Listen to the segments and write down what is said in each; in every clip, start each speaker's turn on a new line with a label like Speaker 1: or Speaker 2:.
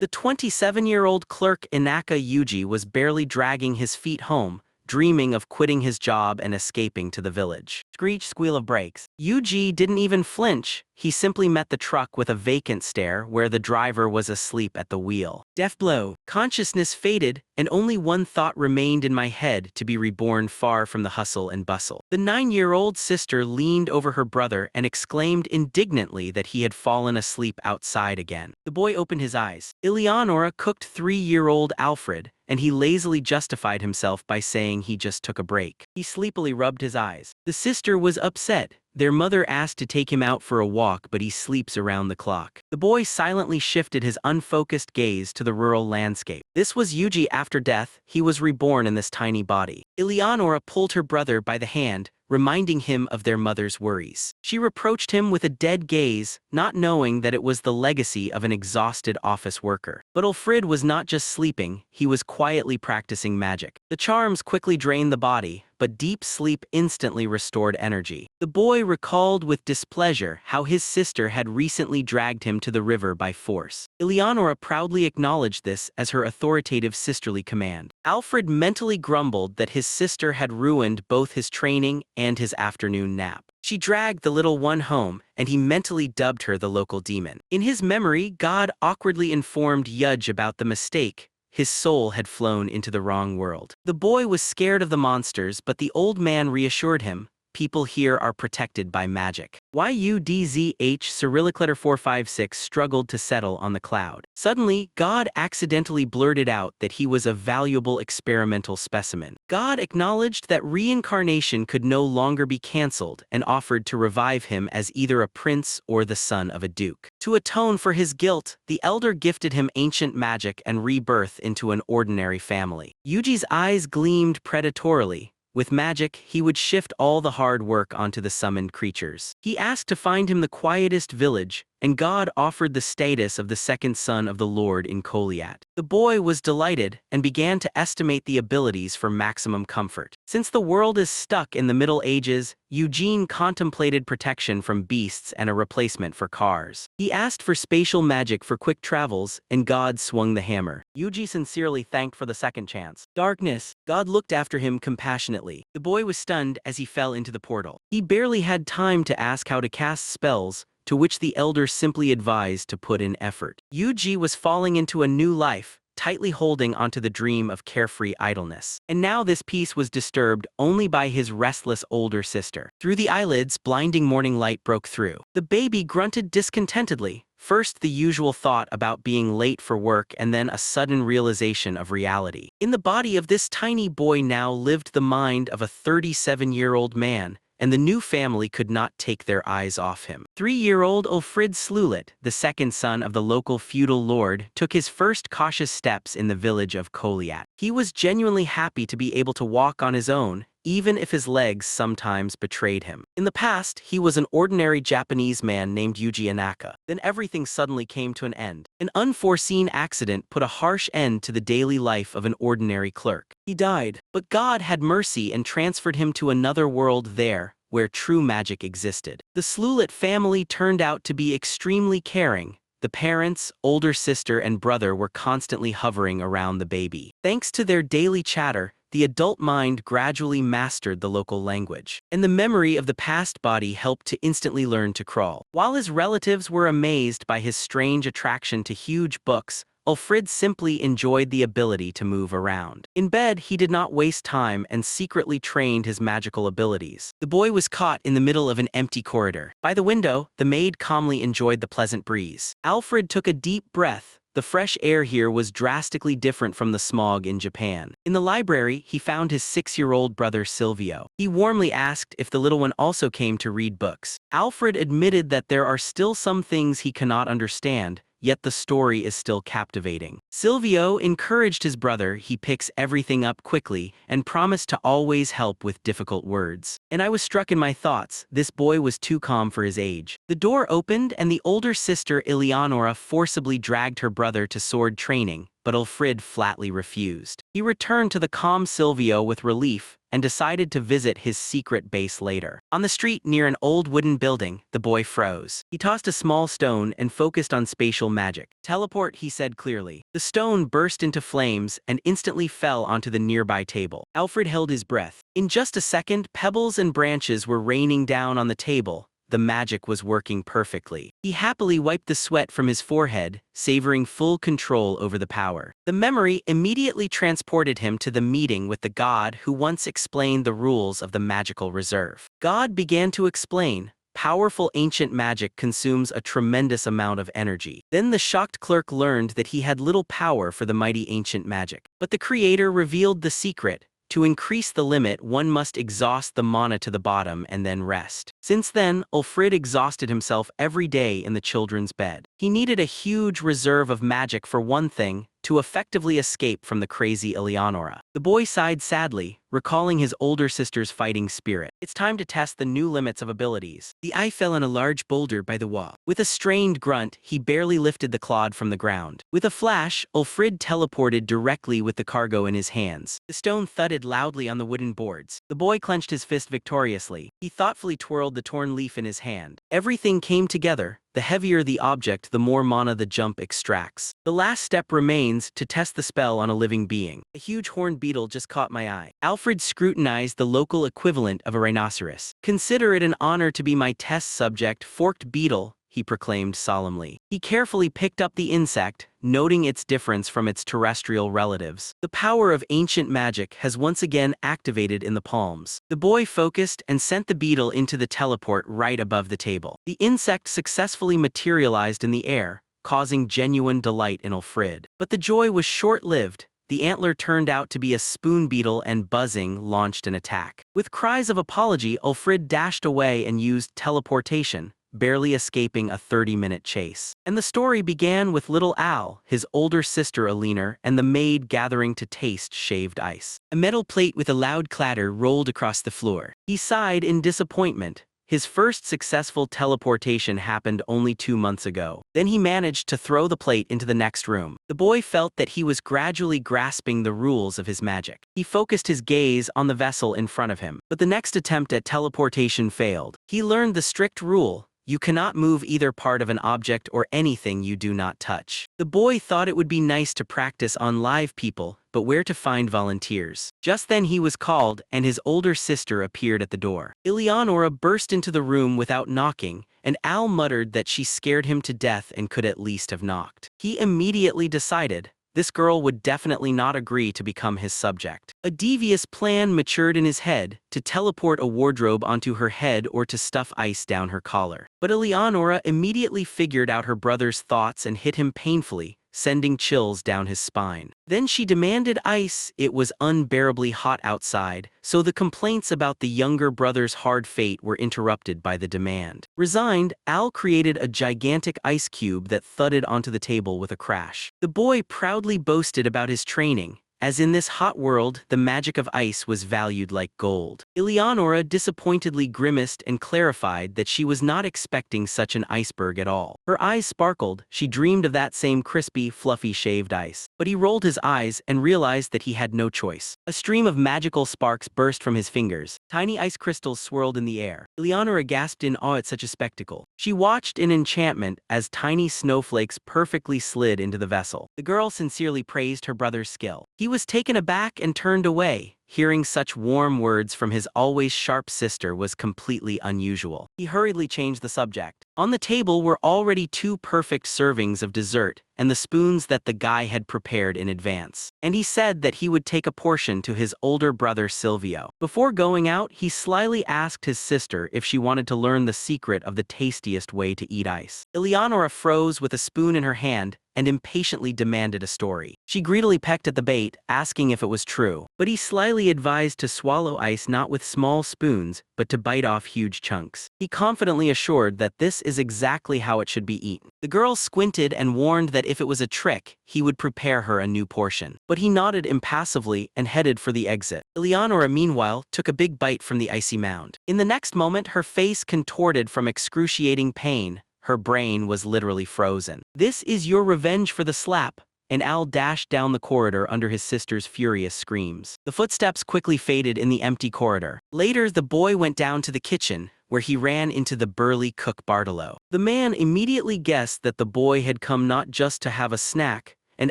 Speaker 1: The 27-year-old clerk Inaka Yuji was barely dragging his feet home, dreaming of quitting his job and escaping to the village. Screech, squeal of brakes. Yuji didn't even flinch. He simply met the truck with a vacant stare where the driver was asleep at the wheel. Death blow. Consciousness faded, and only one thought remained in my head: to be reborn far from the hustle and bustle. The 9-year-old sister leaned over her brother and exclaimed indignantly that he had fallen asleep outside again. The boy opened his eyes. Eleonora cooked 3-year-old Alfred, and he lazily justified himself by saying he just took a break. He sleepily rubbed his eyes. The sister was upset. Their mother asked to take him out for a walk, but he sleeps around the clock. The boy silently shifted his unfocused gaze to the rural landscape. This was Yuji after death. He was reborn in this tiny body. Eleonora pulled her brother by the hand, reminding him of their mother's worries. She reproached him with a dead gaze, not knowing that it was the legacy of an exhausted office worker. But Alfred was not just sleeping, he was quietly practicing magic. The charms quickly drained the body, but deep sleep instantly restored energy. The boy recalled with displeasure how his sister had recently dragged him to the river by force. Eleonora proudly acknowledged this as her authoritative sisterly command. Alfred mentally grumbled that his sister had ruined both his training and his afternoon nap. She dragged the little one home, and he mentally dubbed her the local demon. In his memory, God awkwardly informed Yuji about the mistake. His soul had flown into the wrong world. The boy was scared of the monsters, but the old man reassured him, "People here are protected by magic." YUDZH Cyrillic letter 456 struggled to settle on the cloud. Suddenly, God accidentally blurted out that he was a valuable experimental specimen. God acknowledged that reincarnation could no longer be cancelled and offered to revive him as either a prince or the son of a duke. To atone for his guilt, the elder gifted him ancient magic and rebirth into an ordinary family. Yuji's eyes gleamed predatorily. With magic, he would shift all the hard work onto the summoned creatures. He asked to find him the quietest village, and God offered the status of the second son of the Lord in Isekai'D. The boy was delighted and began to estimate the abilities for maximum comfort. Since the world is stuck in the Middle Ages, Eugene contemplated protection from beasts and a replacement for cars. He asked for spatial magic for quick travels, and God swung the hammer. Yuji sincerely thanked for the second chance. Darkness. God looked after him compassionately. The boy was stunned as he fell into the portal. He barely had time to ask how to cast spells, to which the elder simply advised to put in effort. Yuji was falling into a new life, tightly holding onto the dream of carefree idleness. And now this peace was disturbed only by his restless older sister. Through the eyelids, blinding morning light broke through. The baby grunted discontentedly. First the usual thought about being late for work, and then a sudden realization of reality. In the body of this tiny boy now lived the mind of a 37-year-old man, and the new family could not take their eyes off him. 3-year-old Alfred Slulit, the second son of the local feudal lord, took his first cautious steps in the village of Isekai'D. He was genuinely happy to be able to walk on his own, even if his legs sometimes betrayed him. In the past, he was an ordinary Japanese man named Yuji Inaka. Then everything suddenly came to an end. An unforeseen accident put a harsh end to the daily life of an ordinary clerk. He died, but God had mercy and transferred him to another world there, where true magic existed. The Slulit family turned out to be extremely caring. The parents, older sister, and brother were constantly hovering around the baby. Thanks to their daily chatter, the adult mind gradually mastered the local language, and the memory of the past body helped to instantly learn to crawl. While his relatives were amazed by his strange attraction to huge books, Alfred simply enjoyed the ability to move around. In bed, he did not waste time and secretly trained his magical abilities. The boy was caught in the middle of an empty corridor. By the window, the maid calmly enjoyed the pleasant breeze. Alfred took a deep breath. The fresh air here was drastically different from the smog in Japan. In the library, he found his 6-year-old brother Silvio. He warmly asked if the little one also came to read books. Alfred admitted that there are still some things he cannot understand, yet the story is still captivating. Silvio encouraged his brother. He picks everything up quickly and promised to always help with difficult words. And I was struck in my thoughts. This boy was too calm for his age. The door opened and the older sister Eleonora forcibly dragged her brother to sword training, but Alfred flatly refused. He returned to the calm Silvio with relief, and decided to visit his secret base later. On the street near an old wooden building, the boy froze. He tossed a small stone and focused on spatial magic. "Teleport," he said clearly. The stone burst into flames and instantly fell onto the nearby table. Alfred held his breath. In just a second, pebbles and branches were raining down on the table. The magic was working perfectly. He happily wiped the sweat from his forehead, savoring full control over the power. The memory immediately transported him to the meeting with the god who once explained the rules of the magical reserve. God began to explain, "Powerful ancient magic consumes a tremendous amount of energy." Then the shocked clerk learned that he had little power for the mighty ancient magic. But the creator revealed the secret. To increase the limit, one must exhaust the mana to the bottom and then rest. Since then, Ulfrid exhausted himself every day in the children's bed. He needed a huge reserve of magic for one thing, to effectively escape from the crazy Eleonora. The boy sighed sadly, recalling his older sister's fighting spirit. "It's time to test the new limits of abilities." The eye fell on a large boulder by the wall. With a strained grunt, he barely lifted the clod from the ground. With a flash, Ulfrid teleported directly with the cargo in his hands. The stone thudded loudly on the wooden boards. The boy clenched his fist victoriously. He thoughtfully twirled the torn leaf in his hand. Everything came together. The heavier the object, the more mana the jump extracts. The last step remains to test the spell on a living being. A huge horned beetle just caught my eye. Alfred scrutinized the local equivalent of a rhinoceros. "Consider it an honor to be my test subject, forked beetle," he proclaimed solemnly. He carefully picked up the insect, noting its difference from its terrestrial relatives. The power of ancient magic has once again activated in the palms. The boy focused and sent the beetle into the teleport right above the table. The insect successfully materialized in the air, causing genuine delight in Ulfrid. But the joy was short-lived. The antler turned out to be a spoon beetle and, buzzing, launched an attack. With cries of apology, Ulfrid dashed away and used teleportation, barely escaping a 30-minute chase. And the story began with little Al, his older sister Alina, and the maid gathering to taste shaved ice. A metal plate with a loud clatter rolled across the floor. He sighed in disappointment. His first successful teleportation happened only 2 months ago. Then he managed to throw the plate into the next room. The boy felt that he was gradually grasping the rules of his magic. He focused his gaze on the vessel in front of him. But the next attempt at teleportation failed. He learned the strict rule: you cannot move either part of an object or anything you do not touch. The boy thought it would be nice to practice on live people, but where to find volunteers? Just then he was called, and his older sister appeared at the door. Eleonora burst into the room without knocking, and Al muttered that she scared him to death and could at least have knocked. He immediately decided this girl would definitely not agree to become his subject. A devious plan matured in his head, to teleport a wardrobe onto her head or to stuff ice down her collar. But Eleonora immediately figured out her brother's thoughts and hit him painfully, sending chills down his spine. Then she demanded ice. It was unbearably hot outside, so the complaints about the younger brother's hard fate were interrupted by the demand. Resigned, Al created a gigantic ice cube that thudded onto the table with a crash. The boy proudly boasted about his training, as in this hot world, the magic of ice was valued like gold. Eleonora disappointedly grimaced and clarified that she was not expecting such an iceberg at all. Her eyes sparkled. She dreamed of that same crispy, fluffy shaved ice. But he rolled his eyes and realized that he had no choice. A stream of magical sparks burst from his fingers. Tiny ice crystals swirled in the air. Eleonora gasped in awe at such a spectacle. She watched in enchantment as tiny snowflakes perfectly slid into the vessel. The girl sincerely praised her brother's skill. He was taken aback and turned away. Hearing such warm words from his always sharp sister was completely unusual. He hurriedly changed the subject. On the table were already 2 perfect servings of dessert, and the spoons that the guy had prepared in advance. And he said that he would take a portion to his older brother Silvio. Before going out, he slyly asked his sister if she wanted to learn the secret of the tastiest way to eat ice. Eleonora froze with a spoon in her hand and impatiently demanded a story. She greedily pecked at the bait, asking if it was true. But he slyly advised to swallow ice not with small spoons, but to bite off huge chunks. He confidently assured that this is exactly how it should be eaten. The girl squinted and warned that if it was a trick, he would prepare her a new portion. But he nodded impassively and headed for the exit. Eleonora, meanwhile, took a big bite from the icy mound. In the next moment, her face contorted from excruciating pain. Her brain was literally frozen. "This is your revenge for the slap," and Al dashed down the corridor under his sister's furious screams. The footsteps quickly faded in the empty corridor. Later, the boy went down to the kitchen, where he ran into the burly cook Bartolo. The man immediately guessed that the boy had come not just to have a snack, and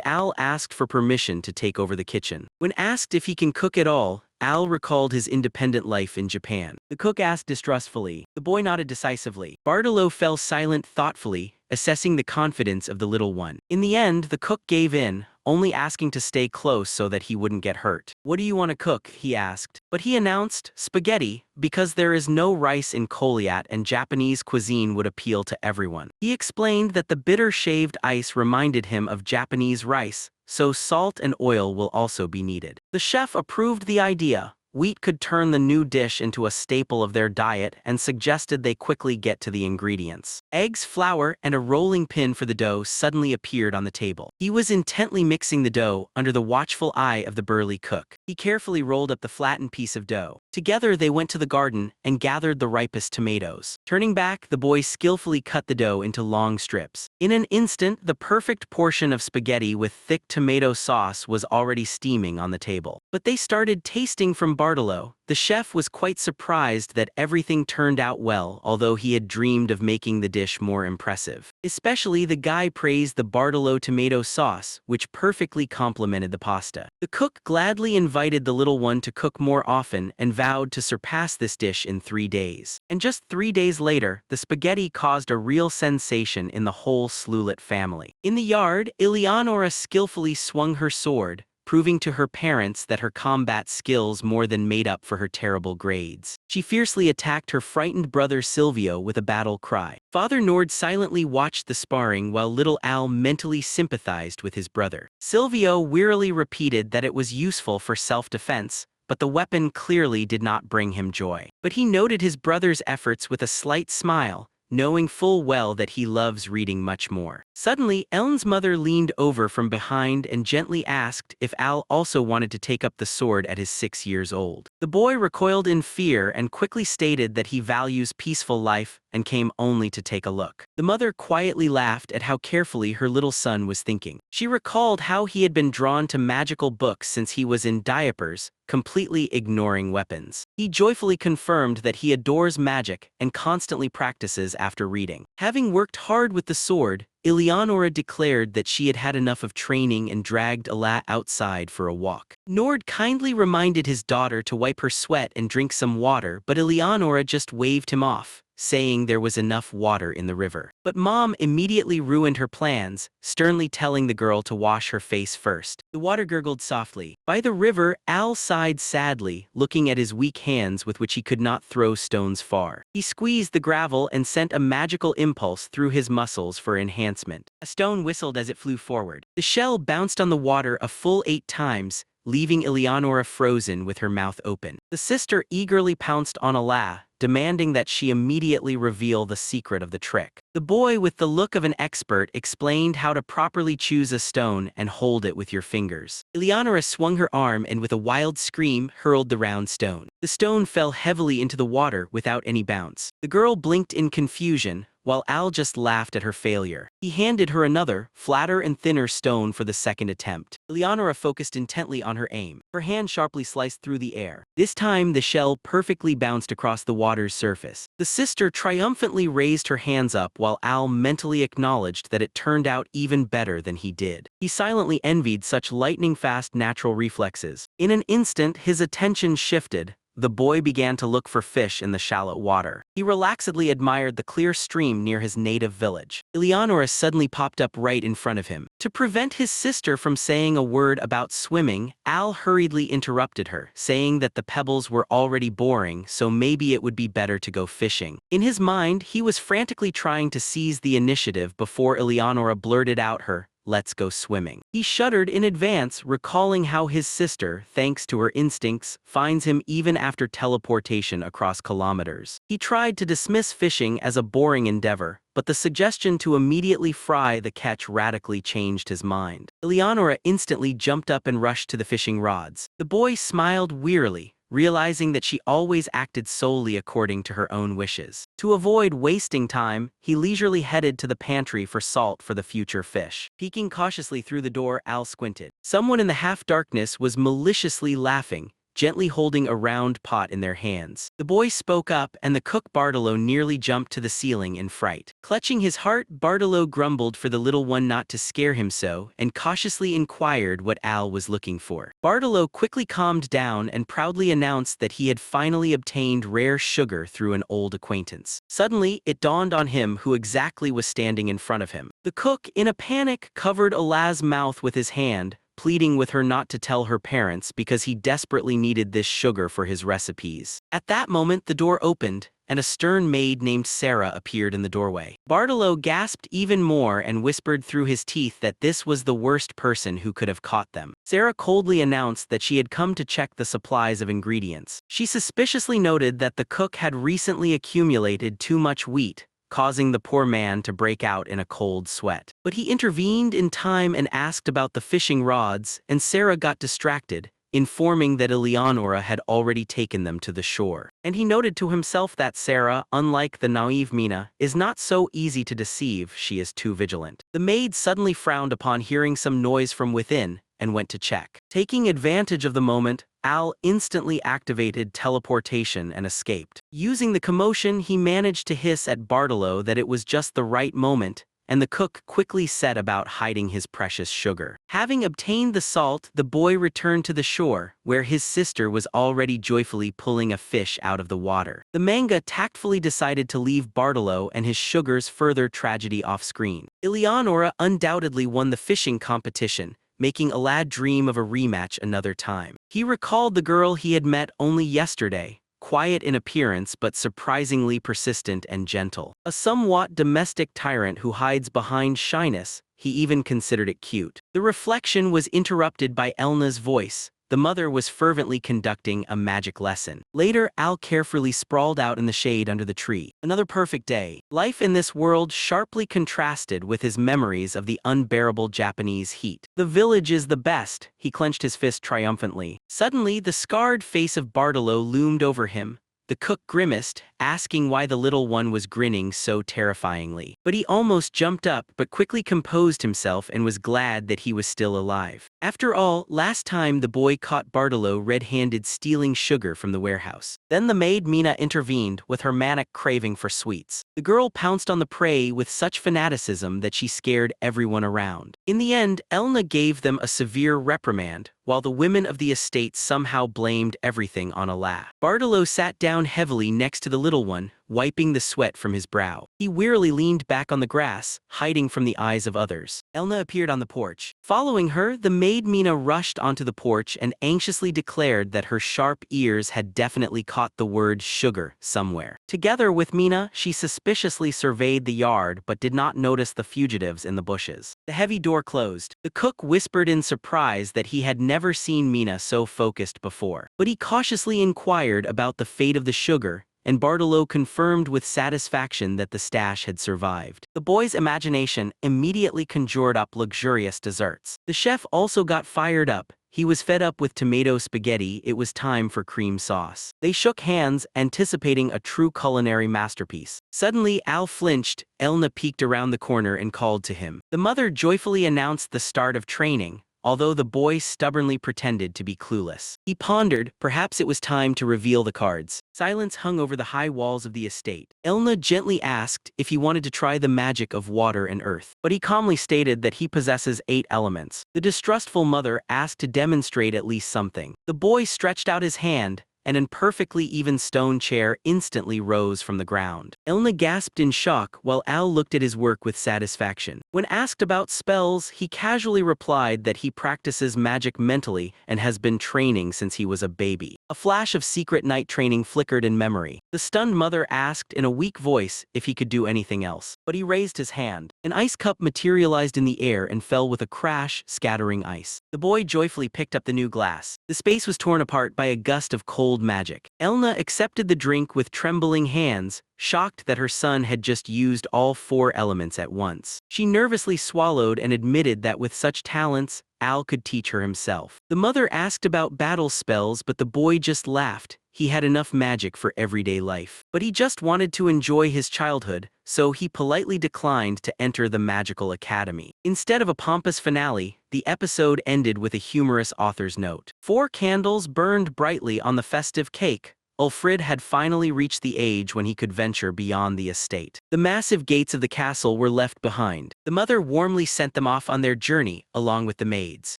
Speaker 1: Al asked for permission to take over the kitchen. When asked if he can cook at all, Al recalled his independent life in Japan. The cook asked distrustfully. The boy nodded decisively. Bartolo fell silent thoughtfully, assessing the confidence of the little one. In the end, the cook gave in, only asking to stay close so that he wouldn't get hurt. "What do you want to cook?" he asked. But he announced, "Spaghetti, because there is no rice in Kolyat and Japanese cuisine would appeal to everyone." He explained that the bitter shaved ice reminded him of Japanese rice, so salt and oil will also be needed. The chef approved the idea. Wheat could turn the new dish into a staple of their diet and suggested they quickly get to the ingredients. Eggs, flour, and a rolling pin for the dough suddenly appeared on the table. He was intently mixing the dough under the watchful eye of the burly cook. He carefully rolled up the flattened piece of dough. Together they went to the garden and gathered the ripest tomatoes. Turning back, the boy skillfully cut the dough into long strips. In an instant, the perfect portion of spaghetti with thick tomato sauce was already steaming on the table. But they started tasting from Bartolo. The chef was quite surprised that everything turned out well, although he had dreamed of making the dish more impressive. Especially the guy praised the Bartolo tomato sauce, which perfectly complemented the pasta. The cook gladly invited the little one to cook more often and vowed to surpass this dish in 3 days. And just 3 days later, the spaghetti caused a real sensation in the whole Slulit family. In the yard, Eleonora skillfully swung her sword, proving to her parents that her combat skills more than made up for her terrible grades. She fiercely attacked her frightened brother Silvio with a battle cry. Father Nord silently watched the sparring while little Al mentally sympathized with his brother. Silvio wearily repeated that it was useful for self-defense, but the weapon clearly did not bring him joy. But he noted his brother's efforts with a slight smile, knowing full well that he loves reading much more. Suddenly, Ellen's mother leaned over from behind and gently asked if Al also wanted to take up the sword at his 6 years old. The boy recoiled in fear and quickly stated that he values peaceful life and came only to take a look. The mother quietly laughed at how carefully her little son was thinking. She recalled how he had been drawn to magical books since he was in diapers, completely ignoring weapons. He joyfully confirmed that he adores magic and constantly practices after reading. Having worked hard with the sword, Eleonora declared that she had had enough of training and dragged Ala outside for a walk. Nord kindly reminded his daughter to wipe her sweat and drink some water, but Eleonora just waved him off, saying there was enough water in the river. But Mom immediately ruined her plans, sternly telling the girl to wash her face first. The water gurgled softly. By the river, Al sighed sadly, looking at his weak hands with which he could not throw stones far. He squeezed the gravel and sent a magical impulse through his muscles for enhancement. A stone whistled as it flew forward. The shell bounced on the water a full 8 times, leaving Eleonora frozen with her mouth open. The sister eagerly pounced on Ala, demanding that she immediately reveal the secret of the trick. The boy, with the look of an expert, explained how to properly choose a stone and hold it with your fingers. Eleonora swung her arm and with a wild scream hurled the round stone. The stone fell heavily into the water without any bounce. The girl blinked in confusion, while Al just laughed at her failure. He handed her another, flatter and thinner stone for the second attempt. Eleonora focused intently on her aim. Her hand sharply sliced through the air. This time, the shell perfectly bounced across the water's surface. The sister triumphantly raised her hands up while Al mentally acknowledged that it turned out even better than he did. He silently envied such lightning-fast natural reflexes. In an instant, his attention shifted. The boy began to look for fish in the shallow water. He relaxedly admired the clear stream near his native village. Eleonora suddenly popped up right in front of him. To prevent his sister from saying a word about swimming, Al hurriedly interrupted her, saying that the pebbles were already boring, so maybe it would be better to go fishing. In his mind, he was frantically trying to seize the initiative before Eleonora blurted out her, "Let's go swimming." He shuddered in advance, recalling how his sister, thanks to her instincts, finds him even after teleportation across kilometers. He tried to dismiss fishing as a boring endeavor, but the suggestion to immediately fry the catch radically changed his mind. Eleonora instantly jumped up and rushed to the fishing rods. The boy smiled wearily, realizing that she always acted solely according to her own wishes. To avoid wasting time, he leisurely headed to the pantry for salt for the future fish. Peeking cautiously through the door, Al squinted. Someone in the half-darkness was maliciously laughing, gently holding a round pot in their hands. The boy spoke up, and the cook Bartolo nearly jumped to the ceiling in fright. Clutching his heart, Bartolo grumbled for the little one not to scare him so, and cautiously inquired what Al was looking for. Bartolo quickly calmed down and proudly announced that he had finally obtained rare sugar through an old acquaintance. Suddenly, it dawned on him who exactly was standing in front of him. The cook, in a panic, covered Ala's mouth with his hand, pleading with her not to tell her parents because he desperately needed this sugar for his recipes. At that moment, the door opened, and a stern maid named Sarah appeared in the doorway. Bartolo gasped even more and whispered through his teeth that this was the worst person who could have caught them. Sarah coldly announced that she had come to check the supplies of ingredients. She suspiciously noted that the cook had recently accumulated too much wheat, causing the poor man to break out in a cold sweat. But he intervened in time and asked about the fishing rods, and Sarah got distracted, informing that Eleonora had already taken them to the shore. And he noted to himself that Sarah, unlike the naive Mina, is not so easy to deceive. She is too vigilant. The maid suddenly frowned upon hearing some noise from within, and went to check. Taking advantage of the moment, Al instantly activated teleportation and escaped. Using the commotion, he managed to hiss at Bartolo that it was just the right moment, and the cook quickly set about hiding his precious sugar. Having obtained the salt, the boy returned to the shore, where his sister was already joyfully pulling a fish out of the water. The manga tactfully decided to leave Bartolo and his sugar's further tragedy off-screen. Eleonora undoubtedly won the fishing competition, making Alad dream of a rematch another time. He recalled the girl he had met only yesterday, quiet in appearance but surprisingly persistent and gentle. A somewhat domestic tyrant who hides behind shyness, he even considered it cute. The reflection was interrupted by Elna's voice. The mother was fervently conducting a magic lesson. Later, Al carefully sprawled out in the shade under the tree. Another perfect day. Life in this world sharply contrasted with his memories of the unbearable Japanese heat. The village is the best, he clenched his fist triumphantly. Suddenly, the scarred face of Bartolo loomed over him. The cook grimaced, asking why the little one was grinning so terrifyingly. But he almost jumped up but quickly composed himself and was glad that he was still alive. After all, last time the boy caught Bartolo red-handed stealing sugar from the warehouse. Then the maid Mina intervened with her manic craving for sweets. The girl pounced on the prey with such fanaticism that she scared everyone around. In the end, Elna gave them a severe reprimand, while the women of the estate somehow blamed everything on Ala. Bartolo sat down heavily next to the little one, wiping the sweat from his brow. He wearily leaned back on the grass, hiding from the eyes of others. Elna appeared on the porch. Following her, the maid Mina rushed onto the porch and anxiously declared that her sharp ears had definitely caught the word sugar somewhere. Together with Mina, she suspiciously surveyed the yard but did not notice the fugitives in the bushes. The heavy door closed. The cook whispered in surprise that he had never seen Mina so focused before. But he cautiously inquired about the fate of the sugar, and Bartolo confirmed with satisfaction that the stash had survived. The boy's imagination immediately conjured up luxurious desserts. The chef also got fired up. He was fed up with tomato spaghetti. It was time for cream sauce. They shook hands, anticipating a true culinary masterpiece. Suddenly, Al flinched. Elna peeked around the corner and called to him. The mother joyfully announced the start of training, although the boy stubbornly pretended to be clueless. He pondered, perhaps it was time to reveal the cards. Silence hung over the high walls of the estate. Elna gently asked if he wanted to try the magic of water and earth, but he calmly stated that he possesses 8 elements. The distrustful mother asked to demonstrate at least something. The boy stretched out his hand, and an perfectly even stone chair instantly rose from the ground. Elna gasped in shock while Al looked at his work with satisfaction. When asked about spells, he casually replied that he practices magic mentally and has been training since he was a baby. A flash of secret night training flickered in memory. The stunned mother asked in a weak voice if he could do anything else, but he raised his hand. An ice cup materialized in the air and fell with a crash, scattering ice. The boy joyfully picked up the new glass. The space was torn apart by a gust of cold magic. Elna accepted the drink with trembling hands, shocked that her son had just used all 4 elements at once. She nervously swallowed and admitted that with such talents, Al could teach her himself. The mother asked about battle spells, but the boy just laughed. He had enough magic for everyday life. But he just wanted to enjoy his childhood, so he politely declined to enter the magical academy. Instead of a pompous finale, the episode ended with a humorous author's note. 4 candles burned brightly on the festive cake. Ulfrid had finally reached the age when he could venture beyond the estate. The massive gates of the castle were left behind. The mother warmly sent them off on their journey, along with the maids.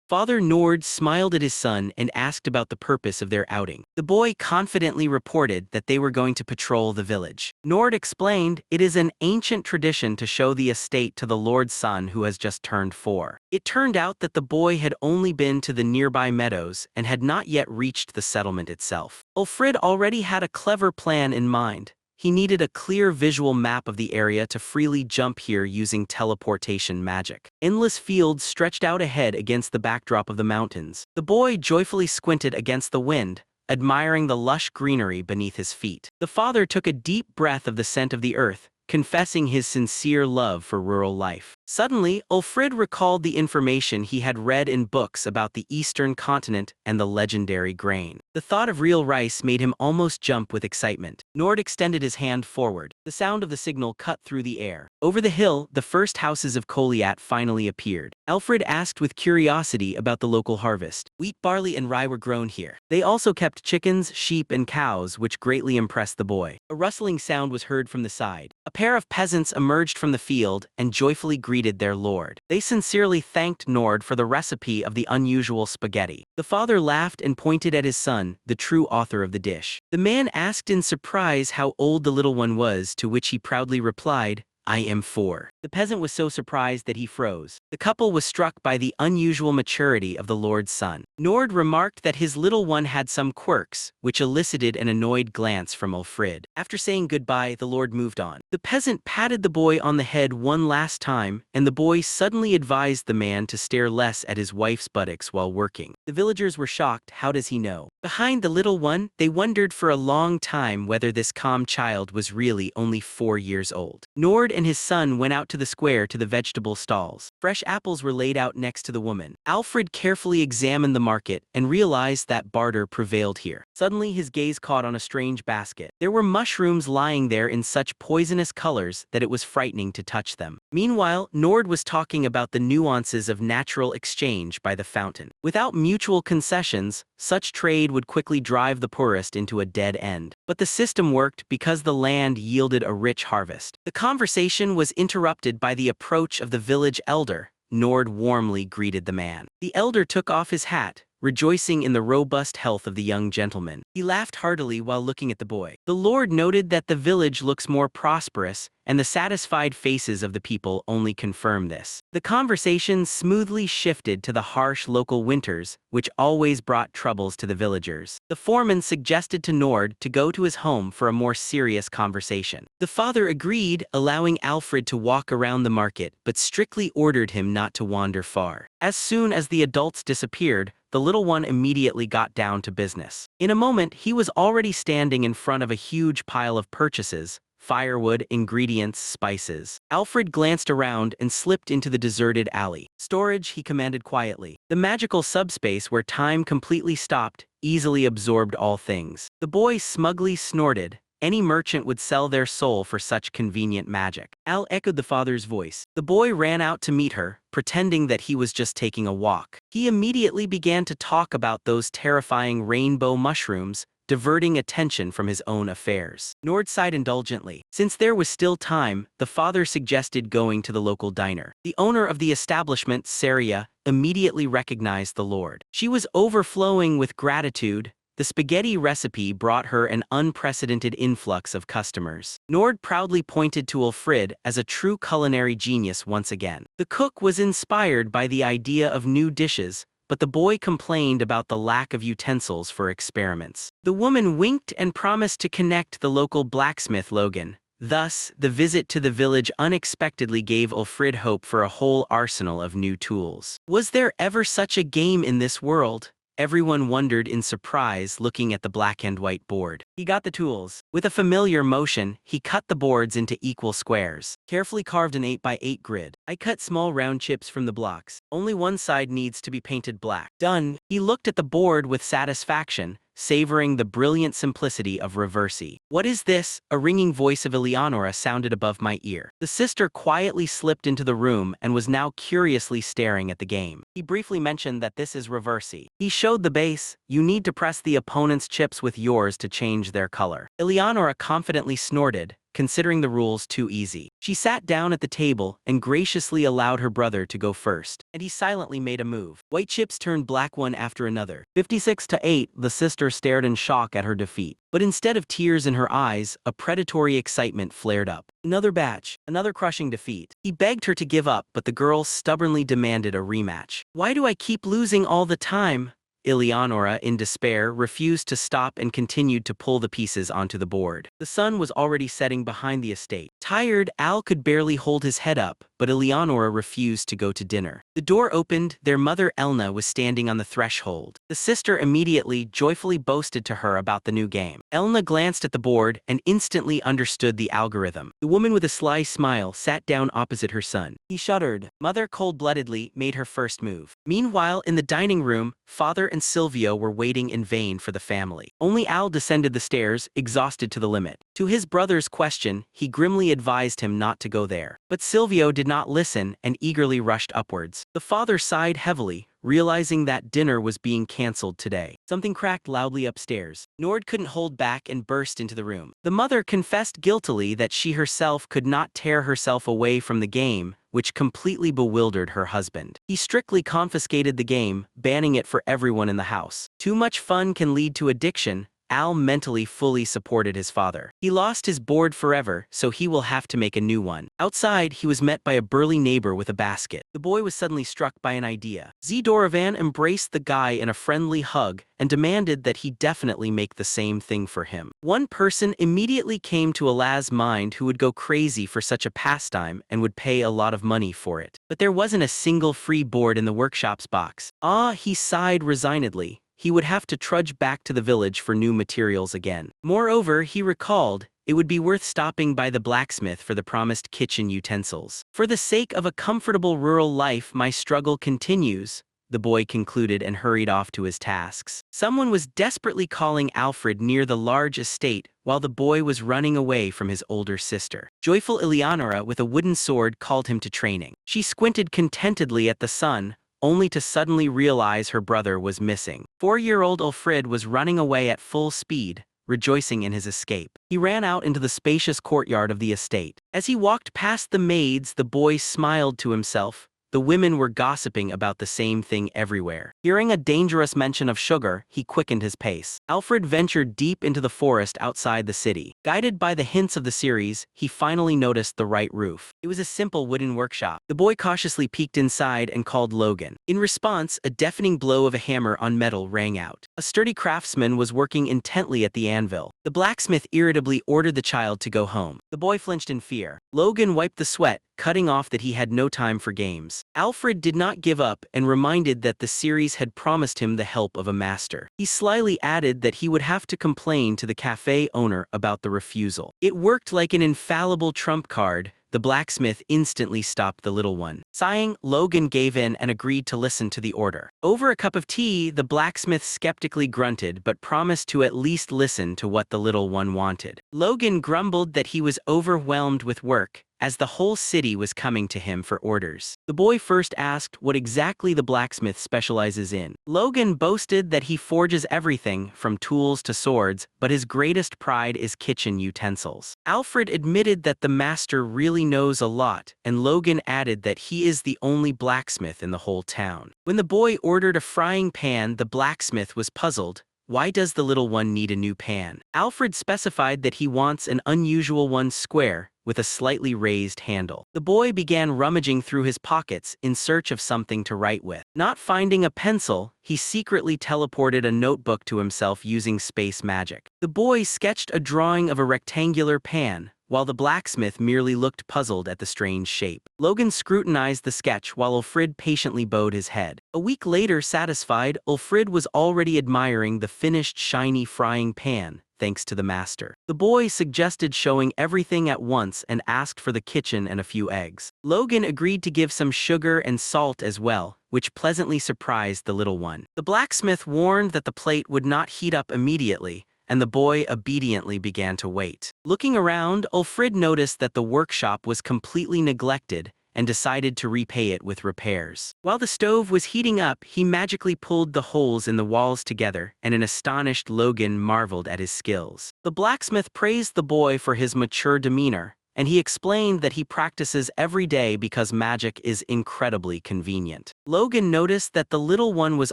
Speaker 1: Father Nord smiled at his son and asked about the purpose of their outing. The boy confidently reported that they were going to patrol the village. Nord explained, "It is an ancient tradition to show the estate to the Lord's son who has just turned 4. It turned out that the boy had only been to the nearby meadows and had not yet reached the settlement itself. Ulfrid already had a clever plan in mind. He needed a clear visual map of the area to freely jump here using teleportation magic. Endless fields stretched out ahead against the backdrop of the mountains. The boy joyfully squinted against the wind, admiring the lush greenery beneath his feet. The father took a deep breath of the scent of the earth, confessing his sincere love for rural life. Suddenly, Ulfrid recalled the information he had read in books about the eastern continent and the legendary grain. The thought of real rice made him almost jump with excitement. Nord extended his hand forward. The sound of the signal cut through the air. Over the hill, the first houses of Koliat finally appeared. Alfred asked with curiosity about the local harvest. Wheat, barley, and rye were grown here. They also kept chickens, sheep, and cows, which greatly impressed the boy. A rustling sound was heard from the side. A pair of peasants emerged from the field and joyfully greeted their lord. They sincerely thanked Nord for the recipe of the unusual spaghetti. The father laughed and pointed at his son, the true author of the dish. The man asked in surprise how old the little one was, to which he proudly replied, "I am 4. The peasant was so surprised that he froze. The couple was struck by the unusual maturity of the Lord's son. Nord remarked that his little one had some quirks, which elicited an annoyed glance from Ulfrid. After saying goodbye, the Lord moved on. The peasant patted the boy on the head one last time, and the boy suddenly advised the man to stare less at his wife's buttocks while working. The villagers were shocked. How does he know? Behind the little one, they wondered for a long time whether this calm child was really only 4 years old. Nord and his son went out to the square to the vegetable stalls. Fresh apples were laid out next to the woman. Alfred carefully examined the market and realized that barter prevailed here. Suddenly his gaze caught on a strange basket. There were mushrooms lying there in such poisonous colors that it was frightening to touch them. Meanwhile, Nord was talking about the nuances of natural exchange by the fountain. Without mutual concessions, such trade would quickly drive the poorest into a dead end. But the system worked because the land yielded a rich harvest. The conversation was interrupted by the approach of the village elder. Nord warmly greeted the man. The elder took off his hat, rejoicing in the robust health of the young gentleman. He laughed heartily while looking at the boy. The Lord noted that the village looks more prosperous, and the satisfied faces of the people only confirm this. The conversation smoothly shifted to the harsh local winters, which always brought troubles to the villagers. The foreman suggested to Nord to go to his home for a more serious conversation. The father agreed, allowing Alfred to walk around the market, but strictly ordered him not to wander far. As soon as the adults disappeared, the little one immediately got down to business. In a moment, he was already standing in front of a huge pile of purchases: firewood, ingredients, spices. Alfred glanced around and slipped into the deserted alley. "Storage," he commanded quietly. The magical subspace where time completely stopped easily absorbed all things. The boy smugly snorted. Any merchant would sell their soul for such convenient magic. Al echoed the father's voice. The boy ran out to meet her, pretending that he was just taking a walk. He immediately began to talk about those terrifying rainbow mushrooms, diverting attention from his own affairs. Nord sighed indulgently. Since there was still time, the father suggested going to the local diner. The owner of the establishment, Saria, immediately recognized the Lord. She was overflowing with gratitude. The spaghetti recipe brought her an unprecedented influx of customers. Nord proudly pointed to Ulfrid as a true culinary genius once again. The cook was inspired by the idea of new dishes, but the boy complained about the lack of utensils for experiments. The woman winked and promised to connect the local blacksmith Logan. Thus, the visit to the village unexpectedly gave Ulfrid hope for a whole arsenal of new tools. Was there ever such a game in this world? everyone wondered in surprise looking at the black and white board. He got the tools. With a familiar motion, he cut the boards into equal squares. Carefully carved an 8x8 grid. I cut small round chips from the blocks. Only one side needs to be painted black. Done. He looked at the board with satisfaction, savoring the brilliant simplicity of Reversi. What is this? A ringing voice of Eleonora sounded above my ear. The sister quietly slipped into the room and was now curiously staring at the game. He briefly mentioned that this is Reversi. He showed the base. You need to press the opponent's chips with yours to change their color. Eleonora confidently snorted, considering the rules too easy. She sat down at the table and graciously allowed her brother to go first, and he silently made a move. White chips turned black one after another. 56-8, the sister stared in shock at her defeat. But instead of tears in her eyes, a predatory excitement flared up. Another batch, another crushing defeat. He begged her to give up, but the girl stubbornly demanded a rematch. Why do I keep losing all the time? Eleonora, in despair, refused to stop and continued to pull the pieces onto the board. The sun was already setting behind the estate. Tired, Al could barely hold his head up, but Eleonora refused to go to dinner. The door opened. Their mother Elna was standing on the threshold. The sister immediately, joyfully boasted to her about the new game. Elna glanced at the board and instantly understood the algorithm. The woman with a sly smile sat down opposite her son. He shuddered. Mother cold-bloodedly made her first move. Meanwhile, in the dining room, Father and Silvio were waiting in vain for the family. Only Al descended the stairs, exhausted to the limit. To his brother's question, he grimly advised him not to go there. But Silvio did not listen and eagerly rushed upwards. The father sighed heavily, realizing that dinner was being cancelled today. Something cracked loudly upstairs. Nord couldn't hold back and burst into the room. The mother confessed guiltily that she herself could not tear herself away from the game, which completely bewildered her husband. He strictly confiscated the game, banning it for everyone in the house. Too much fun can lead to addiction. Al mentally fully supported his father. He lost his board forever, so he will have to make a new one. Outside, he was met by a burly neighbor with a basket. The boy was suddenly struck by an idea. Zdorovan embraced the guy in a friendly hug and demanded that he definitely make the same thing for him. One person immediately came to Alaz's mind who would go crazy for such a pastime and would pay a lot of money for it. But there wasn't a single free board in the workshop's box. He sighed resignedly. He would have to trudge back to the village for new materials again. Moreover, he recalled, it would be worth stopping by the blacksmith for the promised kitchen utensils. For the sake of a comfortable rural life, my struggle continues, the boy concluded and hurried off to his tasks. Someone was desperately calling Alfred near the large estate while the boy was running away from his older sister. Joyful Eleonora with a wooden sword called him to training. She squinted contentedly at the sun, only to suddenly realize her brother was missing. 4-year-old Alfred was running away at full speed, rejoicing in his escape. He ran out into the spacious courtyard of the estate. As he walked past the maids, the boy smiled to himself. The women were gossiping about the same thing everywhere. Hearing a dangerous mention of sugar, he quickened his pace. Alfred ventured deep into the forest outside the city. Guided by the hints of the series, he finally noticed the right roof. It was a simple wooden workshop. The boy cautiously peeked inside and called Logan. In response, a deafening blow of a hammer on metal rang out. A sturdy craftsman was working intently at the anvil. The blacksmith irritably ordered the child to go home. The boy flinched in fear. Logan wiped the sweat, cutting off that he had no time for games. Alfred did not give up and reminded that the series had promised him the help of a master. He slyly added that he would have to complain to the cafe owner about the refusal. It worked like an infallible trump card. The blacksmith instantly stopped the little one. Sighing, Logan gave in and agreed to listen to the order. Over a cup of tea, the blacksmith skeptically grunted but promised to at least listen to what the little one wanted. Logan grumbled that he was overwhelmed with work, as the whole city was coming to him for orders. The boy first asked what exactly the blacksmith specializes in. Logan boasted that he forges everything from tools to swords, but his greatest pride is kitchen utensils. Alfred admitted that the master really knows a lot, and Logan added that he is the only blacksmith in the whole town. When the boy ordered a frying pan, the blacksmith was puzzled. Why does the little one need a new pan? Alfred specified that he wants an unusual one, square, with a slightly raised handle. The boy began rummaging through his pockets in search of something to write with. Not finding a pencil, he secretly teleported a notebook to himself using space magic. The boy sketched a drawing of a rectangular pan, while the blacksmith merely looked puzzled at the strange shape. Logan scrutinized the sketch while Ulfrid patiently bowed his head. A week later, satisfied, Ulfrid was already admiring the finished shiny frying pan, thanks to the master. The boy suggested showing everything at once and asked for the kitchen and a few eggs. Logan agreed to give some sugar and salt as well, which pleasantly surprised the little one. The blacksmith warned that the plate would not heat up immediately, and the boy obediently began to wait. Looking around, Ulfrid noticed that the workshop was completely neglected and decided to repay it with repairs. While the stove was heating up, he magically pulled the holes in the walls together, and an astonished Logan marveled at his skills. The blacksmith praised the boy for his mature demeanor, and he explained that he practices every day because magic is incredibly convenient. Logan noticed that the little one was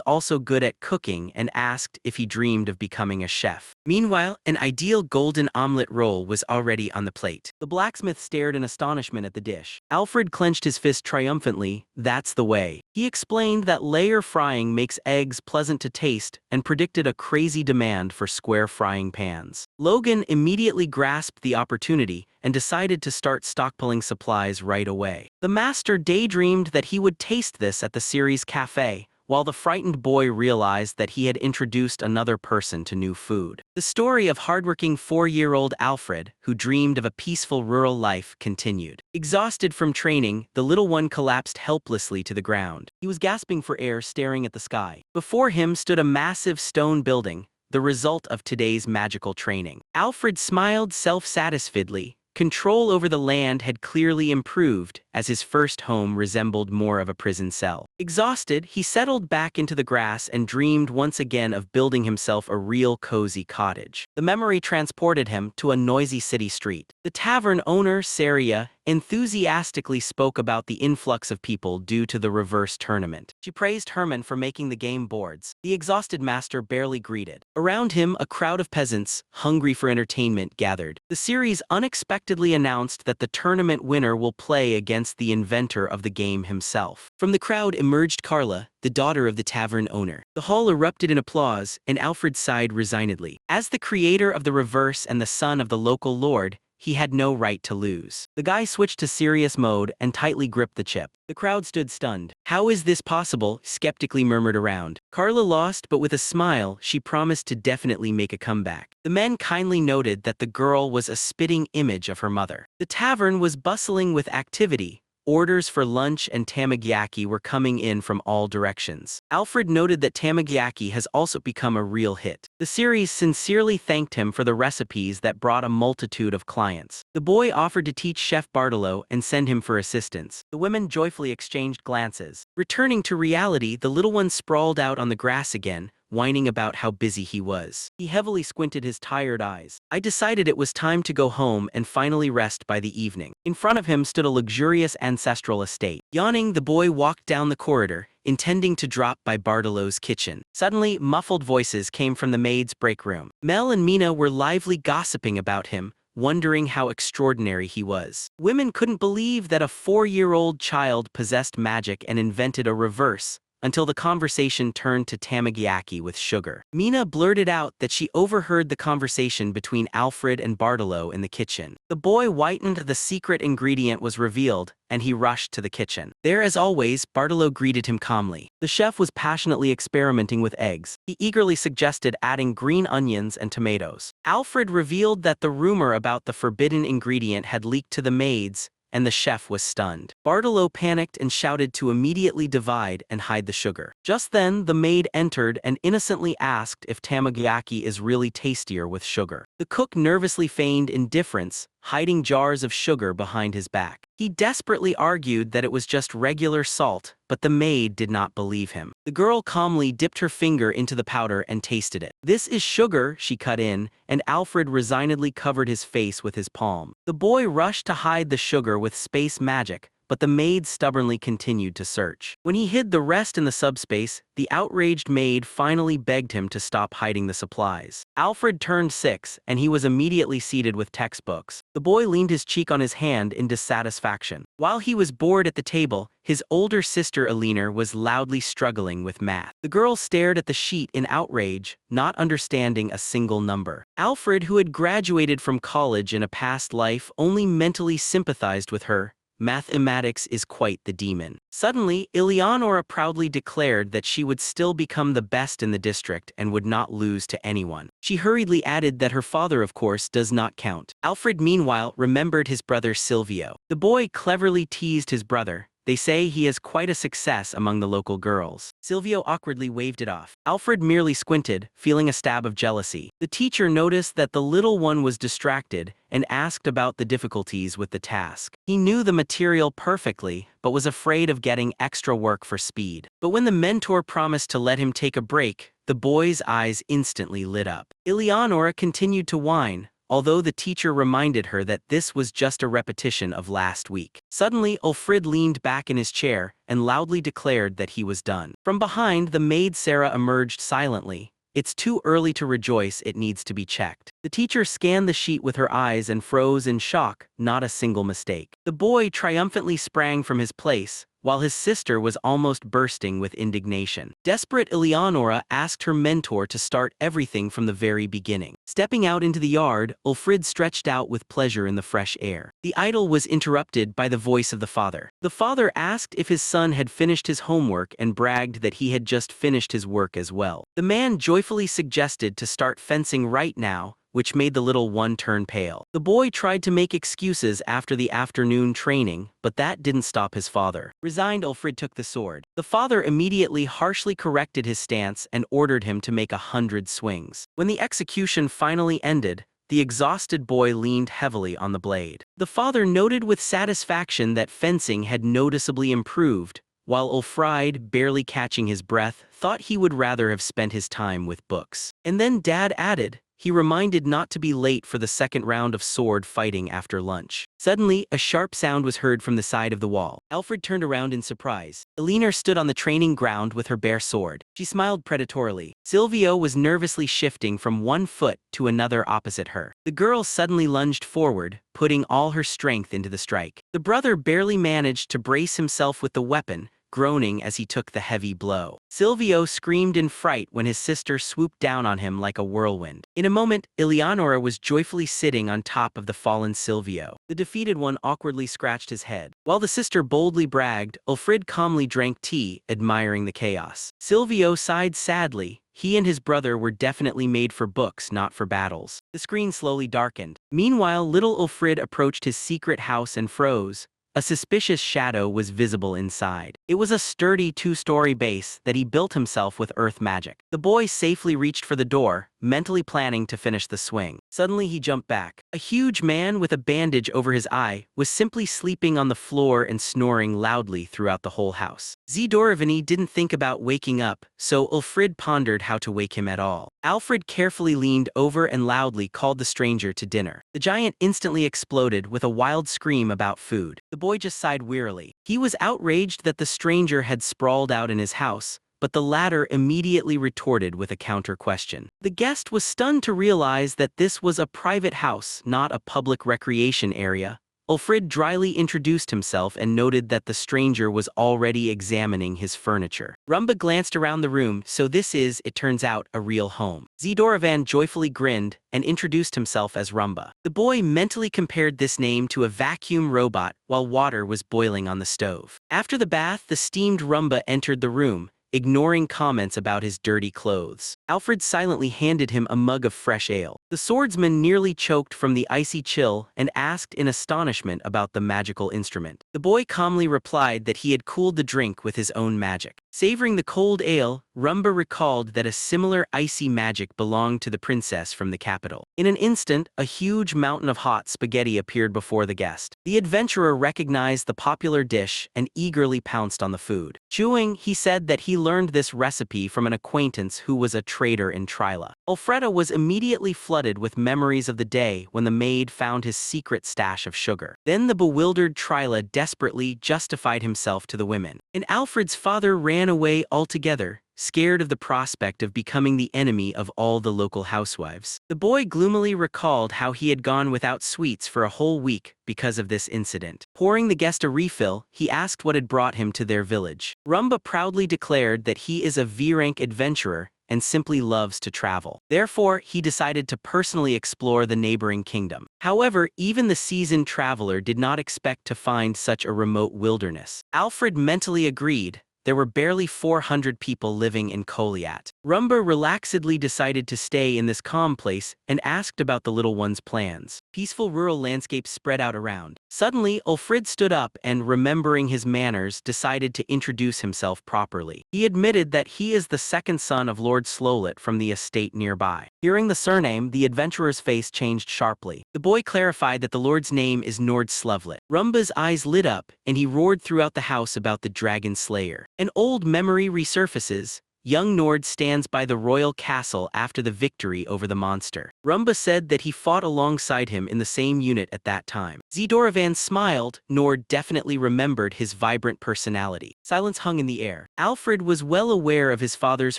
Speaker 1: also good at cooking and asked if he dreamed of becoming a chef. Meanwhile, an ideal golden omelet roll was already on the plate. The blacksmith stared in astonishment at the dish. Alfred clenched his fist triumphantly. "That's the way." He explained that layer frying makes eggs pleasant to taste and predicted a crazy demand for square frying pans. Logan immediately grasped the opportunity and decided to start stockpiling supplies right away. The master daydreamed that he would taste this at the series cafe, while the frightened boy realized that he had introduced another person to new food. The story of hardworking 4-year-old Alfred, who dreamed of a peaceful rural life, continued. Exhausted from training, the little one collapsed helplessly to the ground. He was gasping for air, staring at the sky. Before him stood a massive stone building, the result of today's magical training. Alfred smiled self-satisfiedly. Control over the land had clearly improved, as his first home resembled more of a prison cell. Exhausted, he settled back into the grass and dreamed once again of building himself a real cozy cottage. The memory transported him to a noisy city street. The tavern owner, Saria, enthusiastically spoke about the influx of people due to the reverse tournament. She praised Herman for making the game boards. The exhausted master barely greeted. Around him, a crowd of peasants, hungry for entertainment, gathered. The series unexpectedly announced that the tournament winner will play against the inventor of the game himself. From the crowd emerged Carla, the daughter of the tavern owner. The hall erupted in applause, and Alfred sighed resignedly. As the creator of the reverse and the son of the local lord, he had no right to lose. The guy switched to serious mode and tightly gripped the chip. The crowd stood stunned. "How is this possible?" skeptically murmured around. Carla lost, but with a smile, she promised to definitely make a comeback. The men kindly noted that the girl was a spitting image of her mother. The tavern was bustling with activity. Orders for lunch and tamagyaki were coming in from all directions. Alfred noted that tamagyaki has also become a real hit. The series sincerely thanked him for the recipes that brought a multitude of clients. The boy offered to teach Chef Bartolo and send him for assistance. The women joyfully exchanged glances. Returning to reality, the little one sprawled out on the grass again, whining about how busy he was. He heavily squinted his tired eyes. "I decided it was time to go home and finally rest by the evening." In front of him stood a luxurious ancestral estate. Yawning, the boy walked down the corridor, intending to drop by Bartolo's kitchen. Suddenly, muffled voices came from the maid's break room. Mel and Mina were lively gossiping about him, wondering how extraordinary he was. Women couldn't believe that a 4-year-old child possessed magic and invented a reverse, until the conversation turned to tamagyaki with sugar. Mina blurted out that she overheard the conversation between Alfred and Bartolo in the kitchen. The boy whitened. The secret ingredient was revealed, and he rushed to the kitchen. There, as always, Bartolo greeted him calmly. The chef was passionately experimenting with eggs. He eagerly suggested adding green onions and tomatoes. Alfred revealed that the rumor about the forbidden ingredient had leaked to the maids, and the chef was stunned. Bartolo panicked and shouted to immediately divide and hide the sugar. Just then, the maid entered and innocently asked if tamagyaki is really tastier with sugar. The cook nervously feigned indifference, hiding jars of sugar behind his back. He desperately argued that it was just regular salt, but the maid did not believe him. The girl calmly dipped her finger into the powder and tasted it. "This is sugar," she cut in, and Alfred resignedly covered his face with his palm. The boy rushed to hide the sugar with space magic, but the maid stubbornly continued to search. When he hid the rest in the subspace, the outraged maid finally begged him to stop hiding the supplies. Alfred turned 6, and he was immediately seated with textbooks. The boy leaned his cheek on his hand in dissatisfaction. While he was bored at the table, his older sister Alina was loudly struggling with math. The girl stared at the sheet in outrage, not understanding a single number. Alfred, who had graduated from college in a past life, only mentally sympathized with her. Mathematics is quite the demon. Suddenly, Eleonora proudly declared that she would still become the best in the district and would not lose to anyone. She hurriedly added that her father, of course, does not count. Alfred, meanwhile, remembered his brother Silvio. The boy cleverly teased his brother. They say he is quite a success among the local girls. Silvio awkwardly waved it off. Alfred merely squinted, feeling a stab of jealousy. The teacher noticed that the little one was distracted and asked about the difficulties with the task. He knew the material perfectly, but was afraid of getting extra work for speed. But when the mentor promised to let him take a break, the boy's eyes instantly lit up. Eleonora continued to whine, although the teacher reminded her that this was just a repetition of last week. Suddenly, Ulfrid leaned back in his chair and loudly declared that he was done. From behind, the maid Sarah emerged silently. It's too early to rejoice, it needs to be checked. The teacher scanned the sheet with her eyes and froze in shock, not a single mistake. The boy triumphantly sprang from his place, while his sister was almost bursting with indignation. Desperate Eleonora asked her mentor to start everything from the very beginning. Stepping out into the yard, Ulfrid stretched out with pleasure in the fresh air. The idyll was interrupted by the voice of the father. The father asked if his son had finished his homework and bragged that he had just finished his work as well. The man joyfully suggested to start fencing right now, which made the little one turn pale. The boy tried to make excuses after the afternoon training, but that didn't stop his father. Resigned, Ulfrid took the sword. The father immediately harshly corrected his stance and ordered him to make 100 swings. When the execution finally ended, the exhausted boy leaned heavily on the blade. The father noted with satisfaction that fencing had noticeably improved, while Ulfrid, barely catching his breath, thought he would rather have spent his time with books. And then Dad added, he reminded not to be late for the second round of sword fighting after lunch. Suddenly, a sharp sound was heard from the side of the wall. Alfred turned around in surprise. Alina stood on the training ground with her bare sword. She smiled predatorily. Silvio was nervously shifting from one foot to another opposite her. The girl suddenly lunged forward, putting all her strength into the strike. The brother barely managed to brace himself with the weapon, groaning as he took the heavy blow. Silvio screamed in fright when his sister swooped down on him like a whirlwind. In a moment, Eleonora was joyfully sitting on top of the fallen Silvio. The defeated one awkwardly scratched his head. While the sister boldly bragged, Ulfrid calmly drank tea, admiring the chaos. Silvio sighed sadly. He and his brother were definitely made for books, not for battles. The screen slowly darkened. Meanwhile, little Ulfrid approached his secret house and froze. A suspicious shadow was visible inside. It was a sturdy 2-story base that he built himself with earth magic. The boy safely reached for the door, mentally planning to finish the swing. Suddenly he jumped back. A huge man with a bandage over his eye was simply sleeping on the floor and snoring loudly throughout the whole house. Zdorovany didn't think about waking up, so Ulfrid pondered how to wake him at all. Alfred carefully leaned over and loudly called the stranger to dinner. The giant instantly exploded with a wild scream about food. The boy just sighed wearily. He was outraged that the stranger had sprawled out in his house, but the latter immediately retorted with a counter-question. The guest was stunned to realize that this was a private house, not a public recreation area. Ulfrid dryly introduced himself and noted that the stranger was already examining his furniture. Rumba glanced around the room, so this is, it turns out, a real home. Zdorovan joyfully grinned and introduced himself as Rumba. The boy mentally compared this name to a vacuum robot while water was boiling on the stove. After the bath, the steamed Rumba entered the room, ignoring comments about his dirty clothes. Alfred silently handed him a mug of fresh ale. The swordsman nearly choked from the icy chill and asked in astonishment about the magical instrument. The boy calmly replied that he had cooled the drink with his own magic. Savoring the cold ale, Rumba recalled that a similar icy magic belonged to the princess from the capital. In an instant, a huge mountain of hot spaghetti appeared before the guest. The adventurer recognized the popular dish and eagerly pounced on the food. Chewing, he said that he learned this recipe from an acquaintance who was a trader in Tryla. Alfreda was immediately flooded with memories of the day when the maid found his secret stash of sugar. Then the bewildered Tryla desperately justified himself to the women. And Alfred's father ran away altogether, scared of the prospect of becoming the enemy of all the local housewives. The boy gloomily recalled how he had gone without sweets for a whole week because of this incident. Pouring the guest a refill, he asked what had brought him to their village. Rumba proudly declared that he is a V-rank adventurer and simply loves to travel. Therefore, he decided to personally explore the neighboring kingdom. However, even the seasoned traveler did not expect to find such a remote wilderness. Alfred mentally agreed. There were barely 400 people living in Goliath. Rumba relaxedly decided to stay in this calm place and asked about the little one's plans. Peaceful rural landscapes spread out around. Suddenly, Ulfrid stood up and, remembering his manners, decided to introduce himself properly. He admitted that he is the second son of Lord Slowlet from the estate nearby. Hearing the surname, the adventurer's face changed sharply. The boy clarified that the lord's name is Nord Slevlet. Rumba's eyes lit up, and he roared throughout the house about the dragon slayer. An old memory resurfaces. Young Nord stands by the royal castle after the victory over the monster. Rumba said that he fought alongside him in the same unit at that time. Zidoravan smiled. Nord definitely remembered his vibrant personality. Silence hung in the air. Alfred was well aware of his father's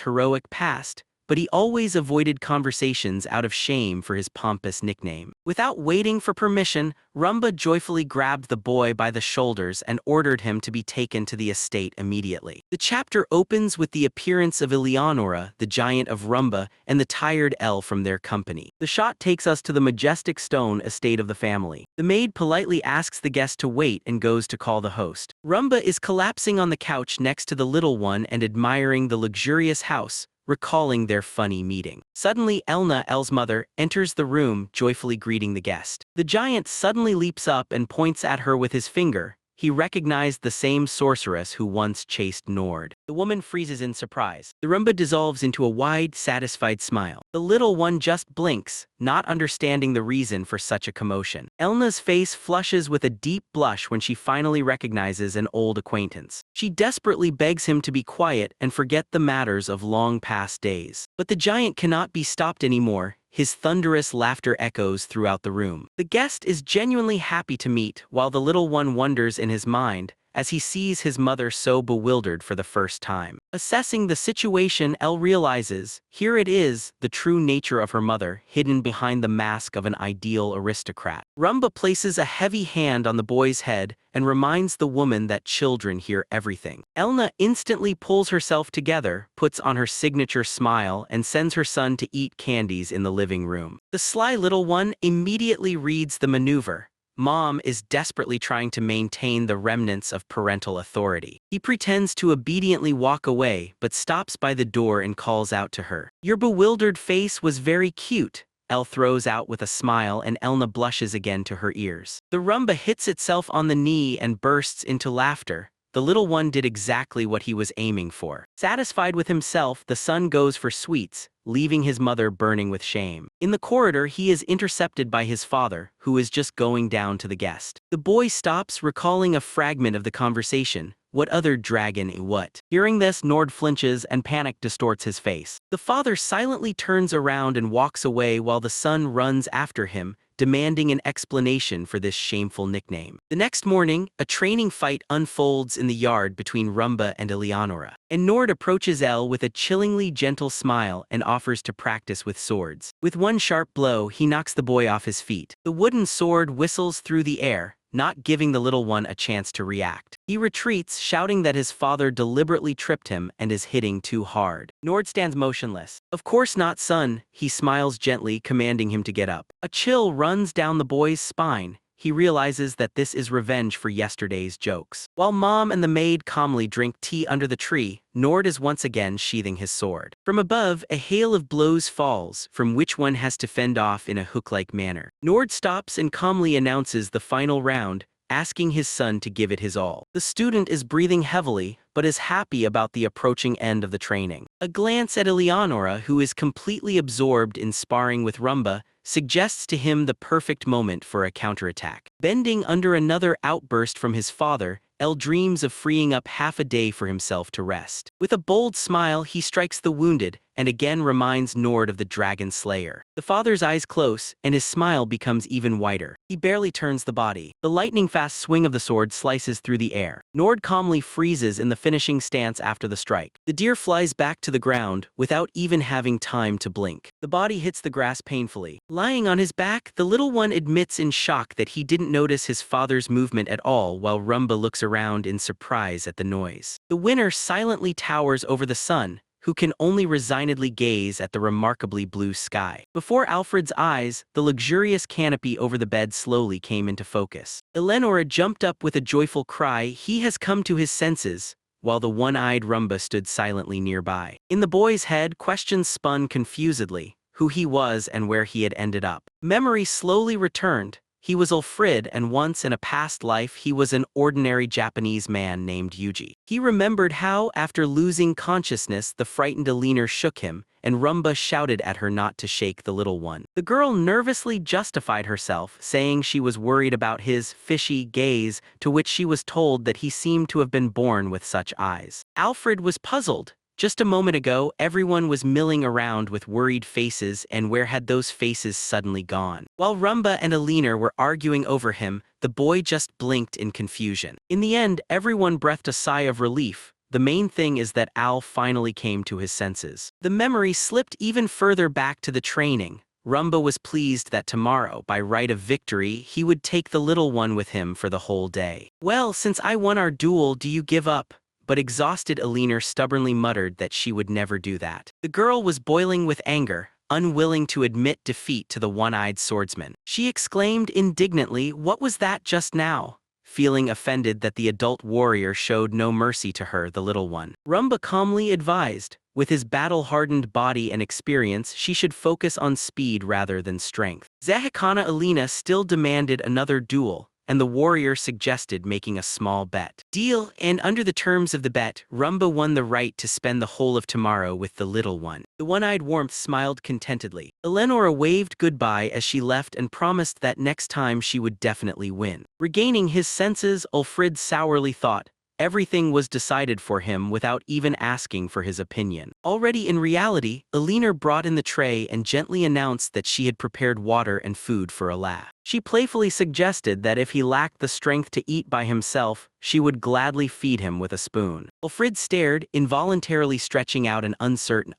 Speaker 1: heroic past, but he always avoided conversations out of shame for his pompous nickname. Without waiting for permission, Rumba joyfully grabbed the boy by the shoulders and ordered him to be taken to the estate immediately. The chapter opens with the appearance of Eleonora, the giant of Rumba, and the tired elf from their company. The shot takes us to the majestic stone estate of the family. The maid politely asks the guest to wait and goes to call the host. Rumba is collapsing on the couch next to the little one and admiring the luxurious house, recalling their funny meeting. Suddenly, Elna, El's mother, enters the room, joyfully greeting the guest. The giant suddenly leaps up and points at her with his finger. He recognized the same sorceress who once chased Nord. The woman freezes in surprise. The Rumba dissolves into a wide, satisfied smile. The little one just blinks, not understanding the reason for such a commotion. Elna's face flushes with a deep blush when she finally recognizes an old acquaintance. She desperately begs him to be quiet and forget the matters of long-past days. But the giant cannot be stopped anymore. His thunderous laughter echoes throughout the room. The guest is genuinely happy to meet, while the little one wonders in his mind as he sees his mother so bewildered for the first time. Assessing the situation, El realizes, here it is, the true nature of her mother, hidden behind the mask of an ideal aristocrat. Rumba places a heavy hand on the boy's head and reminds the woman that children hear everything. Elna instantly pulls herself together, puts on her signature smile, and sends her son to eat candies in the living room. The sly little one immediately reads the maneuver. Mom is desperately trying to maintain the remnants of parental authority. He pretends to obediently walk away, but stops by the door and calls out to her. Your bewildered face was very cute. El throws out with a smile, and Elna blushes again to her ears. The Rumba hits itself on the knee and bursts into laughter. The little one did exactly what he was aiming for. Satisfied with himself, the son goes for sweets, leaving his mother burning with shame. In the corridor, he is intercepted by his father, who is just going down to the guest. The boy stops, recalling a fragment of the conversation. What other dragon what? Hearing this, Nord flinches and panic distorts his face. The father silently turns around and walks away while the son runs after him, demanding an explanation for this shameful nickname. The next morning, a training fight unfolds in the yard between Rumba and Eleonora. And Nord approaches El with a chillingly gentle smile and offers to practice with swords. With one sharp blow, he knocks the boy off his feet. The wooden sword whistles through the air, not giving the little one a chance to react. He retreats, shouting that his father deliberately tripped him and is hitting too hard. Nord stands motionless. Of course not, son. He smiles gently, commanding him to get up. A chill runs down the boy's spine. He realizes that this is revenge for yesterday's jokes. While Mom and the maid calmly drink tea under the tree, Nord is once again sheathing his sword. From above, a hail of blows falls, from which one has to fend off in a hook-like manner. Nord stops and calmly announces the final round, asking his son to give it his all. The student is breathing heavily, but is happy about the approaching end of the training. A glance at Eleonora, who is completely absorbed in sparring with Rumba, suggests to him the perfect moment for a counterattack. Bending under another outburst from his father, El dreams of freeing up half a day for himself to rest. With a bold smile, he strikes the wounded, and again reminds Nord of the dragon slayer. The father's eyes close, and his smile becomes even wider. He barely turns the body. The lightning-fast swing of the sword slices through the air. Nord calmly freezes in the finishing stance after the strike. The deer flies back to the ground, without even having time to blink. The body hits the grass painfully. Lying on his back, the little one admits in shock that he didn't notice his father's movement at all while Rumba looks around in surprise at the noise. The winner silently towers over the sun, who can only resignedly gaze at the remarkably blue sky. Before Alfred's eyes, the luxurious canopy over the bed slowly came into focus. Eleonora jumped up with a joyful cry. He has come to his senses, while the one-eyed Rumba stood silently nearby. In the boy's head, questions spun confusedly: who he was and where he had ended up. Memory slowly returned. He was Alfred, and once in a past life he was an ordinary Japanese man named Yuji. He remembered how, after losing consciousness, the frightened Alina shook him, and Rumba shouted at her not to shake the little one. The girl nervously justified herself, saying she was worried about his fishy gaze, to which she was told that he seemed to have been born with such eyes. Alfred was puzzled. Just a moment ago, everyone was milling around with worried faces, and where had those faces suddenly gone? While Rumba and Alina were arguing over him, the boy just blinked in confusion. In the end, everyone breathed a sigh of relief. The main thing is that Al finally came to his senses. The memory slipped even further back to the training. Rumba was pleased that tomorrow, by right of victory, he would take the little one with him for the whole day. "Well, since I won our duel, do you give up?" But exhausted Alina stubbornly muttered that she would never do that. The girl was boiling with anger, unwilling to admit defeat to the one-eyed swordsman. She exclaimed indignantly, "What was that just now?" feeling offended that the adult warrior showed no mercy to her, the little one. Rumba calmly advised, with his battle-hardened body and experience, she should focus on speed rather than strength. Zahikana Alina still demanded another duel, and the warrior suggested making a small bet. Deal, and under the terms of the bet, Rumba won the right to spend the whole of tomorrow with the little one. The one-eyed warmth smiled contentedly. Eleonora waved goodbye as she left and promised that next time she would definitely win. Regaining his senses, Alfred sourly thought, everything was decided for him without even asking for his opinion. Already in reality, Alina brought in the tray and gently announced that she had prepared water and food for Ala. She playfully suggested that if he lacked the strength to eat by himself, she would gladly feed him with a spoon. Alfred stared, involuntarily stretching out an uncertain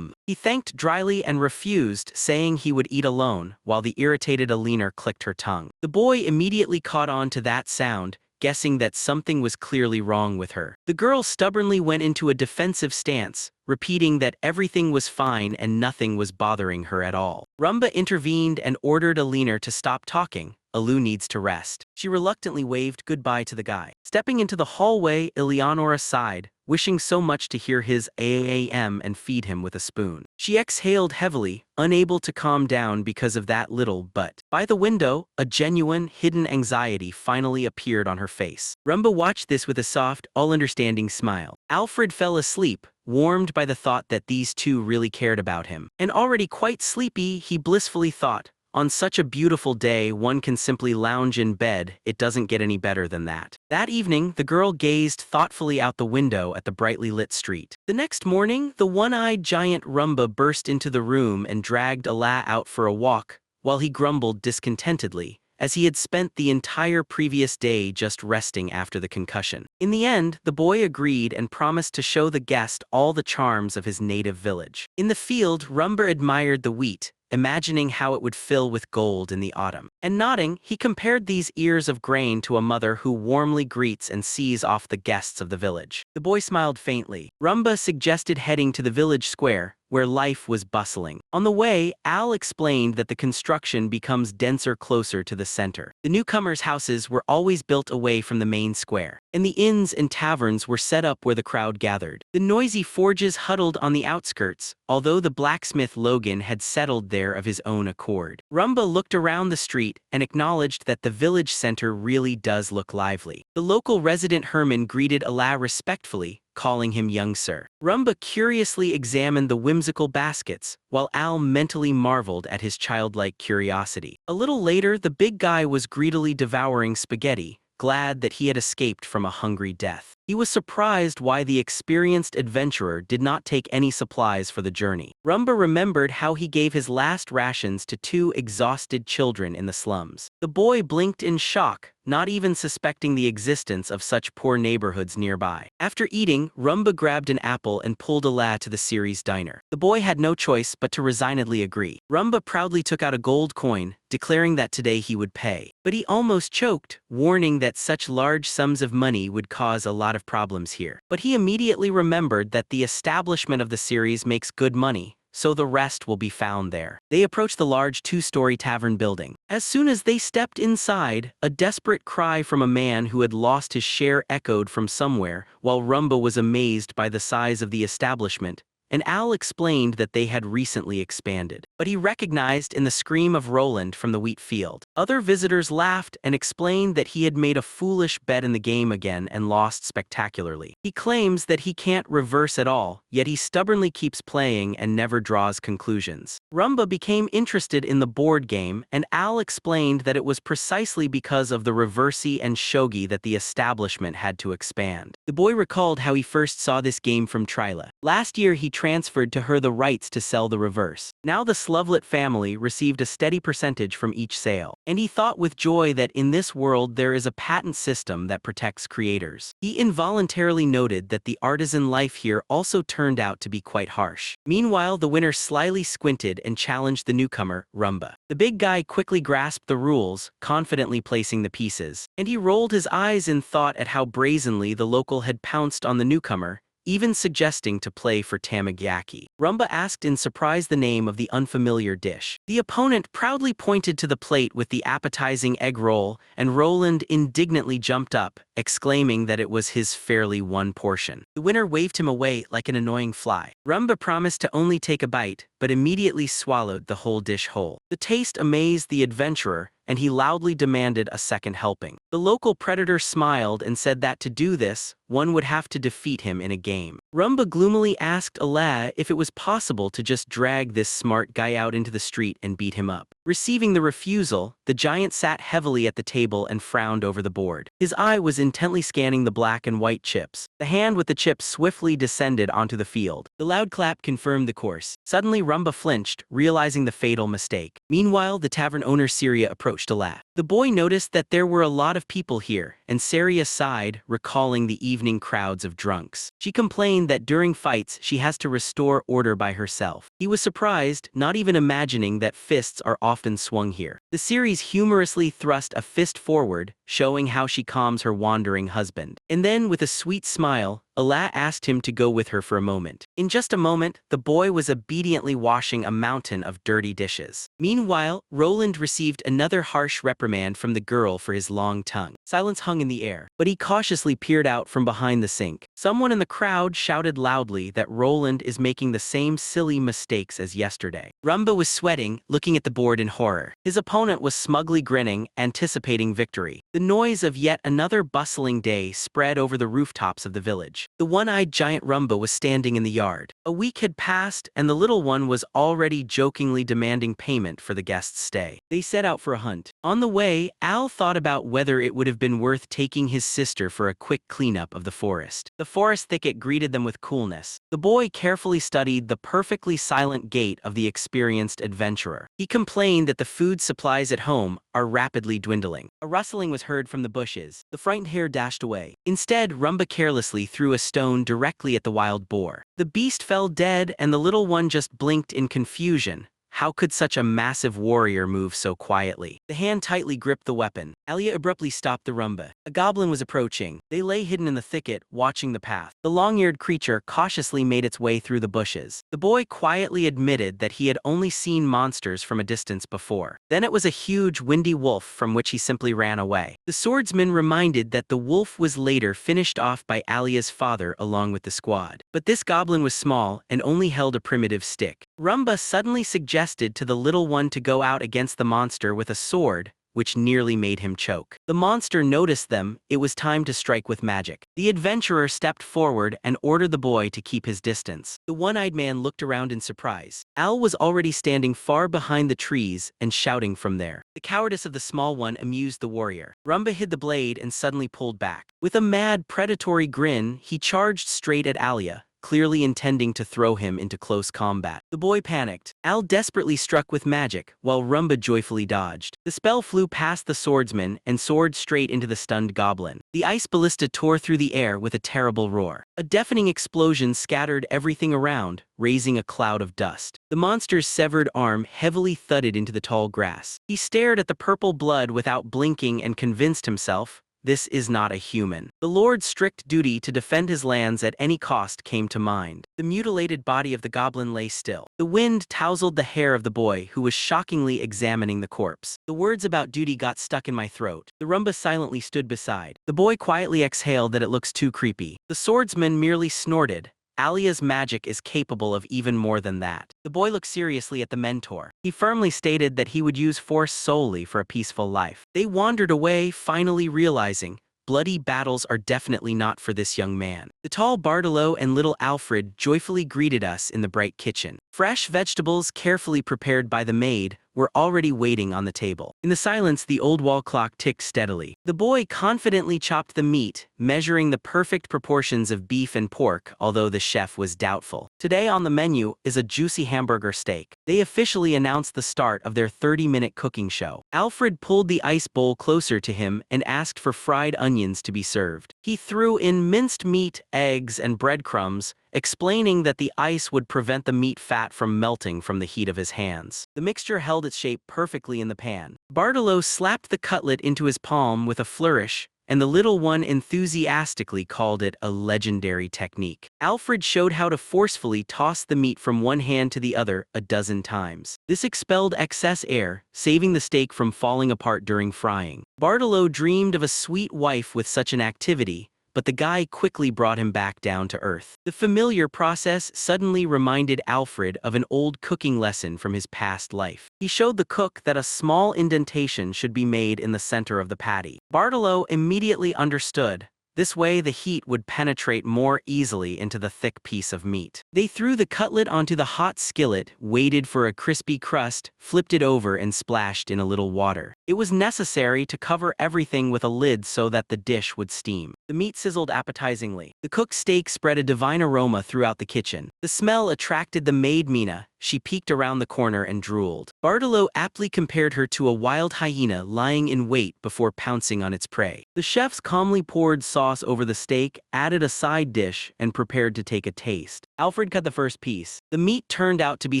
Speaker 1: He thanked dryly and refused, saying he would eat alone, while the irritated Alina clicked her tongue. The boy immediately caught on to that sound, guessing that something was clearly wrong with her. The girl stubbornly went into a defensive stance, repeating that everything was fine and nothing was bothering her at all. Rumba intervened and ordered Alina to stop talking. Alu needs to rest. She reluctantly waved goodbye to the guy. Stepping into the hallway, Eleonora sighed, wishing so much to hear his aam and feed him with a spoon. She exhaled heavily, unable to calm down because of that little but. By the window, a genuine, hidden anxiety finally appeared on her face. Rumba watched this with a soft, all-understanding smile. Alfred fell asleep, warmed by the thought that these two really cared about him. And already quite sleepy, he blissfully thought, on such a beautiful day, one can simply lounge in bed. It doesn't get any better than that. That evening, the girl gazed thoughtfully out the window at the brightly lit street. The next morning, the one-eyed giant Rumba burst into the room and dragged Ala out for a walk, while he grumbled discontentedly, as he had spent the entire previous day just resting after the concussion. In the end, the boy agreed and promised to show the guest all the charms of his native village. In the field, Rumba admired the wheat, imagining how it would fill with gold in the autumn. And nodding, he compared these ears of grain to a mother who warmly greets and sees off the guests of the village. The boy smiled faintly. Rumba suggested heading to the village square, where life was bustling. On the way, Al explained that the construction becomes denser closer to the center. The newcomers' houses were always built away from the main square, and the inns and taverns were set up where the crowd gathered. The noisy forges huddled on the outskirts, although the blacksmith Logan had settled there of his own accord. Rumba looked around the street and acknowledged that the village center really does look lively. The local resident Herman greeted Ala respectfully, calling him young sir. Rumba curiously examined the whimsical baskets, while Al mentally marveled at his childlike curiosity. A little later, the big guy was greedily devouring spaghetti, glad that he had escaped from a hungry death. He was surprised why the experienced adventurer did not take any supplies for the journey. Rumba remembered how he gave his last rations to 2 exhausted children in the slums. The boy blinked in shock, not even suspecting the existence of such poor neighborhoods nearby. After eating, Rumba grabbed an apple and pulled Ala to the series diner. The boy had no choice but to resignedly agree. Rumba proudly took out a gold coin, declaring that today he would pay. But he almost choked, warning that such large sums of money would cause a lot of problems here. But he immediately remembered that the establishment of the series makes good money, so the rest will be found there. They approached the large 2-story tavern building. As soon as they stepped inside, a desperate cry from a man who had lost his share echoed from somewhere, while Rumba was amazed by the size of the establishment, and Al explained that they had recently expanded. But he recognized in the scream of Roland from the wheat field. Other visitors laughed and explained that he had made a foolish bet in the game again and lost spectacularly. He claims that he can't reverse at all, yet he stubbornly keeps playing and never draws conclusions. Rumba became interested in the board game, and Al explained that it was precisely because of the reversi and shogi that the establishment had to expand. The boy recalled how he first saw this game from Tryla. Last year he transferred to her the rights to sell the reverse. Now the Slovlet family received a steady percentage from each sale, and he thought with joy that in this world there is a patent system that protects creators. He involuntarily noted that the artisan life here also turned out to be quite harsh. Meanwhile, the winner slyly squinted and challenged the newcomer, Rumba. The big guy quickly grasped the rules, confidently placing the pieces, and he rolled his eyes in thought at how brazenly the local had pounced on the newcomer, even suggesting to play for tamagaki. Rumba asked in surprise the name of the unfamiliar dish. The opponent proudly pointed to the plate with the appetizing egg roll, and Roland indignantly jumped up, exclaiming that it was his fairly won portion. The winner waved him away like an annoying fly. Rumba promised to only take a bite, but immediately swallowed the whole dish whole. The taste amazed the adventurer, and he loudly demanded a second helping. The local predator smiled and said that to do this, one would have to defeat him in a game. Rumba gloomily asked Ala if it was possible to just drag this smart guy out into the street and beat him up. Receiving the refusal, the giant sat heavily at the table and frowned over the board. His eye was intently scanning the black and white chips. The hand with the chips swiftly descended onto the field. The loud clap confirmed the course. Suddenly Rumba flinched, realizing the fatal mistake. Meanwhile, the tavern owner Syria approached Ala. The boy noticed that there were a lot of people here, and Syria sighed, recalling the evening crowds of drunks. She complained that during fights she has to restore order by herself. He was surprised, not even imagining that fists are often swung here. The series humorously thrust a fist forward, showing how she calms her wandering husband. And then, with a sweet smile, Ala asked him to go with her for a moment. In just a moment, the boy was obediently washing a mountain of dirty dishes. Meanwhile, Roland received another harsh reprimand from the girl for his long tongue. Silence hung in the air, but he cautiously peered out from behind the sink. Someone in the crowd shouted loudly that Roland is making the same silly mistakes as yesterday. Rumba was sweating, looking at the board in horror. His opponent was smugly grinning, anticipating victory. The noise of yet another bustling day spread over the rooftops of the village. The one-eyed giant Rumba was standing in the yard. A week had passed, and the little one was already jokingly demanding payment for the guest's stay. They set out for a hunt. On the way, Al thought about whether it would have been worth taking his sister for a quick cleanup of the forest. The forest thicket greeted them with coolness. The boy carefully studied the perfectly silent gait of the experienced adventurer. He complained that the food supplies at home are rapidly dwindling. A rustling was heard from the bushes. The frightened hare dashed away. Instead, Rumba carelessly threw a stone directly at the wild boar. The beast fell dead, and the little one just blinked in confusion. How could such a massive warrior move so quietly? The hand tightly gripped the weapon. Alia abruptly stopped the Rumba. A goblin was approaching. They lay hidden in the thicket, watching the path. The long-eared creature cautiously made its way through the bushes. The boy quietly admitted that he had only seen monsters from a distance before. Then it was a huge, windy wolf from which he simply ran away. The swordsman reminded that the wolf was later finished off by Alia's father along with the squad. But this goblin was small and only held a primitive stick. Rumba suddenly suggested to the little one to go out against the monster with a sword, which nearly made him choke. The monster noticed them. It was time to strike with magic. The adventurer stepped forward and ordered the boy to keep his distance. The one-eyed man looked around in surprise. Al was already standing far behind the trees and shouting from there. The cowardice of the small one amused the warrior. Rumba hid the blade and suddenly pulled back. With a mad, predatory grin, he charged straight at Alia, clearly intending to throw him into close combat. The boy panicked. Al desperately struck with magic, while Rumba joyfully dodged. The spell flew past the swordsman and soared straight into the stunned goblin. The ice ballista tore through the air with a terrible roar. A deafening explosion scattered everything around, raising a cloud of dust. The monster's severed arm heavily thudded into the tall grass. He stared at the purple blood without blinking and convinced himself, this is not a human. The Lord's strict duty to defend his lands at any cost came to mind. The mutilated body of the goblin lay still. The wind tousled the hair of the boy, who was shockingly examining the corpse. The words about duty got stuck in my throat. The Rumba silently stood beside. The boy quietly exhaled that it looks too creepy. The swordsman merely snorted. Alia's magic is capable of even more than that. The boy looked seriously at the mentor. He firmly stated that he would use force solely for a peaceful life. They wandered away, finally realizing, bloody battles are definitely not for this young man. The tall Bartolo and little Alfred joyfully greeted us in the bright kitchen. Fresh vegetables, carefully prepared by the maid, were already waiting on the table. In the silence, the old wall clock ticked steadily. The boy confidently chopped the meat, measuring the perfect proportions of beef and pork, although the chef was doubtful. Today on the menu is a juicy hamburger steak. They officially announced the start of their 30-minute cooking show. Alfred pulled the ice bowl closer to him and asked for fried onions to be served. He threw in minced meat, eggs, and breadcrumbs, explaining that the ice would prevent the meat fat from melting from the heat of his hands. The mixture held its shape perfectly in the pan. Bartolo slapped the cutlet into his palm with a flourish, and the little one enthusiastically called it a legendary technique. Alfred showed how to forcefully toss the meat from one hand to the other a dozen times. This expelled excess air, saving the steak from falling apart during frying. Bartolo dreamed of a sweet wife with such an activity, but the guy quickly brought him back down to earth. The familiar process suddenly reminded Alfred of an old cooking lesson from his past life. He showed the cook that a small indentation should be made in the center of the patty. Bartolo immediately understood. This way the heat would penetrate more easily into the thick piece of meat. They threw the cutlet onto the hot skillet, waited for a crispy crust, flipped it over and splashed in a little water. It was necessary to cover everything with a lid so that the dish would steam. The meat sizzled appetizingly. The cooked steak spread a divine aroma throughout the kitchen. The smell attracted the maid Mina. She peeked around the corner and drooled. Bartolo aptly compared her to a wild hyena lying in wait before pouncing on its prey. The chefs calmly poured sauce over the steak, added a side dish, and prepared to take a taste. Alfred cut the first piece. The meat turned out to be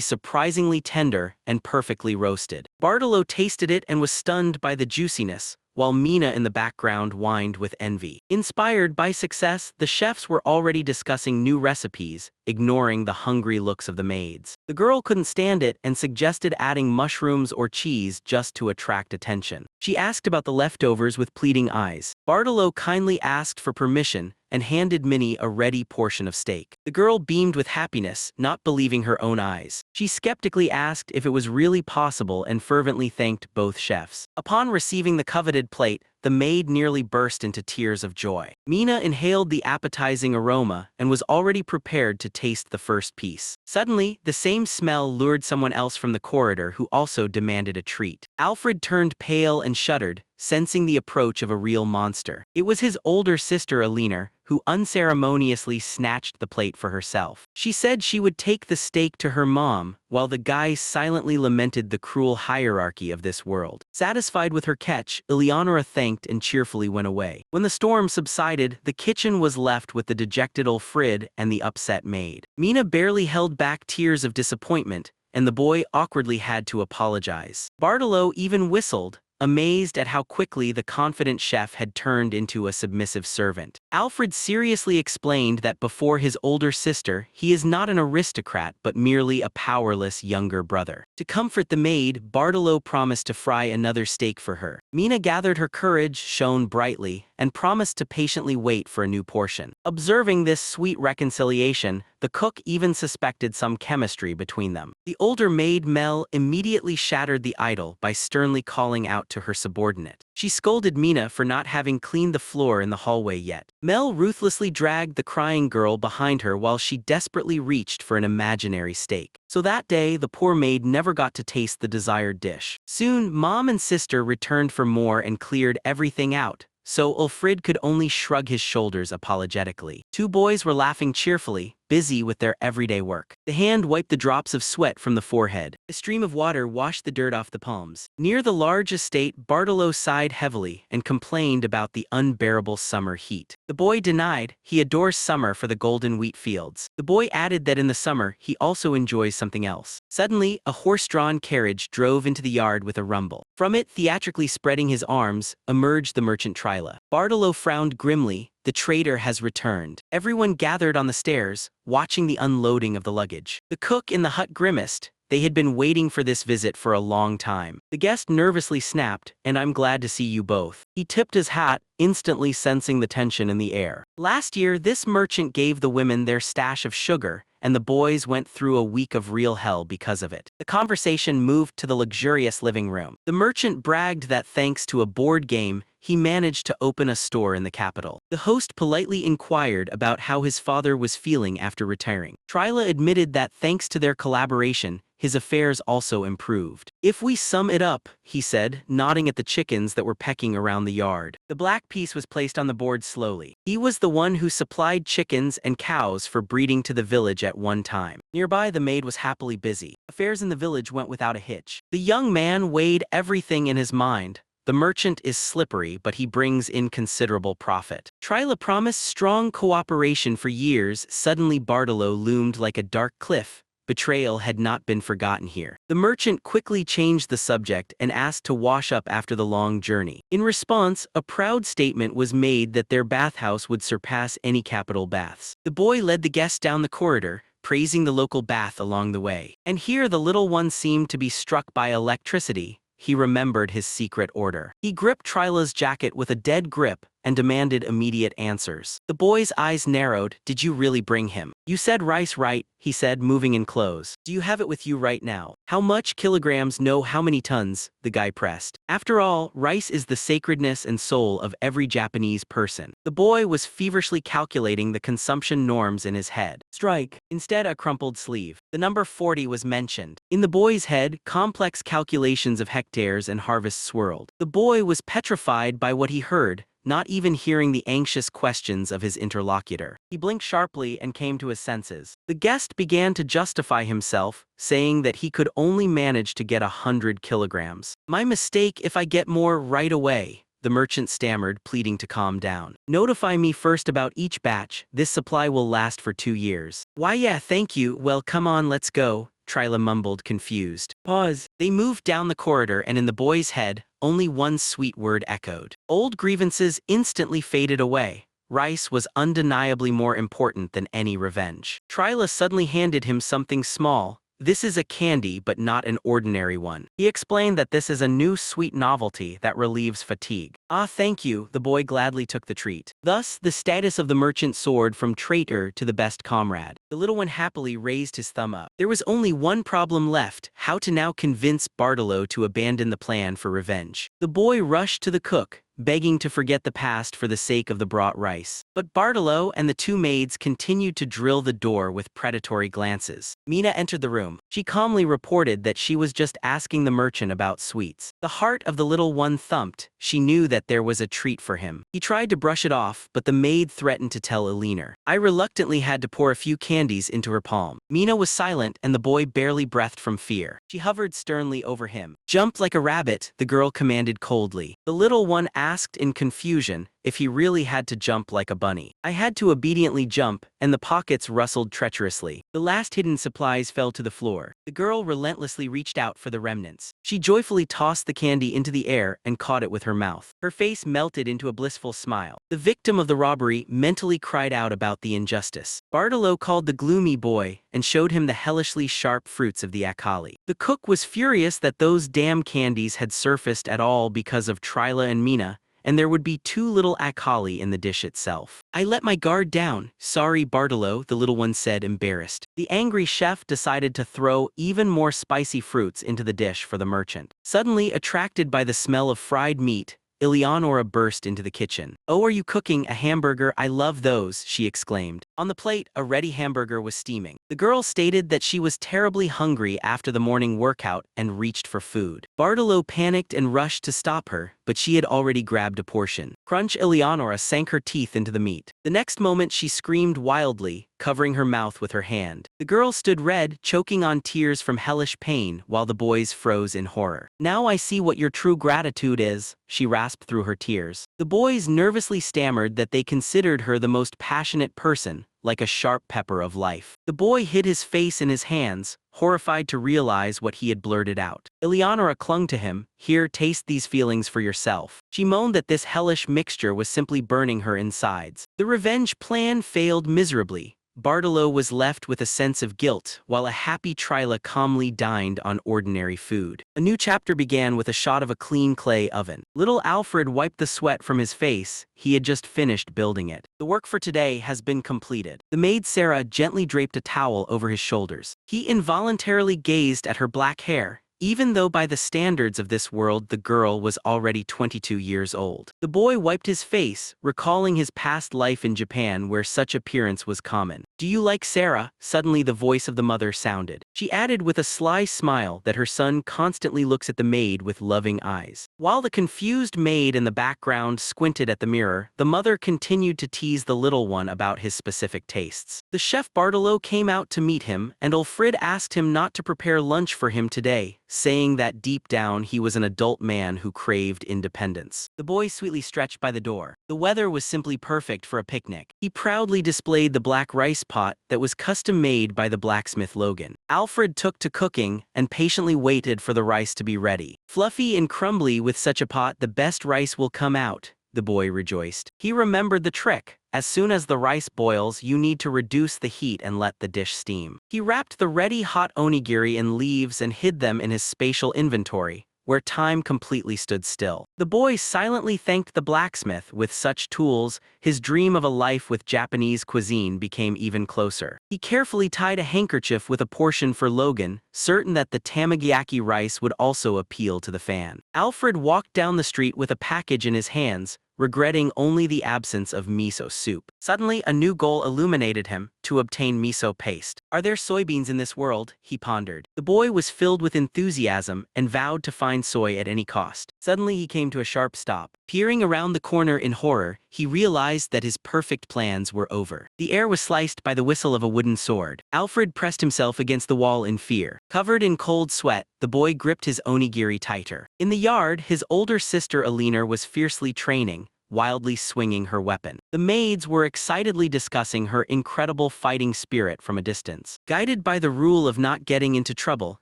Speaker 1: surprisingly tender and perfectly roasted. Bartolo tasted it and was stunned by the juiciness, while Mina in the background whined with envy. Inspired by success, the chefs were already discussing new recipes, ignoring the hungry looks of the maids. The girl couldn't stand it and suggested adding mushrooms or cheese just to attract attention. She asked about the leftovers with pleading eyes. Bartolo kindly asked for permission and handed Minnie a ready portion of steak. The girl beamed with happiness, not believing her own eyes. She skeptically asked if it was really possible and fervently thanked both chefs. Upon receiving the coveted plate, the maid nearly burst into tears of joy. Mina inhaled the appetizing aroma and was already prepared to taste the first piece. Suddenly, the same smell lured someone else from the corridor who also demanded a treat. Alfred turned pale and shuddered, sensing the approach of a real monster. It was his older sister Alina, who unceremoniously snatched the plate for herself. She said she would take the steak to her mom, while the guys silently lamented the cruel hierarchy of this world. Satisfied with her catch, Eleonora thanked and cheerfully went away. When the storm subsided, the kitchen was left with the dejected Alfred and the upset maid. Mina barely held back tears of disappointment, and the boy awkwardly had to apologize. Bartolo even whistled, amazed at how quickly the confident chef had turned into a submissive servant. Alfred seriously explained that before his older sister, he is not an aristocrat but merely a powerless younger brother. To comfort the maid, Bartolo promised to fry another steak for her. Mina gathered her courage, shone brightly, and promised to patiently wait for a new portion. Observing this sweet reconciliation, the cook even suspected some chemistry between them. The older maid Mel immediately shattered the idol by sternly calling out out to her subordinate. She scolded Mina for not having cleaned the floor in the hallway yet. Mel ruthlessly dragged the crying girl behind her while she desperately reached for an imaginary steak. So that day, the poor maid never got to taste the desired dish. Soon, Mom and sister returned for more and cleared everything out, so Ulfrid could only shrug his shoulders apologetically. Two boys were laughing cheerfully, busy with their everyday work. The hand wiped the drops of sweat from the forehead. A stream of water washed the dirt off the palms. Near the large estate, Bartolo sighed heavily and complained about the unbearable summer heat. The boy denied he adores summer for the golden wheat fields. The boy added that in the summer he also enjoys something else. Suddenly, a horse-drawn carriage drove into the yard with a rumble. From it, theatrically spreading his arms, emerged the merchant Tryla. Bartolo frowned grimly. The traitor has returned. Everyone gathered on the stairs, watching the unloading of the luggage. The cook in the hut grimaced. They had been waiting for this visit for a long time. The guest nervously snapped, "And I'm glad to see you both." He tipped his hat, instantly sensing the tension in the air. Last year, this merchant gave the women their stash of sugar, and the boys went through a week of real hell because of it. The conversation moved to the luxurious living room. The merchant bragged that thanks to a board game, he managed to open a store in the capital. The host politely inquired about how his father was feeling after retiring. Tryla admitted that thanks to their collaboration, his affairs also improved. "If we sum it up," he said, nodding at the chickens that were pecking around the yard. The black piece was placed on the board slowly. He was the one who supplied chickens and cows for breeding to the village at one time. Nearby, the maid was happily busy. Affairs in the village went without a hitch. The young man weighed everything in his mind. The merchant is slippery, but he brings in considerable profit. Tryla promised strong cooperation for years. Suddenly Bartolo loomed like a dark cliff. Betrayal had not been forgotten here. The merchant quickly changed the subject and asked to wash up after the long journey. In response, a proud statement was made that their bathhouse would surpass any capital baths. The boy led the guests down the corridor, praising the local bath along the way. And here the little one seemed to be struck by electricity. He remembered his secret order. He gripped Tryla's jacket with a dead grip and demanded immediate answers. The boy's eyes narrowed. "Did you really bring him? You said rice, right?" he said, moving in close. "Do you have it with you right now?" "How much kilograms? No, how many tons?" the guy pressed. After all, rice is the sacredness and soul of every Japanese person. The boy was feverishly calculating the consumption norms in his head. Strike. Instead, a crumpled sleeve. The number 40 was mentioned. In the boy's head, complex calculations of hectares and harvests swirled. The boy was petrified by what he heard, not even hearing the anxious questions of his interlocutor. He blinked sharply and came to his senses. The guest began to justify himself, saying that he could only manage to get 100 kilograms. "My mistake if I get more right away," the merchant stammered, pleading to calm down. "Notify me first about each batch. This supply will last for 2 years. "Why yeah, thank you. Well, come on, let's go," Tryla mumbled, confused. Pause. They moved down the corridor, and in the boy's head, only one sweet word echoed. Old grievances instantly faded away. Rice was undeniably more important than any revenge. Tryla suddenly handed him something small. "This is a candy, but not an ordinary one." He explained that this is a new sweet novelty that relieves fatigue. "Ah, thank you," the boy gladly took the treat. Thus, the status of the merchant soared from traitor to the best comrade. The little one happily raised his thumb up. There was only one problem left: how to now convince Bartolo to abandon the plan for revenge. The boy rushed to the cook, begging to forget the past for the sake of the brought rice. But Bartolo and the two maids continued to drill the door with predatory glances. Mina entered the room. She calmly reported that she was just asking the merchant about sweets. The heart of the little one thumped. She knew that there was a treat for him. He tried to brush it off, but the maid threatened to tell Eliner. I reluctantly had to pour a few candies into her palm. Mina was silent, and the boy barely breathed from fear. She hovered sternly over him. "Jump like a rabbit," the girl commanded coldly. The little one asked in confusion if he really had to jump like a bunny. I had to obediently jump, and the pockets rustled treacherously. The last hidden supplies fell to the floor. The girl relentlessly reached out for the remnants. She joyfully tossed the candy into the air and caught it with her mouth. Her face melted into a blissful smile. The victim of the robbery mentally cried out about the injustice. Bartolo called the gloomy boy and showed him the hellishly sharp fruits of the akali. The cook was furious that those damn candies had surfaced at all because of Tryla and Mina, and there would be too little akali in the dish itself. I let my guard down. Sorry, Bartolo, the little one said, embarrassed. The angry chef decided to throw even more spicy fruits into the dish for the merchant. Suddenly, attracted by the smell of fried meat, Eleonora burst into the kitchen. "Oh, are you cooking a hamburger? I love those," she exclaimed. On the plate, a ready hamburger was steaming. The girl stated that she was terribly hungry after the morning workout and reached for food. Bartolo panicked and rushed to stop her, but she had already grabbed a portion. Crunch! Eleonora sank her teeth into the meat. The next moment she screamed wildly, covering her mouth with her hand. The girl stood red, choking on tears from hellish pain, while the boys froze in horror. "Now I see what your true gratitude is," she rasped through her tears. The boys nervously stammered that they considered her the most passionate person, like a sharp pepper of life. The boy hid his face in his hands, horrified to realize what he had blurted out. Eleonora clung to him. "Here, taste these feelings for yourself." She moaned that this hellish mixture was simply burning her insides. The revenge plan failed miserably. Bartolo was left with a sense of guilt, while a happy Tryla calmly dined on ordinary food. A new chapter began with a shot of a clean clay oven. Little Alfred wiped the sweat from his face. He had just finished building it. "The work for today has been completed." The maid Sarah gently draped a towel over his shoulders. He involuntarily gazed at her black hair, even though by the standards of this world the girl was already 22 years old. The boy wiped his face, recalling his past life in Japan where such appearance was common. "Do you like Sarah?" Suddenly the voice of the mother sounded. She added with a sly smile that her son constantly looks at the maid with loving eyes. While the confused maid in the background squinted at the mirror, the mother continued to tease the little one about his specific tastes. The chef Bartolo came out to meet him, and Alfred asked him not to prepare lunch for him today, saying that deep down he was an adult man who craved independence. The boy sweetly stretched by the door. The weather was simply perfect for a picnic. He proudly displayed the black rice pot that was custom-made by the blacksmith Logan. Alfred took to cooking and patiently waited for the rice to be ready. "Fluffy and crumbly with such a pot, the best rice will come out," the boy rejoiced. He remembered the trick. As soon as the rice boils, you need to reduce the heat and let the dish steam. He wrapped the ready hot onigiri in leaves and hid them in his spatial inventory, where time completely stood still. The boy silently thanked the blacksmith. With such tools, his dream of a life with Japanese cuisine became even closer. He carefully tied a handkerchief with a portion for Logan, certain that the tamagoyaki rice would also appeal to the fan. Alfred walked down the street with a package in his hands, regretting only the absence of miso soup. Suddenly, a new goal illuminated him: to obtain miso paste. "Are there soybeans in this world?" he pondered. The boy was filled with enthusiasm and vowed to find soy at any cost. Suddenly, he came to a sharp stop. Peering around the corner in horror, he realized that his perfect plans were over. The air was sliced by the whistle of a wooden sword. Alfred pressed himself against the wall in fear. Covered in cold sweat, the boy gripped his onigiri tighter. In the yard, his older sister Alina was fiercely training, wildly swinging her weapon. The maids were excitedly discussing her incredible fighting spirit from a distance. Guided by the rule of not getting into trouble,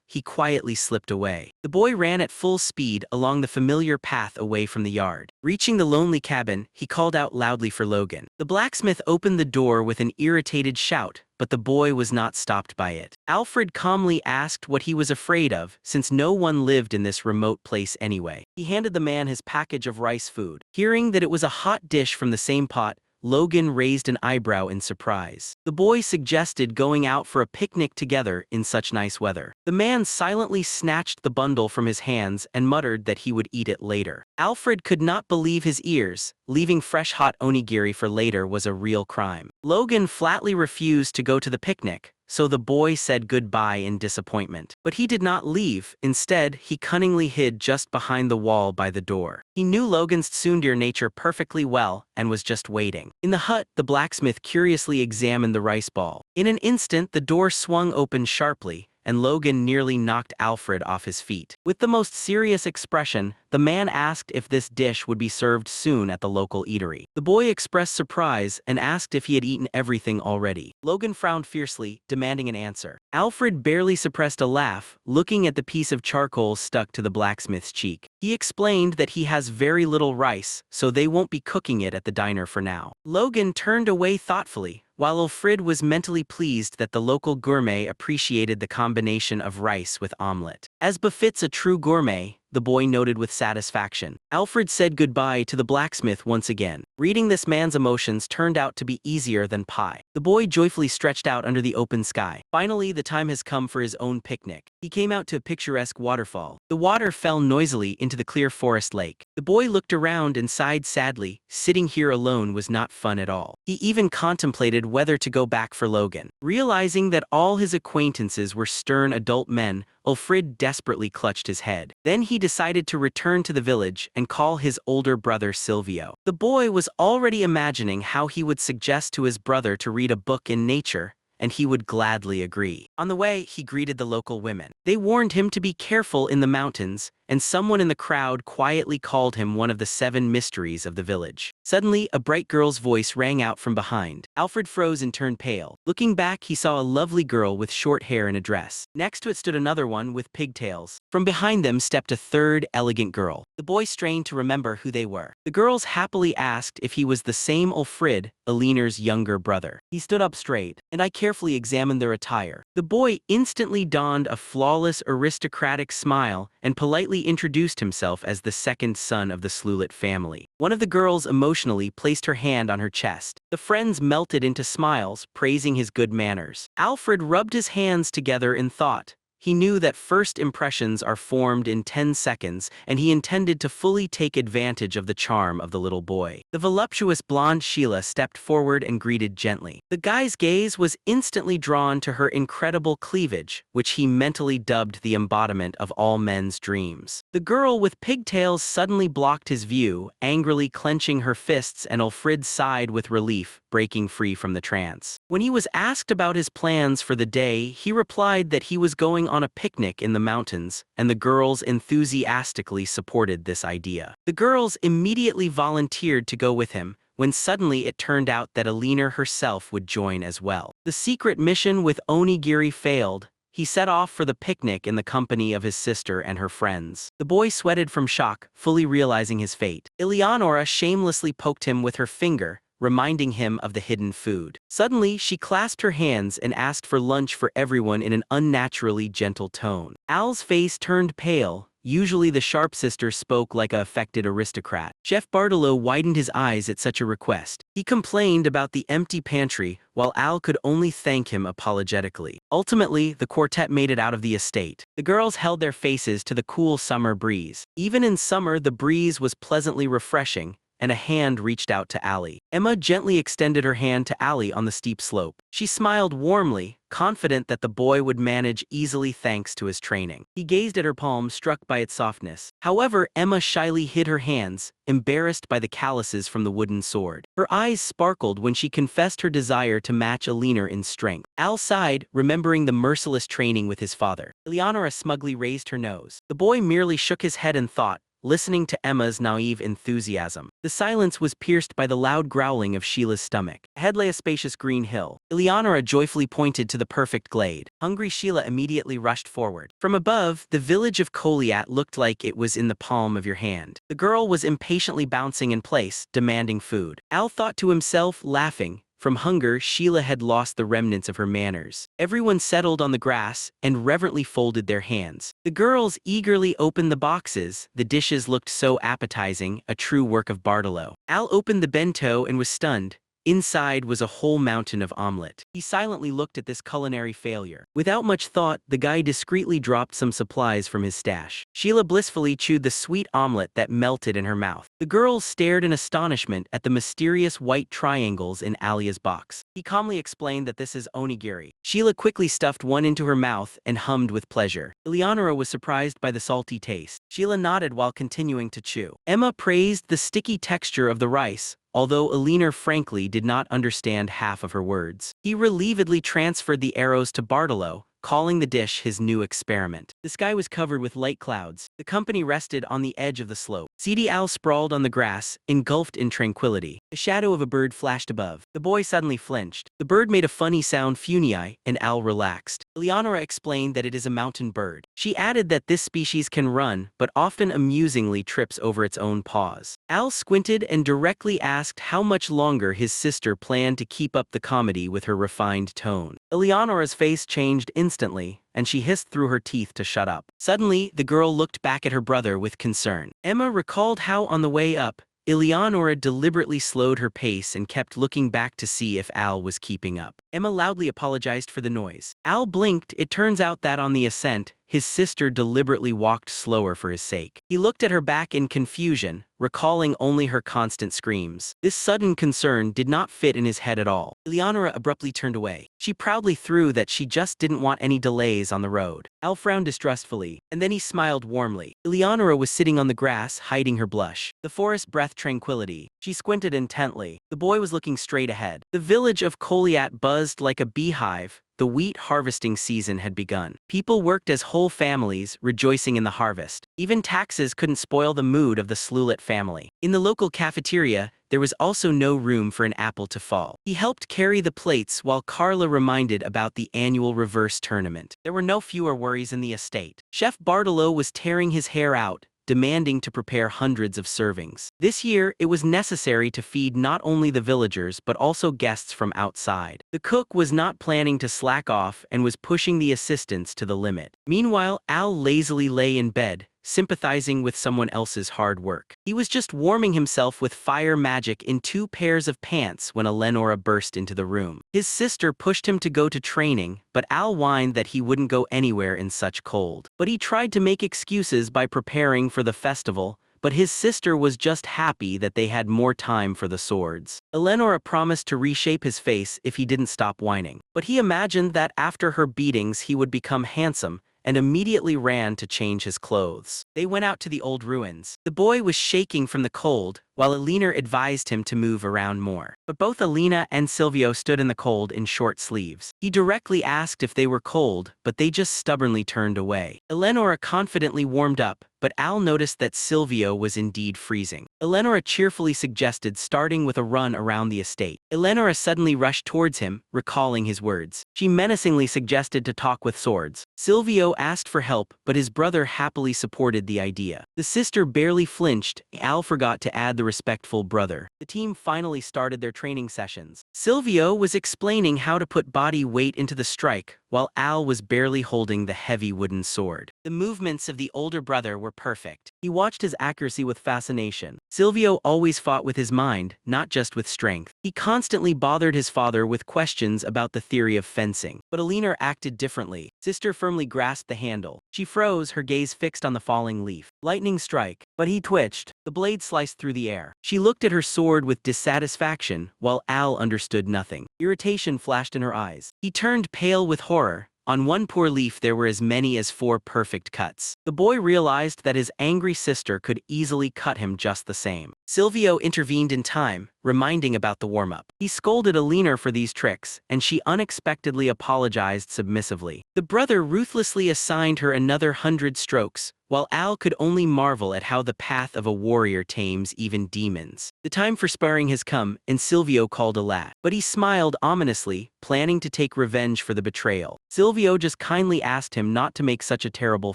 Speaker 1: he quietly slipped away. The boy ran at full speed along the familiar path away from the yard. Reaching the lonely cabin, he called out loudly for Logan. The blacksmith opened the door with an irritated shout, but the boy was not stopped by it. Alfred calmly asked what he was afraid of, since no one lived in this remote place anyway. He handed the man his package of rice food. Hearing that it was a hot dish from the same pot, Logan raised an eyebrow in surprise. The boy suggested going out for a picnic together in such nice weather. The man silently snatched the bundle from his hands and muttered that he would eat it later. Alfred could not believe his ears. Leaving fresh hot onigiri for later was a real crime. Logan flatly refused to go to the picnic, so the boy said goodbye in disappointment. But he did not leave. Instead, he cunningly hid just behind the wall by the door. He knew Logan's tsundere nature perfectly well and was just waiting. In the hut, the blacksmith curiously examined the rice ball. In an instant, the door swung open sharply, and Logan nearly knocked Alfred off his feet. With the most serious expression, the man asked if this dish would be served soon at the local eatery. The boy expressed surprise and asked if he had eaten everything already. Logan frowned fiercely, demanding an answer. Alfred barely suppressed a laugh, looking at the piece of charcoal stuck to the blacksmith's cheek. He explained that he has very little rice, so they won't be cooking it at the diner for now. Logan turned away thoughtfully, while Alfred was mentally pleased that the local gourmet appreciated the combination of rice with omelette. As befits a true gourmet, the boy noted with satisfaction. Alfred said goodbye to the blacksmith once again. Reading this man's emotions turned out to be easier than pie. The boy joyfully stretched out under the open sky. Finally, the time has come for his own picnic. He came out to a picturesque waterfall. The water fell noisily into the clear forest lake. The boy looked around and sighed sadly. Sitting here alone was not fun at all. He even contemplated whether to go back for Logan. Realizing that all his acquaintances were stern adult men, Ulfrid desperately clutched his head. Then he decided to return to the village and call his older brother Silvio. The boy was already imagining how he would suggest to his brother to read a book in nature, and he would gladly agree. On the way, he greeted the local women. They warned him to be careful in the mountains, and someone in the crowd quietly called him one of the 7 mysteries of the village. Suddenly, a bright girl's voice rang out from behind. Alfred froze and turned pale. Looking back, he saw a lovely girl with short hair and a dress. Next to it stood another one with pigtails. From behind them stepped a third elegant girl. The boy strained to remember who they were. The girls happily asked if he was the same Ulfrid, Aliner's younger brother. He stood up straight, and I carefully examined their attire. The boy instantly donned a flawless aristocratic smile and politely introduced himself as the second son of the Slulit family. One of the girls emotionally placed her hand on her chest. The friends melted into smiles, praising his good manners. Alfred rubbed his hands together in thought. He knew that first impressions are formed in 10 seconds, and he intended to fully take advantage of the charm of the little boy. The voluptuous blonde Sheila stepped forward and greeted gently. The guy's gaze was instantly drawn to her incredible cleavage, which he mentally dubbed the embodiment of all men's dreams. The girl with pigtails suddenly blocked his view, angrily clenching her fists, and Ulfrid sighed with relief, breaking free from the trance. When he was asked about his plans for the day, he replied that he was going on a picnic in the mountains, and the girls enthusiastically supported this idea. The girls immediately volunteered to go with him, when suddenly it turned out that Aliner herself would join as well. The secret mission with Onigiri failed. He set off for the picnic in the company of his sister and her friends. The boy sweated from shock, fully realizing his fate. Eleonora shamelessly poked him with her finger, reminding him of the hidden food. Suddenly, she clasped her hands and asked for lunch for everyone in an unnaturally gentle tone. Al's face turned pale. Usually the sharp sister spoke like a affected aristocrat. Chef Bartolo widened his eyes at such a request. He complained about the empty pantry, while Al could only thank him apologetically. Ultimately, the quartet made it out of the estate. The girls held their faces to the cool summer breeze. Even in summer, the breeze was pleasantly refreshing, and a hand reached out to Allie. Emma gently extended her hand to Allie on the steep slope. She smiled warmly, confident that the boy would manage easily thanks to his training. He gazed at her palm, struck by its softness. However, Emma shyly hid her hands, embarrassed by the calluses from the wooden sword. Her eyes sparkled when she confessed her desire to match Aliner in strength. Al sighed, remembering the merciless training with his father. Eleonora smugly raised her nose. The boy merely shook his head in thought, listening to Emma's naive enthusiasm. The silence was pierced by the loud growling of Sheila's stomach. Ahead lay a spacious green hill. Eleonora joyfully pointed to the perfect glade. Hungry Sheila immediately rushed forward. From above, the village of Koliat looked like it was in the palm of your hand. The girl was impatiently bouncing in place, demanding food. Al thought to himself, laughing. From hunger, Sheila had lost the remnants of her manners. Everyone settled on the grass and reverently folded their hands. The girls eagerly opened the boxes. The dishes looked so appetizing, a true work of Bartolo. Al opened the bento and was stunned. Inside was a whole mountain of omelet. He silently looked at this culinary failure. Without much thought, the guy discreetly dropped some supplies from his stash. Sheila blissfully chewed the sweet omelet that melted in her mouth. The girls stared in astonishment at the mysterious white triangles in Alia's box. He calmly explained that this is onigiri. Sheila quickly stuffed one into her mouth and hummed with pleasure. Eleonora was surprised by the salty taste. Sheila nodded while continuing to chew. Emma praised the sticky texture of the rice, although Aliner frankly did not understand half of her words. He relievedly transferred the arrows to Bartolo, calling the dish his new experiment. The sky was covered with light clouds. The company rested on the edge of the slope. Seedy Al sprawled on the grass, engulfed in tranquility. The shadow of a bird flashed above. The boy suddenly flinched. The bird made a funny sound, funii, and Al relaxed. Eleonora explained that it is a mountain bird. She added that this species can run, but often amusingly trips over its own paws. Al squinted and directly asked how much longer his sister planned to keep up the comedy with her refined tone. Eleonora's face changed instantly. constantly, and she hissed through her teeth to shut up. Suddenly, the girl looked back at her brother with concern. Emma recalled how on the way up, Eleonora deliberately slowed her pace and kept looking back to see if Al was keeping up. Emma loudly apologized for the noise. Al blinked. It turns out that on the ascent, his sister deliberately walked slower for his sake. He looked at her back in confusion, recalling only her constant screams. This sudden concern did not fit in his head at all. Eleonora abruptly turned away. She proudly threw that she just didn't want any delays on the road. Al frowned distrustfully, and then he smiled warmly. Eleonora was sitting on the grass, hiding her blush. The forest breathed tranquility. She squinted intently. The boy was looking straight ahead. The village of Koliat buzzed like a beehive. The wheat harvesting season had begun. People worked as whole families, rejoicing in the harvest. Even taxes couldn't spoil the mood of the Slulit family. In the local cafeteria, there was also no room for an apple to fall. He helped carry the plates while Carla reminded about the annual reverse tournament. There were no fewer worries in the estate. Chef Bartolo was tearing his hair out, demanding to prepare hundreds of servings. This year, it was necessary to feed not only the villagers but also guests from outside. The cook was not planning to slack off and was pushing the assistants to the limit. Meanwhile, Al lazily lay in bed, sympathizing with someone else's hard work. He was just warming himself with fire magic in 2 pairs of pants when Eleonora burst into the room. His sister pushed him to go to training, but Al whined that he wouldn't go anywhere in such cold. But he tried to make excuses by preparing for the festival, but his sister was just happy that they had more time for the swords. Eleonora promised to reshape his face if he didn't stop whining, but he imagined that after her beatings he would become handsome, and immediately ran to change his clothes. They went out to the old ruins. The boy was shaking from the cold, while Alina advised him to move around more. But both Alina and Silvio stood in the cold in short sleeves. He directly asked if they were cold, but they just stubbornly turned away. Eleonora confidently warmed up, but Al noticed that Silvio was indeed freezing. Eleonora cheerfully suggested starting with a run around the estate. Eleonora suddenly rushed towards him, recalling his words. She menacingly suggested to talk with swords. Silvio asked for help, but his brother happily supported the idea. The sister barely flinched. Al forgot to add the respectful brother. The team finally started their training sessions. Silvio was explaining how to put body weight into the strike, while Al was barely holding the heavy wooden sword. The movements of the older brother were perfect. He watched his accuracy with fascination. Silvio always fought with his mind, not just with strength. He constantly bothered his father with questions about the theory of fencing. But Alina acted differently. Sister firmly grasped the handle. She froze, her gaze fixed on the falling leaf. Lightning strike. But he twitched. The blade sliced through the air. She looked at her sword with dissatisfaction, while Al understood nothing. Irritation flashed in her eyes. He turned pale with horror. On one poor leaf there were as many as 4 perfect cuts. The boy realized that his angry sister could easily cut him just the same. Silvio intervened in time, reminding about the warm-up. He scolded Alina for these tricks, and she unexpectedly apologized submissively. The brother ruthlessly assigned her another 100 strokes, while Al could only marvel at how the path of a warrior tames even demons. The time for sparring has come, and Silvio called a lad. But he smiled ominously, planning to take revenge for the betrayal. Silvio just kindly asked him not to make such a terrible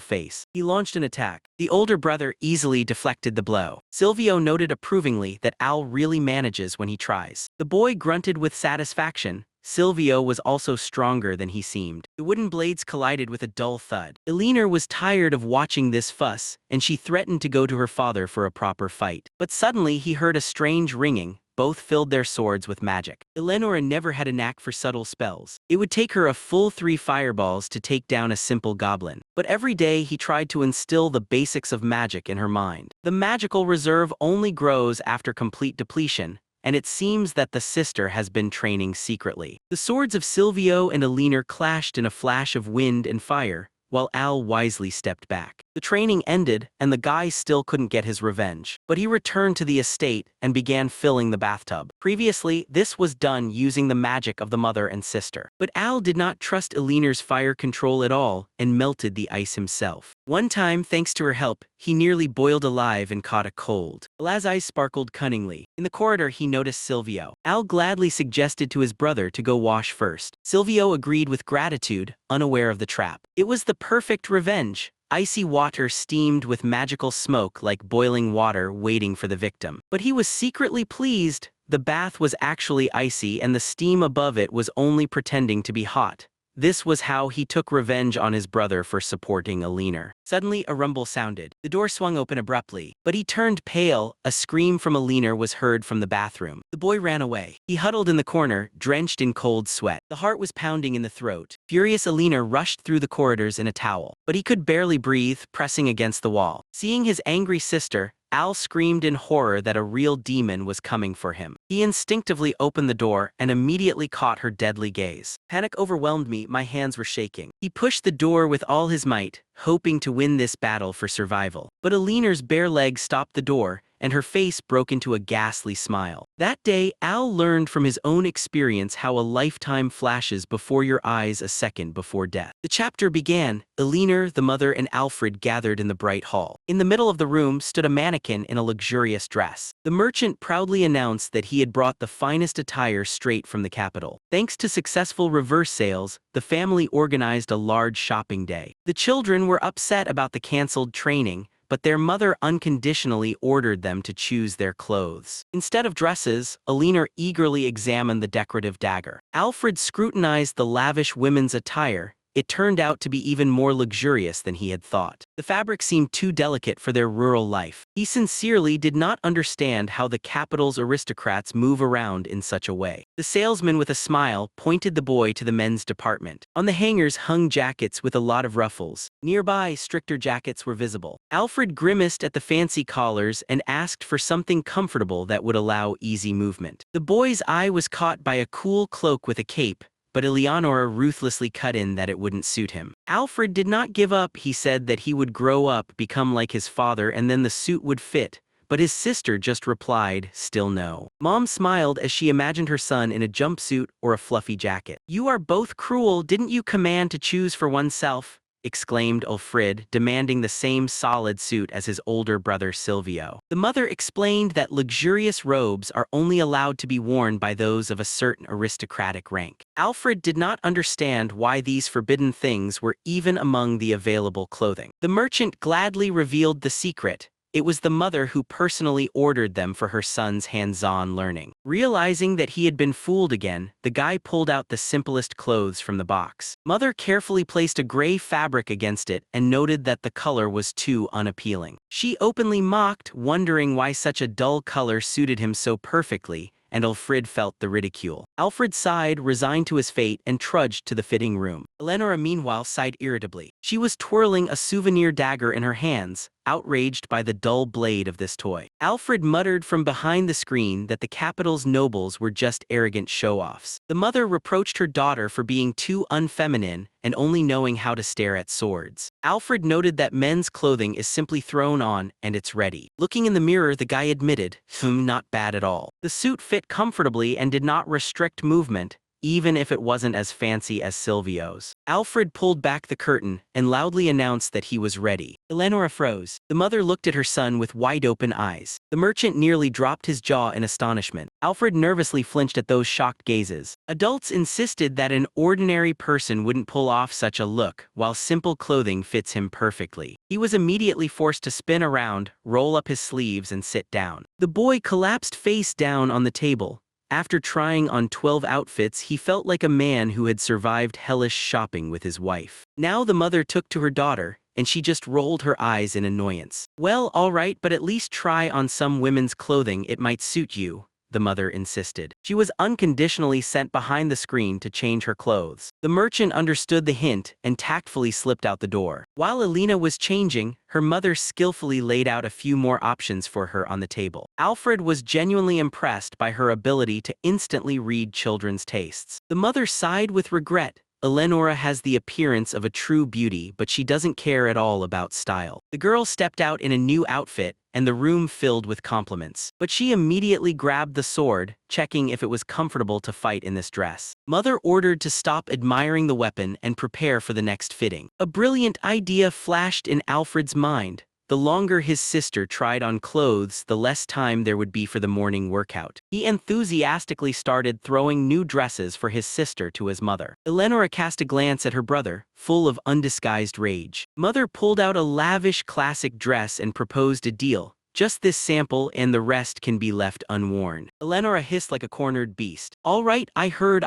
Speaker 1: face. He launched an attack. The older brother easily deflected the blow. Silvio noted approvingly that Al really manages when he tries. The boy grunted with satisfaction. Silvio was also stronger than he seemed. The wooden blades collided with a dull thud. Alina was tired of watching this fuss, and she threatened to go to her father for a proper fight. But suddenly he heard a strange ringing. Both filled their swords with magic. Eleonora never had a knack for subtle spells. It would take her a full 3 fireballs to take down a simple goblin. But every day he tried to instill the basics of magic in her mind. The magical reserve only grows after complete depletion, and it seems that the sister has been training secretly. The swords of Silvio and Alina clashed in a flash of wind and fire, while Al wisely stepped back. The training ended, and the guy still couldn't get his revenge. But he returned to the estate and began filling the bathtub. Previously, this was done using the magic of the mother and sister. But Al did not trust Alina's fire control at all and melted the ice himself. One time, thanks to her help, he nearly boiled alive and caught a cold. Al's eyes sparkled cunningly. In the corridor, he noticed Silvio. Al gladly suggested to his brother to go wash first. Silvio agreed with gratitude, unaware of the trap. It was the perfect revenge. Icy water steamed with magical smoke like boiling water waiting for the victim. But he was secretly pleased. The bath was actually icy and the steam above it was only pretending to be hot. This was how he took revenge on his brother for supporting Alina. Suddenly, a rumble sounded. The door swung open abruptly, but he turned pale. A scream from Alina was heard from the bathroom. The boy ran away. He huddled in the corner, drenched in cold sweat. The heart was pounding in the throat. Furious Alina rushed through the corridors in a towel, but he could barely breathe, pressing against the wall. Seeing his angry sister, Al screamed in horror that a real demon was coming for him. He instinctively opened the door and immediately caught her deadly gaze. Panic overwhelmed me, my hands were shaking. He pushed the door with all his might, hoping to win this battle for survival. But Alina's bare legs stopped the door, and her face broke into a ghastly smile. That day, Al learned from his own experience how a lifetime flashes before your eyes a second before death. The chapter began. Alina, the mother, and Alfred gathered in the bright hall. In the middle of the room stood a mannequin in a luxurious dress. The merchant proudly announced that he had brought the finest attire straight from the capital. Thanks to successful reverse sales, the family organized a large shopping day. The children were upset about the canceled training, but their mother unconditionally ordered them to choose their clothes. Instead of dresses, Alina eagerly examined the decorative dagger. Alfred scrutinized the lavish women's attire. It turned out to be even more luxurious than he had thought. The fabric seemed too delicate for their rural life. He sincerely did not understand how the capital's aristocrats move around in such a way. The salesman, with a smile, pointed the boy to the men's department. On the hangers hung jackets with a lot of ruffles. Nearby, stricter jackets were visible. Alfred grimaced at the fancy collars and asked for something comfortable that would allow easy movement. The boy's eye was caught by a cool cloak with a cape, but Eleonora ruthlessly cut in that it wouldn't suit him. Alfred did not give up. He said that he would grow up, become like his father, and then the suit would fit. But his sister just replied, still no. Mom smiled as she imagined her son in a jumpsuit or a fluffy jacket. "You are both cruel. Didn't you command to choose for oneself?" exclaimed Alfred, demanding the same solid suit as his older brother Silvio. The mother explained that luxurious robes are only allowed to be worn by those of a certain aristocratic rank. Alfred did not understand why these forbidden things were even among the available clothing. The merchant gladly revealed the secret. It was the mother who personally ordered them for her son's hands-on learning. Realizing that he had been fooled again, the guy pulled out the simplest clothes from the box. Mother carefully placed a gray fabric against it and noted that the color was too unappealing. She openly mocked, wondering why such a dull color suited him so perfectly, and Alfred felt the ridicule. Alfred sighed, resigned to his fate, and trudged to the fitting room. Eleonora meanwhile sighed irritably. She was twirling a souvenir dagger in her hands, outraged by the dull blade of this toy. Alfred muttered from behind the screen that the capital's nobles were just arrogant show-offs. The mother reproached her daughter for being too unfeminine and only knowing how to stare at swords. Alfred noted that men's clothing is simply thrown on and it's ready. Looking in the mirror, the guy admitted, not bad at all. The suit fit comfortably and did not restrict movement, even if it wasn't as fancy as Silvio's. Alfred pulled back the curtain and loudly announced that he was ready. Eleonora froze. The mother looked at her son with wide-open eyes. The merchant nearly dropped his jaw in astonishment. Alfred nervously flinched at those shocked gazes. Adults insisted that an ordinary person wouldn't pull off such a look, while simple clothing fits him perfectly. He was immediately forced to spin around, roll up his sleeves, and sit down. The boy collapsed face down on the table. After trying on 12 outfits, he felt like a man who had survived hellish shopping with his wife. Now the mother took to her daughter, and she just rolled her eyes in annoyance. "Well, all right, but at least try on some women's clothing, it might suit you," the mother insisted. She was unconditionally sent behind the screen to change her clothes. The merchant understood the hint and tactfully slipped out the door. While Alina was changing, her mother skillfully laid out a few more options for her on the table. Alfred was genuinely impressed by her ability to instantly read children's tastes. The mother sighed with regret. Eleonora has the appearance of a true beauty, but she doesn't care at all about style. The girl stepped out in a new outfit, and the room filled with compliments. But she immediately grabbed the sword, checking if it was comfortable to fight in this dress. Mother ordered to stop admiring the weapon and prepare for the next fitting. A brilliant idea flashed in Alfred's mind. The longer his sister tried on clothes, the less time there would be for the morning workout. He enthusiastically started throwing new dresses for his sister to his mother. Eleonora cast a glance at her brother, full of undisguised rage. Mother pulled out a lavish classic dress and proposed a deal. "Just this sample and the rest can be left unworn." Eleonora hissed like a cornered beast. "All right, I heard,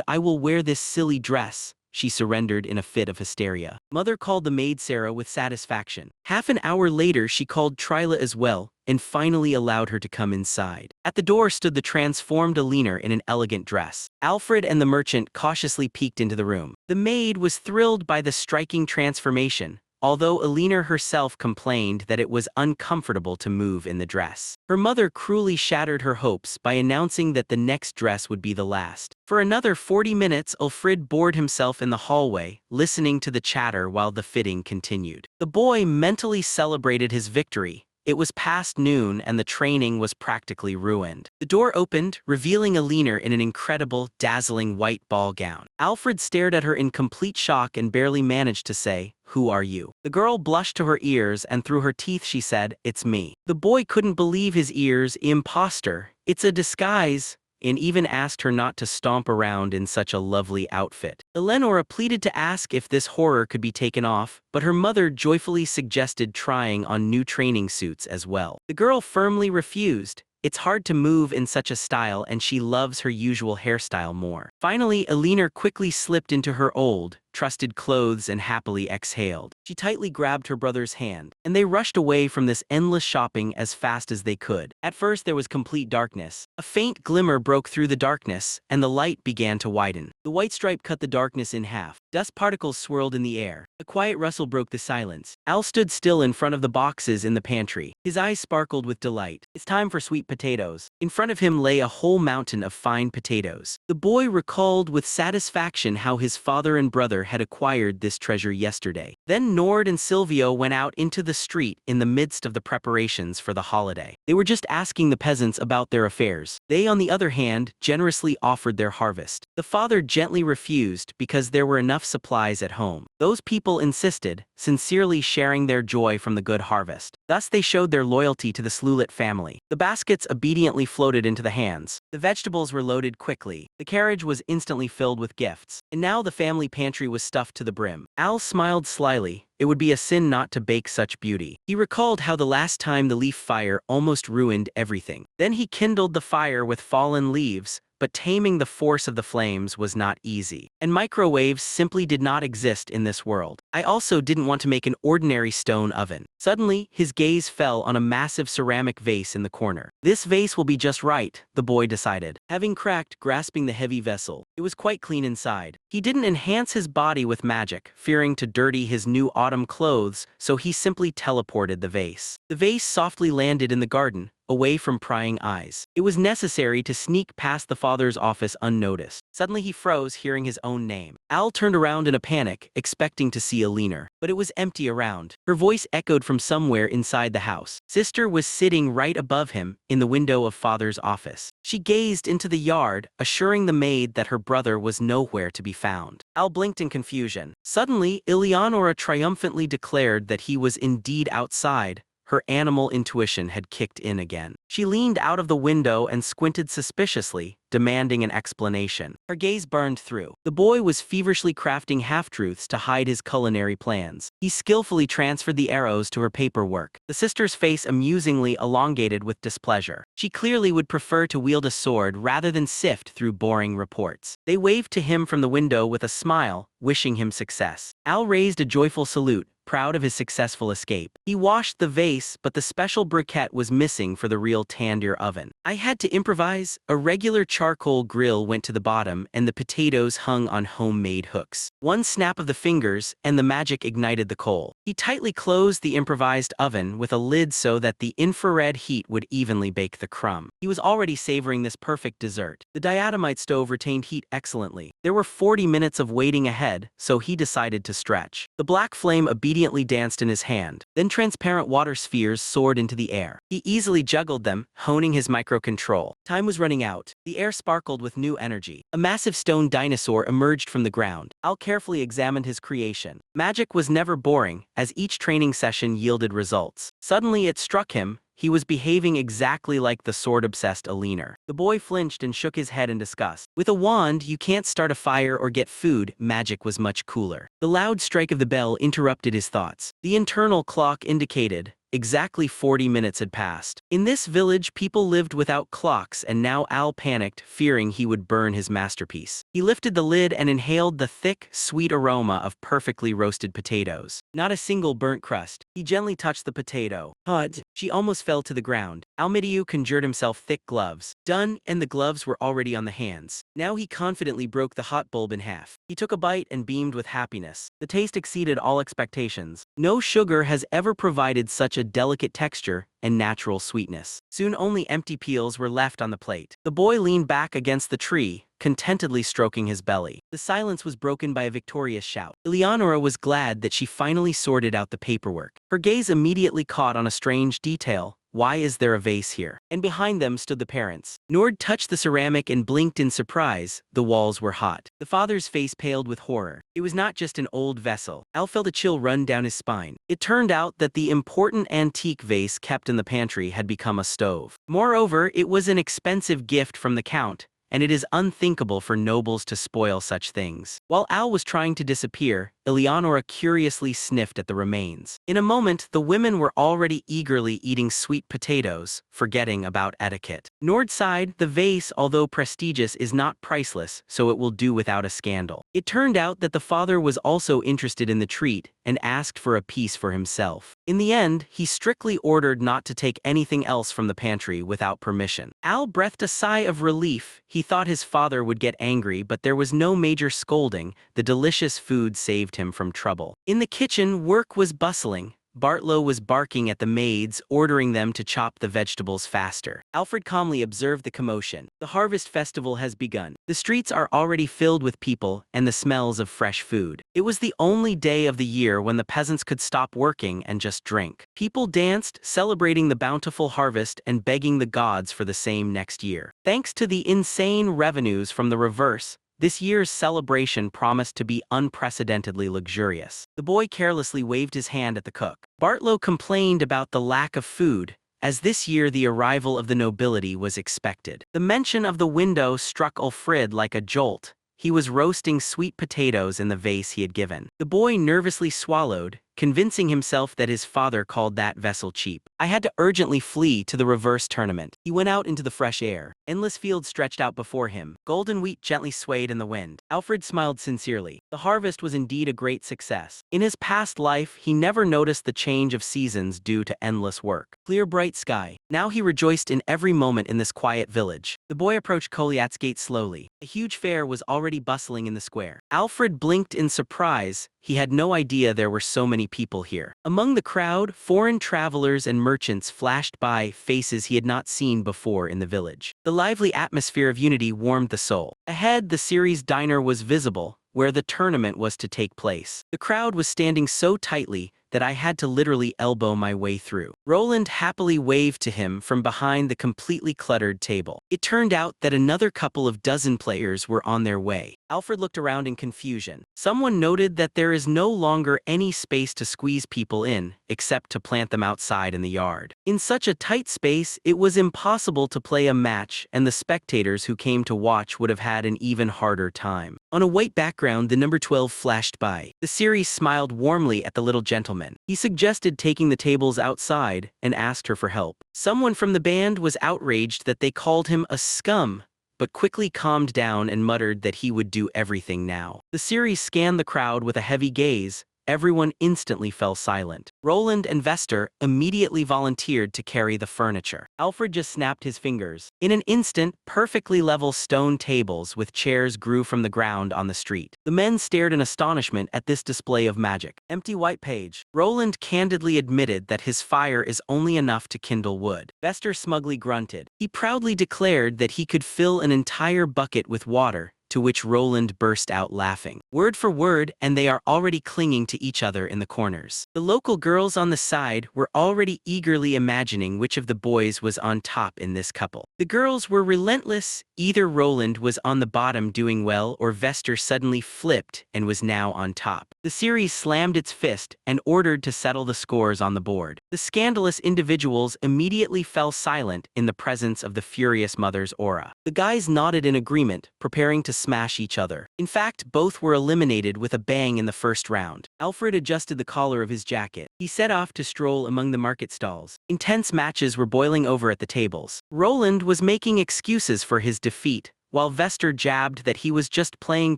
Speaker 1: I will wear this silly dress," she surrendered in a fit of hysteria. Mother called the maid Sarah with satisfaction. Half an hour later she called Tryla as well, and finally allowed her to come inside. At the door stood the transformed Alina in an elegant dress. Alfred and the merchant cautiously peeked into the room. The maid was thrilled by the striking transformation, although Alina herself complained that it was uncomfortable to move in the dress. Her mother cruelly shattered her hopes by announcing that the next dress would be the last. For another 40 minutes, Alfred bored himself in the hallway, listening to the chatter while the fitting continued. The boy mentally celebrated his victory. It was past noon and the training was practically ruined. The door opened, revealing Alina in an incredible, dazzling white ball gown. Alfred stared at her in complete shock and barely managed to say, "Who are you?" The girl blushed to her ears and through her teeth she said, "It's me." The boy couldn't believe his ears. "Imposter. It's a disguise," and even asked her not to stomp around in such a lovely outfit. Eleonora pleaded to ask if this horror could be taken off, but her mother joyfully suggested trying on new training suits as well. The girl firmly refused. It's hard to move in such a style and she loves her usual hairstyle more. Finally, Alina quickly slipped into her old, trusted clothes and happily exhaled. She tightly grabbed her brother's hand, and they rushed away from this endless shopping as fast as they could. At first there was complete darkness. A faint glimmer broke through the darkness, and the light began to widen. The white stripe cut the darkness in half. Dust particles swirled in the air. A quiet rustle broke the silence. Al stood still in front of the boxes in the pantry. His eyes sparkled with delight. It's time for sweet potatoes. In front of him lay a whole mountain of fine potatoes. The boy recalled with satisfaction how his father and brother had acquired this treasure yesterday. Then Nord and Silvio went out into the street in the midst of the preparations for the holiday. They were just asking the peasants about their affairs. They, on the other hand, generously offered their harvest. The father gently refused because there were enough supplies at home. Those people insisted, sincerely sharing their joy from the good harvest. Thus they showed their loyalty to the Slulit family. The baskets obediently floated into the hands. The vegetables were loaded quickly. The carriage was instantly filled with gifts. And now the family pantry was stuffed to the brim. Al smiled slyly. It would be a sin not to bake such beauty. He recalled how the last time the leaf fire almost ruined everything. Then he kindled the fire with fallen leaves, but taming the force of the flames was not easy. And microwaves simply did not exist in this world. I also didn't want to make an ordinary stone oven. Suddenly, his gaze fell on a massive ceramic vase in the corner. This vase will be just right, the boy decided. Having cracked, grasping the heavy vessel, it was quite clean inside. He didn't enhance his body with magic, fearing to dirty his new autumn clothes, so he simply teleported the vase. The vase softly landed in the garden, away from prying eyes. It was necessary to sneak past the father's office unnoticed. Suddenly he froze, hearing his own name. Al turned around in a panic, expecting to see Alina, but it was empty around. Her voice echoed from somewhere inside the house. Sister was sitting right above him, in the window of father's office. She gazed into the yard, assuring the maid that her brother was nowhere to be found. Al blinked in confusion. Suddenly, Eleonora triumphantly declared that he was indeed outside. Her animal intuition had kicked in again. She leaned out of the window and squinted suspiciously, demanding an explanation. Her gaze burned through. The boy was feverishly crafting half-truths to hide his culinary plans. He skillfully transferred the arrows to her paperwork. The sister's face amusingly elongated with displeasure. She clearly would prefer to wield a sword rather than sift through boring reports. They waved to him from the window with a smile, wishing him success. Al raised a joyful salute, proud of his successful escape. He washed the vase, but the special briquette was missing for the real tandoor oven. I had to improvise. A regular charcoal grill went to the bottom, and the potatoes hung on homemade hooks. One snap of the fingers, and the magic ignited the coal. He tightly closed the improvised oven with a lid so that the infrared heat would evenly bake the crumb. He was already savoring this perfect dessert. The diatomite stove retained heat excellently. There were 40 minutes of waiting ahead, so he decided to stretch. The black flame obediently danced in his hand. Then transparent water spheres soared into the air. He easily juggled them, honing his microcontrol. Time was running out. The air sparkled with new energy. A massive stone dinosaur emerged from the ground. Al carefully examined his creation. Magic was never boring, as each training session yielded results. Suddenly it struck him. He was behaving exactly like the sword-obsessed Alina. The boy flinched and shook his head in disgust. With a wand, you can't start a fire or get food. Magic was much cooler. The loud strike of the bell interrupted his thoughts. The internal clock indicated Exactly 40 minutes had passed. In this village, people lived without clocks, and now Al panicked, fearing he would burn his masterpiece. He lifted the lid and inhaled the thick, sweet aroma of perfectly roasted potatoes. Not a single burnt crust. He gently touched the potato. Hud. She almost fell to the ground. Almidiu conjured himself thick gloves. Done, and the gloves were already on the hands. Now he confidently broke the hot bulb in half. He took a bite and beamed with happiness. The taste exceeded all expectations. No sugar has ever provided such a delicate texture and natural sweetness. Soon only empty peels were left on the plate. The boy leaned back against the tree, contentedly stroking his belly. The silence was broken by a victorious shout. Eleonora was glad that she finally sorted out the paperwork. Her gaze immediately caught on a strange detail. Why is there a vase here? And behind them stood the parents. Nord touched the ceramic and blinked in surprise. The walls were hot. The father's face paled with horror. It was not just an old vessel. Al felt a chill run down his spine. It turned out that the important antique vase kept in the pantry had become a stove. Moreover, it was an expensive gift from the count, and it is unthinkable for nobles to spoil such things. While Al was trying to disappear, Eleonora curiously sniffed at the remains. In a moment, the women were already eagerly eating sweet potatoes, forgetting about etiquette. Nord sighed, the vase, although prestigious, is not priceless, so it will do without a scandal. It turned out that the father was also interested in the treat and asked for a piece for himself. In the end, he strictly ordered not to take anything else from the pantry without permission. Al breathed a sigh of relief. He thought his father would get angry, but there was no major scolding. The delicious food saved him from trouble. In the kitchen, work was bustling. Bartlow was barking at the maids, ordering them to chop the vegetables faster. Alfred calmly observed the commotion. The harvest festival has begun. The streets are already filled with people and the smells of fresh food. It was the only day of the year when the peasants could stop working and just drink. People danced, celebrating the bountiful harvest and begging the gods for the same next year. Thanks to the insane revenues from the reverse, this year's celebration promised to be unprecedentedly luxurious. The boy carelessly waved his hand at the cook. Bartlow complained about the lack of food, as this year the arrival of the nobility was expected. The mention of the window struck Ulfrid like a jolt. He was roasting sweet potatoes in the vase he had given. The boy nervously swallowed, convincing himself that his father called that vessel cheap. I had to urgently flee to the reverse tournament. He went out into the fresh air. Endless fields stretched out before him. Golden wheat gently swayed in the wind. Alfred smiled sincerely. The harvest was indeed a great success. In his past life, he never noticed the change of seasons due to endless work. Clear bright sky. Now he rejoiced in every moment in this quiet village. The boy approached Goliath's gate slowly. A huge fair was already bustling in the square. Alfred blinked in surprise. He had no idea there were so many people here. Among the crowd, foreign travelers and merchants flashed by, faces he had not seen before in the village. The lively atmosphere of unity warmed the soul. Ahead, the series diner was visible, where the tournament was to take place. The crowd was standing so tightly that I had to literally elbow my way through. Roland happily waved to him from behind the completely cluttered table. It turned out that another couple of dozen players were on their way. Alfred looked around in confusion. Someone noted that there is no longer any space to squeeze people in, except to plant them outside in the yard. In such a tight space, it was impossible to play a match, and the spectators who came to watch would have had an even harder time. On a white background, the number 12 flashed by. The series smiled warmly at the little gentleman. He suggested taking the tables outside and asked her for help. Someone from the band was outraged that they called him a scum, but quickly calmed down and muttered that he would do everything now. The series scanned the crowd with a heavy gaze. Everyone instantly fell silent. Roland and Vester immediately volunteered to carry the furniture. Alfred just snapped his fingers. In an instant, perfectly level stone tables with chairs grew from the ground on the street. The men stared in astonishment at this display of magic. Empty white page. Roland candidly admitted that his fire is only enough to kindle wood. Vester smugly grunted. He proudly declared that he could fill an entire bucket with water, to which Roland burst out laughing. Word for word, and they are already clinging to each other in the corners. The local girls on the side were already eagerly imagining which of the boys was on top in this couple. The girls were relentless. Either Roland was on the bottom doing well, or Vester suddenly flipped and was now on top. The series slammed its fist and ordered to settle the scores on the board. The scandalous individuals immediately fell silent in the presence of the furious mother's aura. The guys nodded in agreement, preparing to smash each other. In fact, both were eliminated with a bang in the first round. Alfred adjusted the collar of his jacket. He set off to stroll among the market stalls. Intense matches were boiling over at the tables. Roland was making excuses for his defeat, while Vester jabbed that he was just playing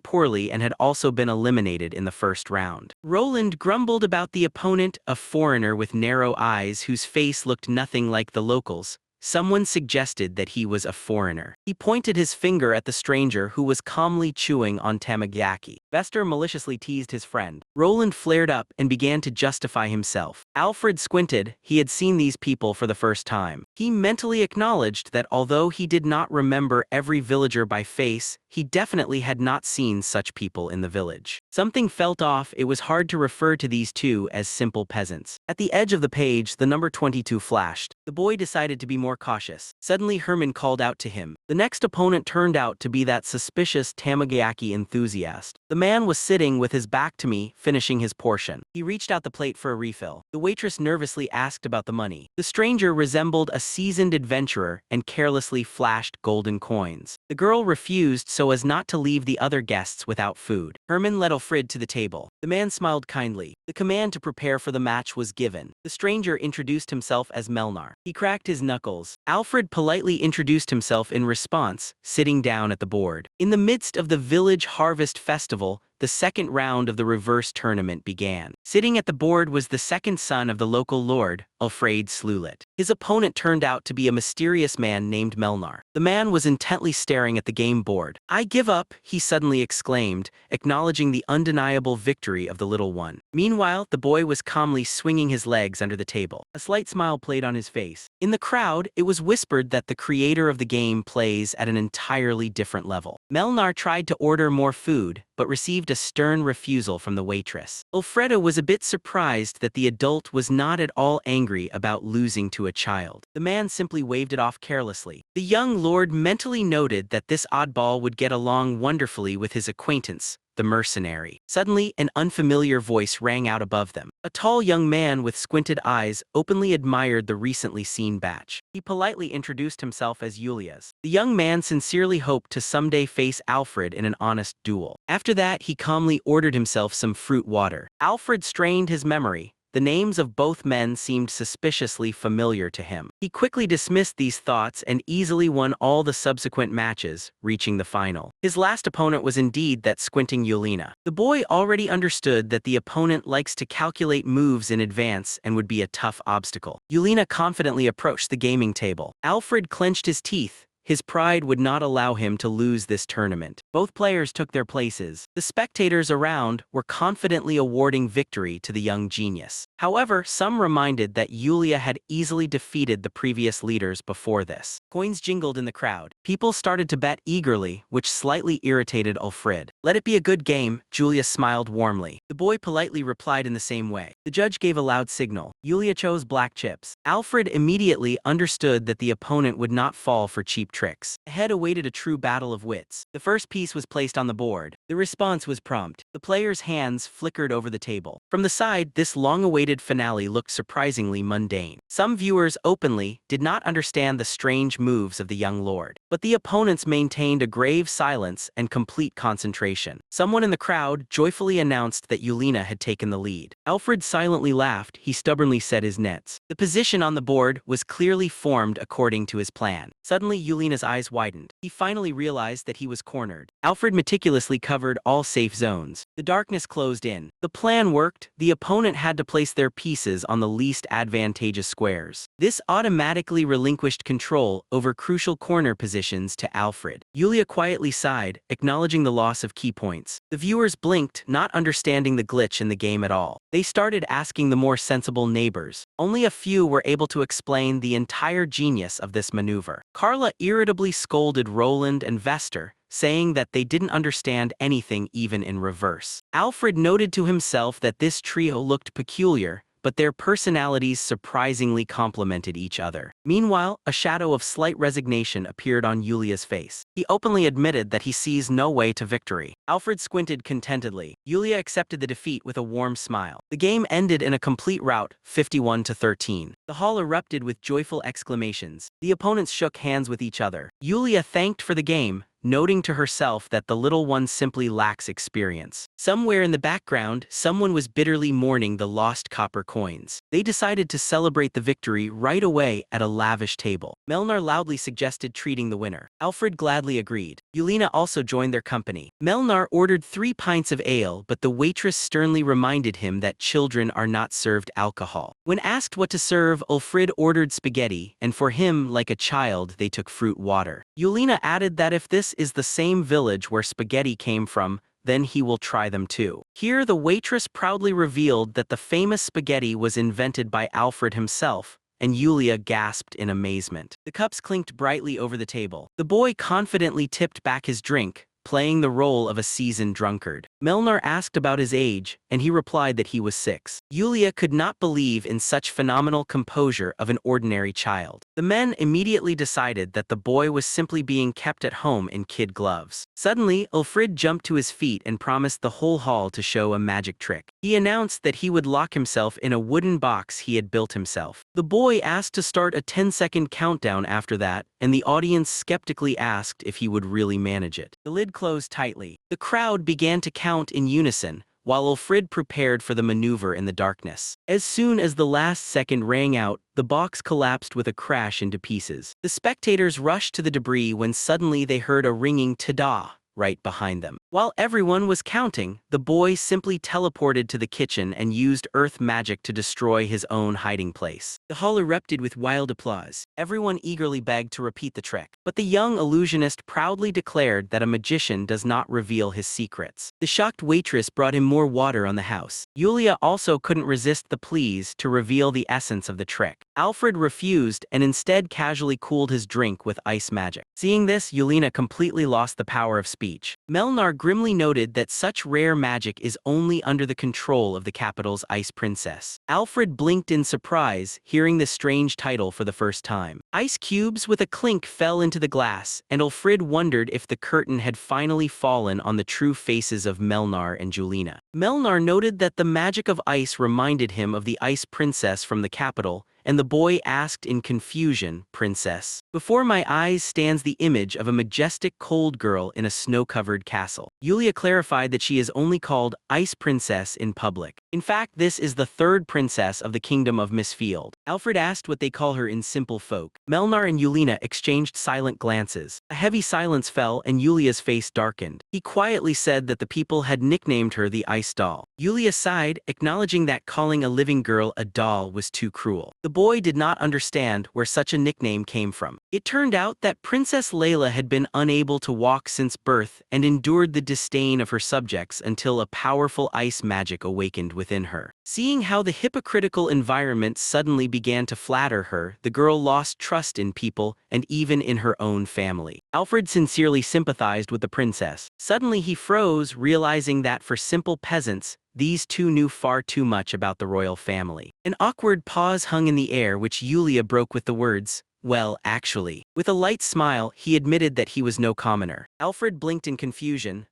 Speaker 1: poorly and had also been eliminated in the first round. Roland grumbled about the opponent, a foreigner with narrow eyes whose face looked nothing like the locals. Someone suggested that he was a foreigner. He pointed his finger at the stranger who was calmly chewing on tamagotchi. Vester maliciously teased his friend. Roland flared up and began to justify himself. Alfred squinted. He had seen these people for the first time. He mentally acknowledged that although he did not remember every villager by face, he definitely had not seen such people in the village. Something felt off. It was hard to refer to these two as simple peasants. At the edge of the page, the number 22 flashed. The boy decided to be more cautious. Suddenly Herman called out to him. The next opponent turned out to be that suspicious tamagotchi enthusiast. The man was sitting with his back to me, finishing his portion. He reached out the plate for a refill. The waitress nervously asked about the money. The stranger resembled a seasoned adventurer and carelessly flashed golden coins. The girl refused so as not to leave the other guests without food. Herman led Alfred to the table. The man smiled kindly. The command to prepare for the match was given. The stranger introduced himself as Melnar. He cracked his knuckles. Alfred politely introduced himself in response, sitting down at the board. In the midst of the village harvest festival, the second round of the reverse tournament began. Sitting at the board was the second son of the local lord, Alfred Slulet. His opponent turned out to be a mysterious man named Melnar. The man was intently staring at the game board. "I give up," he suddenly exclaimed, acknowledging the undeniable victory of the little one. Meanwhile, the boy was calmly swinging his legs under the table. A slight smile played on his face. In the crowd, it was whispered that the creator of the game plays at an entirely different level. Melnar tried to order more food, but received a stern refusal from the waitress. Alfredo was a bit surprised that the adult was not at all angry about losing to a child. The man simply waved it off carelessly. The young lord mentally noted that this oddball would get along wonderfully with his acquaintance, the mercenary. Suddenly, an unfamiliar voice rang out above them. A tall young man with squinted eyes openly admired the recently seen batch. He politely introduced himself as Julius. The young man sincerely hoped to someday face Alfred in an honest duel. After that, he calmly ordered himself some fruit water. Alfred strained his memory. The names of both men seemed suspiciously familiar to him. He quickly dismissed these thoughts and easily won all the subsequent matches, reaching the final. His last opponent was indeed that squinting Yulina. The boy already understood that the opponent likes to calculate moves in advance and would be a tough obstacle. Yulina confidently approached the gaming table. Alfred clenched his teeth. His pride would not allow him to lose this tournament. Both players took their places. The spectators around were confidently awarding victory to the young genius. However, some reminded that Yulia had easily defeated the previous leaders before this. Coins jingled in the crowd. People started to bet eagerly, which slightly irritated Alfred. "Let it be a good game," Julia smiled warmly. The boy politely replied in the same way. The judge gave a loud signal. Yulia chose black chips. Alfred immediately understood that the opponent would not fall for cheap tricks. Ahead awaited a true battle of wits. The first piece was placed on the board. The response was prompt. The players' hands flickered over the table. From the side, this long-awaited finale looked surprisingly mundane. Some viewers openly did not understand the strange moves of the young lord, but the opponents maintained a grave silence and complete concentration. Someone in the crowd joyfully announced that Yulina had taken the lead. Alfred silently laughed. He stubbornly set his nets. The position on the board was clearly formed according to his plan. Suddenly, Yulina's eyes widened. He finally realized that he was cornered. Alfred meticulously covered all safe zones. The darkness closed in. The plan worked. The opponent had to place their pieces on the least advantageous squares. This automatically relinquished control over crucial corner positions to Alfred. Yulia quietly sighed, acknowledging the loss of key points. The viewers blinked, not understanding the glitch in the game at all. They started asking the more sensible neighbors. Only a few were able to explain the entire genius of this maneuver. Carla irritably scolded Roland and Vester, saying that they didn't understand anything even in reverse. Alfred noted to himself that this trio looked peculiar, but their personalities surprisingly complemented each other. Meanwhile, a shadow of slight resignation appeared on Yulia's face. He openly admitted that he sees no way to victory. Alfred squinted contentedly. Yulia accepted the defeat with a warm smile. The game ended in a complete rout, 51-13. The hall erupted with joyful exclamations. The opponents shook hands with each other. Yulia thanked for the game, noting to herself that the little one simply lacks experience. Somewhere in the background, someone was bitterly mourning the lost copper coins. They decided to celebrate the victory right away at a lavish table. Melnar loudly suggested treating the winner. Alfred gladly agreed. Yulina also joined their company. Melnar ordered 3 pints of ale, but the waitress sternly reminded him that children are not served alcohol. When asked what to serve, Ulfrid ordered spaghetti, and for him, like a child, they took fruit water. Yulina added that if this is the same village where spaghetti came from, then he will try them too. Here, the waitress proudly revealed that the famous spaghetti was invented by Alfred himself, and Yulia gasped in amazement. The cups clinked brightly over the table. The boy confidently tipped back his drink, playing the role of a seasoned drunkard. Melnar asked about his age, and he replied that he was 6. Yulia could not believe in such phenomenal composure of an ordinary child. The men immediately decided that the boy was simply being kept at home in kid gloves. Suddenly, Ulfrid jumped to his feet and promised the whole hall to show a magic trick. He announced that he would lock himself in a wooden box he had built himself. The boy asked to start a 10-second countdown after that, and the audience skeptically asked if he would really manage it. The lid closed tightly. The crowd began to count in unison, while Ulfrid prepared for the maneuver in the darkness. As soon as the last second rang out, the box collapsed with a crash into pieces. The spectators rushed to the debris when suddenly they heard a ringing ta-da right behind them. While everyone was counting, the boy simply teleported to the kitchen and used earth magic to destroy his own hiding place. The hall erupted with wild applause. Everyone eagerly begged to repeat the trick, but the young illusionist proudly declared that a magician does not reveal his secrets. The shocked waitress brought him more water on the house. Yulia also couldn't resist the pleas to reveal the essence of the trick. Alfred refused and instead casually cooled his drink with ice magic. Seeing this, Yulina completely lost the power of speech. Melnar grimly noted that such rare magic is only under the control of the capital's ice princess. Alfred blinked in surprise, hearing this strange title for the first time. Ice cubes with a clink fell into the glass, and Ulfrid wondered if the curtain had finally fallen on the true faces of Melnar and Julina. Melnar noted that the magic of ice reminded him of the ice princess from the capital, and the boy asked in confusion, "Princess?" Before my eyes stands the image of a majestic cold girl in a snow-covered castle. Yulia clarified that she is only called Ice Princess in public. In fact, this is the 3rd princess of the kingdom of Misfield. Alfred asked what they call her in simple folk. Melnar and Yulina exchanged silent glances. A heavy silence fell and Yulia's face darkened. He quietly said that the people had nicknamed her the Ice Doll. Yulia sighed, acknowledging that calling a living girl a doll was too cruel. The boy did not understand where such a nickname came from. It turned out that Princess Layla had been unable to walk since birth and endured the disdain of her subjects until a powerful ice magic awakened within her. Seeing how the hypocritical environment suddenly began to flatter her, the girl lost trust in people and even in her own family. Alfred sincerely sympathized with the princess. Suddenly he froze, realizing that for simple peasants, these two knew far too much about the royal family. An awkward pause hung in the air, which Yulia broke with the words, "Well, actually." With a light smile, he admitted that he was no commoner. Alfred blinked in confusion.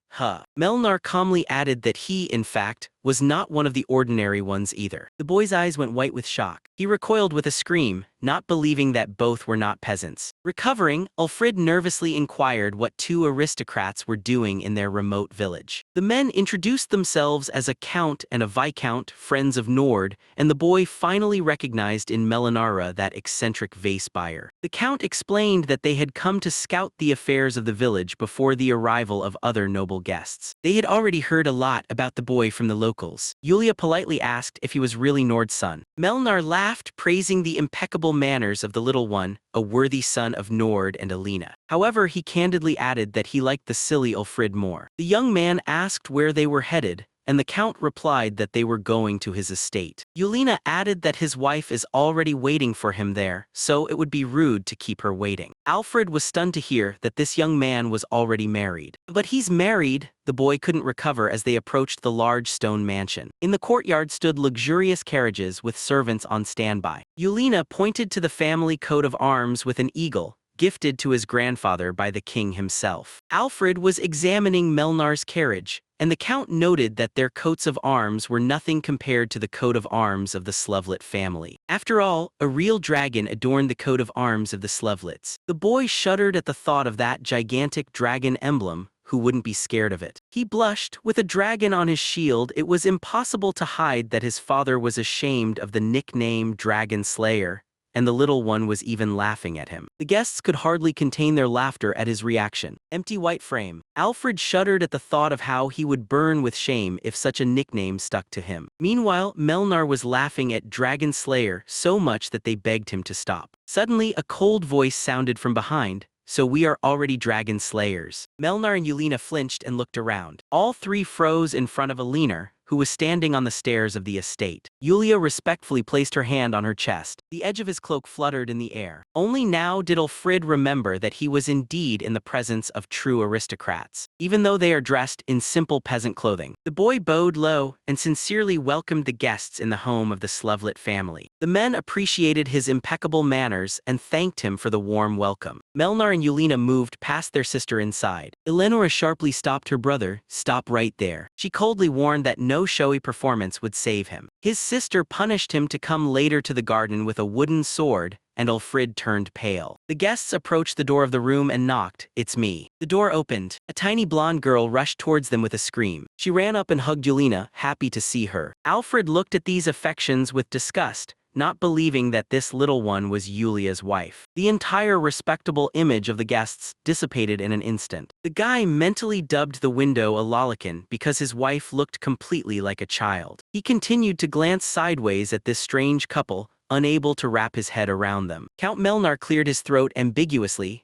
Speaker 1: Melnar calmly added that he, in fact, was not one of the ordinary ones either. The boy's eyes went white with shock. He recoiled with a scream, not believing that both were not peasants. Recovering, Ulfrid nervously inquired what 2 aristocrats were doing in their remote village. The men introduced themselves as a count and a viscount, friends of Nord, and the boy finally recognized in Melinara that eccentric vase buyer. The count explained that they had come to scout the affairs of the village before the arrival of other noble guests. They had already heard a lot about the boy from the locals. Yulia politely asked if he was really Nord's son. Melnar laughed, praising the impeccable manners of the little one, a worthy son of Nord and Alina. However, he candidly added that he liked the silly Ulfrid more. The young man asked where they were headed, and the count replied that they were going to his estate. Yulina added that his wife is already waiting for him there, so it would be rude to keep her waiting. Alfred was stunned to hear that this young man was already married. "But he's married," the boy couldn't recover as they approached the large stone mansion. In the courtyard stood luxurious carriages with servants on standby. Yulina pointed to the family coat of arms with an eagle, gifted to his grandfather by the king himself. Alfred was examining Melnar's carriage, and the Count noted that their coats of arms were nothing compared to the coat of arms of the Slovelet family. After all, a real dragon adorned the coat of arms of the Slovelets. The boy shuddered at the thought of that gigantic dragon emblem. Who wouldn't be scared of it? He blushed. With a dragon on his shield, it was impossible to hide that his father was ashamed of the nickname Dragon Slayer, and the little one was even laughing at him. The guests could hardly contain their laughter at his reaction. Empty white frame. Alfred shuddered at the thought of how he would burn with shame if such a nickname stuck to him. Meanwhile, Melnar was laughing at Dragon Slayer so much that they begged him to stop. Suddenly, a cold voice sounded from behind. So we are already dragon slayers. Melnar and Yelena flinched and looked around. All three froze in front of Alina, who was standing on the stairs of the estate. Yulia respectfully placed her hand on her chest. The edge of his cloak fluttered in the air. Only now did Ulfrid remember that he was indeed in the presence of true aristocrats, even though they are dressed in simple peasant clothing. The boy bowed low and sincerely welcomed the guests in the home of the Slovelet family. The men appreciated his impeccable manners and thanked him for the warm welcome. Melnar and Yelena moved past their sister inside. Eleonora sharply stopped her brother. "Stop right there." She coldly warned that no showy performance would save him. His sister punished him to come later to the garden with a wooden sword, and Ulfrid turned pale. The guests approached the door of the room and knocked. "It's me." The door opened. A tiny blonde girl rushed towards them with a scream. She ran up and hugged Yelena, happy to see her. Alfred looked at these affections with disgust, not believing that this little one was Yulia's wife. The entire respectable image of the guests dissipated in an instant. The guy mentally dubbed the window a lollican because his wife looked completely like a child. He continued to glance sideways at this strange couple, unable to wrap his head around them. Count Melnar cleared his throat ambiguously.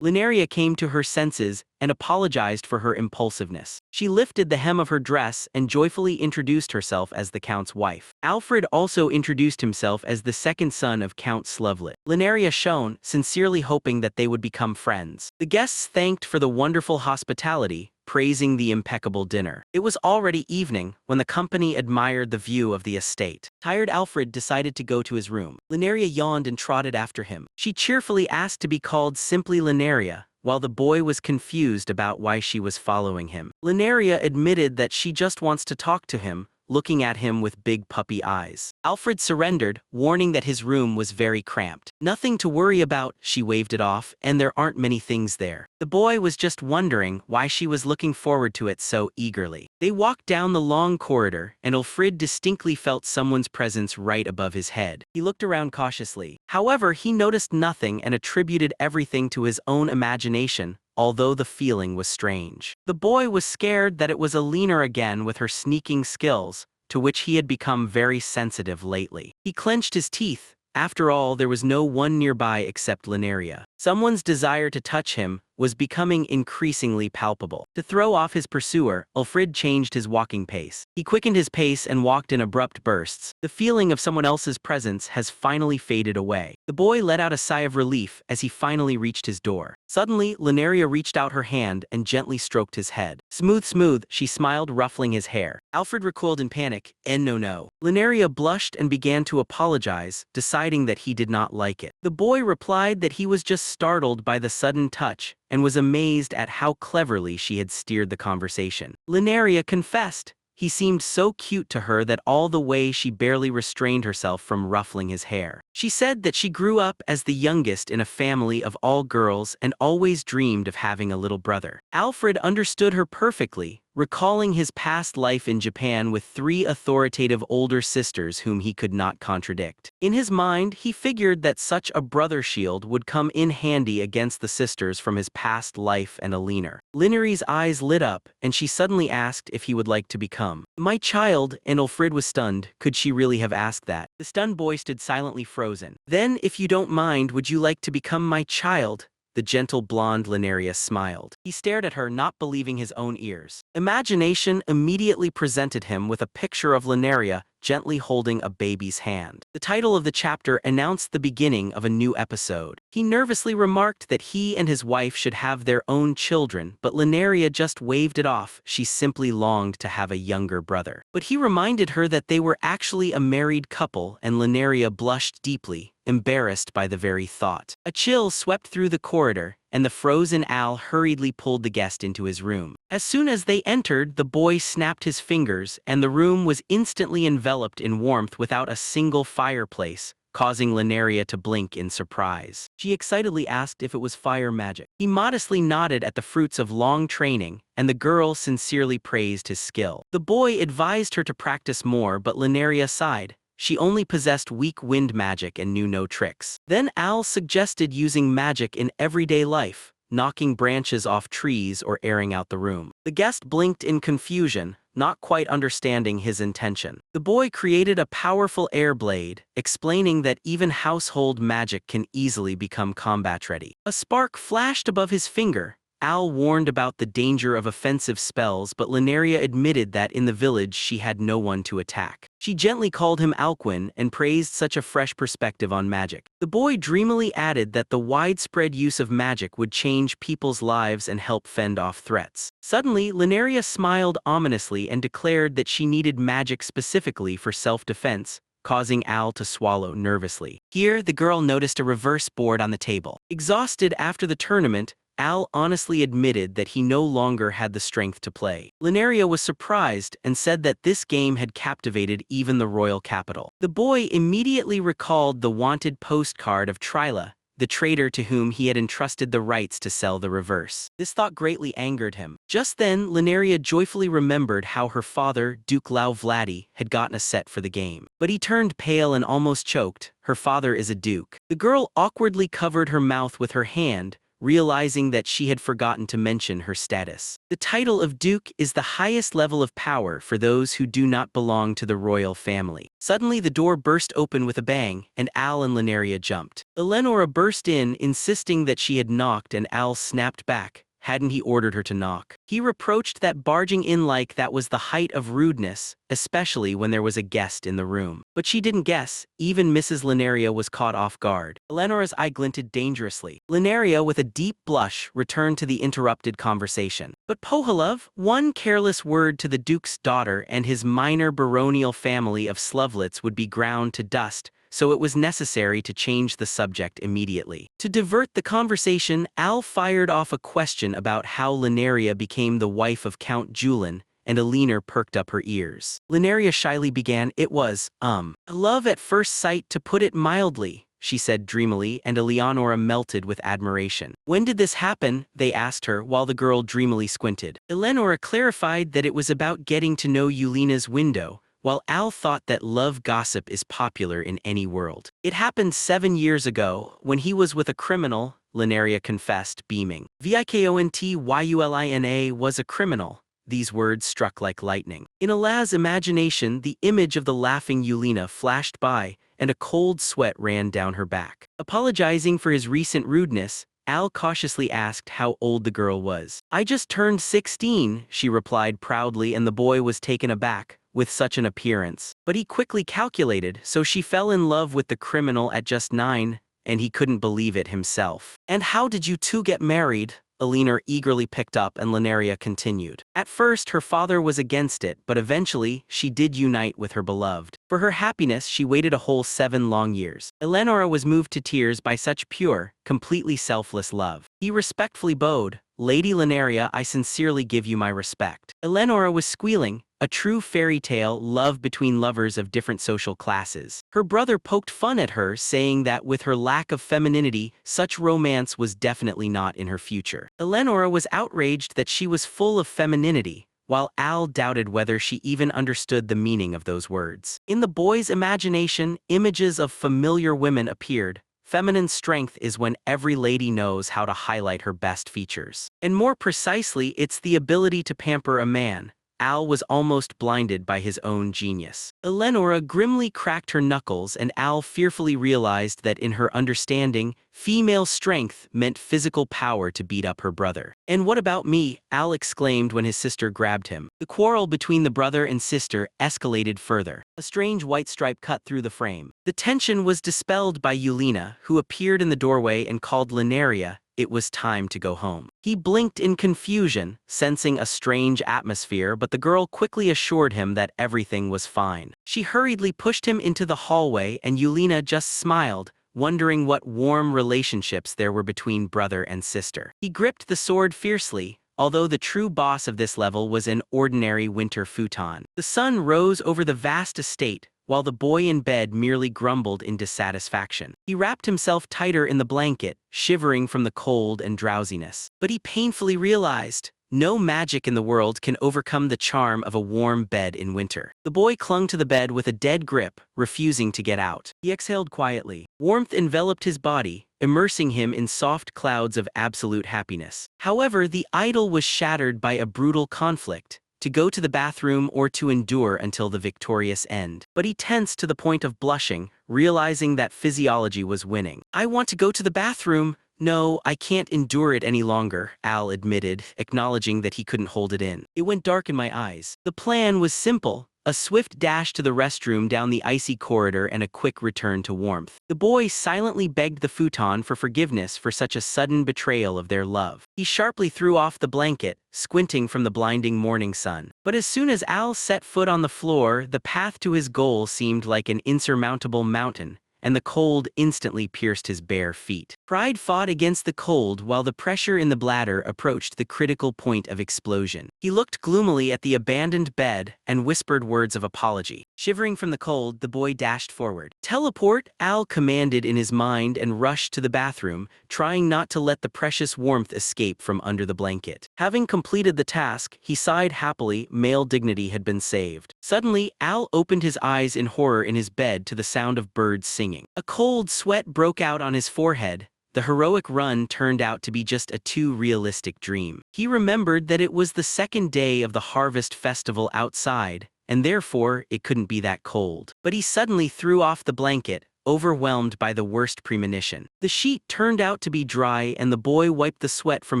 Speaker 1: Lineria came to her senses and apologized for her impulsiveness. She lifted the hem of her dress and joyfully introduced herself as the Count's wife. Alfred also introduced himself as the second son of Count Slovelet. Lineria shone, sincerely hoping that they would become friends. The guests thanked for the wonderful hospitality, praising the impeccable dinner. It was already evening when the company admired the view of the estate. Tired Alfred decided to go to his room. Lineria yawned and trotted after him. She cheerfully asked to be called simply Lineria, while the boy was confused about why she was following him. Lineria admitted that she just wants to talk to him, looking at him with big puppy eyes. Alfred surrendered, warning that his room was very cramped. "Nothing to worry about," she waved it off, "and there aren't many things there." The boy was just wondering why she was looking forward to it so eagerly. They walked down the long corridor, and Ulfrid distinctly felt someone's presence right above his head. He looked around cautiously. However, he noticed nothing and attributed everything to his own imagination, although the feeling was strange. The boy was scared that it was Alina again with her sneaking skills, to which he had become very sensitive lately. He clenched his teeth. After all, there was no one nearby except Lineria. Someone's desire to touch him was becoming increasingly palpable. To throw off his pursuer, Ulfrid changed his walking pace. He quickened his pace and walked in abrupt bursts. The feeling of someone else's presence has finally faded away. The boy let out a sigh of relief as he finally reached his door. Suddenly, Lineria reached out her hand and gently stroked his head. "Smooth, smooth," she smiled, ruffling his hair. Alfred recoiled in panic. No. Lineria blushed and began to apologize, deciding that he did not like it. The boy replied that he was just startled by the sudden touch, and was amazed at how cleverly she had steered the conversation. Lineria confessed. He seemed so cute to her that all the way she barely restrained herself from ruffling his hair. She said that she grew up as the youngest in a family of all girls and always dreamed of having a little brother. Alfred understood her perfectly, recalling his past life in Japan with 3 authoritative older sisters whom he could not contradict. In his mind, he figured that such a brother shield would come in handy against the sisters from his past life and Alina. Lineri's eyes lit up, and she suddenly asked if he would like to become "my child," and Ulfrid was stunned. Could she really have asked that? The stunned boy stood silently frozen. "Then, if you don't mind, would you like to become my child?" The gentle blonde Lineria smiled. He stared at her, not believing his own ears. Imagination immediately presented him with a picture of Lineria gently holding a baby's hand. The title of the chapter announced the beginning of a new episode. He nervously remarked that he and his wife should have their own children, but Lineria just waved it off. She simply longed to have a younger brother. But he reminded her that they were actually a married couple, and Lineria blushed deeply, embarrassed by the very thought. A chill swept through the corridor, and the frozen Al hurriedly pulled the guest into his room. As soon as they entered, the boy snapped his fingers, and the room was instantly enveloped in warmth without a single fireplace, causing Lineria to blink in surprise. She excitedly asked if it was fire magic. He modestly nodded at the fruits of long training, and the girl sincerely praised his skill. The boy advised her to practice more, but Lineria sighed. She only possessed weak wind magic and knew no tricks. Then Al suggested using magic in everyday life, knocking branches off trees or airing out the room. The guest blinked in confusion, not quite understanding his intention. The boy created a powerful air blade, explaining that even household magic can easily become combat-ready. A spark flashed above his finger. Al warned about the danger of offensive spells, but Lineria admitted that in the village she had no one to attack. She gently called him Alcuin and praised such a fresh perspective on magic. The boy dreamily added that the widespread use of magic would change people's lives and help fend off threats. Suddenly, Lineria smiled ominously and declared that she needed magic specifically for self-defense, causing Al to swallow nervously. Here, the girl noticed a reverse board on the table. Exhausted after the tournament, Al honestly admitted that he no longer had the strength to play. Lineria was surprised and said that this game had captivated even the royal capital. The boy immediately recalled the wanted postcard of Tryla, the trader to whom he had entrusted the rights to sell the reverse. This thought greatly angered him. Just then, Lineria joyfully remembered how her father, Duke Lau Vladi, had gotten a set for the game. But he turned pale and almost choked. Her father is a duke. The girl awkwardly covered her mouth with her hand, realizing that she had forgotten to mention her status. The title of Duke is the highest level of power for those who do not belong to the royal family. Suddenly the door burst open with a bang, and Al and Lineria jumped. Eleonora burst in, insisting that she had knocked, and Al snapped back. Hadn't he ordered her to knock? He reproached that barging in like that was the height of rudeness, especially when there was a guest in the room. But she didn't guess. Even Mrs. Lineria was caught off guard. Eleonora's eye glinted dangerously. Lineria, with a deep blush, returned to the interrupted conversation. But Pohalov, one careless word to the Duke's daughter and his minor baronial family of Slovlets would be ground to dust, so it was necessary to change the subject immediately. To divert the conversation, Al fired off a question about how Lineria became the wife of Count Julin, and Alina perked up her ears. Lineria shyly began, "It was, love at first sight, to put it mildly," she said dreamily, and Eleonora melted with admiration. "When did this happen?" they asked her, while the girl dreamily squinted. Eleonora clarified that it was about getting to know Yulina's window, while Al thought that love gossip is popular in any world. "It happened 7 years ago, when he was with a criminal," Lineria confessed, beaming. "Vikontyulina was a criminal." These words struck like lightning. In Alaz's imagination, the image of the laughing Yulina flashed by, and a cold sweat ran down her back. Apologizing for his recent rudeness, Al cautiously asked how old the girl was. "I just turned 16, she replied proudly, and the boy was taken aback with such an appearance. But he quickly calculated, so she fell in love with the criminal at just 9, and he couldn't believe it himself. "And how did you two get married?" Alina eagerly picked up, and Lineria continued. "At first her father was against it, but eventually she did unite with her beloved. For her happiness she waited a whole 7 long years." Eleonora was moved to tears by such pure, completely selfless love. He respectfully bowed. "Lady Lineria, I sincerely give you my respect." Eleonora was squealing. A true fairy tale, love between lovers of different social classes. Her brother poked fun at her, saying that with her lack of femininity, such romance was definitely not in her future. Eleonora was outraged that she was full of femininity, while Al doubted whether she even understood the meaning of those words. In the boy's imagination, images of familiar women appeared. Feminine strength is when every lady knows how to highlight her best features. And more precisely, it's the ability to pamper a man. Al was almost blinded by his own genius. Eleonora grimly cracked her knuckles, and Al fearfully realized that in her understanding, female strength meant physical power to beat up her brother. "And what about me?" Al exclaimed when his sister grabbed him. The quarrel between the brother and sister escalated further. A strange white stripe cut through the frame. The tension was dispelled by Yulina, who appeared in the doorway and called Lineria. It was time to go home. He blinked in confusion, sensing a strange atmosphere, but the girl quickly assured him that everything was fine. She hurriedly pushed him into the hallway, and Yulina just smiled, wondering what warm relationships there were between brother and sister. He gripped the sword fiercely, although the true boss of this level was an ordinary winter futon. The sun rose over the vast estate, while the boy in bed merely grumbled in dissatisfaction. He wrapped himself tighter in the blanket, shivering from the cold and drowsiness. But he painfully realized, no magic in the world can overcome the charm of a warm bed in winter. The boy clung to the bed with a dead grip, refusing to get out. He exhaled quietly. Warmth enveloped his body, immersing him in soft clouds of absolute happiness. However, the idyll was shattered by a brutal conflict: to go to the bathroom or to endure until the victorious end. But he tensed to the point of blushing, realizing that physiology was winning. "I want to go to the bathroom. No, I can't endure it any longer," Al admitted, acknowledging that he couldn't hold it in. It went dark in my eyes. The plan was simple: a swift dash to the restroom down the icy corridor and a quick return to warmth. The boy silently begged the futon for forgiveness for such a sudden betrayal of their love. He sharply threw off the blanket, squinting from the blinding morning sun. But as soon as Al set foot on the floor, the path to his goal seemed like an insurmountable mountain, and the cold instantly pierced his bare feet. Pride fought against the cold while the pressure in the bladder approached the critical point of explosion. He looked gloomily at the abandoned bed and whispered words of apology. Shivering from the cold, the boy dashed forward. "Teleport," Al commanded in his mind, and rushed to the bathroom, trying not to let the precious warmth escape from under the blanket. Having completed the task, he sighed happily. Male dignity had been saved. Suddenly, Al opened his eyes in horror in his bed to the sound of birds singing. A cold sweat broke out on his forehead. The heroic run turned out to be just a too realistic dream. He remembered that it was the second day of the harvest festival outside, and therefore it couldn't be that cold. But he suddenly threw off the blanket, overwhelmed by the worst premonition. The sheet turned out to be dry, and the boy wiped the sweat from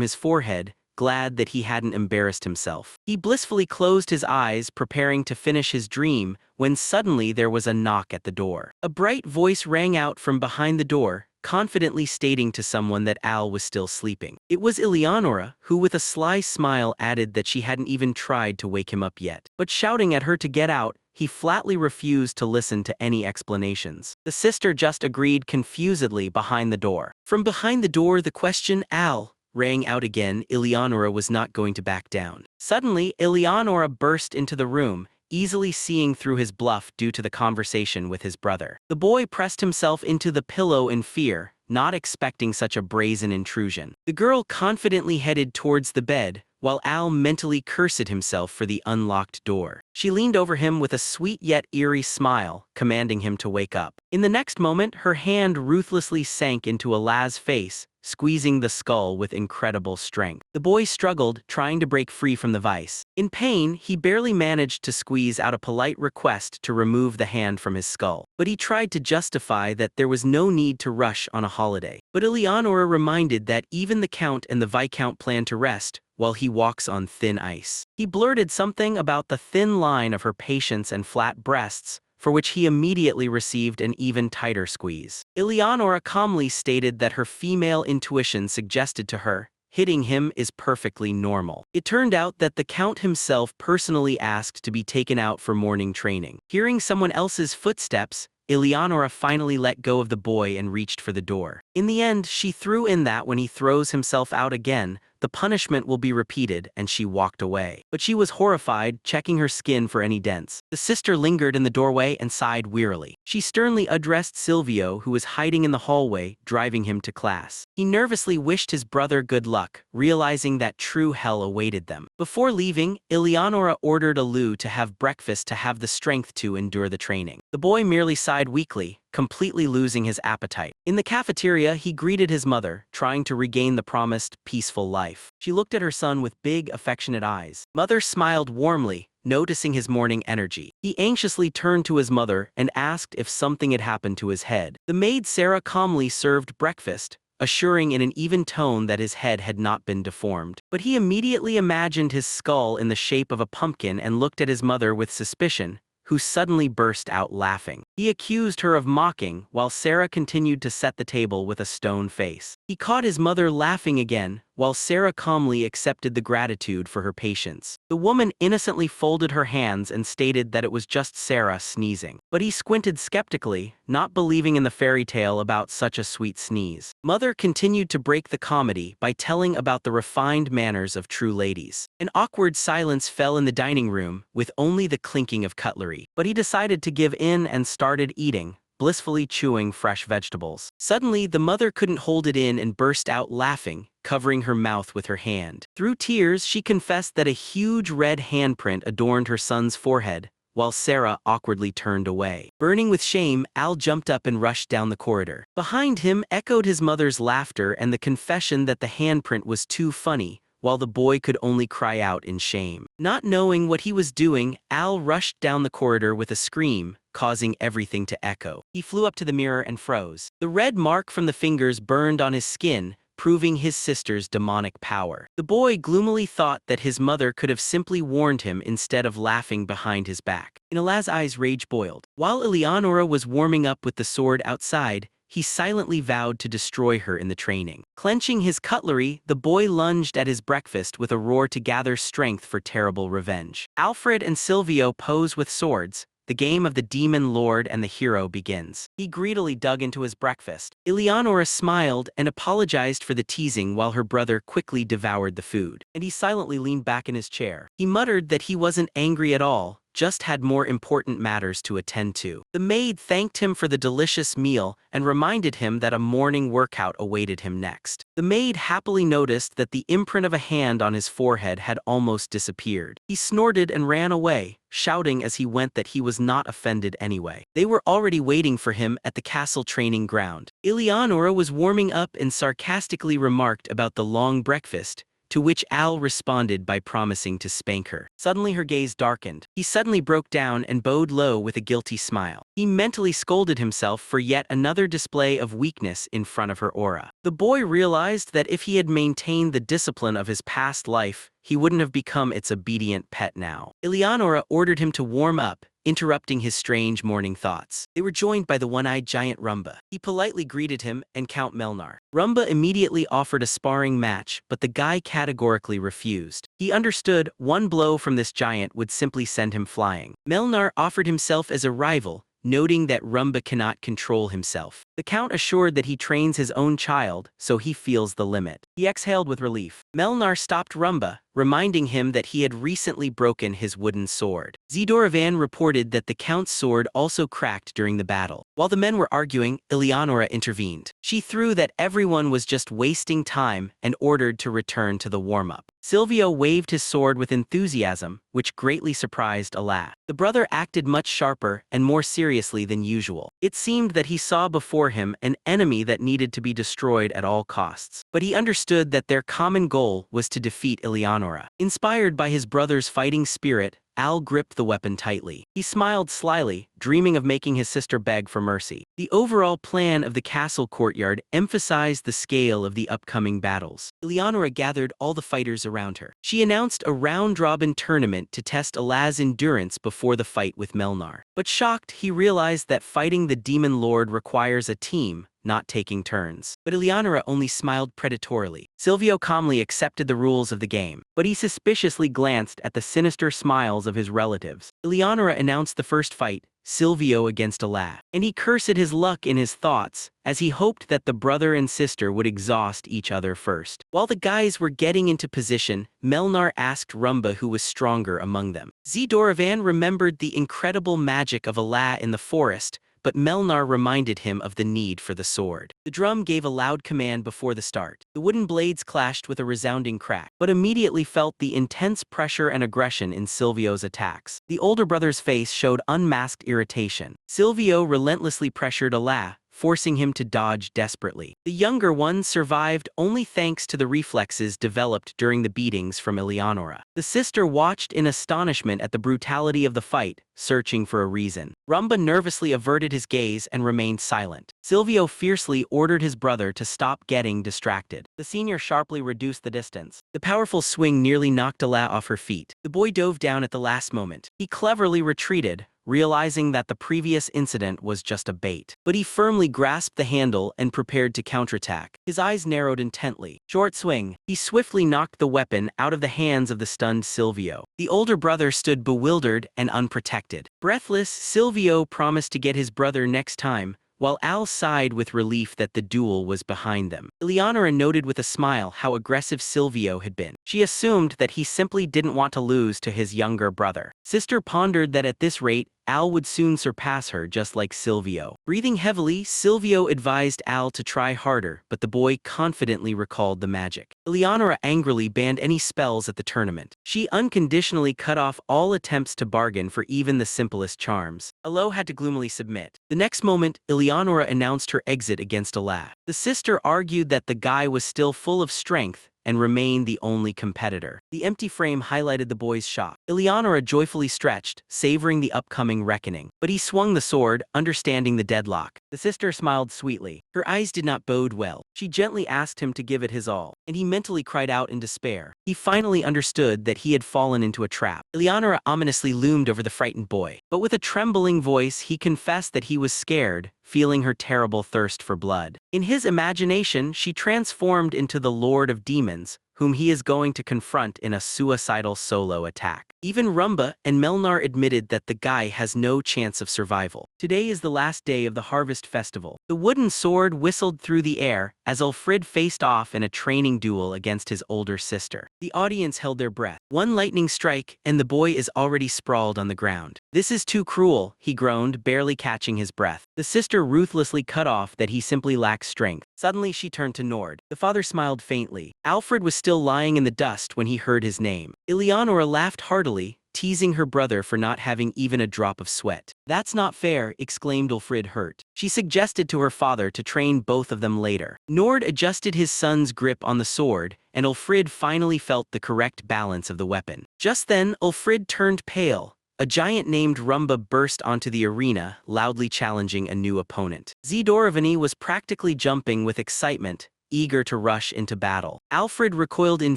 Speaker 1: his forehead, glad that he hadn't embarrassed himself. He blissfully closed his eyes, preparing to finish his dream, when suddenly there was a knock at the door. A bright voice rang out from behind the door, confidently stating to someone that Al was still sleeping. It was Eleonora, who with a sly smile added that she hadn't even tried to wake him up yet. But shouting at her to get out, he flatly refused to listen to any explanations. The sister just agreed confusedly behind the door. From behind the door, the question, "Al," rang out again. Eleonora was not going to back down. Suddenly, Eleonora burst into the room, easily seeing through his bluff due to the conversation with his brother. The boy pressed himself into the pillow in fear, not expecting such a brazen intrusion. The girl confidently headed towards the bed, while Al mentally cursed himself for the unlocked door. She leaned over him with a sweet yet eerie smile, commanding him to wake up. In the next moment, her hand ruthlessly sank into Al's face, squeezing the skull with incredible strength. The boy struggled, trying to break free from the vice. In pain, he barely managed to squeeze out a polite request to remove the hand from his skull. But he tried to justify that there was no need to rush on a holiday. But Eleonora reminded that even the Count and the Viscount plan to rest, while he walks on thin ice. He blurted something about the thin line of her patience and flat breasts, for which he immediately received an even tighter squeeze. Eleonora calmly stated that her female intuition suggested to her, hitting him is perfectly normal. It turned out that the Count himself personally asked to be taken out for morning training. Hearing someone else's footsteps, Eleonora finally let go of the boy and reached for the door. In the end, she threw in that when he throws himself out again, the punishment will be repeated, and she walked away. But she was horrified, checking her skin for any dents. The sister lingered in the doorway and sighed wearily. She sternly addressed Silvio, who was hiding in the hallway, driving him to class. He nervously wished his brother good luck, realizing that true hell awaited them. Before leaving, Eleonora ordered Alu to have breakfast to have the strength to endure the training. The boy merely sighed weakly, completely losing his appetite. In the cafeteria, he greeted his mother, trying to regain the promised peaceful life. She looked at her son with big, affectionate eyes. Mother smiled warmly, noticing his morning energy. He anxiously turned to his mother and asked if something had happened to his head. The maid Sarah calmly served breakfast, assuring in an even tone that his head had not been deformed. But he immediately imagined his skull in the shape of a pumpkin and looked at his mother with suspicion, who suddenly burst out laughing. He accused her of mocking, while Sarah continued to set the table with a stone face. He caught his mother laughing again, while Sarah calmly accepted the gratitude for her patience. The woman innocently folded her hands and stated that it was just Sarah sneezing. But he squinted skeptically, not believing in the fairy tale about such a sweet sneeze. Mother continued to break the comedy by telling about the refined manners of true ladies. An awkward silence fell in the dining room, with only the clinking of cutlery. But he decided to give in and started eating, blissfully chewing fresh vegetables. Suddenly, the mother couldn't hold it in and burst out laughing, covering her mouth with her hand. Through tears, she confessed that a huge red handprint adorned her son's forehead, while Sarah awkwardly turned away. Burning with shame, Al jumped up and rushed down the corridor. Behind him echoed his mother's laughter and the confession that the handprint was too funny, while the boy could only cry out in shame. Not knowing what he was doing, Al rushed down the corridor with a scream, causing everything to echo. He flew up to the mirror and froze. The red mark from the fingers burned on his skin, proving his sister's demonic power. The boy gloomily thought that his mother could have simply warned him instead of laughing behind his back. In Alaz's eyes, rage boiled. While Eleonora was warming up with the sword outside, he silently vowed to destroy her in the training. Clenching his cutlery, the boy lunged at his breakfast with a roar to gather strength for terrible revenge. Alfred and Silvio pose with swords. The game of the demon lord and the hero begins. He greedily dug into his breakfast. Eleonora smiled and apologized for the teasing while her brother quickly devoured the food. And he silently leaned back in his chair. He muttered that he wasn't angry at all, just had more important matters to attend to. The maid thanked him for the delicious meal and reminded him that a morning workout awaited him next. The maid happily noticed that the imprint of a hand on his forehead had almost disappeared. He snorted and ran away, shouting as he went that he was not offended anyway. They were already waiting for him at the castle training ground. Eleonora was warming up and sarcastically remarked about the long breakfast, to which Al responded by promising to spank her. Suddenly her gaze darkened. He suddenly broke down and bowed low with a guilty smile. He mentally scolded himself for yet another display of weakness in front of her aura. The boy realized that if he had maintained the discipline of his past life, he wouldn't have become its obedient pet now. Eleonora ordered him to warm up, interrupting his strange morning thoughts. They were joined by the one-eyed giant Rumba. He politely greeted him and Count Melnar. Rumba immediately offered a sparring match, but the guy categorically refused. He understood one blow from this giant would simply send him flying. Melnar offered himself as a rival, noting that Rumba cannot control himself. The Count assured that he trains his own child, so he feels the limit. He exhaled with relief. Melnar stopped Rumba, reminding him that he had recently broken his wooden sword. Zidoravan reported that the Count's sword also cracked during the battle. While the men were arguing, Eleonora intervened. She threw that everyone was just wasting time and ordered to return to the warm-up. Silvio waved his sword with enthusiasm, which greatly surprised Ala. The brother acted much sharper and more seriously than usual. It seemed that he saw before him an enemy that needed to be destroyed at all costs. But he understood that their common goal was to defeat Eleonora. Inspired by his brother's fighting spirit, Al gripped the weapon tightly. He smiled slyly, dreaming of making his sister beg for mercy. The overall plan of the castle courtyard emphasized the scale of the upcoming battles. Eleonora gathered all the fighters around her. She announced a round-robin tournament to test Alaz's endurance before the fight with Melnar. But shocked, he realized that fighting the demon lord requires a team, not taking turns. But Eleonora only smiled predatorily. Silvio calmly accepted the rules of the game, but he suspiciously glanced at the sinister smiles of his relatives. Eleonora announced the first fight, Silvio against Ala, and he cursed his luck in his thoughts, as he hoped that the brother and sister would exhaust each other first. While the guys were getting into position, Melnar asked Rumba who was stronger among them. Zidoravan remembered the incredible magic of Ala in the forest, but Melnar reminded him of the need for the sword. The drum gave a loud command before the start. The wooden blades clashed with a resounding crack, but immediately felt the intense pressure and aggression in Silvio's attacks. The older brother's face showed unmasked irritation. Silvio relentlessly pressured Ala, forcing him to dodge desperately. The younger one survived only thanks to the reflexes developed during the beatings from Eleonora. The sister watched in astonishment at the brutality of the fight, searching for a reason. Rumba nervously averted his gaze and remained silent. Silvio fiercely ordered his brother to stop getting distracted. The senior sharply reduced the distance. The powerful swing nearly knocked Ala off her feet. The boy dove down at the last moment. He cleverly retreated, realizing that the previous incident was just a bait. But he firmly grasped the handle and prepared to counterattack. His eyes narrowed intently. Short swing. He swiftly knocked the weapon out of the hands of the stunned Silvio. The older brother stood bewildered and unprotected. Breathless, Silvio promised to get his brother next time, while Al sighed with relief that the duel was behind them. Eleonora noted with a smile how aggressive Silvio had been. She assumed that he simply didn't want to lose to his younger brother. Sister pondered that at this rate, Al would soon surpass her just like Silvio. Breathing heavily, Silvio advised Al to try harder, but the boy confidently recalled the magic. Eleonora angrily banned any spells at the tournament. She unconditionally cut off all attempts to bargain for even the simplest charms. Alo had to gloomily submit. The next moment, Eleonora announced her exit against Ala. The sister argued that the guy was still full of strength and remained the only competitor. The empty frame highlighted the boy's shock. Eleonora joyfully stretched, savoring the upcoming reckoning. But he swung the sword, understanding the deadlock. The sister smiled sweetly. Her eyes did not bode well. She gently asked him to give it his all, and he mentally cried out in despair. He finally understood that he had fallen into a trap. Eleonora ominously loomed over the frightened boy. But with a trembling voice, he confessed that he was scared, feeling her terrible thirst for blood. In his imagination, she transformed into the Lord of Demons, whom he is going to confront in a suicidal solo attack. Even Rumba and Melnar admitted that the guy has no chance of survival. Today is the last day of the Harvest Festival. The wooden sword whistled through the air as Ulfrid faced off in a training duel against his older sister. The audience held their breath. One lightning strike, and the boy is already sprawled on the ground. "This is too cruel," he groaned, barely catching his breath. The sister ruthlessly cut off that he simply lacks strength. Suddenly she turned to Nord. The father smiled faintly. Alfred was still lying in the dust when he heard his name. Eleonora laughed heartily, teasing her brother for not having even a drop of sweat. "That's not fair," exclaimed Ulfrid, hurt. She suggested to her father to train both of them later. Nord adjusted his son's grip on the sword, and Ulfrid finally felt the correct balance of the weapon. Just then, Ulfrid turned pale. A giant named Rumba burst onto the arena, loudly challenging a new opponent. Zidorovany was practically jumping with excitement, eager to rush into battle. Alfred recoiled in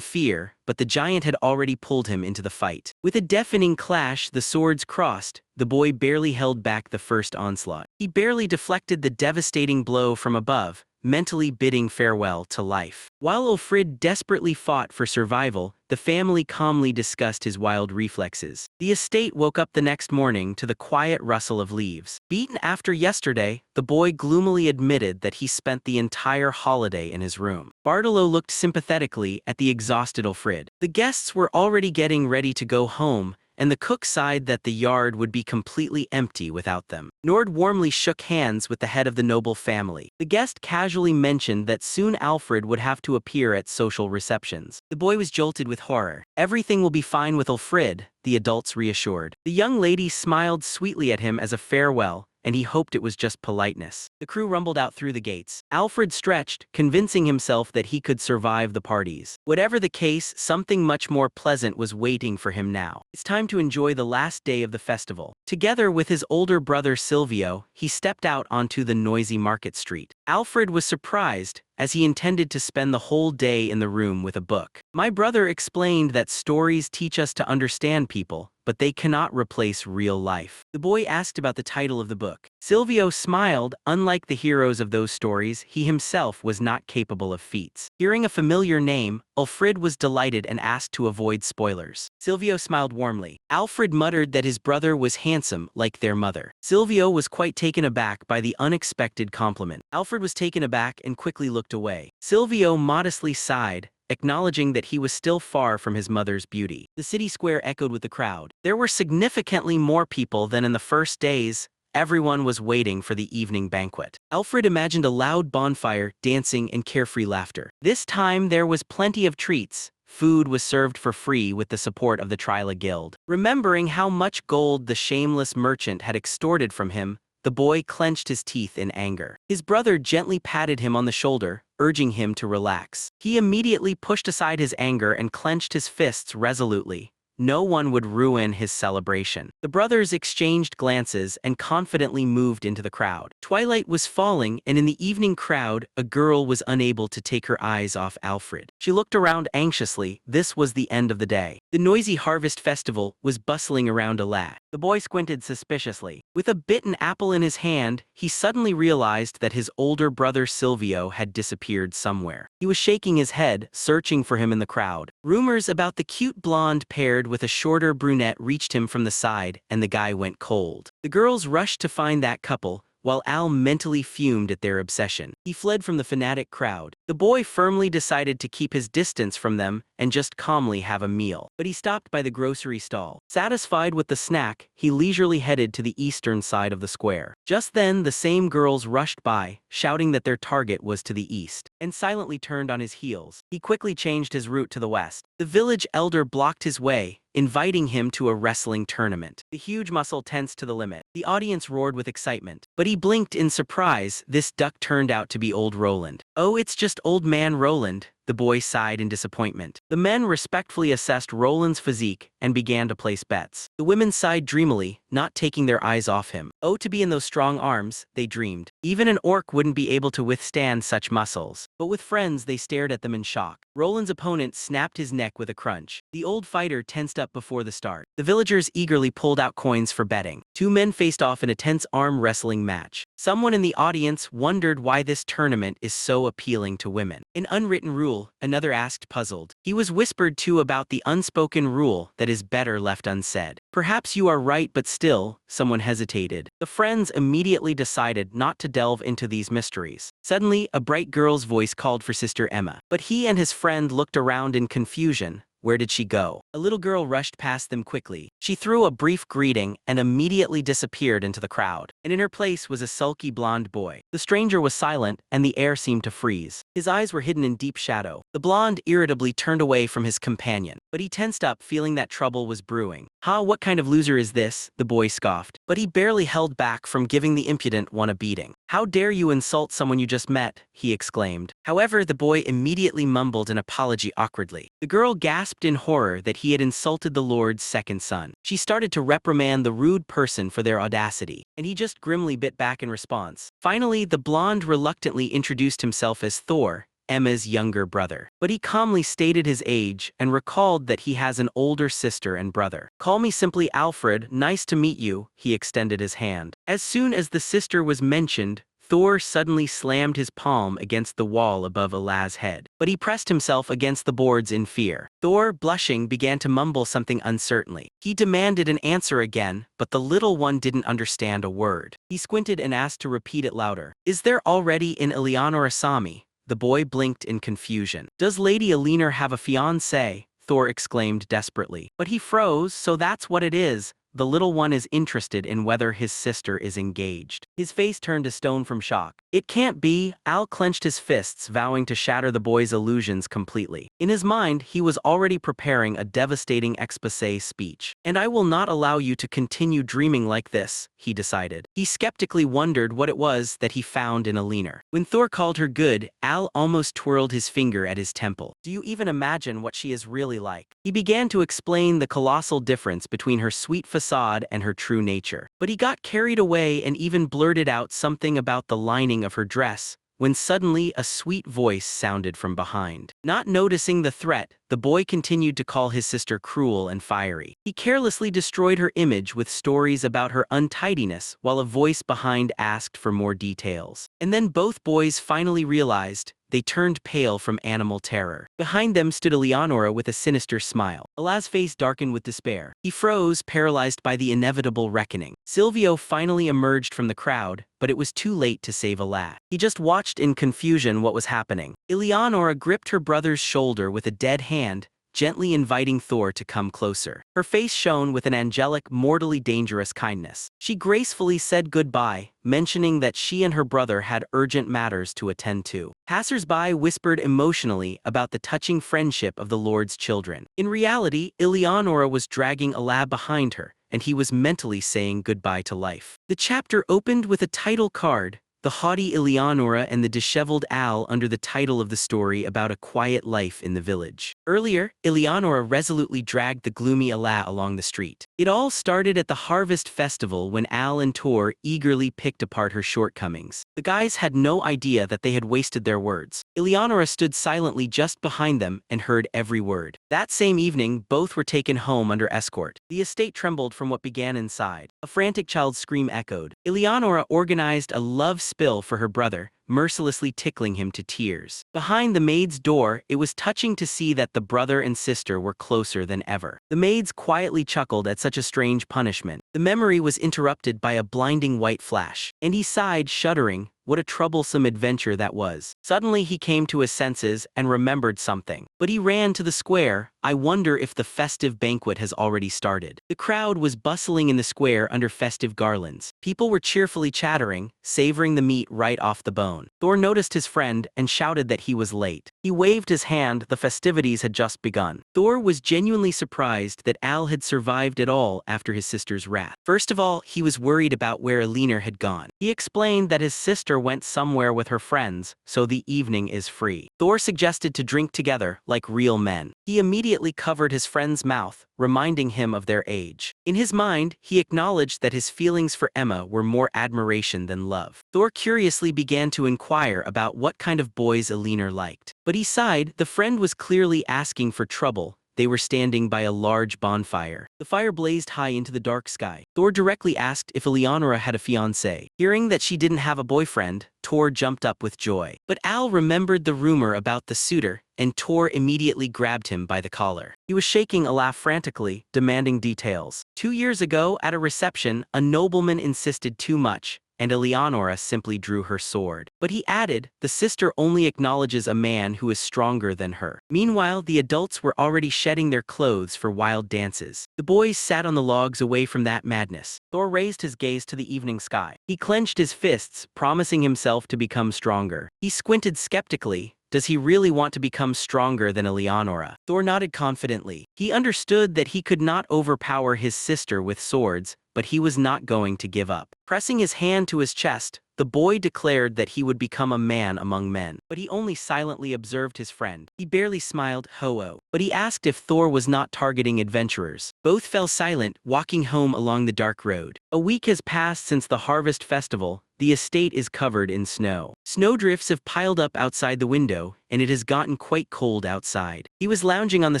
Speaker 1: fear, but the giant had already pulled him into the fight. With a deafening clash, the swords crossed. The boy barely held back the first onslaught. He barely deflected the devastating blow from above, mentally bidding farewell to life. While Ulfrid desperately fought for survival, the family calmly discussed his wild reflexes. The estate woke up the next morning to the quiet rustle of leaves. Beaten after yesterday, the boy gloomily admitted that he spent the entire holiday in his room. Bartolo looked sympathetically at the exhausted Ulfrid. The guests were already getting ready to go home, and the cook sighed that the yard would be completely empty without them. Nord warmly shook hands with the head of the noble family. The guest casually mentioned that soon Alfred would have to appear at social receptions. The boy was jolted with horror. "Everything will be fine with Ulfrid," the adults reassured. The young lady smiled sweetly at him as a farewell, and he hoped it was just politeness. The crew rumbled out through the gates. Alfred stretched, convincing himself that he could survive the parties. Whatever the case, something much more pleasant was waiting for him now. It's time to enjoy the last day of the festival. Together with his older brother Silvio, he stepped out onto the noisy market street. Alfred was surprised, as he intended to spend the whole day in the room with a book. "My brother explained that stories teach us to understand people, but they cannot replace real life." The boy asked about the title of the book. Silvio smiled. Unlike the heroes of those stories, he himself was not capable of feats. Hearing a familiar name, Ulfrid was delighted and asked to avoid spoilers. Silvio smiled warmly. Alfred muttered that his brother was handsome, like their mother. Silvio was quite taken aback by the unexpected compliment. Alfred was taken aback and quickly looked away. Silvio modestly sighed, acknowledging that he was still far from his mother's beauty. The city square echoed with the crowd. There were significantly more people than in the first days. Everyone was waiting for the evening banquet. Alfred imagined a loud bonfire, dancing, and carefree laughter. This time there was plenty of treats. Food was served for free with the support of the Trila Guild. Remembering how much gold the shameless merchant had extorted from him, the boy clenched his teeth in anger. His brother gently patted him on the shoulder, urging him to relax. He immediately pushed aside his anger and clenched his fists resolutely. no one would ruin his celebration. The brothers exchanged glances and confidently moved into the crowd. Twilight was falling, and in the evening crowd, a girl was unable to take her eyes off Alfred. She looked around anxiously. This was the end of the day. The noisy harvest festival was bustling around a lad. The boy squinted suspiciously. With a bitten apple in his hand, he suddenly realized that his older brother Silvio had disappeared somewhere. He was shaking his head, searching for him in the crowd. Rumors about the cute blonde paired with a shorter brunette reached him from the side, and the guy went cold. The girls rushed to find that couple, while Al mentally fumed at their obsession. He fled from the fanatic crowd. The boy firmly decided to keep his distance from them and just calmly have a meal. But he stopped by the grocery stall. Satisfied with the snack, he leisurely headed to the eastern side of the square. Just then, the same girls rushed by, shouting that their target was to the east, and silently turned on his heels. He quickly changed his route to the west. The village elder blocked his way, inviting him to a wrestling tournament. The huge muscle tensed to the limit. The audience roared with excitement. But he blinked in surprise. This duck turned out to be old Roland. "Oh, it's just old man Roland," the boy sighed in disappointment. The men respectfully assessed Roland's physique and began to place bets. The women sighed dreamily, not taking their eyes off him. Oh, to be in those strong arms, they dreamed. Even an orc wouldn't be able to withstand such muscles. But with friends, they stared at them in shock. Roland's opponent snapped his neck with a crunch. The old fighter tensed up before the start. The villagers eagerly pulled out coins for betting. Two men faced off in a tense arm wrestling match. Someone in the audience wondered why this tournament is so appealing to women. An unwritten rule, another asked puzzled. He was whispered to about the unspoken rule that is better left unsaid. "Perhaps you are right, but still," someone hesitated. The friends immediately decided not to delve into these mysteries. Suddenly, a bright girl's voice called for Sister Emma. But he and his friend looked around in confusion. Where did she go? A little girl rushed past them quickly. She threw a brief greeting and immediately disappeared into the crowd. And in her place was a sulky blonde boy. The stranger was silent, and the air seemed to freeze. His eyes were hidden in deep shadow. The blonde irritably turned away from his companion. But he tensed up, feeling that trouble was brewing. "Ha, what kind of loser is this?" the boy scoffed. But he barely held back from giving the impudent one a beating. "How dare you insult someone you just met?" he exclaimed. However, the boy immediately mumbled an apology awkwardly. The girl gasped in horror that he had insulted the Lord's second son. She started to reprimand the rude person for their audacity, and he just grimly bit back in response. Finally, the blonde reluctantly introduced himself as Thor, Emma's younger brother. But he calmly stated his age and recalled that he has an older sister and brother. "Call me simply Alfred, nice to meet you," he extended his hand. As soon as the sister was mentioned, Thor suddenly slammed his palm against the wall above Alaz's head, but he pressed himself against the boards in fear. Thor, blushing, began to mumble something uncertainly. He demanded an answer again, but the little one didn't understand a word. He squinted and asked to repeat it louder. "Is there already an Eleanor Asami?" The boy blinked in confusion. "Does Lady Eleanor have a fiancé?" Thor exclaimed desperately. But he froze. "So that's what it is. The little one is interested in whether his sister is engaged." His face turned to stone from shock. "It can't be." Al clenched his fists, vowing to shatter the boy's illusions completely. In his mind, he was already preparing a devastating exposé speech. "And I will not allow you to continue dreaming like this," he decided. He skeptically wondered what it was that he found in Eleanor. When Thor called her good, Al almost twirled his finger at his temple. "Do you even imagine what she is really like?" He began to explain the colossal difference between her sweet facade and her true nature. But he got carried away and even blurted out something about the lining of her dress, when suddenly a sweet voice sounded from behind. Not noticing the threat, the boy continued to call his sister cruel and fiery. He carelessly destroyed her image with stories about her untidiness, while a voice behind asked for more details. And then both boys finally realized. They turned pale from animal terror. Behind them stood Eleonora with a sinister smile. Alaz's face darkened with despair. He froze, paralyzed by the inevitable reckoning. Silvio finally emerged from the crowd, but it was too late to save Alaz. He just watched in confusion what was happening. Eleonora gripped her brother's shoulder with a dead hand, gently inviting Thor to come closer. Her face shone with an angelic, mortally dangerous kindness. She gracefully said goodbye, mentioning that she and her brother had urgent matters to attend to. Passers-by whispered emotionally about the touching friendship of the Lord's children. In reality, Eleonora was dragging Alaz behind her, and he was mentally saying goodbye to life. The chapter opened with a title card, the haughty Eleonora and the disheveled Al under the title of the story about a quiet life in the village. Earlier, Eleonora resolutely dragged the gloomy Ala along the street. It all started at the Harvest Festival when Al and Tor eagerly picked apart her shortcomings. The guys had no idea that they had wasted their words. Eleonora stood silently just behind them and heard every word. That same evening, both were taken home under escort. The estate trembled from what began inside. A frantic child's scream echoed. Eleonora organized a love spill for her brother, mercilessly tickling him to tears. Behind the maid's door, it was touching to see that the brother and sister were closer than ever. The maids quietly chuckled at such a strange punishment. The memory was interrupted by a blinding white flash, and he sighed, shuddering. What a troublesome adventure that was. Suddenly he came to his senses and remembered something. But he ran to the square. I wonder if the festive banquet has already started. The crowd was bustling in the square under festive garlands. People were cheerfully chattering, savoring the meat right off the bone. Thor noticed his friend and shouted that he was late. He waved his hand. The festivities had just begun. Thor was genuinely surprised that Al had survived at all after his sister's wrath. First of all, he was worried about where Elinor had gone. He explained that his sister went somewhere with her friends, so the evening is free. Thor suggested to drink together like real men. He immediately covered his friend's mouth, reminding him of their age. In his mind, he acknowledged that his feelings for Emma were more admiration than love. Thor curiously began to inquire about what kind of boys Elinor liked. But he sighed. The friend was clearly asking for trouble. They were standing by a large bonfire. The fire blazed high into the dark sky. Thor directly asked if Eleonora had a fiancé. Hearing that she didn't have a boyfriend, Tor jumped up with joy. But Al remembered the rumor about the suitor, and Tor immediately grabbed him by the collar. He was shaking Ala frantically, demanding details. 2 years ago, at a reception, a nobleman insisted too much, and Eleonora simply drew her sword. But he added, the sister only acknowledges a man who is stronger than her. Meanwhile, the adults were already shedding their clothes for wild dances. The boys sat on the logs away from that madness. Thor raised his gaze to the evening sky. He clenched his fists, promising himself to become stronger. He squinted skeptically. Does he really want to become stronger than Eleonora? Thor nodded confidently. He understood that he could not overpower his sister with swords, but he was not going to give up. Pressing his hand to his chest, the boy declared that he would become a man among men. But he only silently observed his friend. He barely smiled, ho-oh. But he asked if Thor was not targeting adventurers. Both fell silent, walking home along the dark road. A week has passed since the Harvest Festival. The estate is covered in snow. Snowdrifts have piled up outside the window, and it has gotten quite cold outside. He was lounging on the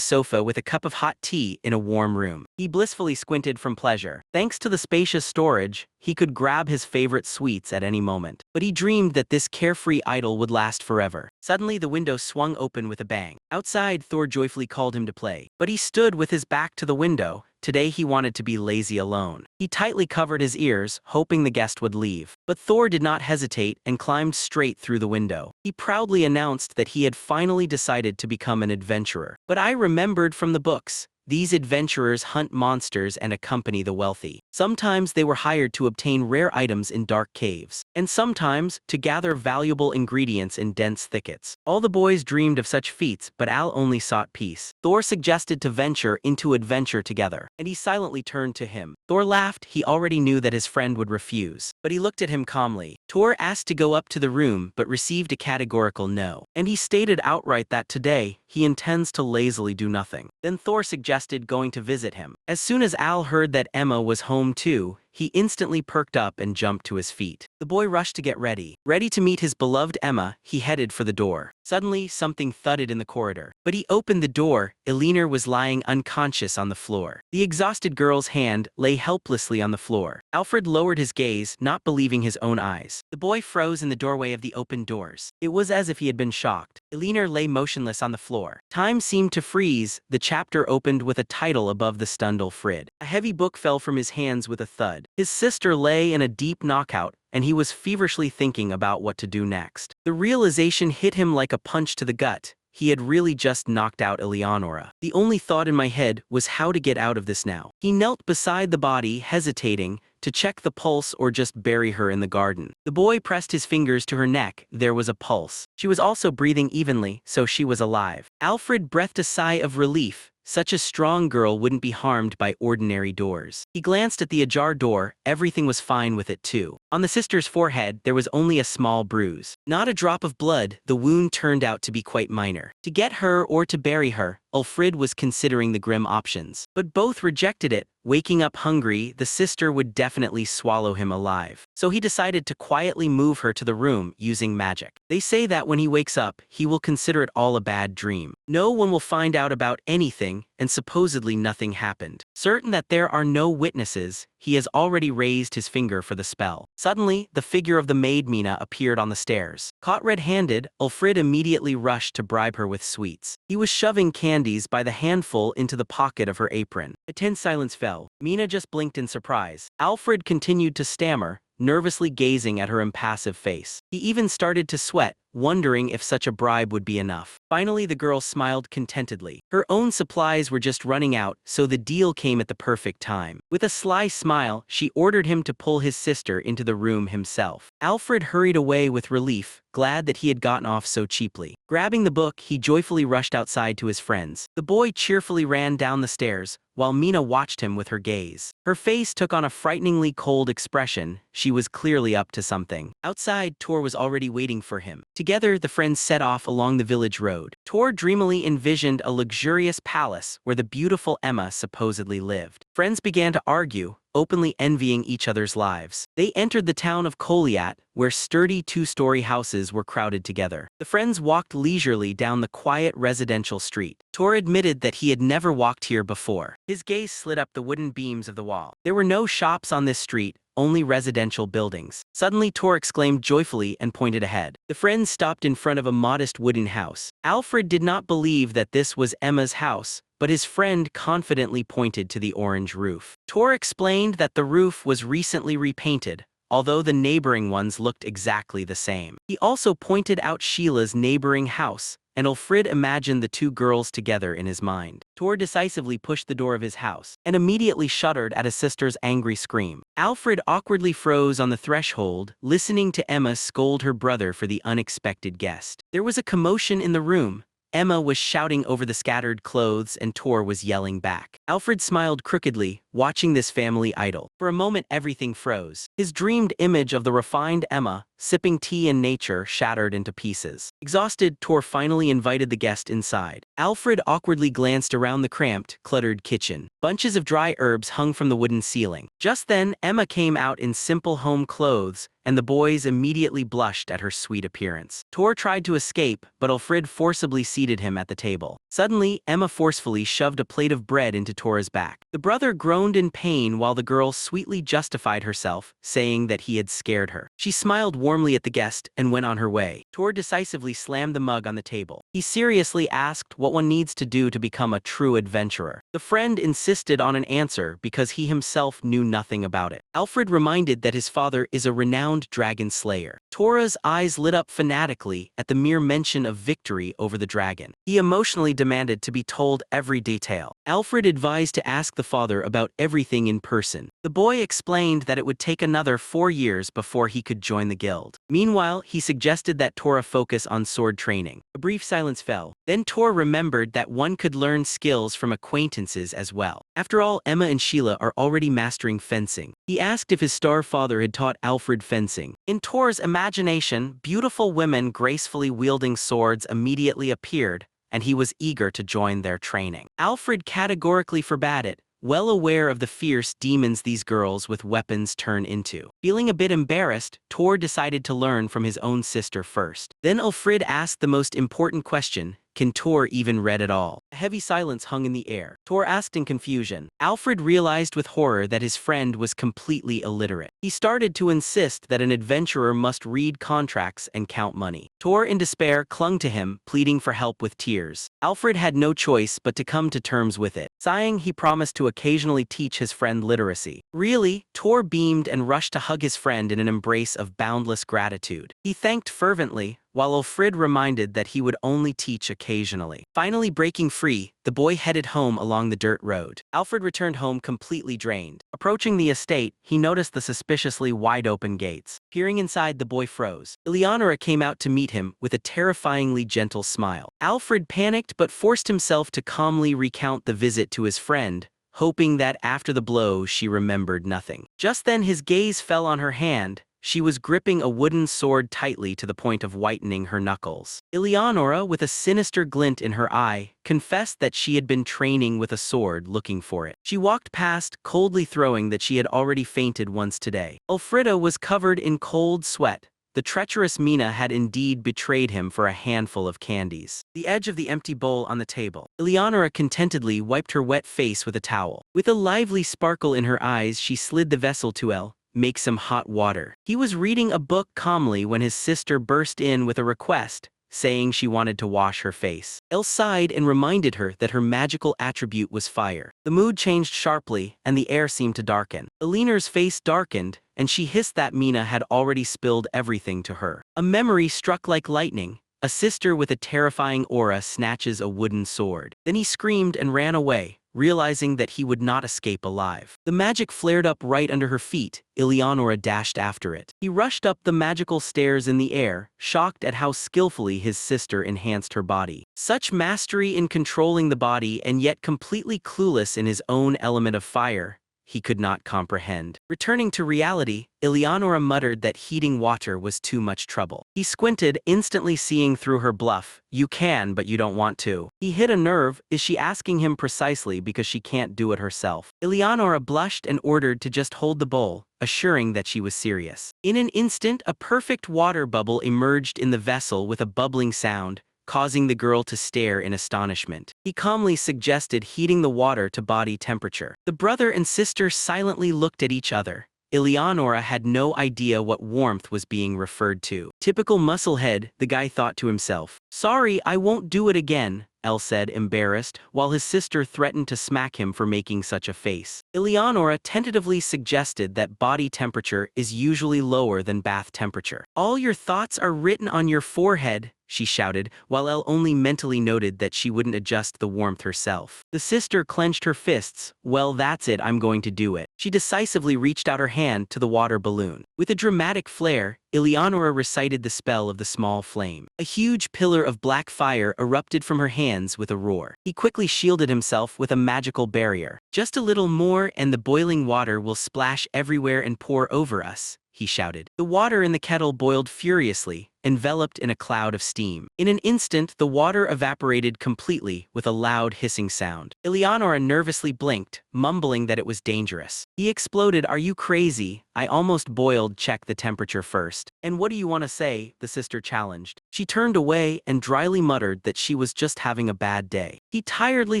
Speaker 1: sofa with a cup of hot tea in a warm room. He blissfully squinted from pleasure. Thanks to the spacious storage, he could grab his favorite sweets at any moment. But he dreamed that this carefree idyll would last forever. Suddenly, the window swung open with a bang. Outside, Thor joyfully called him to play. But he stood with his back to the window. Today he wanted to be lazy alone. He tightly covered his ears, hoping the guest would leave. But Thor did not hesitate and climbed straight through the window. He proudly announced that he had finally decided to become an adventurer. But I remembered from the books. These adventurers hunt monsters and accompany the wealthy. Sometimes they were hired to obtain rare items in dark caves, and sometimes to gather valuable ingredients in dense thickets. All the boys dreamed of such feats, but Al only sought peace. Thor suggested to venture into adventure together, and he silently turned to him. Thor laughed. He already knew that his friend would refuse, but he looked at him calmly. Thor asked to go up to the room but received a categorical no, and he stated outright that today, he intends to lazily do nothing. Then Thor suggested going to visit him. As soon as Al heard that Emma was home too, he instantly perked up and jumped to his feet. The boy rushed to get ready. Ready to meet his beloved Emma, he headed for the door. Suddenly, something thudded in the corridor. But he opened the door. Elinor was lying unconscious on the floor. The exhausted girl's hand lay helplessly on the floor. Alfred lowered his gaze, not believing his own eyes. The boy froze in the doorway of the open doors. It was as if he had been shocked. Elinor lay motionless on the floor. Time seemed to freeze. The chapter opened with a title above the stunned Alfred. A heavy book fell from his hands with a thud. His sister lay in a deep knockout, and he was feverishly thinking about what to do next. The realization hit him like a punch to the gut. He had really just knocked out Eleonora. The only thought in my head was how to get out of this now. He knelt beside the body, hesitating, to check the pulse or just bury her in the garden. The boy pressed his fingers to her neck. There was a pulse. She was also breathing evenly, so she was alive. Alfred breathed a sigh of relief. Such a strong girl wouldn't be harmed by ordinary doors. He glanced at the ajar door, everything was fine with it too. On the sister's forehead, there was only a small bruise. Not a drop of blood, the wound turned out to be quite minor. To get her or to bury her, Ulfrid was considering the grim options. But both rejected it. Waking up hungry, the sister would definitely swallow him alive. So he decided to quietly move her to the room using magic. They say that when he wakes up, he will consider it all a bad dream. No one will find out about anything, and supposedly nothing happened. Certain that there are no witnesses, he has already raised his finger for the spell. Suddenly, the figure of the maid Mina appeared on the stairs. Caught red-handed, Ulfrid immediately rushed to bribe her with sweets. He was shoving candies by the handful into the pocket of her apron. A tense silence fell. Mina just blinked in surprise. Alfred continued to stammer, nervously gazing at her impassive face. He even started to sweat, wondering if such a bribe would be enough. Finally, the girl smiled contentedly. Her own supplies were just running out, so the deal came at the perfect time. With a sly smile, she ordered him to pull his sister into the room himself. Alfred hurried away with relief, glad that he had gotten off so cheaply. Grabbing the book, he joyfully rushed outside to his friends. The boy cheerfully ran down the stairs, while Mina watched him with her gaze. Her face took on a frighteningly cold expression. She was clearly up to something. Outside, Tor was already waiting for him. Together, the friends set off along the village road. Tor dreamily envisioned a luxurious palace where the beautiful Emma supposedly lived. Friends began to argue, openly envying each other's lives. They entered the town of Koliat, where sturdy two-story houses were crowded together. The friends walked leisurely down the quiet residential street. Tor admitted that he had never walked here before. His gaze slid up the wooden beams of the wall. There were no shops on this street, only residential buildings. Suddenly, Tor exclaimed joyfully and pointed ahead. The friends stopped in front of a modest wooden house. Alfred did not believe that this was Emma's house, but his friend confidently pointed to the orange roof. Tor explained that the roof was recently repainted, although the neighboring ones looked exactly the same. He also pointed out Sheila's neighboring house, and Ulfrid imagined the two girls together in his mind. Tor decisively pushed the door of his house, and immediately shuddered at his sister's angry scream. Alfred awkwardly froze on the threshold, listening to Emma scold her brother for the unexpected guest. There was a commotion in the room. Emma was shouting over the scattered clothes and Tor was yelling back. Alfred smiled crookedly, watching this family idol. For a moment everything froze. His dreamed image of the refined Emma, sipping tea in nature, shattered into pieces. Exhausted, Tor finally invited the guest inside. Alfred awkwardly glanced around the cramped, cluttered kitchen. Bunches of dry herbs hung from the wooden ceiling. Just then, Emma came out in simple home clothes, and the boys immediately blushed at her sweet appearance. Tor tried to escape, but Ulfrid forcibly seated him at the table. Suddenly, Emma forcefully shoved a plate of bread into Tor's back. The brother groaned in pain while the girl sweetly justified herself, saying that he had scared her. She smiled warmly at the guest and went on her way. Tor decisively slammed the mug on the table. He seriously asked what one needs to do to become a true adventurer. The friend insisted on an answer because he himself knew nothing about it. Alfred reminded that his father is a renowned dragon slayer. Tor's eyes lit up fanatically at the mere mention of victory over the dragon. He emotionally demanded to be told every detail. Alfred advised to ask the father about everything in person. The boy explained that it would take another 4 years before he could join the guild. Meanwhile, he suggested that Tor focus on sword training. A brief silence fell. Then Tor remembered that one could learn skills from acquaintances as well. After all, Emma and Sheila are already mastering fencing. He asked if his star father had taught Alfred fencing. In Tor's imagination, beautiful women gracefully wielding swords immediately appeared, and he was eager to join their training. Alfred categorically forbade it, well aware of the fierce demons these girls with weapons turn into. Feeling a bit embarrassed, Tor decided to learn from his own sister first. Then Ulfrid asked the most important question: can Tor even read at all? A heavy silence hung in the air. Tor asked in confusion. Alfred realized with horror that his friend was completely illiterate. He started to insist that an adventurer must read contracts and count money. Tor, in despair, clung to him, pleading for help with tears. Alfred had no choice but to come to terms with it. Sighing, he promised to occasionally teach his friend literacy. Really, Tor beamed and rushed to hug his friend in an embrace of boundless gratitude. He thanked fervently, while Ulfrid reminded that he would only teach occasionally. Finally breaking free, the boy headed home along the dirt road. Alfred returned home completely drained. Approaching the estate, he noticed the suspiciously wide-open gates. Peering inside, the boy froze. Eleonora came out to meet him with a terrifyingly gentle smile. Alfred panicked but forced himself to calmly recount the visit to his friend, hoping that after the blow she remembered nothing. Just then his gaze fell on her hand. She was gripping a wooden sword tightly to the point of whitening her knuckles. Eleonora, with a sinister glint in her eye, confessed that she had been training with a sword looking for it. She walked past, coldly throwing that she had already fainted once today. Ulfrida was covered in cold sweat. The treacherous Mina had indeed betrayed him for a handful of candies. The edge of the empty bowl on the table. Eleonora contentedly wiped her wet face with a towel. With a lively sparkle in her eyes, she slid the vessel to El. Make some hot water. He was reading a book calmly when his sister burst in with a request, saying she wanted to wash her face. Elle sighed and reminded her that her magical attribute was fire. The mood changed sharply, and the air seemed to darken. Eleanor's face darkened, and she hissed that Mina had already spilled everything to her. A memory struck like lightning. A sister with a terrifying aura snatches a wooden sword. Then he screamed and ran away, realizing that he would not escape alive. The magic flared up right under her feet. Eleonora dashed after it. He rushed up the magical stairs in the air, shocked at how skillfully his sister enhanced her body. Such mastery in controlling the body and yet completely clueless in his own element of fire. He could not comprehend. Returning to reality, Eleonora muttered that heating water was too much trouble. He squinted, instantly seeing through her bluff. You can, but you don't want to. He hit a nerve. Is she asking him precisely because she can't do it herself? Eleonora blushed and ordered to just hold the bowl, assuring that she was serious. In an instant, a perfect water bubble emerged in the vessel with a bubbling sound, causing the girl to stare in astonishment. He calmly suggested heating the water to body temperature. The brother and sister silently looked at each other. Eleonora had no idea what warmth was being referred to. Typical musclehead, the guy thought to himself. Sorry, I won't do it again, Elle said, embarrassed, while his sister threatened to smack him for making such a face. Eleonora tentatively suggested that body temperature is usually lower than bath temperature. All your thoughts are written on your forehead, she shouted, while Elle only mentally noted that she wouldn't adjust the warmth herself. The sister clenched her fists. Well, that's it, I'm going to do it. She decisively reached out her hand to the water balloon. With a dramatic flair, Eleonora recited the spell of the small flame. A huge pillar of black fire erupted from her hands with a roar. He quickly shielded himself with a magical barrier. Just a little more and the boiling water will splash everywhere and pour over us, he shouted. The water in the kettle boiled furiously, enveloped in a cloud of steam. In an instant, the water evaporated completely with a loud hissing sound. Eleonora nervously blinked, mumbling that it was dangerous. He exploded. Are you crazy? I almost boiled. Check the temperature first. And what do you want to say? The sister challenged. She turned away and dryly muttered that she was just having a bad day. He tiredly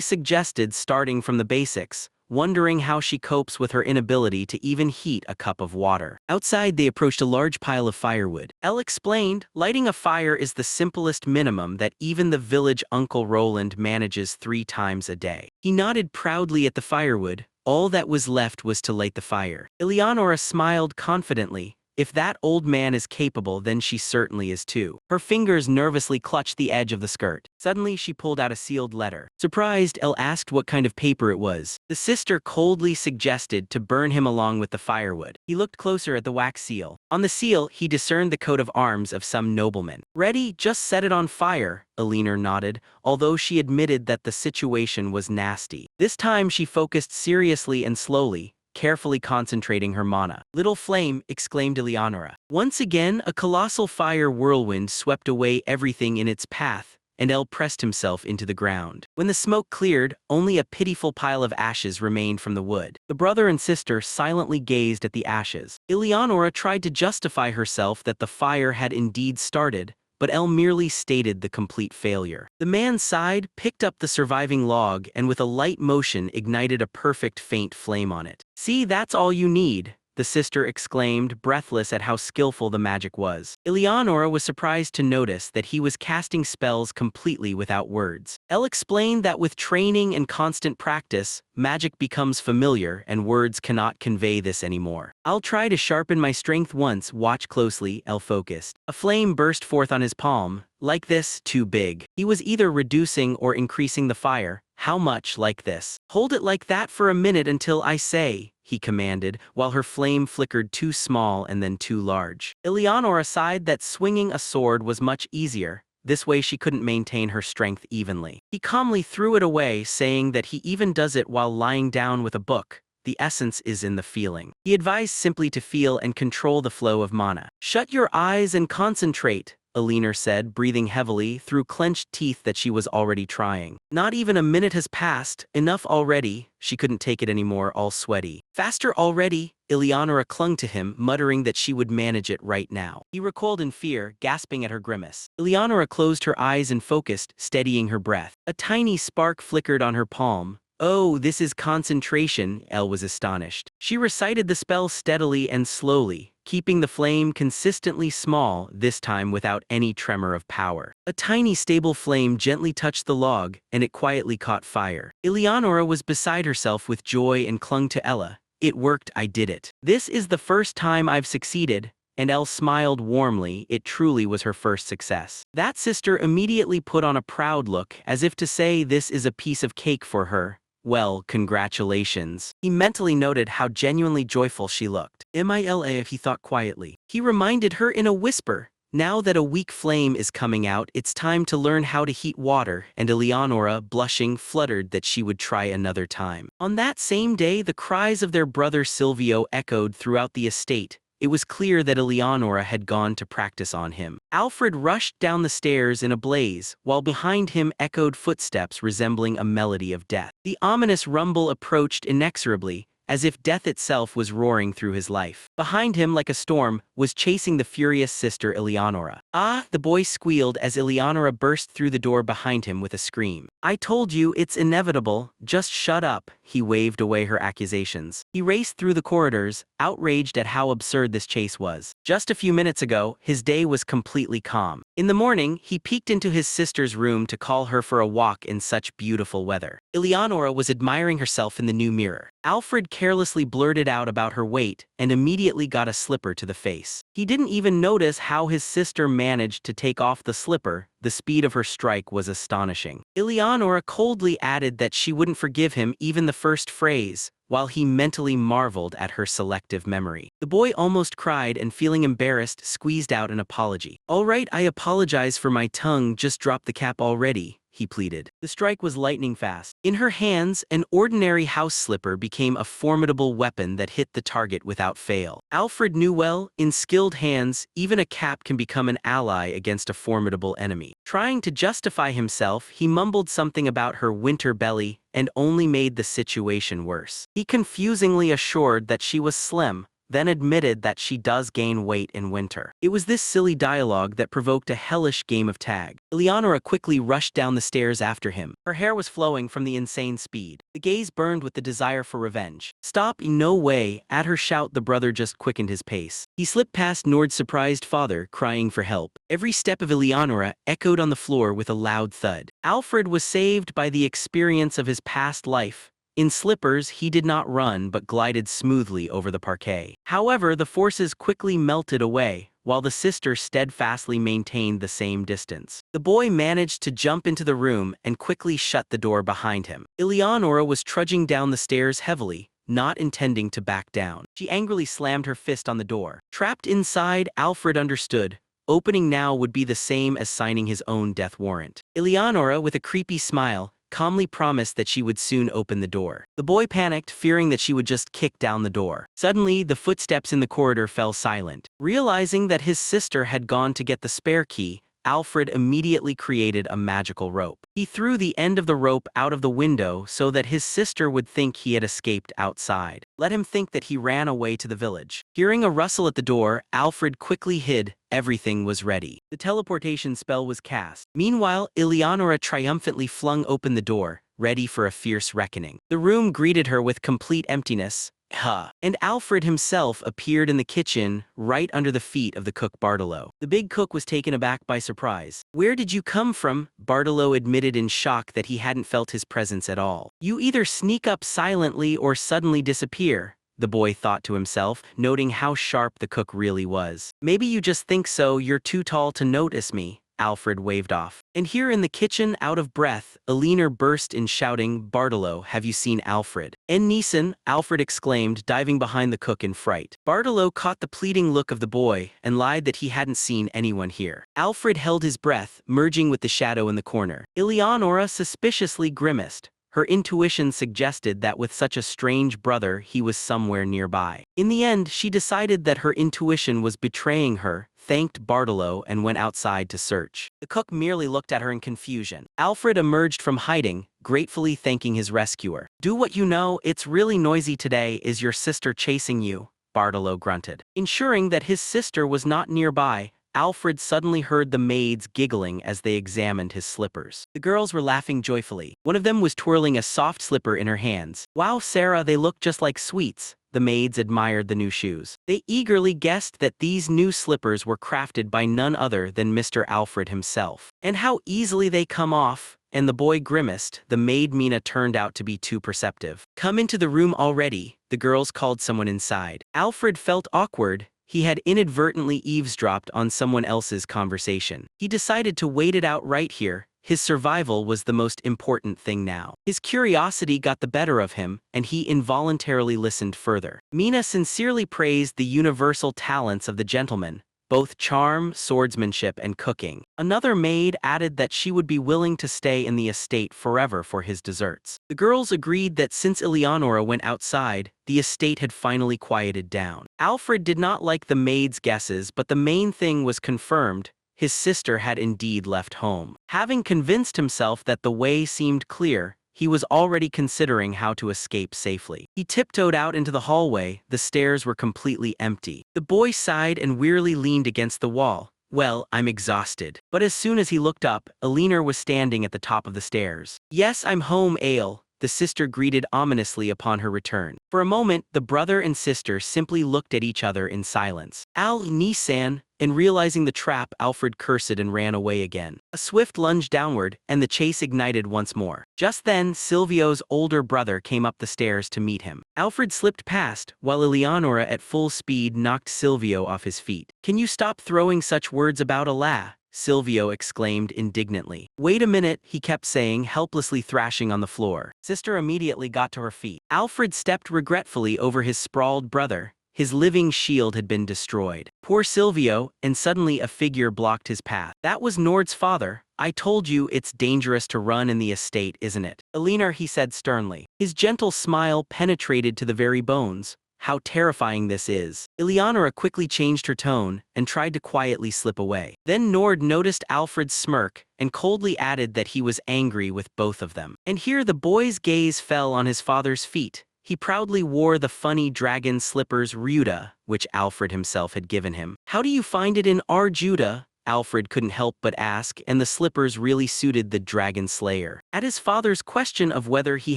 Speaker 1: suggested starting from the basics, wondering how she copes with her inability to even heat a cup of water. Outside, they approached a large pile of firewood. Elle explained, lighting a fire is the simplest minimum that even the village Uncle Roland manages 3 times a day. He nodded proudly at the firewood. All that was left was to light the fire. Eleonora smiled confidently. If that old man is capable, then she certainly is too. Her fingers nervously clutched the edge of the skirt. Suddenly, she pulled out a sealed letter. Surprised, Elle asked what kind of paper it was. The sister coldly suggested to burn him along with the firewood. He looked closer at the wax seal. On the seal, he discerned the coat of arms of some nobleman. Ready? Just set it on fire, Eleanor nodded, although she admitted that the situation was nasty. This time, she focused seriously and slowly, carefully concentrating her mana. Little flame, exclaimed Eleonora. Once again, a colossal fire whirlwind swept away everything in its path, and Elle pressed himself into the ground. When the smoke cleared, only a pitiful pile of ashes remained from the wood. The brother and sister silently gazed at the ashes. Eleonora tried to justify herself that the fire had indeed started, but Elle merely stated the complete failure. The man sighed, picked up the surviving log, and with a light motion ignited a perfect faint flame on it. See, that's all you need. the sister exclaimed, breathless at how skillful the magic was. Eleonora was surprised to notice that he was casting spells completely without words. Elle explained that with training and constant practice, magic becomes familiar and words cannot convey this anymore. I'll try to sharpen my strength once, watch closely, Elle focused. A flame burst forth on his palm. Like this, too big. He was either reducing or increasing the fire. How much like this? Hold it like that for a minute until I say, he commanded, while her flame flickered too small and then too large. Eleonora sighed that swinging a sword was much easier. This way she couldn't maintain her strength evenly. He calmly threw it away, saying that he even does it while lying down with a book. The essence is in the feeling. He advised simply to feel and control the flow of mana. Shut your eyes and concentrate, Eleanor said, breathing heavily through clenched teeth that she was already trying. Not even a minute has passed, enough already. She couldn't take it anymore, all sweaty. Faster already, Eleonora clung to him, muttering that she would manage it right now. He recoiled in fear, gasping at her grimace. Eleonora closed her eyes and focused, steadying her breath. A tiny spark flickered on her palm. Oh, this is concentration, Elle was astonished. She recited the spell steadily and slowly, keeping the flame consistently small, this time without any tremor of power. A tiny stable flame gently touched the log, and it quietly caught fire. Eleonora was beside herself with joy and clung to Ella. It worked, I did it. This is the first time I've succeeded. And Elle smiled warmly, it truly was her first success. That sister immediately put on a proud look, as if to say this is a piece of cake for her. Well, congratulations. He mentally noted how genuinely joyful she looked. Mila, he thought quietly. He reminded her in a whisper. Now that a weak flame is coming out, it's time to learn how to heat water, and Eleonora, blushing, fluttered that she would try another time. On that same day, the cries of their brother Silvio echoed throughout the estate. It was clear that Eleonora had gone to practice on him. Alfred rushed down the stairs in a blaze, while behind him echoed footsteps resembling a melody of death. The ominous rumble approached inexorably, as if death itself was roaring through his life. Behind him, like a storm, was chasing the furious sister Eleonora. Ah, the boy squealed as Eleonora burst through the door behind him with a scream. I told you, it's inevitable, just shut up, he waved away her accusations. He raced through the corridors, outraged at how absurd this chase was. Just a few minutes ago, his day was completely calm. In the morning, he peeked into his sister's room to call her for a walk in such beautiful weather. Eleonora was admiring herself in the new mirror. Alfred carelessly blurted out about her weight and immediately got a slipper to the face. He didn't even notice how his sister managed to take off the slipper. The speed of her strike was astonishing. Eleonora coldly added that she wouldn't forgive him even the first phrase, while he mentally marveled at her selective memory. The boy almost cried and, feeling embarrassed, squeezed out an apology. All right, I apologize for my tongue, just drop the cap already, he pleaded. The strike was lightning fast. In her hands, an ordinary house slipper became a formidable weapon that hit the target without fail. Alfred knew well, in skilled hands, even a cap can become an ally against a formidable enemy. Trying to justify himself, he mumbled something about her winter belly and only made the situation worse. He confusingly assured that she was slim, then admitted that she does gain weight in winter. It was this silly dialogue that provoked a hellish game of tag. Eleonora quickly rushed down the stairs after him. Her hair was flowing from the insane speed. The gaze burned with the desire for revenge. Stop, no way. At her shout, the brother just quickened his pace. He slipped past Nord's surprised father, crying for help. Every step of Eleonora echoed on the floor with a loud thud. Alfred was saved by the experience of his past life. In slippers, he did not run but glided smoothly over the parquet. However, the forces quickly melted away, while the sister steadfastly maintained the same distance. The boy managed to jump into the room and quickly shut the door behind him. Eleonora was trudging down the stairs heavily, not intending to back down. She angrily slammed her fist on the door. Trapped inside, Alfred understood. Opening now would be the same as signing his own death warrant. Eleonora, with a creepy smile, calmly promised that she would soon open the door. The boy panicked, fearing that she would just kick down the door. Suddenly, the footsteps in the corridor fell silent. Realizing that his sister had gone to get the spare key, Alfred immediately created a magical rope. He threw the end of the rope out of the window so that his sister would think he had escaped outside. Let him think that he ran away to the village. Hearing a rustle at the door, Alfred quickly hid. Everything was ready. The teleportation spell was cast. Meanwhile, Eleonora triumphantly flung open the door, ready for a fierce reckoning. The room greeted her with complete emptiness, Huh. And Alfred himself appeared in the kitchen, right under the feet of the cook Bartolo. The big cook was taken aback by surprise. "Where did you come from?" Bartolo admitted in shock that he hadn't felt his presence at all. "You either sneak up silently or suddenly disappear," the boy thought to himself, noting how sharp the cook really was. "Maybe you just think so, you're too tall to notice me," Alfred waved off. And here in the kitchen, out of breath, Alina burst in shouting, "Bartolo, have you seen Alfred?" "En Neeson," Alfred exclaimed, diving behind the cook in fright. Bartolo caught the pleading look of the boy and lied that he hadn't seen anyone here. Alfred held his breath, merging with the shadow in the corner. Eleonora suspiciously grimaced. Her intuition suggested that with such a strange brother he was somewhere nearby. In the end, she decided that her intuition was betraying her, thanked Bartolo, and went outside to search. The cook merely looked at her in confusion. Alfred emerged from hiding, gratefully thanking his rescuer. "Do what you know, it's really noisy today. Is your sister chasing you?" Bartolo grunted. Ensuring that his sister was not nearby, Alfred suddenly heard the maids giggling as they examined his slippers. The girls were laughing joyfully. One of them was twirling a soft slipper in her hands. "Wow, Sarah, they look just like sweets." The maids admired the new shoes. They eagerly guessed that these new slippers were crafted by none other than Mr. Alfred himself. "And how easily they come off." And the boy grimaced. The maid Mina turned out to be too perceptive. "Come into the room already," the girls called someone inside. Alfred felt awkward. He had inadvertently eavesdropped on someone else's conversation. He decided to wait it out right here. His survival was the most important thing now. His curiosity got the better of him, and he involuntarily listened further. Mina sincerely praised the universal talents of the gentleman, both charm, swordsmanship, and cooking. Another maid added that she would be willing to stay in the estate forever for his desserts. The girls agreed that since Eleonora went outside, the estate had finally quieted down. Alfred did not like the maids' guesses, but the main thing was confirmed. His sister had indeed left home. Having convinced himself that the way seemed clear, he was already considering how to escape safely. He tiptoed out into the hallway. The stairs were completely empty. The boy sighed and wearily leaned against the wall. "Well, I'm exhausted." But as soon as he looked up, Alina was standing at the top of the stairs. "Yes, I'm home, Ale," the sister greeted ominously upon her return. For a moment, the brother and sister simply looked at each other in silence. "Al Nisan," and realizing the trap, Alfred cursed and ran away again. A swift lunge downward, and the chase ignited once more. Just then, Silvio's older brother came up the stairs to meet him. Alfred slipped past, while Eleonora at full speed knocked Silvio off his feet. "Can you stop throwing such words about Allah?" Silvio exclaimed indignantly. "Wait a minute," he kept saying, helplessly thrashing on the floor. Sister immediately got to her feet. Alfred stepped regretfully over his sprawled brother. His living shield had been destroyed. Poor Silvio, and suddenly a figure blocked his path. "That was Nord's father. I told you it's dangerous to run in the estate, isn't it?" "Alina," he said sternly. His gentle smile penetrated to the very bones. "How terrifying this is." Eleonora quickly changed her tone and tried to quietly slip away. Then Nord noticed Alfred's smirk and coldly added that he was angry with both of them. And here the boy's gaze fell on his father's feet. He proudly wore the funny dragon slippers Ryuda, which Alfred himself had given him. "How do you find it in Arjuda?" Alfred couldn't help but ask, and the slippers really suited the dragon slayer. At his father's question of whether he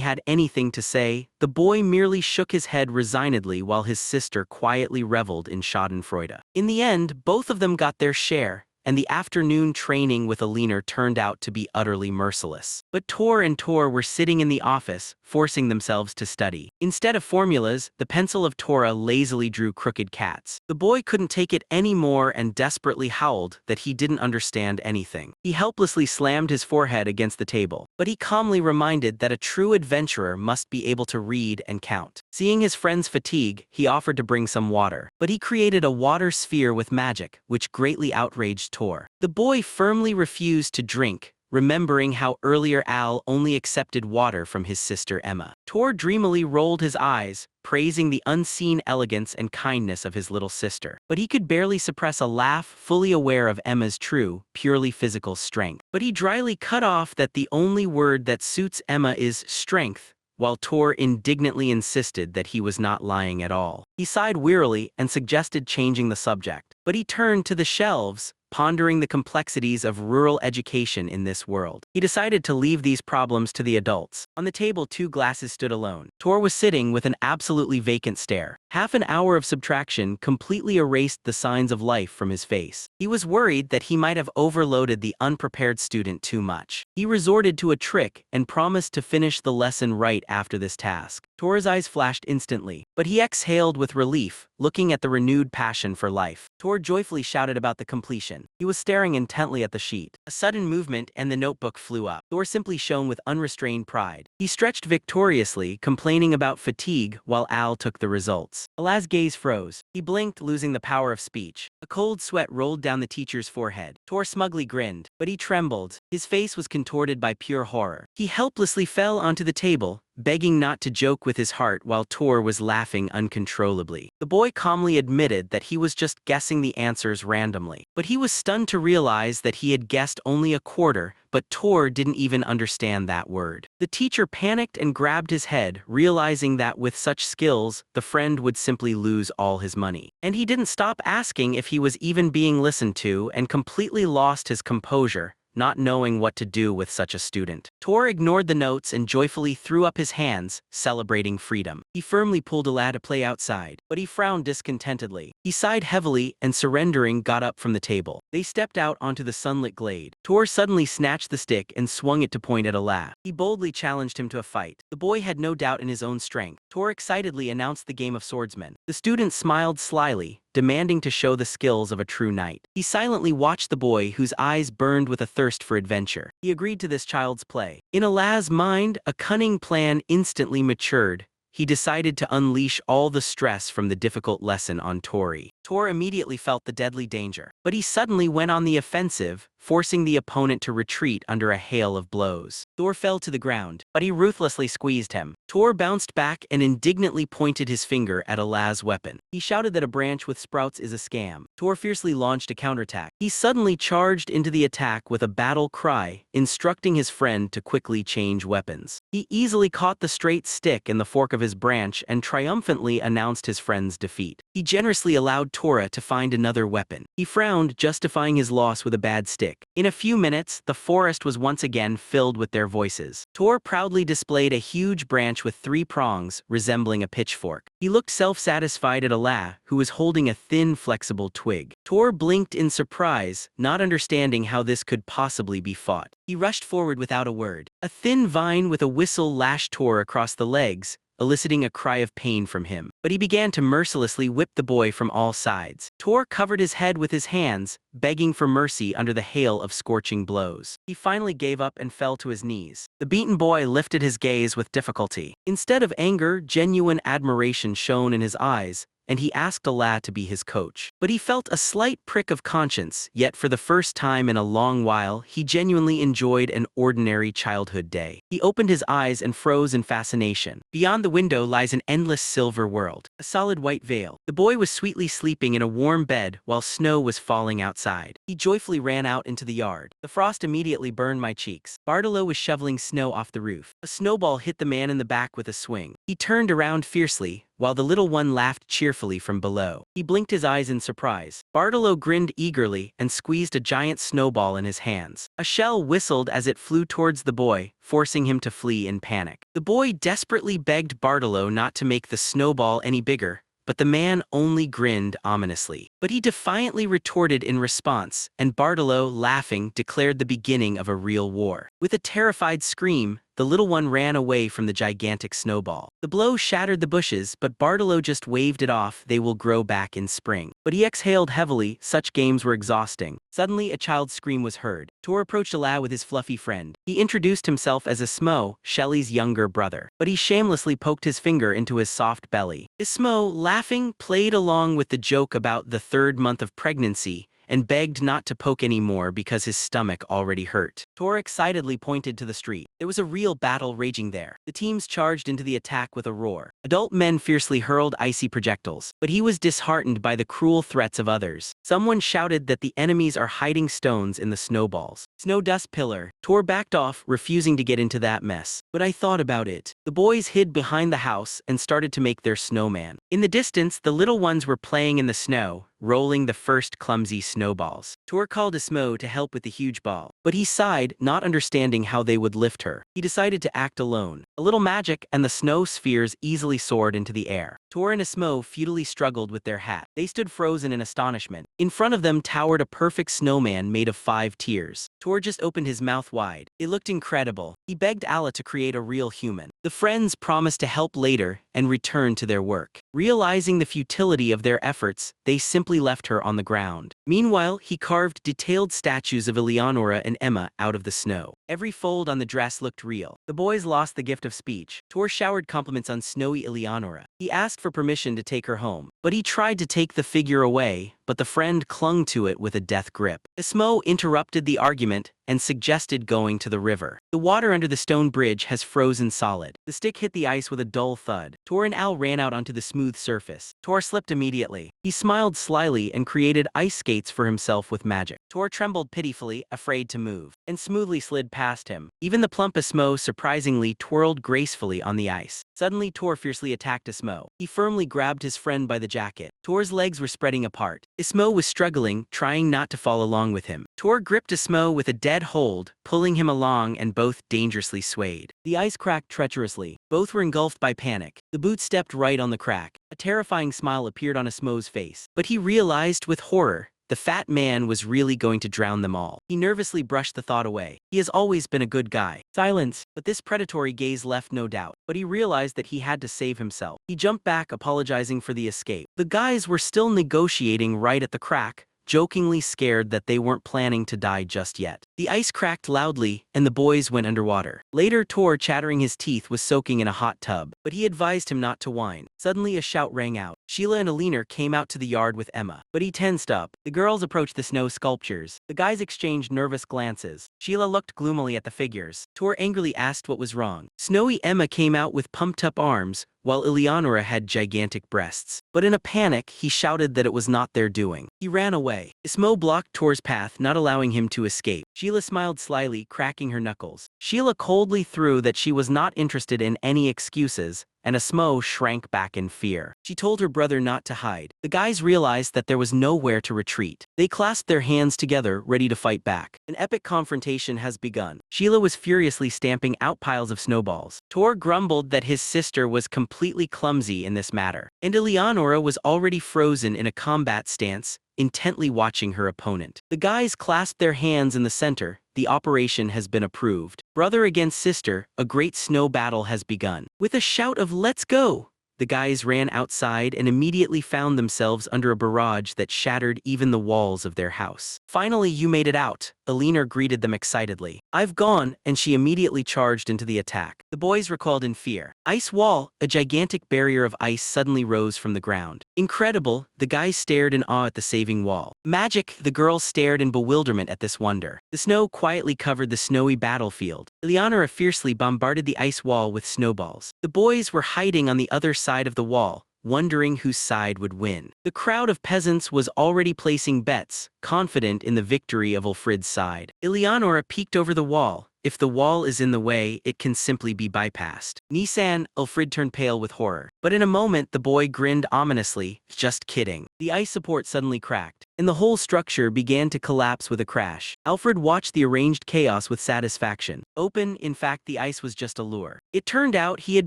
Speaker 1: had anything to say, the boy merely shook his head resignedly while his sister quietly reveled in schadenfreude. In the end, both of them got their share, and the afternoon training with Alina turned out to be utterly merciless. But Tor and Tor were sitting in the office, forcing themselves to study. Instead of formulas, the pencil of Tora lazily drew crooked cats. The boy couldn't take it anymore and desperately howled that he didn't understand anything. He helplessly slammed his forehead against the table, but he calmly reminded that a true adventurer must be able to read and count. Seeing his friend's fatigue, he offered to bring some water, but he created a water sphere with magic, which greatly outraged Tor. The boy firmly refused to drink, remembering how earlier Al only accepted water from his sister Emma. Tor dreamily rolled his eyes, praising the unseen elegance and kindness of his little sister. But he could barely suppress a laugh, fully aware of Emma's true, purely physical strength. But he dryly cut off that the only word that suits Emma is strength, while Tor indignantly insisted that he was not lying at all. He sighed wearily and suggested changing the subject. But he turned to the shelves, pondering the complexities of rural education in this world. He decided to leave these problems to the adults. On the table, two glasses stood alone. Tor was sitting with an absolutely vacant stare. Half an hour of subtraction completely erased the signs of life from his face. He was worried that he might have overloaded the unprepared student too much. He resorted to a trick and promised to finish the lesson right after this task. Tor's eyes flashed instantly, but he exhaled with relief, looking at the renewed passion for life. Tor joyfully shouted about the completion. He was staring intently at the sheet. A sudden movement and the notebook flew up. Tor simply shone with unrestrained pride. He stretched victoriously, complaining about fatigue while Al took the results. Al's gaze froze. He blinked, losing the power of speech. A cold sweat rolled down the teacher's forehead. Tor smugly grinned, but he trembled. His face was contorted by pure horror. He helplessly fell onto the table, begging not to joke with his heart while Tor was laughing uncontrollably. The boy calmly admitted that he was just guessing the answers randomly. But he was stunned to realize that he had guessed only a quarter, but Tor didn't even understand that word. The teacher panicked and grabbed his head, realizing that with such skills, the friend would simply lose all his money. And he didn't stop asking if he was even being listened to and completely lost his composure, not knowing what to do with such a student. Tor ignored the notes and joyfully threw up his hands, celebrating freedom. He firmly pulled Ala to play outside, but he frowned discontentedly. He sighed heavily and, surrendering, got up from the table. They stepped out onto the sunlit glade. Tor suddenly snatched the stick and swung it to point at Ala. He boldly challenged him to a fight. The boy had no doubt in his own strength. Tor excitedly announced the game of swordsman. The student smiled slyly, demanding to show the skills of a true knight. He silently watched the boy, whose eyes burned with a thirst for adventure. He agreed to this child's play. In Ala's mind, a cunning plan instantly matured. He decided to unleash all the stress from the difficult lesson on Tori. Tor immediately felt the deadly danger, but he suddenly went on the offensive, forcing the opponent to retreat under a hail of blows. Tor fell to the ground, but he ruthlessly squeezed him. Tor bounced back and indignantly pointed his finger at Ala's weapon. He shouted that a branch with sprouts is a scam. Tor fiercely launched a counterattack. He suddenly charged into the attack with a battle cry, instructing his friend to quickly change weapons. He easily caught the straight stick in the fork of his branch and triumphantly announced his friend's defeat. He generously allowed Tora to find another weapon. He frowned, justifying his loss with a bad stick. In a few minutes, the forest was once again filled with their voices. Tor proudly displayed a huge branch with 3 prongs, resembling a pitchfork. He looked self-satisfied at Ala, who was holding a thin, flexible twig. Tor blinked in surprise, not understanding how this could possibly be fought. He rushed forward without a word. A thin vine with a whistle lashed Tor across the legs, eliciting a cry of pain from him. But he began to mercilessly whip the boy from all sides. Tor covered his head with his hands, begging for mercy under the hail of scorching blows. He finally gave up and fell to his knees. The beaten boy lifted his gaze with difficulty. Instead of anger, genuine admiration shone in his eyes, and he asked Ala to be his coach. But he felt a slight prick of conscience, yet for the first time in a long while, he genuinely enjoyed an ordinary childhood day. He opened his eyes and froze in fascination. Beyond the window lies an endless silver world, a solid white veil. The boy was sweetly sleeping in a warm bed while snow was falling outside. He joyfully ran out into the yard. The frost immediately burned my cheeks. Bartolo was shoveling snow off the roof. A snowball hit the man in the back with a swing. He turned around fiercely, while the little one laughed cheerfully from below. He blinked his eyes in surprise. Bartolo grinned eagerly and squeezed a giant snowball in his hands. A shell whistled as it flew towards the boy, forcing him to flee in panic. The boy desperately begged Bartolo not to make the snowball any bigger, but the man only grinned ominously. But he defiantly retorted in response, and Bartolo, laughing, declared the beginning of a real war. With a terrified scream, the little one ran away from the gigantic snowball. The blow shattered the bushes, but Bartolo just waved it off. They will grow back in spring. But he exhaled heavily. Such games were exhausting. Suddenly, a child's scream was heard. Tor approached Ala with his fluffy friend. He introduced himself as Ismo, Shelley's younger brother. But he shamelessly poked his finger into his soft belly. Ismo, laughing, played along with the joke about the 3rd month of pregnancy, and begged not to poke anymore because his stomach already hurt. Tor excitedly pointed to the street. There was a real battle raging there. The teams charged into the attack with a roar. Adult men fiercely hurled icy projectiles, but he was disheartened by the cruel threats of others. Someone shouted that the enemies are hiding stones in the snowballs. Snow dust pillar. Tor backed off, refusing to get into that mess. But I thought about it. The boys hid behind the house and started to make their snowman. In the distance, the little ones were playing in the snow, rolling the first clumsy snowballs. Tor called Ismo to help with the huge ball, but he sighed, not understanding how they would lift her. He decided to act alone. A little magic and the snow spheres easily soared into the air. Tor and Ismo futilely struggled with their hat. They stood frozen in astonishment. In front of them towered a perfect snowman made of 5 tiers. Tor just opened his mouth wide. It looked incredible. He begged Allah to create a real human. The friends promised to help later and returned to their work. Realizing the futility of their efforts, they simply left her on the ground. Meanwhile, he carved detailed statues of Eleonora and Emma out of the snow. Every fold on the dress looked real. The boys lost the gift of speech. Tor showered compliments on snowy Eleonora. He asked for permission to take her home, but he tried to take the figure away, but the friend clung to it with a death grip. Ismo interrupted the argument and suggested going to the river. The water under the stone bridge has frozen solid. The stick hit the ice with a dull thud. Tor and Al ran out onto the smooth surface. Tor slipped immediately. He smiled slyly and created ice skates for himself with magic. Tor trembled pitifully, afraid to move, and smoothly slid past him. Even the plump Ismo surprisingly twirled gracefully on the ice. Suddenly Tor fiercely attacked Ismo. He firmly grabbed his friend by the jacket. Tor's legs were spreading apart. Ismo was struggling, trying not to fall along with him. Tor gripped Ismo with a dead hold, pulling him along, and both dangerously swayed. The ice cracked treacherously. Both were engulfed by panic. The boot stepped right on the crack. A terrifying smile appeared on Ismo's face. But he realized with horror, the fat man was really going to drown them all. He nervously brushed the thought away. He has always been a good guy. Silence. But this predatory gaze left no doubt. But he realized that he had to save himself. He jumped back, apologizing for the escape. The guys were still negotiating right at the crack, jokingly scared that they weren't planning to die just yet. The ice cracked loudly, and the boys went underwater. Later, Tor, chattering his teeth, was soaking in a hot tub, but he advised him not to whine. Suddenly, a shout rang out. Sheila and Alina came out to the yard with Emma, but he tensed up. The girls approached the snow sculptures. The guys exchanged nervous glances. Sheila looked gloomily at the figures. Tor angrily asked what was wrong. Snowy Emma came out with pumped-up arms, while Eleonora had gigantic breasts. But in a panic, he shouted that it was not their doing. He ran away. Ismo blocked Tor's path, not allowing him to escape. Sheila smiled slyly, cracking her knuckles. Sheila coldly threw that she was not interested in any excuses, and Ismo shrank back in fear. She told her brother not to hide. The guys realized that there was nowhere to retreat. They clasped their hands together, ready to fight back. An epic confrontation has begun. Sheila was furiously stamping out piles of snowballs. Tor grumbled that his sister was completely clumsy in this matter, and Eleonora was already frozen in a combat stance, intently watching her opponent. The guys clasped their hands in the center. The operation has been approved. Brother against sister, a great snow battle has begun. With a shout of "Let's go!" the guys ran outside and immediately found themselves under a barrage that shattered even the walls of their house. "Finally, you made it out," Alina greeted them excitedly. "I've gone," and she immediately charged into the attack. The boys recoiled in fear. Ice wall, a gigantic barrier of ice suddenly rose from the ground. Incredible, the guys stared in awe at the saving wall. Magic, the girls stared in bewilderment at this wonder. The snow quietly covered the snowy battlefield. Eleonora fiercely bombarded the ice wall with snowballs. The boys were hiding on the other side of the wall, wondering whose side would win. The crowd of peasants was already placing bets, confident in the victory of Ulfrid's side. Eleonora peeked over the wall. If the wall is in the way, it can simply be bypassed. Nisan, Ulfrid turned pale with horror. But in a moment, the boy grinned ominously. Just kidding. The ice support suddenly cracked, and the whole structure began to collapse with a crash. Alfred watched the arranged chaos with satisfaction. In fact, the ice was just a lure. It turned out he had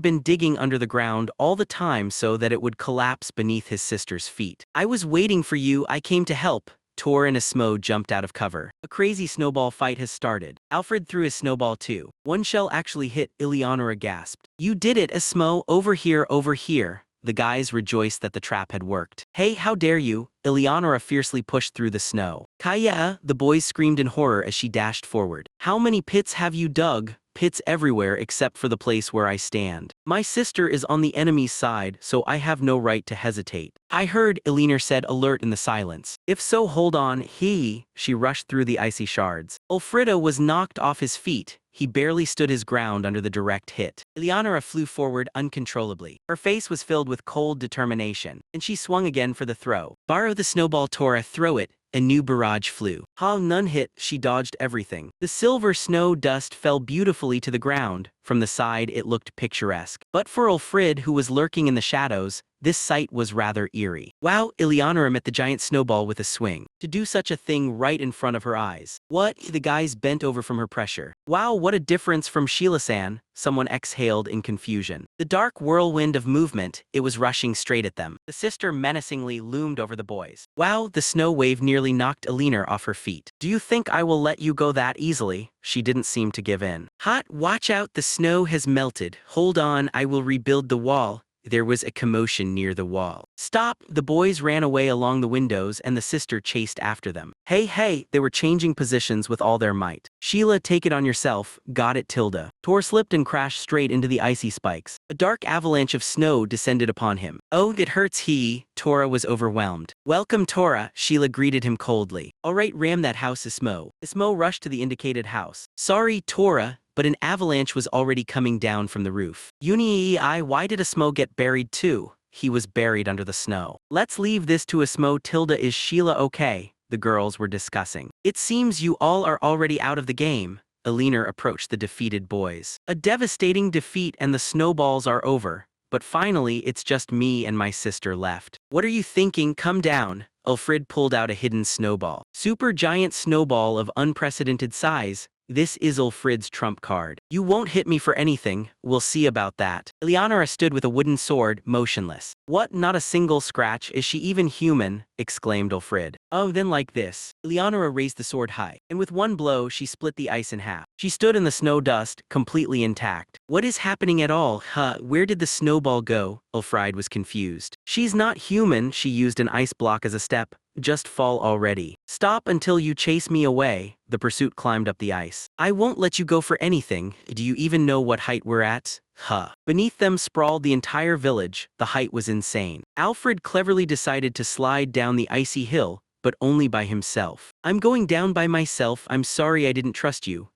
Speaker 1: been digging under the ground all the time so that it would collapse beneath his sister's feet. "I was waiting for you, I came to help." Tor and Ismo jumped out of cover. A crazy snowball fight has started. Alfred threw his snowball too. One shell actually hit. Eleonora gasped. "You did it, Ismo, over here, over here." The guys rejoiced that the trap had worked. "Hey, how dare you!" Eleonora fiercely pushed through the snow. "Kaya!" the boys screamed in horror as she dashed forward. "How many pits have you dug?" "Pits everywhere except for the place where I stand. My sister is on the enemy's side, so I have no right to hesitate." "I heard," Eleanor said, alert in the silence. "If so, hold on." She rushed through the icy shards. Ulfrida was knocked off his feet. He barely stood his ground under the direct hit. Eleonora flew forward uncontrollably. Her face was filled with cold determination, and she swung again for the throw. "Borrow the snowball, Tora, throw it." A new barrage flew. None hit. She dodged everything. The silver snow dust fell beautifully to the ground. From the side, it looked picturesque. But for Ulfrid, who was lurking in the shadows, This sight was rather eerie. Wow, Eleonora met the giant snowball with a swing. To do such a thing right in front of her eyes. What? The guys bent over from her pressure. Wow, what a difference from Sheila-san, someone exhaled in confusion. The dark whirlwind of movement, it was rushing straight at them. The sister menacingly loomed over the boys. Wow, the snow wave nearly knocked Elena off her feet. Do you think I will let you go that easily? She didn't seem to give in. Hot, watch out, the snow has melted. Hold on, I will rebuild the wall. There was a commotion near the wall. Stop! The boys ran away along the windows and the sister chased after them. Hey, they were changing positions with all their might. Sheila, take it on yourself. Got it, Tilda. Tor slipped and crashed straight into the icy spikes. A dark avalanche of snow descended upon him. Oh, it hurts, Tora was overwhelmed. Welcome, Tora, Sheila greeted him coldly. Alright, ram that house, Ismo. Ismo rushed to the indicated house. Sorry, Tora, but an avalanche was already coming down from the roof. Why did Ismo get buried too? He was buried under the snow. Let's leave this to Ismo. Tilda, is Sheila okay? The girls were discussing. It seems you all are already out of the game. Elena approached the defeated boys. A devastating defeat and the snowballs are over. But finally, it's just me and my sister left. What are you thinking? Come down. Alfred pulled out a hidden snowball. Super giant snowball of unprecedented size. This is Alfred's trump card. You won't hit me for anything, we'll see about that. Eleonora stood with a wooden sword, motionless. What, not a single scratch? Is she even human? Exclaimed Alfred. Oh, then like this. Eleonora raised the sword high, and with one blow she split the ice in half. She stood in the snow dust, completely intact. What is happening at all? Where did the snowball go? Alfred was confused. She's not human, she used an ice block as a step. Just fall already. Stop until you chase me away. The pursuit climbed up the ice. I won't let you go for anything. Do you even know what height we're at? Beneath them sprawled the entire village. The height was insane. Alfred cleverly decided to slide down the icy hill, but only by himself. I'm going down by myself. I'm sorry I didn't trust you.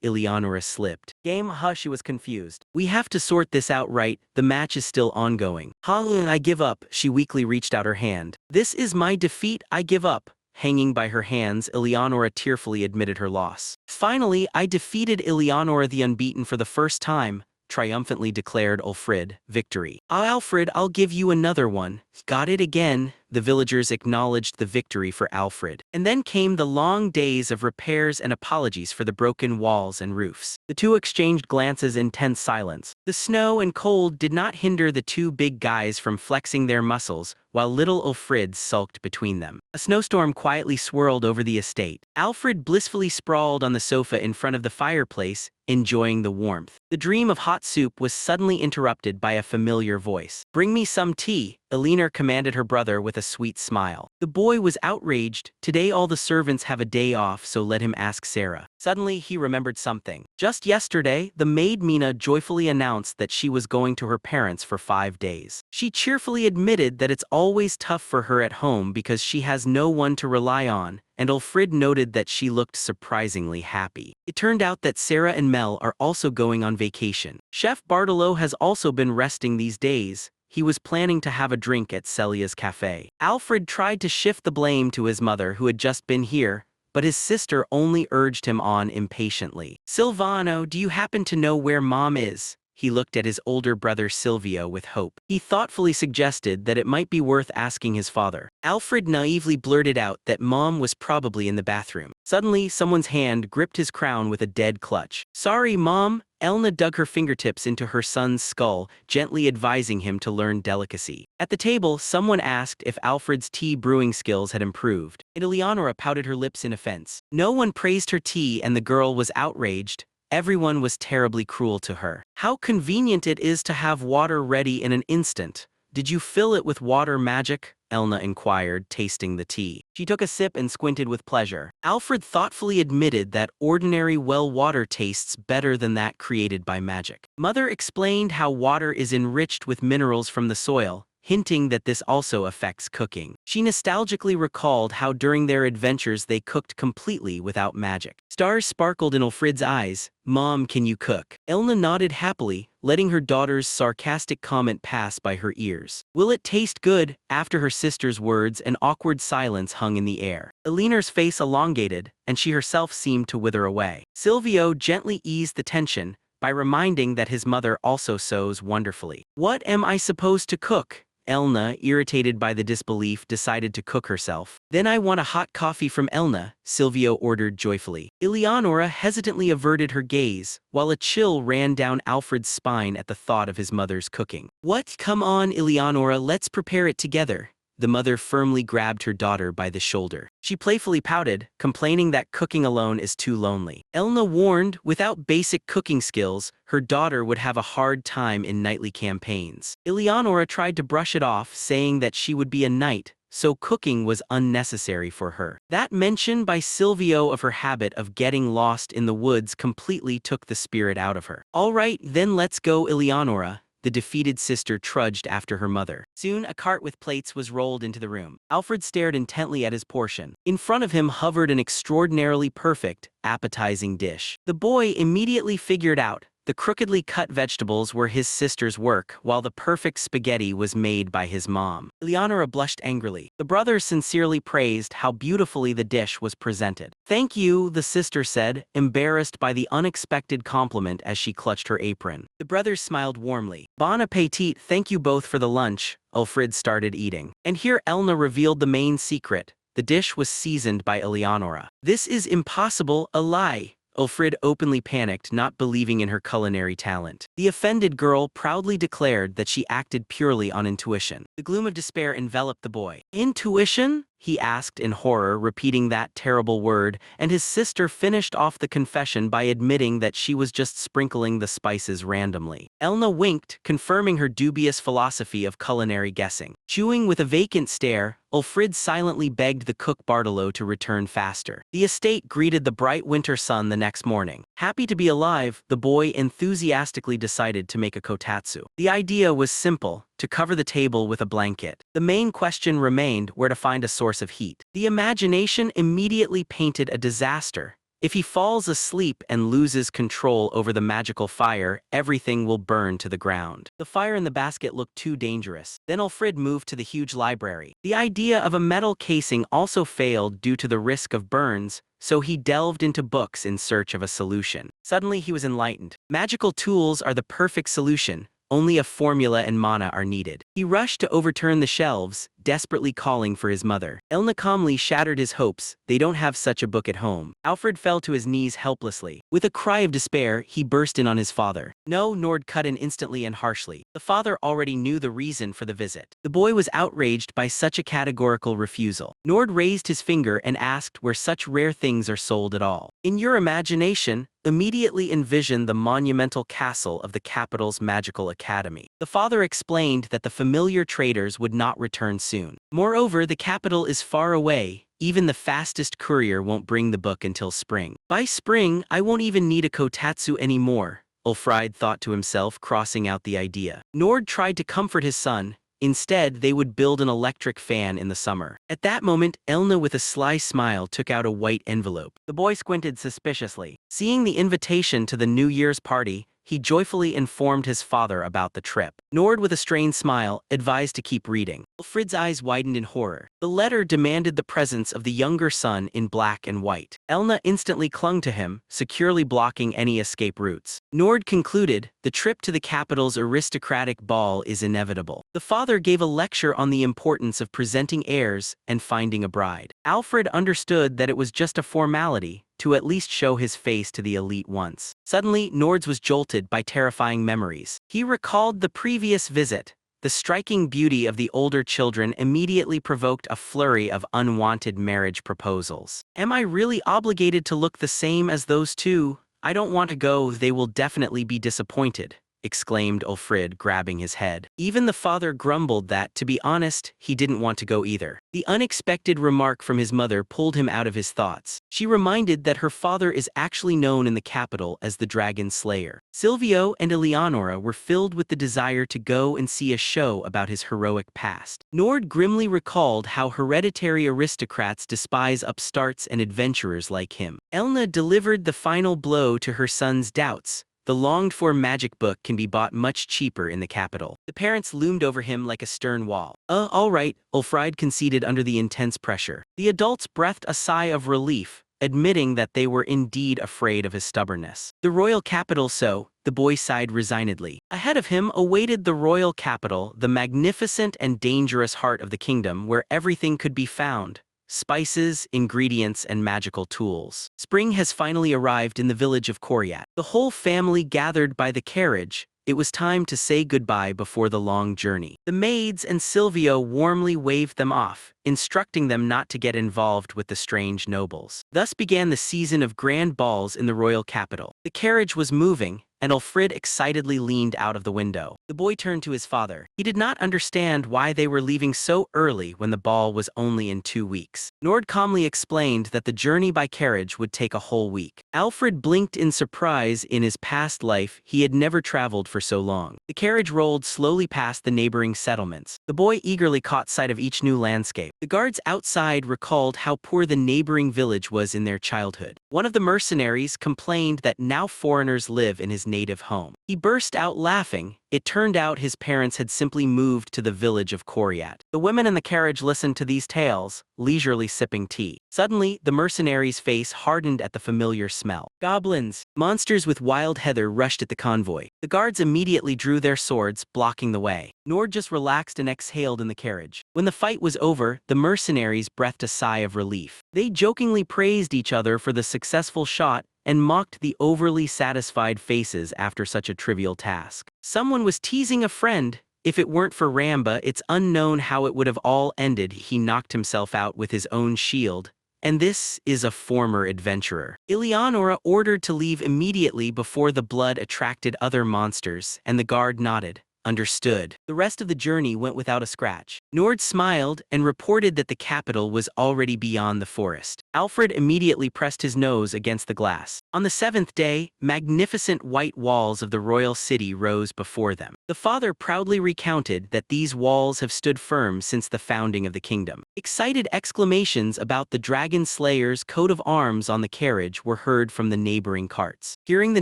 Speaker 1: Eleonora slipped. Game, she was confused. We have to sort this out, right? The match is still ongoing. I give up. She weakly reached out her hand. This is my defeat. I give up. Hanging by her hands, Eleonora tearfully admitted her loss. Finally, I defeated Eleonora the Unbeaten for the first time, triumphantly declared Alfred. Victory. Alfred, I'll give you another one. Got it again. The villagers acknowledged the victory for Alfred. And then came the long days of repairs and apologies for the broken walls and roofs. The two exchanged glances in tense silence. The snow and cold did not hinder the two big guys from flexing their muscles, while little Alfred sulked between them. A snowstorm quietly swirled over the estate. Alfred blissfully sprawled on the sofa in front of the fireplace, enjoying the warmth. The dream of hot soup was suddenly interrupted by a familiar voice. Bring me some tea, Elena commanded her brother with a sweet smile. The boy was outraged. Today all the servants have a day off, so let him ask Sarah. Suddenly he remembered something. Just yesterday, the maid Mina joyfully announced that she was going to her parents for 5 days. She cheerfully admitted that it's always tough for her at home because she has no one to rely on, and Alfred noted that she looked surprisingly happy. It turned out that Sarah and Mel are also going on vacation. Chef Bartolo has also been resting these days. He was planning to have a drink at Celia's cafe. Alfred tried to shift the blame to his mother, who had just been here, but his sister only urged him on impatiently. Silvano, do you happen to know where Mom is? He looked at his older brother Silvio with hope. He thoughtfully suggested that it might be worth asking his father. Alfred naively blurted out that Mom was probably in the bathroom. Suddenly, someone's hand gripped his crown with a dead clutch. Sorry, Mom. Elna dug her fingertips into her son's skull, gently advising him to learn delicacy. At the table, someone asked if Alfred's tea brewing skills had improved, and Eleonora pouted her lips in offense. No one praised her tea and the girl was outraged. Everyone was terribly cruel to her. How convenient it is to have water ready in an instant. Did you fill it with water magic? Elna inquired, tasting the tea. She took a sip and squinted with pleasure. Alfred thoughtfully admitted that ordinary well water tastes better than that created by magic. Mother explained how water is enriched with minerals from the soil, hinting that this also affects cooking. She nostalgically recalled how during their adventures they cooked completely without magic. Stars sparkled in Alfred's eyes. Mom, can you cook? Elna nodded happily, letting her daughter's sarcastic comment pass by her ears. Will it taste good? After her sister's words, an awkward silence hung in the air. Eleanor's face elongated, and she herself seemed to wither away. Silvio gently eased the tension by reminding that his mother also sews wonderfully. What am I supposed to cook? Elna, irritated by the disbelief, decided to cook herself. Then I want a hot coffee from Elna, Silvio ordered joyfully. Eleonora hesitantly averted her gaze, while a chill ran down Alfred's spine at the thought of his mother's cooking. What? Come on, Eleonora, let's prepare it together. The mother firmly grabbed her daughter by the shoulder. She playfully pouted, complaining that cooking alone is too lonely. Elna warned, without basic cooking skills, her daughter would have a hard time in knightly campaigns. Eleonora tried to brush it off, saying that she would be a knight, so cooking was unnecessary for her. That mention by Silvio of her habit of getting lost in the woods completely took the spirit out of her. All right, then let's go, Eleonora. The defeated sister trudged after her mother. Soon, a cart with plates was rolled into the room. Alfred stared intently at his portion. In front of him hovered an extraordinarily perfect, appetizing dish. The boy immediately figured out the crookedly cut vegetables were his sister's work, while the perfect spaghetti was made by his mom. Eleonora blushed angrily. The brothers sincerely praised how beautifully the dish was presented. Thank you, the sister said, embarrassed by the unexpected compliment as she clutched her apron. The brothers smiled warmly. Bon appetit, thank you both for the lunch. Alfred started eating. And here Elna revealed the main secret. The dish was seasoned by Eleonora. This is impossible, a lie. Alfred openly panicked, not believing in her culinary talent. The offended girl proudly declared that she acted purely on intuition. The gloom of despair enveloped the boy. Intuition? He asked in horror, repeating that terrible word, and his sister finished off the confession by admitting that she was just sprinkling the spices randomly. Elna winked, confirming her dubious philosophy of culinary guessing. Chewing with a vacant stare, Alfred silently begged the cook Bartolo to return faster. The estate greeted the bright winter sun the next morning. Happy to be alive, the boy enthusiastically decided to make a kotatsu. The idea was simple: to cover the table with a blanket. The main question remained where to find a source of heat. The imagination immediately painted a disaster. If he falls asleep and loses control over the magical fire, everything will burn to the ground. The fire in the basket looked too dangerous. Then Alfred moved to the huge library. The idea of a metal casing also failed due to the risk of burns, so he delved into books in search of a solution. Suddenly he was enlightened. Magical tools are the perfect solution. Only a formula and mana are needed. He rushed to overturn the shelves, desperately calling for his mother. Elna calmly shattered his hopes. They don't have such a book at home. Alfred fell to his knees helplessly. With a cry of despair, he burst in on his father. No, Nord cut in instantly and harshly. The father already knew the reason for the visit. The boy was outraged by such a categorical refusal. Nord raised his finger and asked where such rare things are sold at all. In your imagination, immediately envision the monumental castle of the capital's magical academy. The father explained that the familiar traders would not return soon. Moreover, the capital is far away. Even the fastest courier won't bring the book until spring. By spring, I won't even need a kotatsu anymore, Alfred thought to himself, crossing out the idea. Nord tried to comfort his son. Instead, they would build an electric fan in the summer. At that moment, Elna with a sly smile took out a white envelope. The boy squinted suspiciously. Seeing the invitation to the New Year's party, he joyfully informed his father about the trip. Nord, with a strained smile, advised to keep reading. Alfred's eyes widened in horror. The letter demanded the presence of the younger son in black and white. Elna instantly clung to him, securely blocking any escape routes. Nord concluded, the trip to the capital's aristocratic ball is inevitable. The father gave a lecture on the importance of presenting heirs and finding a bride. Alfred understood that it was just a formality, to at least show his face to the elite once. Suddenly, Nords was jolted by terrifying memories. He recalled the previous visit. The striking beauty of the older children immediately provoked a flurry of unwanted marriage proposals. Am I really obligated to look the same as those two? I don't want to go, they will definitely be disappointed, exclaimed Alfred, grabbing his head. Even the father grumbled that, to be honest, he didn't want to go either. The unexpected remark from his mother pulled him out of his thoughts. She reminded that her father is actually known in the capital as the Dragon Slayer. Silvio and Eleonora were filled with the desire to go and see a show about his heroic past. Nord grimly recalled how hereditary aristocrats despise upstarts and adventurers like him. Elna delivered the final blow to her son's doubts. The longed-for magic book can be bought much cheaper in the capital. The parents loomed over him like a stern wall. All right, Alfred conceded under the intense pressure. The adults breathed a sigh of relief, admitting that they were indeed afraid of his stubbornness. The royal capital, so, the boy sighed resignedly. Ahead of him awaited the royal capital, the magnificent and dangerous heart of the kingdom where everything could be found: spices, ingredients, and magical tools. Spring has finally arrived in the village of Koryat. The whole family gathered by the carriage. It was time to say goodbye before the long journey. The maids and Silvio warmly waved them off, instructing them not to get involved with the strange nobles. Thus began the season of grand balls in the royal capital. The carriage was moving, and Alfred excitedly leaned out of the window. The boy turned to his father. He did not understand why they were leaving so early when the ball was only in 2 weeks. Nord calmly explained that the journey by carriage would take a whole week. Alfred blinked in surprise. In his past life, he had never traveled for so long. The carriage rolled slowly past the neighboring settlements. The boy eagerly caught sight of each new landscape. The guards outside recalled how poor the neighboring village was in their childhood. One of the mercenaries complained that now foreigners live in his native home. He burst out laughing. It turned out his parents had simply moved to the village of Koryat. The women in the carriage listened to these tales, leisurely sipping tea. Suddenly, the mercenary's face hardened at the familiar smell. Goblins! Monsters with wild heather rushed at the convoy. The guards immediately drew their swords, blocking the way. Nord just relaxed and exhaled in the carriage. When the fight was over, the mercenaries breathed a sigh of relief. They jokingly praised each other for the successful shot and mocked the overly satisfied faces after such a trivial task. Someone was teasing a friend. If it weren't for Ramba, it's unknown how it would have all ended. He knocked himself out with his own shield. And this is a former adventurer. Eleonora ordered to leave immediately before the blood attracted other monsters, and the guard nodded. Understood. The rest of the journey went without a scratch. Nord smiled and reported that the capital was already beyond the forest. Alfred immediately pressed his nose against the glass. On the 7th day, magnificent white walls of the royal city rose before them. The father proudly recounted that these walls have stood firm since the founding of the kingdom. Excited exclamations about the dragon slayer's coat of arms on the carriage were heard from the neighboring carts. Hearing the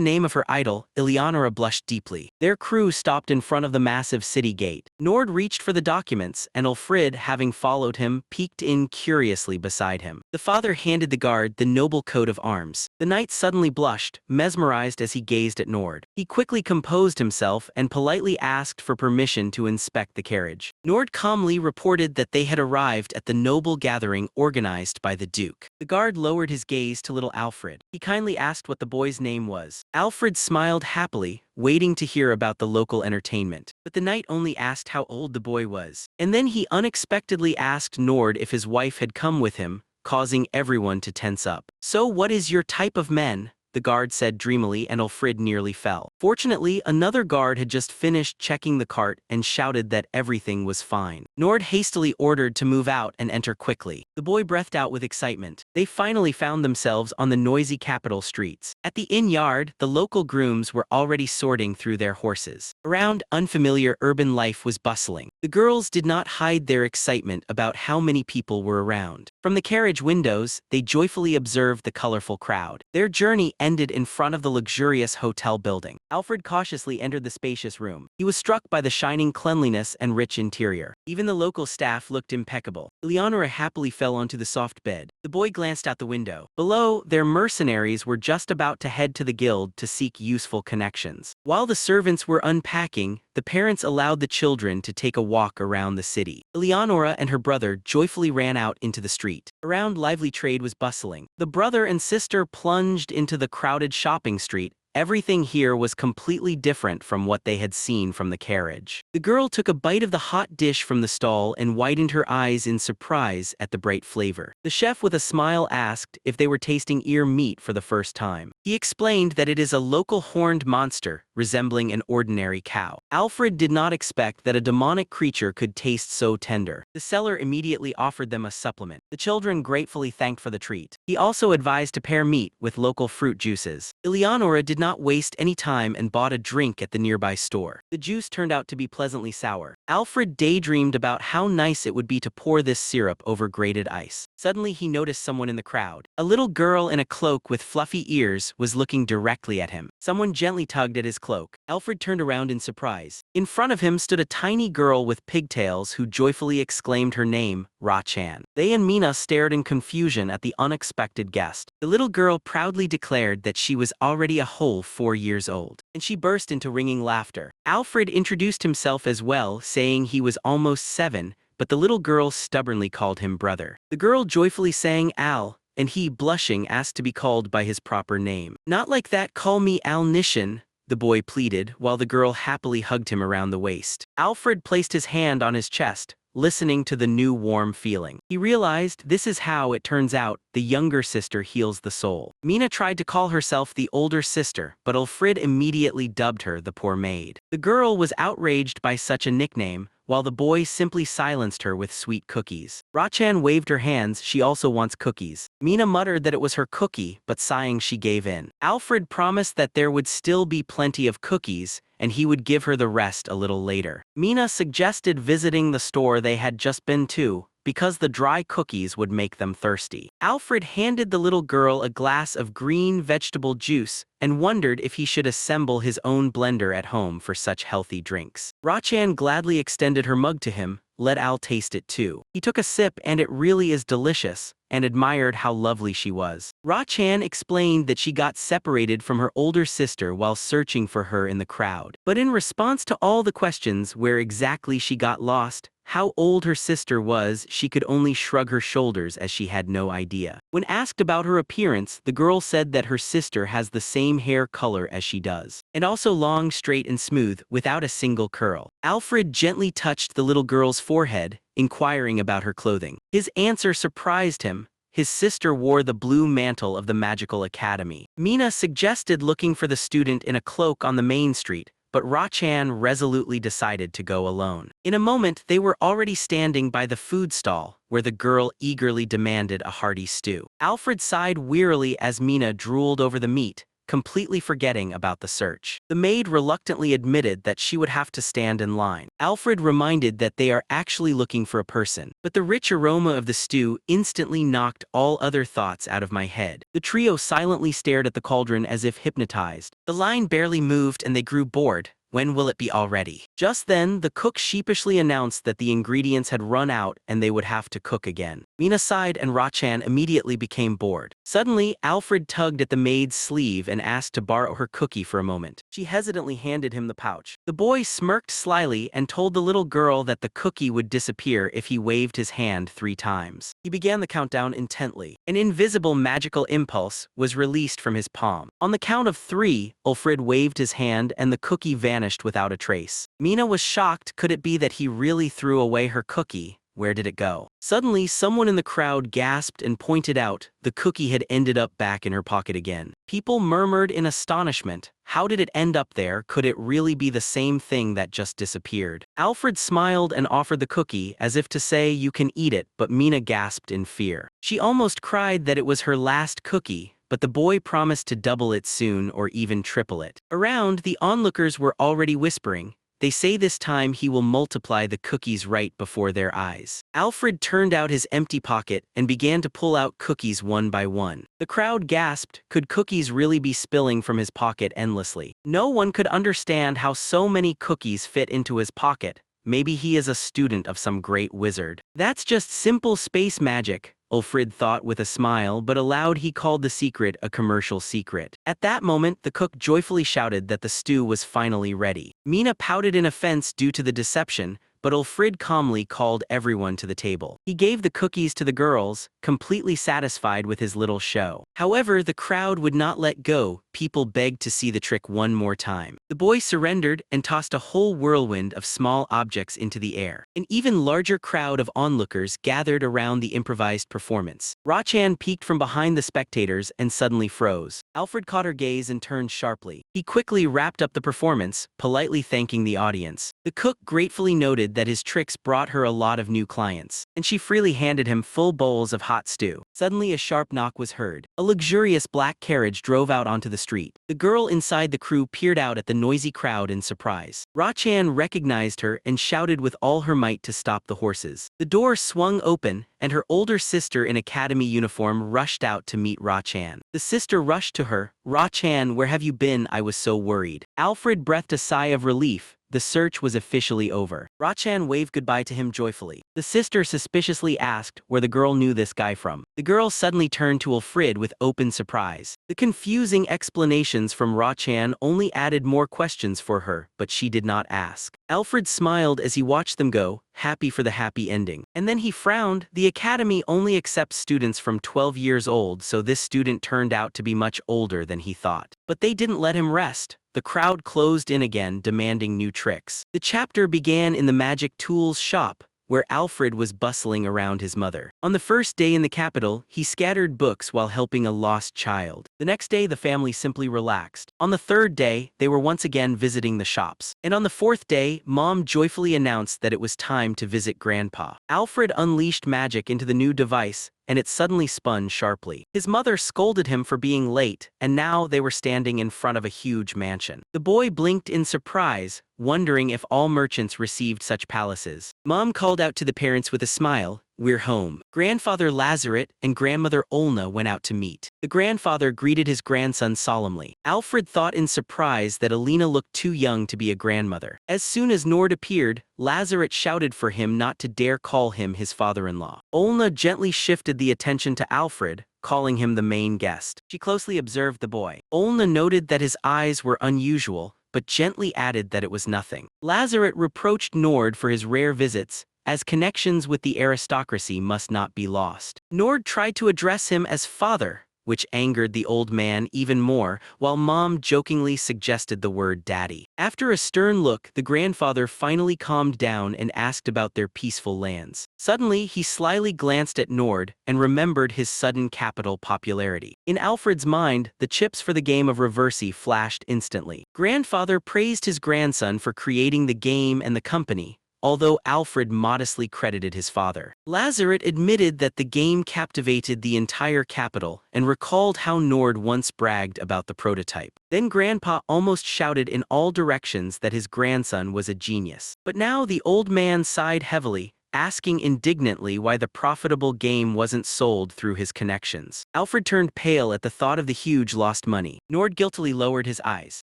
Speaker 1: name of her idol, Eleonora blushed deeply. Their crew stopped in front of the massive city gate. Nord reached for the documents, and Alfred, having followed him, peeked in curiously beside him. The father handed the guard the noble coat of arms. The knight suddenly blushed, mesmerized as he gazed at Nord. He quickly composed himself and politely asked for permission to inspect the carriage. Nord calmly reported that they had arrived at the noble gathering organized by the Duke. The guard lowered his gaze to little Alfred. He kindly asked what the boy's name was. Alfred smiled happily, waiting to hear about the local entertainment. But the knight only asked how old the boy was. And then he unexpectedly asked Nord if his wife had come with him, causing everyone to tense up. "So what is your type of men?" the guard said dreamily, and Alfred nearly fell. Fortunately, another guard had just finished checking the cart and shouted that everything was fine. Nord hastily ordered to move out and enter quickly. The boy breathed out with excitement. They finally found themselves on the noisy capital streets. At the inn yard, the local grooms were already sorting through their horses. Around, unfamiliar urban life was bustling. The girls did not hide their excitement about how many people were around. From the carriage windows, they joyfully observed the colorful crowd. Their journey ended in front of the luxurious hotel building. Alfred cautiously entered the spacious room. He was struck by the shining cleanliness and rich interior. Even the local staff looked impeccable. Eleonora happily fell onto the soft bed. The boy glanced out the window. Below, their mercenaries were just about to head to the guild to seek useful connections. While the servants were unpacking, the parents allowed the children to take a walk around the city. Eleonora and her brother joyfully ran out into the street. Around, lively trade was bustling. The brother and sister plunged into the crowded shopping street. Everything here was completely different from what they had seen from the carriage. The girl took a bite of the hot dish from the stall and widened her eyes in surprise at the bright flavor. The chef with a smile asked if they were tasting ear meat for the first time. He explained that it is a local horned monster, resembling an ordinary cow. Alfred did not expect that a demonic creature could taste so tender. The seller immediately offered them a supplement. The children gratefully thanked for the treat. He also advised to pair meat with local fruit juices. Eleonora did not waste any time and bought a drink at the nearby store. The juice turned out to be pleasantly sour. Alfred daydreamed about how nice it would be to pour this syrup over grated ice. Suddenly he noticed someone in the crowd. A little girl in a cloak with fluffy ears was looking directly at him. Someone gently tugged at his cloak. Alfred turned around in surprise. In front of him stood a tiny girl with pigtails who joyfully exclaimed her name, Ra-chan. They and Mina stared in confusion at the unexpected guest. The little girl proudly declared that she was already a whole 4 years old, and she burst into ringing laughter. Alfred introduced himself as well, saying he was almost 7, but the little girl stubbornly called him brother. The girl joyfully sang Al, and he, blushing, asked to be called by his proper name. Not like that, call me Al Nishan, the boy pleaded, while the girl happily hugged him around the waist. Alfred placed his hand on his chest, listening to the new warm feeling. He realized this is how it turns out the younger sister heals the soul. Mina tried to call herself the older sister, but Alfred immediately dubbed her the poor maid. The girl was outraged by such a nickname, while the boy simply silenced her with sweet cookies. Ra-chan waved her hands, she also wants cookies. Mina muttered that it was her cookie, but sighing she gave in. Alfred promised that there would still be plenty of cookies, and he would give her the rest a little later. Mina suggested visiting the store they had just been to, because the dry cookies would make them thirsty. Alfred handed the little girl a glass of green vegetable juice and wondered if he should assemble his own blender at home for such healthy drinks. Ra-chan gladly extended her mug to him, let Al taste it too. He took a sip and it really is delicious, and admired how lovely she was. Ra-chan explained that she got separated from her older sister while searching for her in the crowd. But in response to all the questions where exactly she got lost, how old her sister was, she could only shrug her shoulders as she had no idea. When asked about her appearance, the girl said that her sister has the same hair color as she does, and also long, straight and smooth, without a single curl. Alfred gently touched the little girl's forehead, inquiring about her clothing. His answer surprised him. His sister wore the blue mantle of the Magical Academy. Mina suggested looking for the student in a cloak on the main street, but Ra-chan resolutely decided to go alone. In a moment, they were already standing by the food stall, where the girl eagerly demanded a hearty stew. Alfred sighed wearily as Mina drooled over the meat, completely forgetting about the search. The maid reluctantly admitted that she would have to stand in line. Alfred reminded that they are actually looking for a person, but the rich aroma of the stew instantly knocked all other thoughts out of my head. The trio silently stared at the cauldron as if hypnotized. The line barely moved and they grew bored. When will it be all ready? Just then, the cook sheepishly announced that the ingredients had run out and they would have to cook again. Mina sighed and Ra-chan immediately became bored. Suddenly, Alfred tugged at the maid's sleeve and asked to borrow her cookie for a moment. She hesitantly handed him the pouch. The boy smirked slyly and told the little girl that the cookie would disappear if he waved his hand 3 times. He began the countdown intently. An invisible magical impulse was released from his palm. On the count of 3, Alfred waved his hand and the cookie vanished without a trace. Mina was shocked. Could it be that he really threw away her cookie? Where did it go? Suddenly, someone in the crowd gasped and pointed out the cookie had ended up back in her pocket again. People murmured in astonishment. How did it end up there? Could it really be the same thing that just disappeared? Alfred smiled and offered the cookie as if to say, "You can eat it," but Mina gasped in fear. She almost cried that it was her last cookie, but the boy promised to double it soon or even triple it. Around, the onlookers were already whispering, "They say this time he will multiply the cookies right before their eyes." Alfred turned out his empty pocket and began to pull out cookies one by one. The crowd gasped. Could cookies really be spilling from his pocket endlessly? No one could understand how so many cookies fit into his pocket. Maybe he is a student of some great wizard. That's just simple space magic, Alfred thought with a smile, but aloud he called the secret a commercial secret. At that moment, the cook joyfully shouted that the stew was finally ready. Mina pouted in offense due to the deception, but Alfred calmly called everyone to the table. He gave the cookies to the girls, completely satisfied with his little show. However, the crowd would not let go. People begged to see the trick one more time. The boy surrendered and tossed a whole whirlwind of small objects into the air. An even larger crowd of onlookers gathered around the improvised performance. Ra-chan peeked from behind the spectators and suddenly froze. Alfred caught her gaze and turned sharply. He quickly wrapped up the performance, politely thanking the audience. The cook gratefully noted said that his tricks brought her a lot of new clients, and she freely handed him full bowls of hot stew. Suddenly a sharp knock was heard. A luxurious black carriage drove out onto the street. The girl inside the crew peered out at the noisy crowd in surprise. Ra-chan recognized her and shouted with all her might to stop the horses. The door swung open, and her older sister in academy uniform rushed out to meet Ra-chan. The sister rushed to her. "Ra-chan, where have you been? I was so worried." Alfred breathed a sigh of relief. The search was officially over. Ra-chan waved goodbye to him joyfully. The sister suspiciously asked where the girl knew this guy from. The girl suddenly turned to Alfred with open surprise. The confusing explanations from Ra-chan only added more questions for her, but she did not ask. Alfred smiled as he watched them go, happy for the happy ending. And then he frowned. The academy only accepts students from 12 years old, so this student turned out to be much older than he thought. But they didn't let him rest. The crowd closed in again, demanding new tricks. The chapter began in the magic tools shop, where Alfred was bustling around his mother. On the first day in the capital, he scattered books while helping a lost child. The next day, the family simply relaxed. On the third day, they were once again visiting the shops. And on the fourth day, Mom joyfully announced that it was time to visit Grandpa. Alfred unleashed magic into the new device, and it suddenly spun sharply. His mother scolded him for being late, and now they were standing in front of a huge mansion. The boy blinked in surprise, wondering if all merchants received such palaces. Mom called out to the parents with a smile, "We're home." Grandfather Lazaret and grandmother Olna went out to meet. The grandfather greeted his grandson solemnly. Alfred thought in surprise that Alina looked too young to be a grandmother. As soon as Nord appeared, Lazaret shouted for him not to dare call him his father-in-law. Olna gently shifted the attention to Alfred, calling him the main guest. She closely observed the boy. Olna noted that his eyes were unusual, but gently added that it was nothing. Lazaret reproached Nord for his rare visits, as connections with the aristocracy must not be lost. Nord tried to address him as father, which angered the old man even more, while Mom jokingly suggested the word daddy. After a stern look, the grandfather finally calmed down and asked about their peaceful lands. Suddenly, he slyly glanced at Nord and remembered his sudden capital popularity. In Alfred's mind, the chips for the game of Reversi flashed instantly. Grandfather praised his grandson for creating the game and the company, although Alfred modestly credited his father. Lazaret admitted that the game captivated the entire capital and recalled how Nord once bragged about the prototype. Then Grandpa almost shouted in all directions that his grandson was a genius. But now the old man sighed heavily, asking indignantly why the profitable game wasn't sold through his connections. Alfred turned pale at the thought of the huge lost money. Nord guiltily lowered his eyes.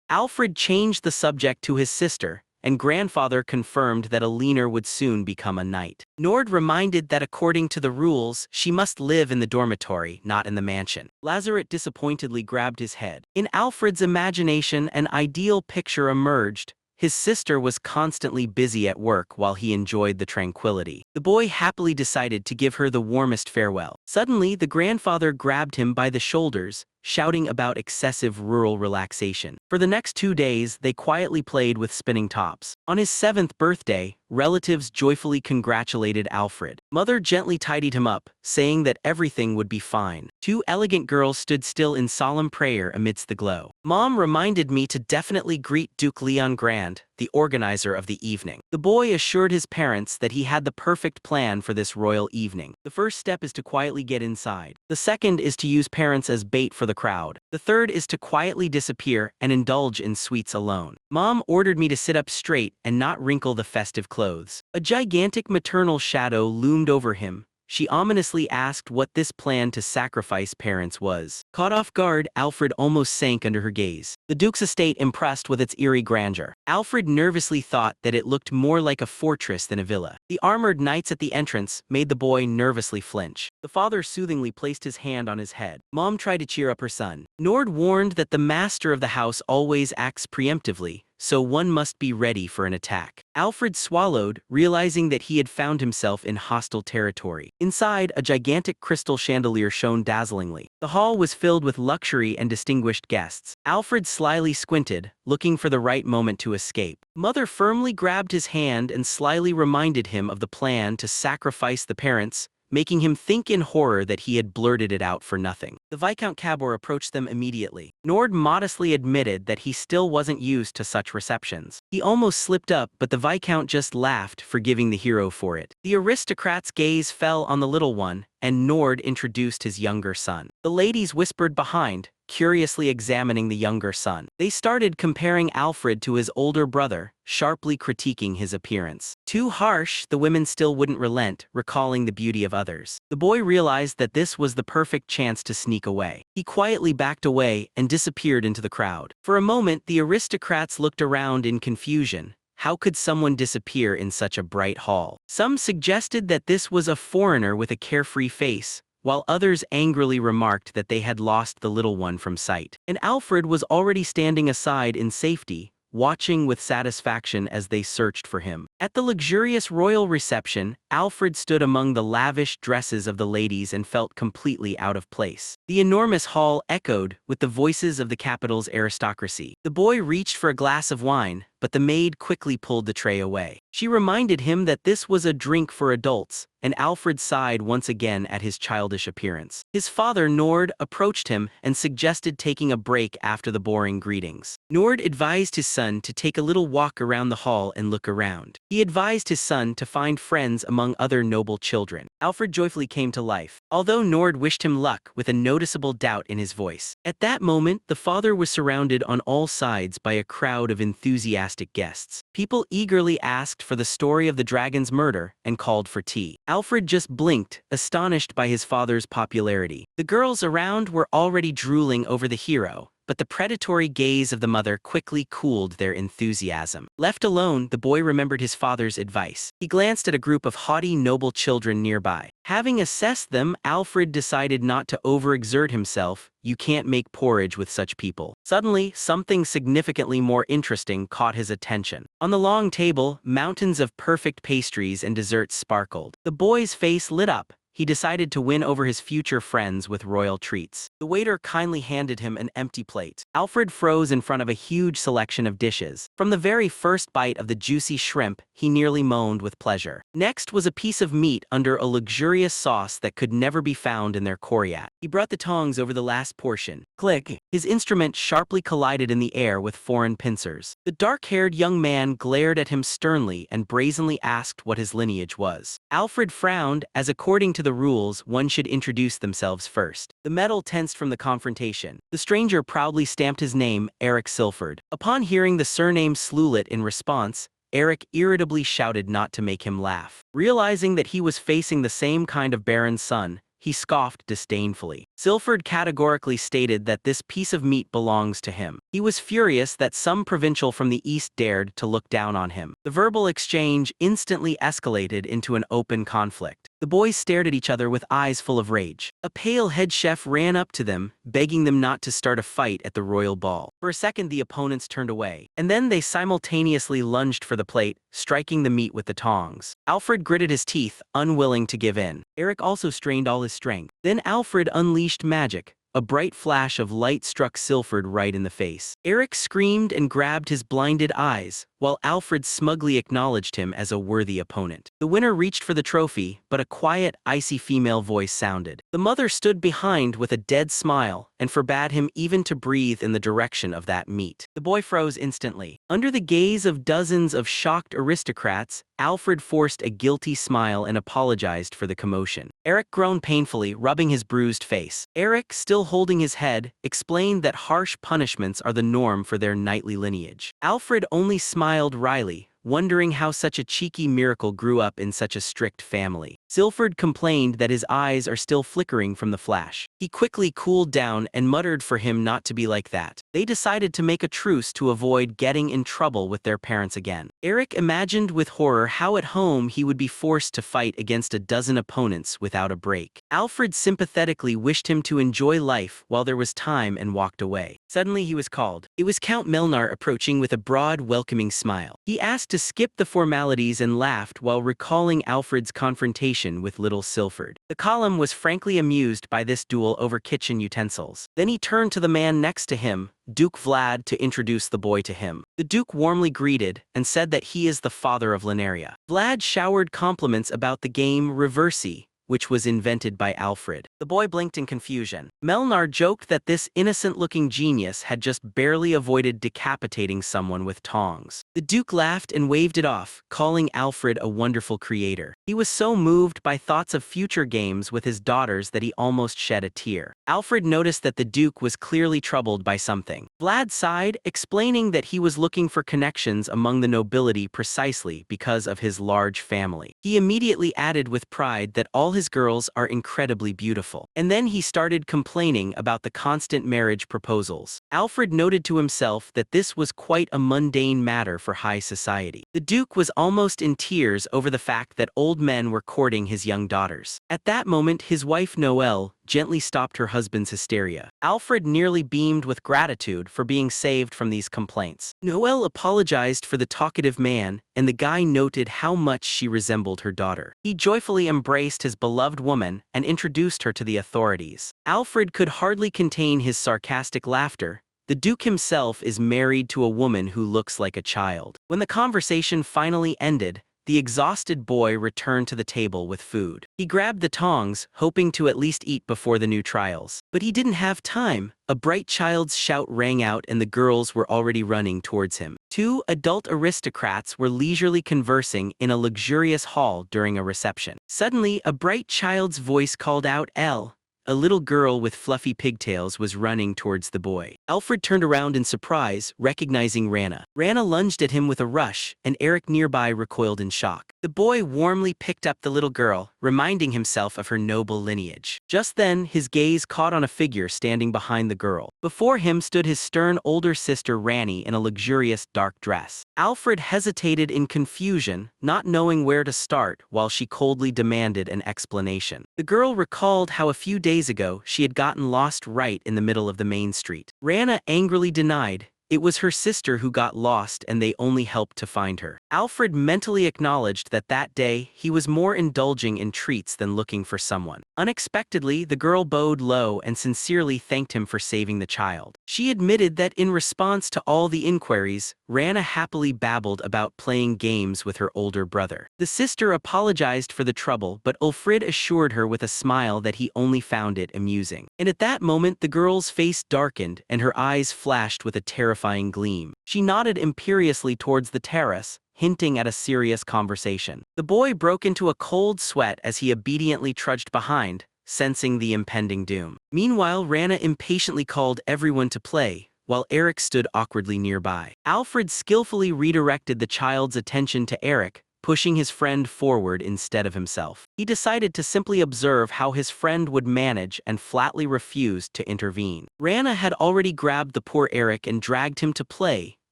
Speaker 1: Alfred changed the subject to his sister, and grandfather confirmed that Alina would soon become a knight. Nord reminded that according to the rules, she must live in the dormitory, not in the mansion. Lazaret disappointedly grabbed his head. In Alfred's imagination, an ideal picture emerged. His sister was constantly busy at work while he enjoyed the tranquility. The boy happily decided to give her the warmest farewell. Suddenly, the grandfather grabbed him by the shoulders, shouting about excessive rural relaxation. For the next 2 days, they quietly played with spinning tops. On his 7th birthday, relatives joyfully congratulated Alfred. Mother gently tidied him up, saying that everything would be fine. 2 elegant girls stood still in solemn prayer amidst the glow. Mom reminded me to definitely greet Duke Leon Grand, the organizer of the evening. The boy assured his parents that he had the perfect plan for this royal evening. The first step is to quietly get inside. The second is to use parents as bait for the crowd. The third is to quietly disappear and indulge in sweets alone. Mom ordered me to sit up straight and not wrinkle the festive clothes. A gigantic maternal shadow loomed over him. She ominously asked what this plan to sacrifice parents was. Caught off guard, Alfred almost sank under her gaze. The Duke's estate impressed with its eerie grandeur. Alfred nervously thought that it looked more like a fortress than a villa. The armored knights at the entrance made the boy nervously flinch. The father soothingly placed his hand on his head. Mom tried to cheer up her son. Nord warned that the master of the house always acts preemptively, so one must be ready for an attack. Alfred swallowed, realizing that he had found himself in hostile territory. Inside, a gigantic crystal chandelier shone dazzlingly. The hall was filled with luxury and distinguished guests. Alfred slyly squinted, looking for the right moment to escape. Mother firmly grabbed his hand and slyly reminded him of the plan to sacrifice the parents, making him think in horror that he had blurted it out for nothing. The Viscount Cabor approached them immediately. Nord modestly admitted that he still wasn't used to such receptions. He almost slipped up, but the Viscount just laughed, forgiving the hero for it. The aristocrat's gaze fell on the little one, and Nord introduced his younger son. The ladies whispered behind, curiously examining the younger son. They started comparing Alfred to his older brother, sharply critiquing his appearance. Too harsh, the women still wouldn't relent, recalling the beauty of others. The boy realized that this was the perfect chance to sneak away. He quietly backed away and disappeared into the crowd. For a moment, the aristocrats looked around in confusion. How could someone disappear in such a bright hall? Some suggested that this was a foreigner with a carefree face, while others angrily remarked that they had lost the little one from sight. And Alfred was already standing aside in safety, watching with satisfaction as they searched for him. At the luxurious royal reception, Alfred stood among the lavish dresses of the ladies and felt completely out of place. The enormous hall echoed with the voices of the capital's aristocracy. The boy reached for a glass of wine, but the maid quickly pulled the tray away. She reminded him that this was a drink for adults, and Alfred sighed once again at his childish appearance. His father, Nord, approached him and suggested taking a break after the boring greetings. Nord advised his son to take a little walk around the hall and look around. He advised his son to find friends among other noble children. Alfred joyfully came to life, although Nord wished him luck with a noticeable doubt in his voice. At that moment, the father was surrounded on all sides by a crowd of enthusiastic guests. People eagerly asked for the story of the dragon's murder and called for tea. Alfred just blinked, astonished by his father's popularity. The girls around were already drooling over the hero, but the predatory gaze of the mother quickly cooled their enthusiasm. Left alone, the boy remembered his father's advice. He glanced at a group of haughty, noble children nearby. Having assessed them, Alfred decided not to overexert himself. You can't make porridge with such people. Suddenly, something significantly more interesting caught his attention. On the long table, mountains of perfect pastries and desserts sparkled. The boy's face lit up. He decided to win over his future friends with royal treats. The waiter kindly handed him an empty plate. Alfred froze in front of a huge selection of dishes. From the very first bite of the juicy shrimp, he nearly moaned with pleasure. Next was a piece of meat under a luxurious sauce that could never be found in their koryat. He brought the tongs over the last portion. Click! His instrument sharply collided in the air with foreign pincers. The dark-haired young man glared at him sternly and brazenly asked what his lineage was. Alfred frowned, as according to the rules, one should introduce themselves first. The metal tensed from the confrontation. The stranger proudly stamped his name, Eric Silford. Upon hearing the surname Slulit in response, Eric irritably shouted not to make him laugh. Realizing that he was facing the same kind of baron's son, he scoffed disdainfully. Silford categorically stated that this piece of meat belongs to him. He was furious that some provincial from the east dared to look down on him. The verbal exchange instantly escalated into an open conflict. The boys stared at each other with eyes full of rage. A pale head chef ran up to them, begging them not to start a fight at the royal ball. For a second, the opponents turned away, and then they simultaneously lunged for the plate, striking the meat with the tongs. Alfred gritted his teeth, unwilling to give in. Eric also strained all his strength. Then Alfred unleashed magic. A bright flash of light struck Silford right in the face. Eric screamed and grabbed his blinded eyes, while Alfred smugly acknowledged him as a worthy opponent. The winner reached for the trophy, but a quiet, icy female voice sounded. The mother stood behind with a dead smile and forbade him even to breathe in the direction of that meat. The boy froze instantly. Under the gaze of dozens of shocked aristocrats, Alfred forced a guilty smile and apologized for the commotion. Eric groaned painfully, rubbing his bruised face. Eric, still holding his head, explained that harsh punishments are the norm for their knightly lineage. Alfred only smiled wryly, wondering how such a cheeky miracle grew up in such a strict family. Silford complained that his eyes are still flickering from the flash. He quickly cooled down and muttered for him not to be like that. They decided to make a truce to avoid getting in trouble with their parents again. Eric imagined with horror how at home he would be forced to fight against a dozen opponents without a break. Alfred sympathetically wished him to enjoy life while there was time and walked away. Suddenly he was called. It was Count Melnar approaching with a broad, welcoming smile. He asked to skip the formalities and laughed while recalling Alfred's confrontation with little Silford. The column was frankly amused by this duel over kitchen utensils. Then he turned to the man next to him, Duke Vlad, to introduce the boy to him. The Duke warmly greeted and said that he is the father of Lineria. Vlad showered compliments about the game Reversi, which was invented by Alfred. The boy blinked in confusion. Melnar joked that this innocent-looking genius had just barely avoided decapitating someone with tongs. The Duke laughed and waved it off, calling Alfred a wonderful creator. He was so moved by thoughts of future games with his daughters that he almost shed a tear. Alfred noticed that the Duke was clearly troubled by something. Vlad sighed, explaining that he was looking for connections among the nobility precisely because of his large family. He immediately added with pride that all his girls are incredibly beautiful. And then he started complaining about the constant marriage proposals. Alfred noted to himself that this was quite a mundane matter for high society. The Duke was almost in tears over the fact that old men were courting his young daughters. At that moment, his wife Noelle gently stopped her husband's hysteria. Alfred nearly beamed with gratitude for being saved from these complaints. Noelle apologized for the talkative man, and the guy noted how much she resembled her daughter. He joyfully embraced his beloved woman and introduced her to the authorities. Alfred could hardly contain his sarcastic laughter. The Duke himself is married to a woman who looks like a child. When the conversation finally ended, the exhausted boy returned to the table with food. He grabbed the tongs, hoping to at least eat before the new trials. But he didn't have time. A bright child's shout rang out and the girls were already running towards him. Two adult aristocrats were leisurely conversing in a luxurious hall during a reception. Suddenly, a bright child's voice called out, "Elle." A little girl with fluffy pigtails was running towards the boy. Alfred turned around in surprise, recognizing Rana. Rana lunged at him with a rush, and Eric nearby recoiled in shock. The boy warmly picked up the little girl, reminding himself of her noble lineage. Just then, his gaze caught on a figure standing behind the girl. Before him stood his stern older sister Rani in a luxurious dark dress. Alfred hesitated in confusion, not knowing where to start, while she coldly demanded an explanation. The girl recalled how a few days ago she had gotten lost right in the middle of the main street. Rana angrily denied. It was her sister who got lost and they only helped to find her. Alfred mentally acknowledged that that day he was more indulging in treats than looking for someone. Unexpectedly, the girl bowed low and sincerely thanked him for saving the child. She admitted that in response to all the inquiries, Rana happily babbled about playing games with her older brother. The sister apologized for the trouble, but Ulfrid assured her with a smile that he only found it amusing. And at that moment, the girl's face darkened and her eyes flashed with a terrifying gleam. She nodded imperiously towards the terrace, hinting at a serious conversation. The boy broke into a cold sweat as he obediently trudged behind, sensing the impending doom. Meanwhile, Rana impatiently called everyone to play, while Eric stood awkwardly nearby. Alfred skillfully redirected the child's attention to Eric, pushing his friend forward instead of himself. He decided to simply observe how his friend would manage and flatly refused to intervene. Rana had already grabbed the poor Eric and dragged him to play,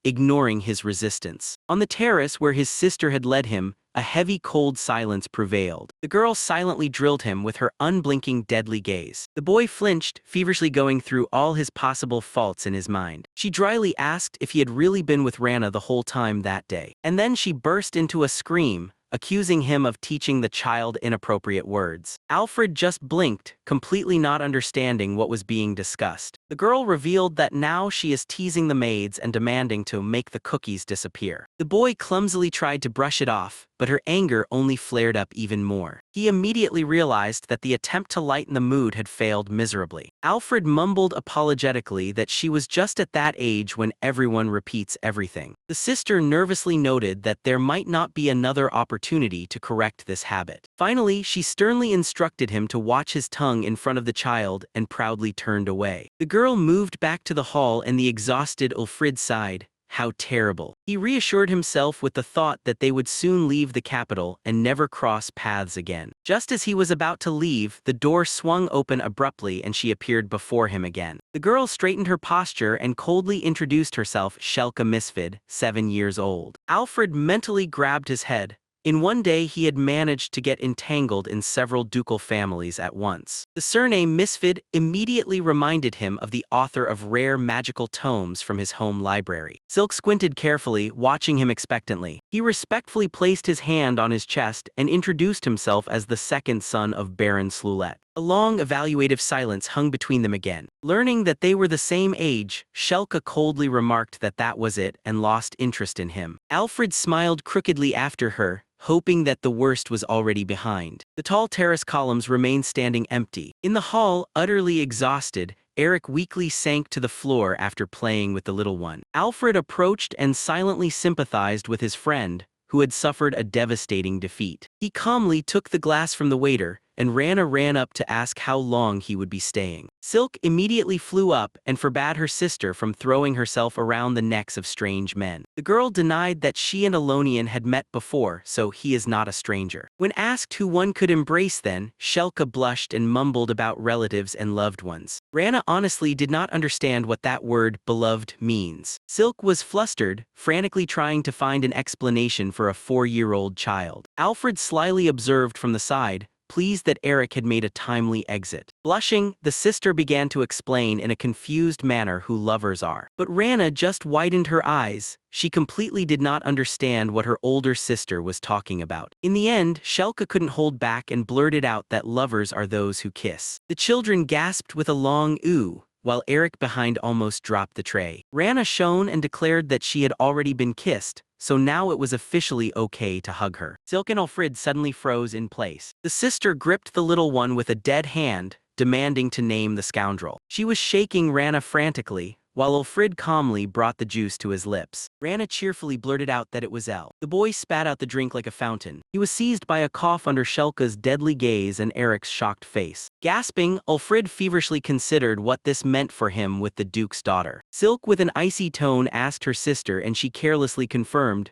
Speaker 1: ignoring his resistance. On the terrace where his sister had led him, a heavy cold silence prevailed. The girl silently drilled him with her unblinking deadly gaze. The boy flinched, feverishly going through all his possible faults in his mind. She dryly asked if he had really been with Rana the whole time that day. And then she burst into a scream, accusing him of teaching the child inappropriate words. Alfred just blinked, completely not understanding what was being discussed. The girl revealed that now she is teasing the maids and demanding to make the cookies disappear. The boy clumsily tried to brush it off, but her anger only flared up even more. He immediately realized that the attempt to lighten the mood had failed miserably. Alfred mumbled apologetically that she was just at that age when everyone repeats everything. The sister nervously noted that there might not be another opportunity to correct this habit. Finally, she sternly instructed him to watch his tongue in front of the child and proudly turned away. The girl moved back to the hall and the exhausted Ulfrid sighed. How terrible. He reassured himself with the thought that they would soon leave the capital and never cross paths again. Just as he was about to leave, the door swung open abruptly and she appeared before him again. The girl straightened her posture and coldly introduced herself, Shelka Misfid, 7 years old. Alfred mentally grabbed his head. In one day he had managed to get entangled in several ducal families at once. The surname Misfid immediately reminded him of the author of rare magical tomes from his home library. Silk squinted carefully, watching him expectantly. He respectfully placed his hand on his chest and introduced himself as the second son of Baron Slulet. A long evaluative silence hung between them again. Learning that they were the same age, Shelka coldly remarked that that was it and lost interest in him. Alfred smiled crookedly after her, hoping that the worst was already behind. The tall terrace columns remained standing empty. In the hall, utterly exhausted, Eric weakly sank to the floor after playing with the little one. Alfred approached and silently sympathized with his friend, who had suffered a devastating defeat. He calmly took the glass from the waiter, and Rana ran up to ask how long he would be staying. Silk immediately flew up and forbade her sister from throwing herself around the necks of strange men. The girl denied that she and Elonian had met before, so he is not a stranger. When asked who one could embrace then, Shelka blushed and mumbled about relatives and loved ones. Rana honestly did not understand what that word, beloved, means. Silk was flustered, frantically trying to find an explanation for a 4-year-old child. Alfred slyly observed from the side, pleased that Eric had made a timely exit. Blushing, the sister began to explain in a confused manner who lovers are. But Rana just widened her eyes. She completely did not understand what her older sister was talking about. In the end, Shelka couldn't hold back and blurted out that lovers are those who kiss. The children gasped with a long ooh, while Eric behind almost dropped the tray. Rana shone and declared that she had already been kissed, so now it was officially okay to hug her. Silk and Alfred suddenly froze in place. The sister gripped the little one with a dead hand, demanding to name the scoundrel. She was shaking Rana frantically, while Alfred calmly brought the juice to his lips. Rana cheerfully blurted out that it was El. The boy spat out the drink like a fountain. He was seized by a cough under Shelka's deadly gaze and Eric's shocked face. Gasping, Alfred feverishly considered what this meant for him with the Duke's daughter. Silk with an icy tone asked her sister and she carelessly confirmed,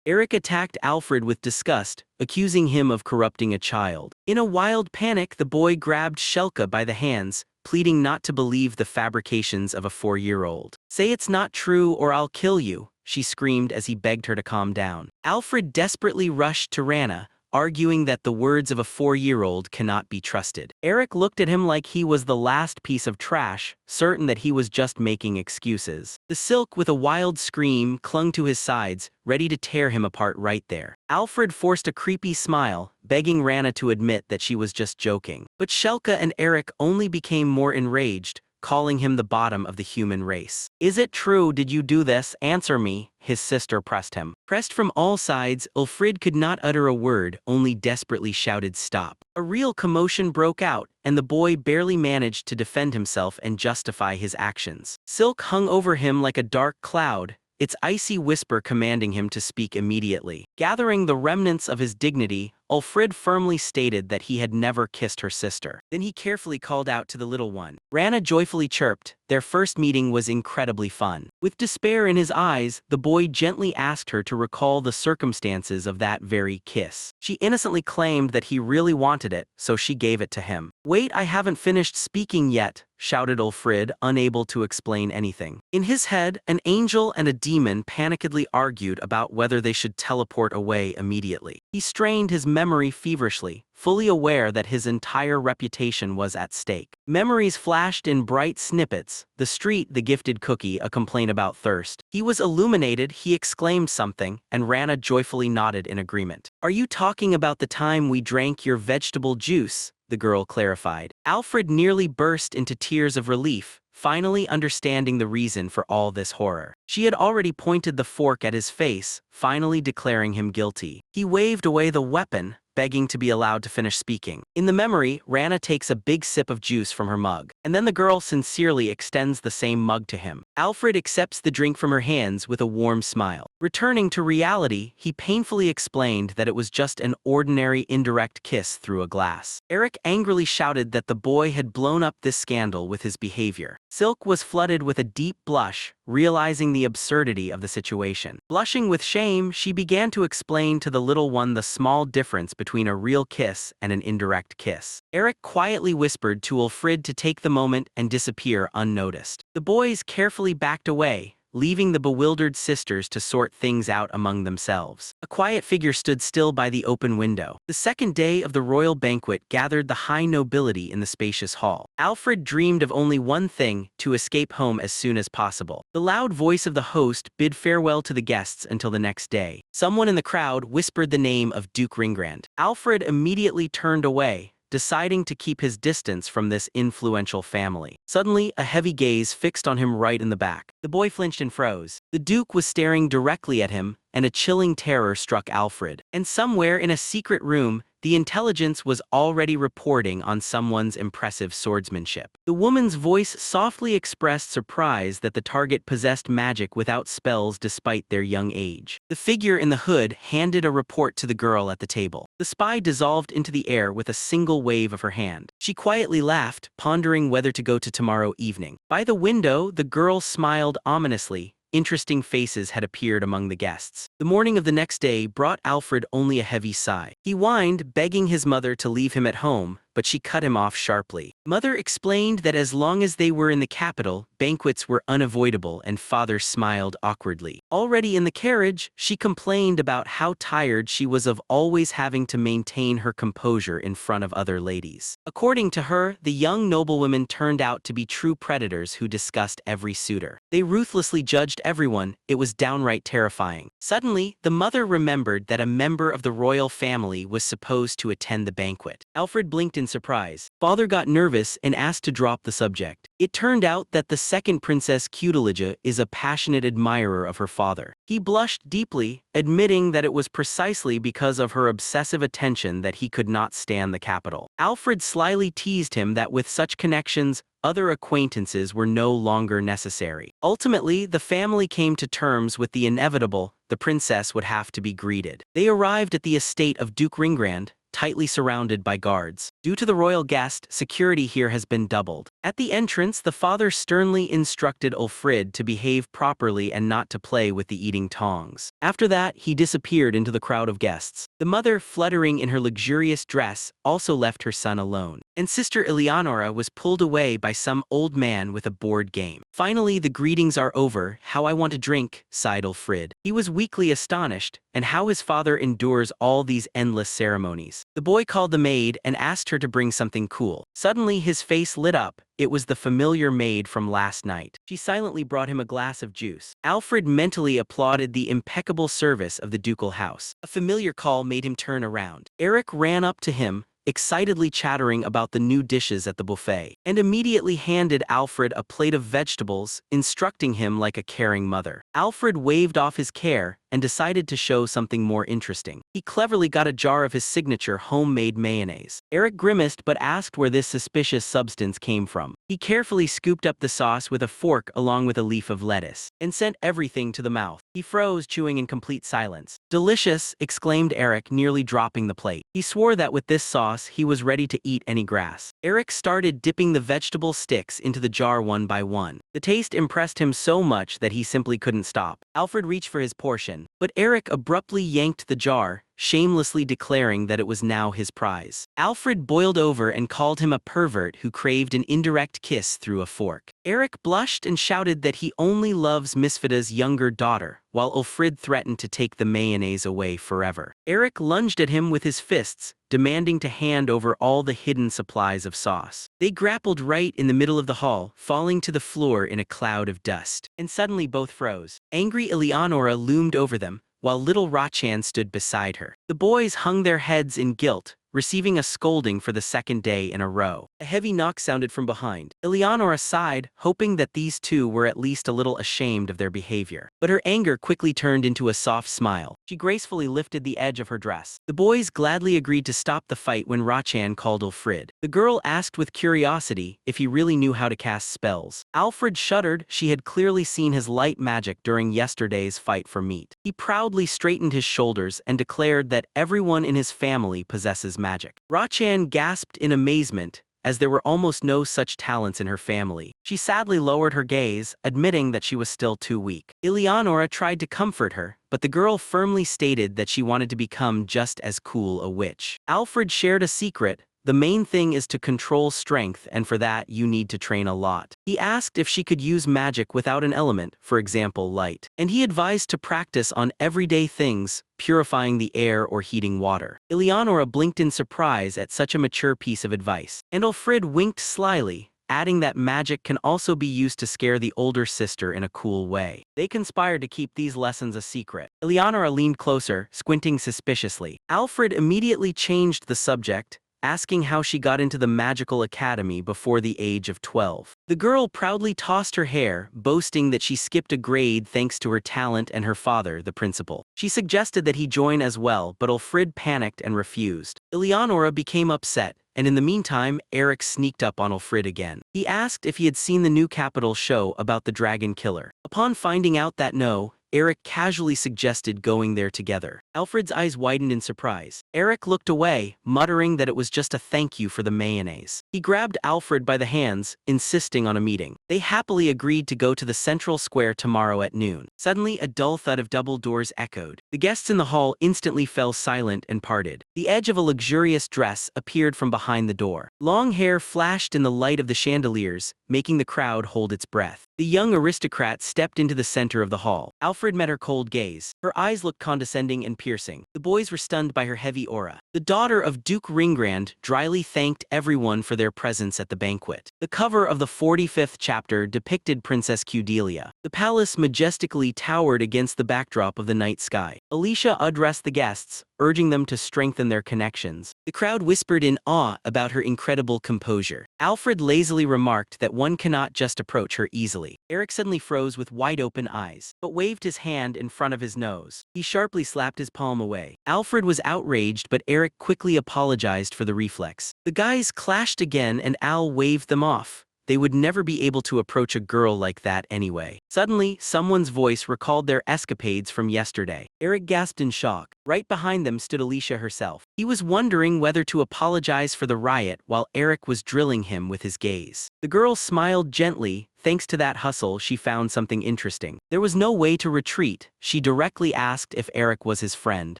Speaker 1: Eric attacked Alfred with disgust, accusing him of corrupting a child. In a wild panic, the boy grabbed Shelka by the hands, pleading not to believe the fabrications of a 4-year-old. Say it's not true or I'll kill you, she screamed as he begged her to calm down. Alfred desperately rushed to Rana, arguing that the words of a 4-year-old cannot be trusted. Eric looked at him like he was the last piece of trash, certain that he was just making excuses. The Silk with a wild scream clung to his sides, ready to tear him apart right there. Alfred forced a creepy smile, begging Rana to admit that she was just joking. But Shelka and Eric only became more enraged, calling him the bottom of the human race. Is it true? Did you do this? Answer me, his sister pressed him. Pressed from all sides, Ulfrid could not utter a word, only desperately shouted stop. A real commotion broke out, and the boy barely managed to defend himself and justify his actions. Silk hung over him like a dark cloud, its icy whisper commanding him to speak immediately. Gathering the remnants of his dignity, Ulfrid firmly stated that he had never kissed her sister. Then he carefully called out to the little one. Rana joyfully chirped. Their first meeting was incredibly fun. With despair in his eyes, the boy gently asked her to recall the circumstances of that very kiss. She innocently claimed that he really wanted it, so she gave it to him. Wait, I haven't finished speaking yet, shouted Ulfrid, unable to explain anything. In his head, an angel and a demon panikedly argued about whether they should teleport away immediately. He strained his memory feverishly, fully aware that his entire reputation was at stake. Memories flashed in bright snippets, the street, the gifted cookie, a complaint about thirst. He was illuminated, he exclaimed something, and Rana joyfully nodded in agreement. Are you talking about the time we drank your vegetable juice? The girl clarified. Alfred nearly burst into tears of relief, finally understanding the reason for all this horror. She had already pointed the fork at his face, finally declaring him guilty. He waved away the weapon, begging to be allowed to finish speaking. In the memory, Rana takes a big sip of juice from her mug, and then the girl sincerely extends the same mug to him. Alfred accepts the drink from her hands with a warm smile. Returning to reality, he painfully explained that it was just an ordinary indirect kiss through a glass. Eric angrily shouted that the boy had blown up this scandal with his behavior. Silk was flooded with a deep blush, realizing the absurdity of the situation. Blushing with shame, she began to explain to the little one the small difference between a real kiss and an indirect kiss. Eric quietly whispered to Ulfrid to take the moment and disappear unnoticed. The boys carefully backed away, leaving the bewildered sisters to sort things out among themselves. A quiet figure stood still by the open window. The second day of the royal banquet gathered the high nobility in the spacious hall. Alfred dreamed of only one thing, to escape home as soon as possible. The loud voice of the host bid farewell to the guests until the next day. Someone in the crowd whispered the name of Duke Ringrand. Alfred immediately turned away, deciding to keep his distance from this influential family. Suddenly, a heavy gaze fixed on him right in the back. The boy flinched and froze. The Duke was staring directly at him, and a chilling terror struck Alfred. And somewhere in a secret room, the intelligence was already reporting on someone's impressive swordsmanship. The woman's voice softly expressed surprise that the target possessed magic without spells despite their young age. The figure in the hood handed a report to the girl at the table. The spy dissolved into the air with a single wave of her hand. She quietly laughed, pondering whether to go to tomorrow evening. By the window, the girl smiled ominously. Interesting faces had appeared among the guests. The morning of the next day brought Alfred only a heavy sigh. He whined, begging his mother to leave him at home, but she cut him off sharply. Mother explained that as long as they were in the capital, banquets were unavoidable, and father smiled awkwardly. Already in the carriage, she complained about how tired she was of always having to maintain her composure in front of other ladies. According to her, the young noblewomen turned out to be true predators who discussed every suitor. They ruthlessly judged everyone. It was downright terrifying. Suddenly, the mother remembered that a member of the royal family was supposed to attend the banquet. Alfred blinked in surprise. Father got nervous and asked to drop the subject. It turned out that the second Princess Isekai'D is a passionate admirer of her father. He blushed deeply, admitting that it was precisely because of her obsessive attention that he could not stand the capital. Alfred slyly teased him that with such connections, other acquaintances were no longer necessary. Ultimately, the family came to terms with the inevitable: the princess would have to be greeted. They arrived at the estate of Duke Ringrand, tightly surrounded by guards. Due to the royal guest, security here has been doubled. At the entrance, the father sternly instructed Ulfrid to behave properly and not to play with the eating tongs. After that, he disappeared into the crowd of guests. The mother, fluttering in her luxurious dress, also left her son alone. And Sister Eleonora was pulled away by some old man with a board game. Finally, the greetings are over. How I want a drink, sighed Ulfrid. He was weakly astonished, and how his father endures all these endless ceremonies. The boy called the maid and asked her to bring something cool. Suddenly his face lit up. It was the familiar maid from last night. She silently brought him a glass of juice. Alfred mentally applauded the impeccable service of the ducal house. A familiar call made him turn around. Eric ran up to him, excitedly chattering about the new dishes at the buffet, and immediately handed Alfred a plate of vegetables, instructing him like a caring mother. Alfred waved off his care and decided to show something more interesting. He cleverly got a jar of his signature homemade mayonnaise. Eric grimaced but asked where this suspicious substance came from. He carefully scooped up the sauce with a fork along with a leaf of lettuce, and sent everything to the mouth. He froze, chewing in complete silence. "Delicious," exclaimed Eric, nearly dropping the plate. He swore that with this sauce, he was ready to eat any grass. Eric started dipping the vegetable sticks into the jar one by one. The taste impressed him so much that he simply couldn't stop. Alfred reached for his portion, but Eric abruptly yanked the jar, shamelessly declaring that it was now his prize. Alfred boiled over and called him a pervert who craved an indirect kiss through a fork. Eric blushed and shouted that he only loves Misfida's younger daughter, while Ulfrid threatened to take the mayonnaise away forever. Eric lunged at him with his fists, demanding to hand over all the hidden supplies of sauce. They grappled right in the middle of the hall, falling to the floor in a cloud of dust. And suddenly both froze. Angry Eleonora loomed over them, while little Rachan stood beside her. The boys hung their heads in guilt, receiving a scolding for the second day in a row. A heavy knock sounded from behind. Eleonora sighed, hoping that these two were at least a little ashamed of their behavior. But her anger quickly turned into a soft smile. She gracefully lifted the edge of her dress. The boys gladly agreed to stop the fight when Rachan called Ulfrid. The girl asked with curiosity if he really knew how to cast spells. Alfred shuddered. She had clearly seen his light magic during yesterday's fight for meat. He proudly straightened his shoulders and declared that everyone in his family possesses magic. Rachan gasped in amazement, as there were almost no such talents in her family. She sadly lowered her gaze, admitting that she was still too weak. Eleonora tried to comfort her, but the girl firmly stated that she wanted to become just as cool a witch. Alfred shared a secret: the main thing is to control strength, and for that you need to train a lot. He asked if she could use magic without an element, for example light, and he advised to practice on everyday things, purifying the air or heating water. Eleonora blinked in surprise at such a mature piece of advice, and Ulfrid winked slyly, adding that magic can also be used to scare the older sister in a cool way. They conspired to keep these lessons a secret. Eleonora leaned closer, squinting suspiciously. Alfred immediately changed the subject, asking how she got into the magical academy before the age of 12. The girl proudly tossed her hair, boasting that she skipped a grade thanks to her talent and her father, the principal. She suggested that he join as well, but Ulfrid panicked and refused. Eleonora became upset, and in the meantime, Eric sneaked up on Ulfrid again. He asked if he had seen the new Capital show about the dragon killer. Upon finding out that no, Eric casually suggested going there together. Alfred's eyes widened in surprise. Eric looked away, muttering that it was just a thank you for the mayonnaise. He grabbed Alfred by the hands, insisting on a meeting. They happily agreed to go to the central square tomorrow at noon. Suddenly, a dull thud of double doors echoed. The guests in the hall instantly fell silent and parted. The edge of a luxurious dress appeared from behind the door. Long hair flashed in the light of the chandeliers, making the crowd hold its breath. The young aristocrat stepped into the center of the hall. Alfred met her cold gaze. Her eyes looked condescending and piercing. The boys were stunned by her heavy aura. The daughter of Duke Ringrand dryly thanked everyone for their presence at the banquet. The cover of the 45th chapter depicted Princess Cudelia. The palace majestically towered against the backdrop of the night sky. Alicia addressed the guests, urging them to strengthen their connections. The crowd whispered in awe about her incredible composure. Alfred lazily remarked that one cannot just approach her easily. Eric suddenly froze with wide-open eyes, but waved his hand in front of his nose. He sharply slapped his palm away. Alfred was outraged, but Eric quickly apologized for the reflex. The guys clashed again and Al waved them off. They would never be able to approach a girl like that anyway. Suddenly, someone's voice recalled their escapades from yesterday. Eric gasped in shock. Right behind them stood Alicia herself. He was wondering whether to apologize for the riot while Eric was drilling him with his gaze. The girl smiled gently. Thanks to that hustle, she found something interesting. There was no way to retreat. She directly asked if Eric was his friend.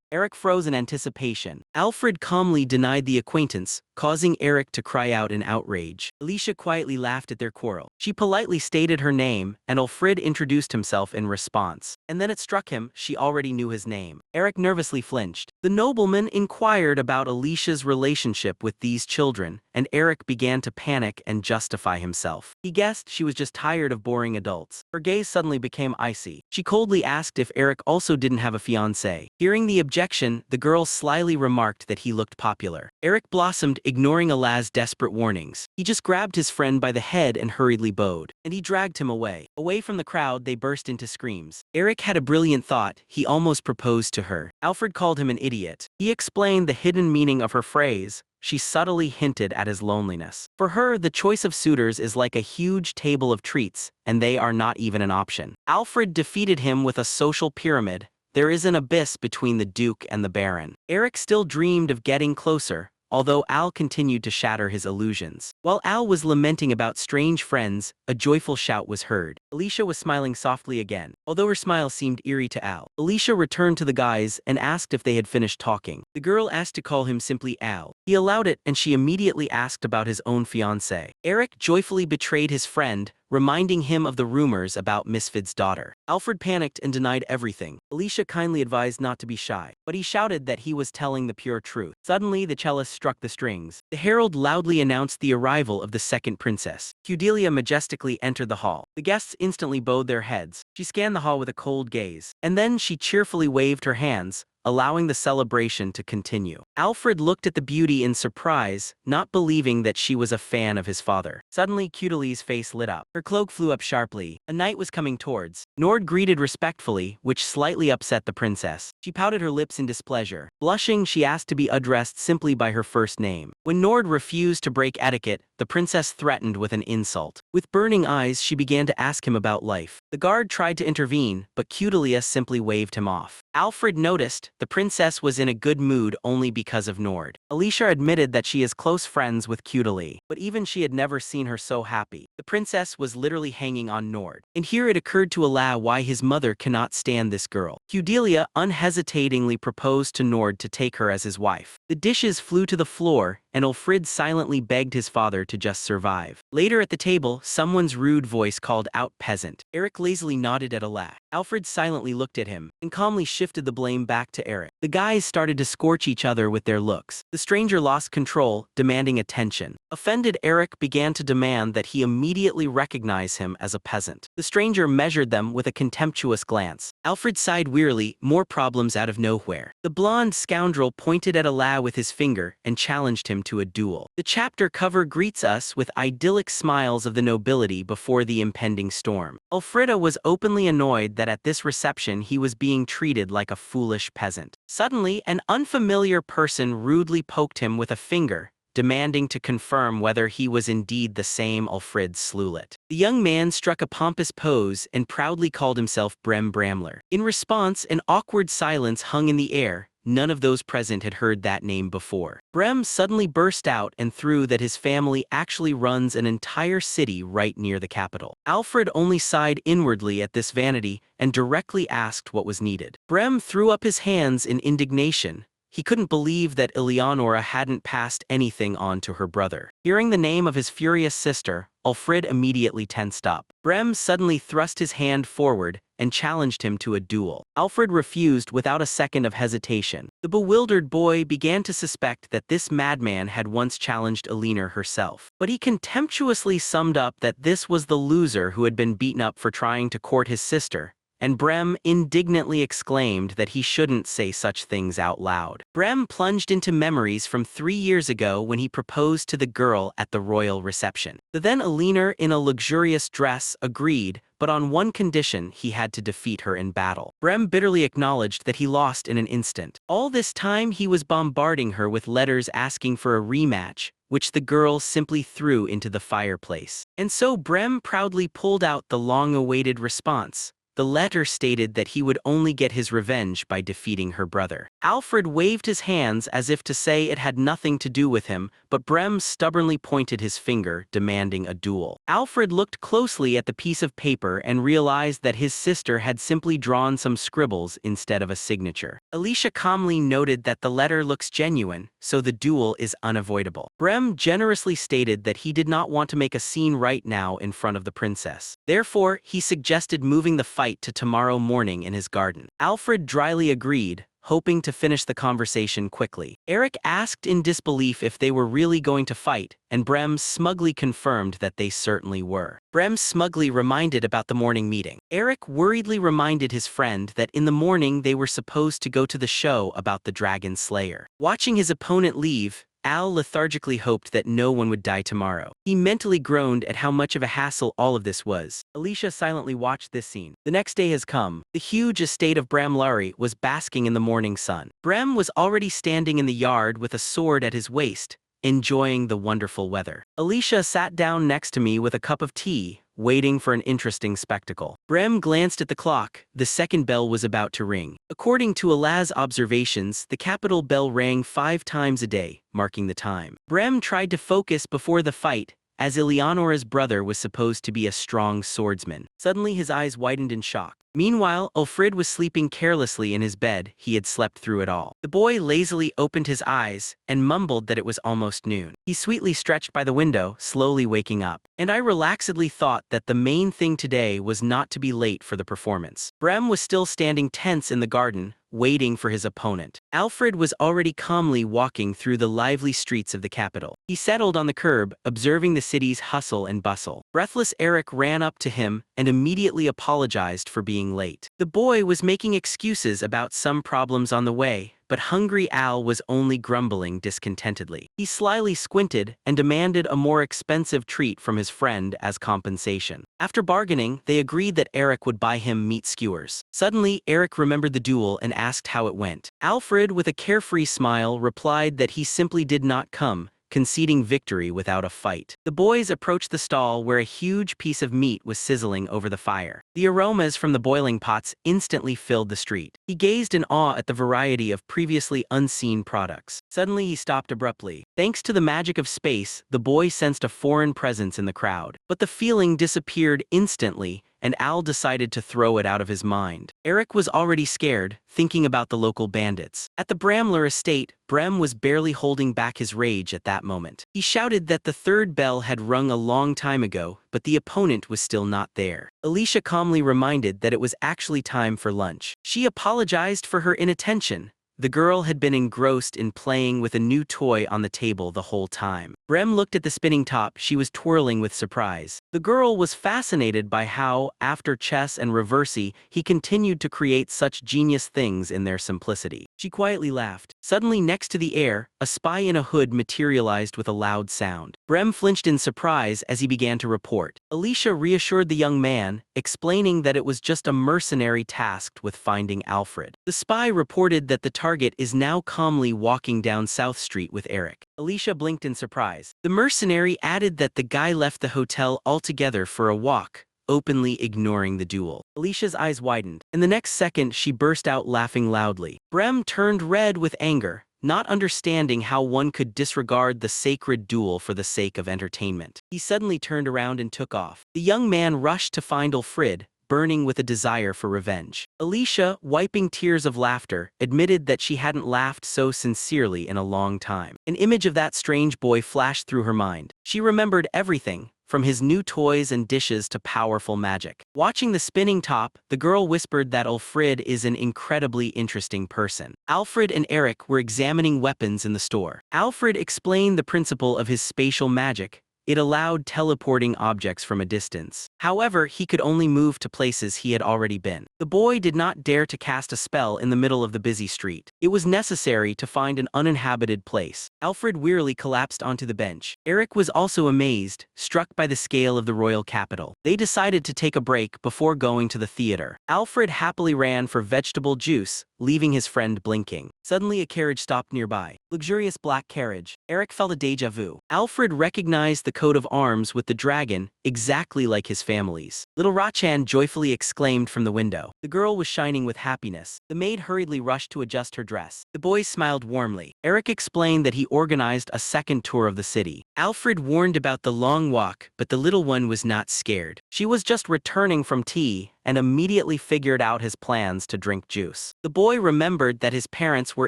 Speaker 1: Eric froze in anticipation. Alfred calmly denied the acquaintance, causing Eric to cry out in outrage. Alicia quietly laughed at their quarrel. She politely stated her name, and Ulfrid introduced himself in response. And then it struck him, she already knew his name. Eric nervously flinched. The nobleman inquired about Alicia's relationship with these children, and Eric began to panic and justify himself. He guessed she was just tired of boring adults. Her gaze suddenly became icy. She coldly asked if Eric also didn't have a fiancé. Hearing the objection, the girl slyly remarked that he looked popular. Eric blossomed, ignoring Alaz's desperate warnings. He just grabbed his friend by the head and hurriedly bowed. And he dragged him away. Away from the crowd, they burst into screams. Eric had a brilliant thought. He almost proposed to her. Alfred called him an idiot. He explained the hidden meaning of her phrase. She subtly hinted at his loneliness. For her, the choice of suitors is like a huge table of treats, and they are not even an option. Alfred defeated him with a social pyramid. There is an abyss between the Duke and the Baron. Eric still dreamed of getting closer, although Al continued to shatter his illusions. While Al was lamenting about strange friends, a joyful shout was heard. Alicia was smiling softly again, although her smile seemed eerie to Al. Alicia returned to the guys and asked if they had finished talking. The girl asked to call him simply Al. He allowed it, and she immediately asked about his own fiancée. Eric joyfully betrayed his friend, reminding him of the rumors about Misfid's daughter. Alfred panicked and denied everything. Alicia kindly advised not to be shy, but he shouted that he was telling the pure truth. Suddenly, the cellist struck the strings. The herald loudly announced the arrival of the second princess. Cudelia majestically entered the hall. The guests instantly bowed their heads. She scanned the hall with a cold gaze, and then she cheerfully waved her hands, allowing the celebration to continue. Alfred looked at the beauty in surprise, not believing that she was a fan of his father. Suddenly, Cudelia's face lit up. Her cloak flew up sharply. A knight was coming towards. Nord greeted respectfully, which slightly upset the princess. She pouted her lips in displeasure. Blushing, she asked to be addressed simply by her first name. When Nord refused to break etiquette, the princess threatened with an insult. With burning eyes, she began to ask him about life. The guard tried to intervene, but Cudelia simply waved him off. Alfred noticed the princess was in a good mood only because of Nord. Alicia admitted that she is close friends with Cudelia, but even she had never seen her so happy. The princess was literally hanging on Nord. And here it occurred to Ala why his mother cannot stand this girl. Cudelia unhesitatingly proposed to Nord to take her as his wife. The dishes flew to the floor, and Ulfrid silently begged his father to just survive. Later at the table, someone's rude voice called out peasant. Eric lazily nodded at Alak. Alfred silently looked at him and calmly shifted the blame back to Eric. The guys started to scorch each other with their looks. The stranger lost control, demanding attention. Offended, Eric began to demand that he immediately recognize him as a peasant. The stranger measured them with a contemptuous glance. Alfred sighed wearily, more problems out of nowhere. The blonde scoundrel pointed at Alak with his finger and challenged him to a duel. The chapter cover greets us with idyllic smiles of the nobility before the impending storm. Alfreda was openly annoyed that at this reception he was being treated like a foolish peasant. Suddenly, an unfamiliar person rudely poked him with a finger, demanding to confirm whether he was indeed the same Alfred Slulet. The young man struck a pompous pose and proudly called himself Brem Bramler. In response, an awkward silence hung in the air. None of those present had heard that name before. Brem suddenly burst out and threw that his family actually runs an entire city right near the capital. Alfred only sighed inwardly at this vanity and directly asked what was needed. Brem threw up his hands in indignation. He couldn't believe that Eleonora hadn't passed anything on to her brother. Hearing the name of his furious sister, Alfred immediately tensed up. Brem suddenly thrust his hand forward and challenged him to a duel. Alfred refused without a second of hesitation. The bewildered boy began to suspect that this madman had once challenged Eleanor herself. But he contemptuously summed up that this was the loser who had been beaten up for trying to court his sister, and Brem indignantly exclaimed that he shouldn't say such things out loud. Brem plunged into memories from 3 years ago when he proposed to the girl at the royal reception. The then Eleanor, in a luxurious dress, agreed, but on one condition: he had to defeat her in battle. Brem bitterly acknowledged that he lost in an instant. All this time he was bombarding her with letters asking for a rematch, which the girl simply threw into the fireplace. And so Brem proudly pulled out the long-awaited response. The letter stated that he would only get his revenge by defeating her brother. Alfred waved his hands as if to say it had nothing to do with him, but Brem stubbornly pointed his finger, demanding a duel. Alfred looked closely at the piece of paper and realized that his sister had simply drawn some scribbles instead of a signature. Alicia calmly noted that the letter looks genuine, so the duel is unavoidable. Brem generously stated that he did not want to make a scene right now in front of the princess. Therefore, he suggested moving the fight to tomorrow morning in his garden. Alfred dryly agreed, hoping to finish the conversation quickly. Eric asked in disbelief if they were really going to fight, and Brem smugly confirmed that they certainly were. Brem smugly reminded about the morning meeting. Eric worriedly reminded his friend that in the morning they were supposed to go to the show about the Dragon Slayer. Watching his opponent leave, Al lethargically hoped that no one would die tomorrow. He mentally groaned at how much of a hassle all of this was. Alicia silently watched this scene. The next day has come. The huge estate of Bramlari was basking in the morning sun. Brem was already standing in the yard with a sword at his waist, enjoying the wonderful weather. Alicia sat down next to me with a cup of tea, waiting for an interesting spectacle. Brem glanced at the clock. The second bell was about to ring. According to Alaz's observations, the capital bell rang 5 times a day, marking the time. Brem tried to focus before the fight, as Eleonora's brother was supposed to be a strong swordsman. Suddenly his eyes widened in shock. Meanwhile, Alfred was sleeping carelessly in his bed. He had slept through it all. The boy lazily opened his eyes and mumbled that it was almost noon. He sweetly stretched by the window, slowly waking up. And I relaxedly thought that the main thing today was not to be late for the performance. Brem was still standing tense in the garden, waiting for his opponent. Alfred was already calmly walking through the lively streets of the capital. He settled on the curb, observing the city's hustle and bustle. Breathless Eric ran up to him and immediately apologized for being late. The boy was making excuses about some problems on the way, but hungry Al was only grumbling discontentedly. He slyly squinted and demanded a more expensive treat from his friend as compensation. After bargaining, they agreed that Eric would buy him meat skewers. Suddenly, Eric remembered the duel and asked how it went. Alfred, with a carefree smile, replied that he simply did not come, conceding victory without a fight. The boys approached the stall where a huge piece of meat was sizzling over the fire. The aromas from the boiling pots instantly filled the street. He gazed in awe at the variety of previously unseen products. Suddenly he stopped abruptly. Thanks to the magic of space, the boy sensed a foreign presence in the crowd. But the feeling disappeared instantly, and Al decided to throw it out of his mind. Eric was already scared, thinking about the local bandits. At the Bramler estate, Brem was barely holding back his rage at that moment. He shouted that the third bell had rung a long time ago, but the opponent was still not there. Alicia calmly reminded that it was actually time for lunch. She apologized for her inattention. The girl had been engrossed in playing with a new toy on the table the whole time. Brem looked at the spinning top she was twirling with surprise. The girl was fascinated by how, after chess and reversey, he continued to create such genius things in their simplicity. She quietly laughed. Suddenly, next to the air, a spy in a hood materialized with a loud sound. Brem flinched in surprise as he began to report. Alicia reassured the young man, explaining that it was just a mercenary tasked with finding Alfred. The spy reported that the target is now calmly walking down South Street with Eric. Alicia blinked in surprise. The mercenary added that the guy left the hotel altogether for a walk, openly ignoring the duel. Alicia's eyes widened, and the next second she burst out laughing loudly. Brem turned red with anger, not understanding how one could disregard the sacred duel for the sake of entertainment. He suddenly turned around and took off. The young man rushed to find Alfred, burning with a desire for revenge. Alicia, wiping tears of laughter, admitted that she hadn't laughed so sincerely in a long time. An image of that strange boy flashed through her mind. She remembered everything, from his new toys and dishes to powerful magic. Watching the spinning top, the girl whispered that Alfred is an incredibly interesting person. Alfred and Eric were examining weapons in the store. Alfred explained the principle of his spatial magic. It allowed teleporting objects from a distance. However, he could only move to places he had already been. The boy did not dare to cast a spell in the middle of the busy street. It was necessary to find an uninhabited place. Alfred wearily collapsed onto the bench. Eric was also amazed, struck by the scale of the royal capital. They decided to take a break before going to the theater. Alfred happily ran for vegetable juice, leaving his friend blinking. Suddenly a carriage stopped nearby. Luxurious black carriage. Eric felt a déjà vu. Alfred recognized the coat of arms with the dragon, exactly like his family's. Little Rachan joyfully exclaimed from the window. The girl was shining with happiness. The maid hurriedly rushed to adjust her dress. The boys smiled warmly. Eric explained that he organized a second tour of the city. Alfred warned about the long walk, but the little one was not scared. She was just returning from tea, and immediately figured out his plans to drink juice. The boy remembered that his parents were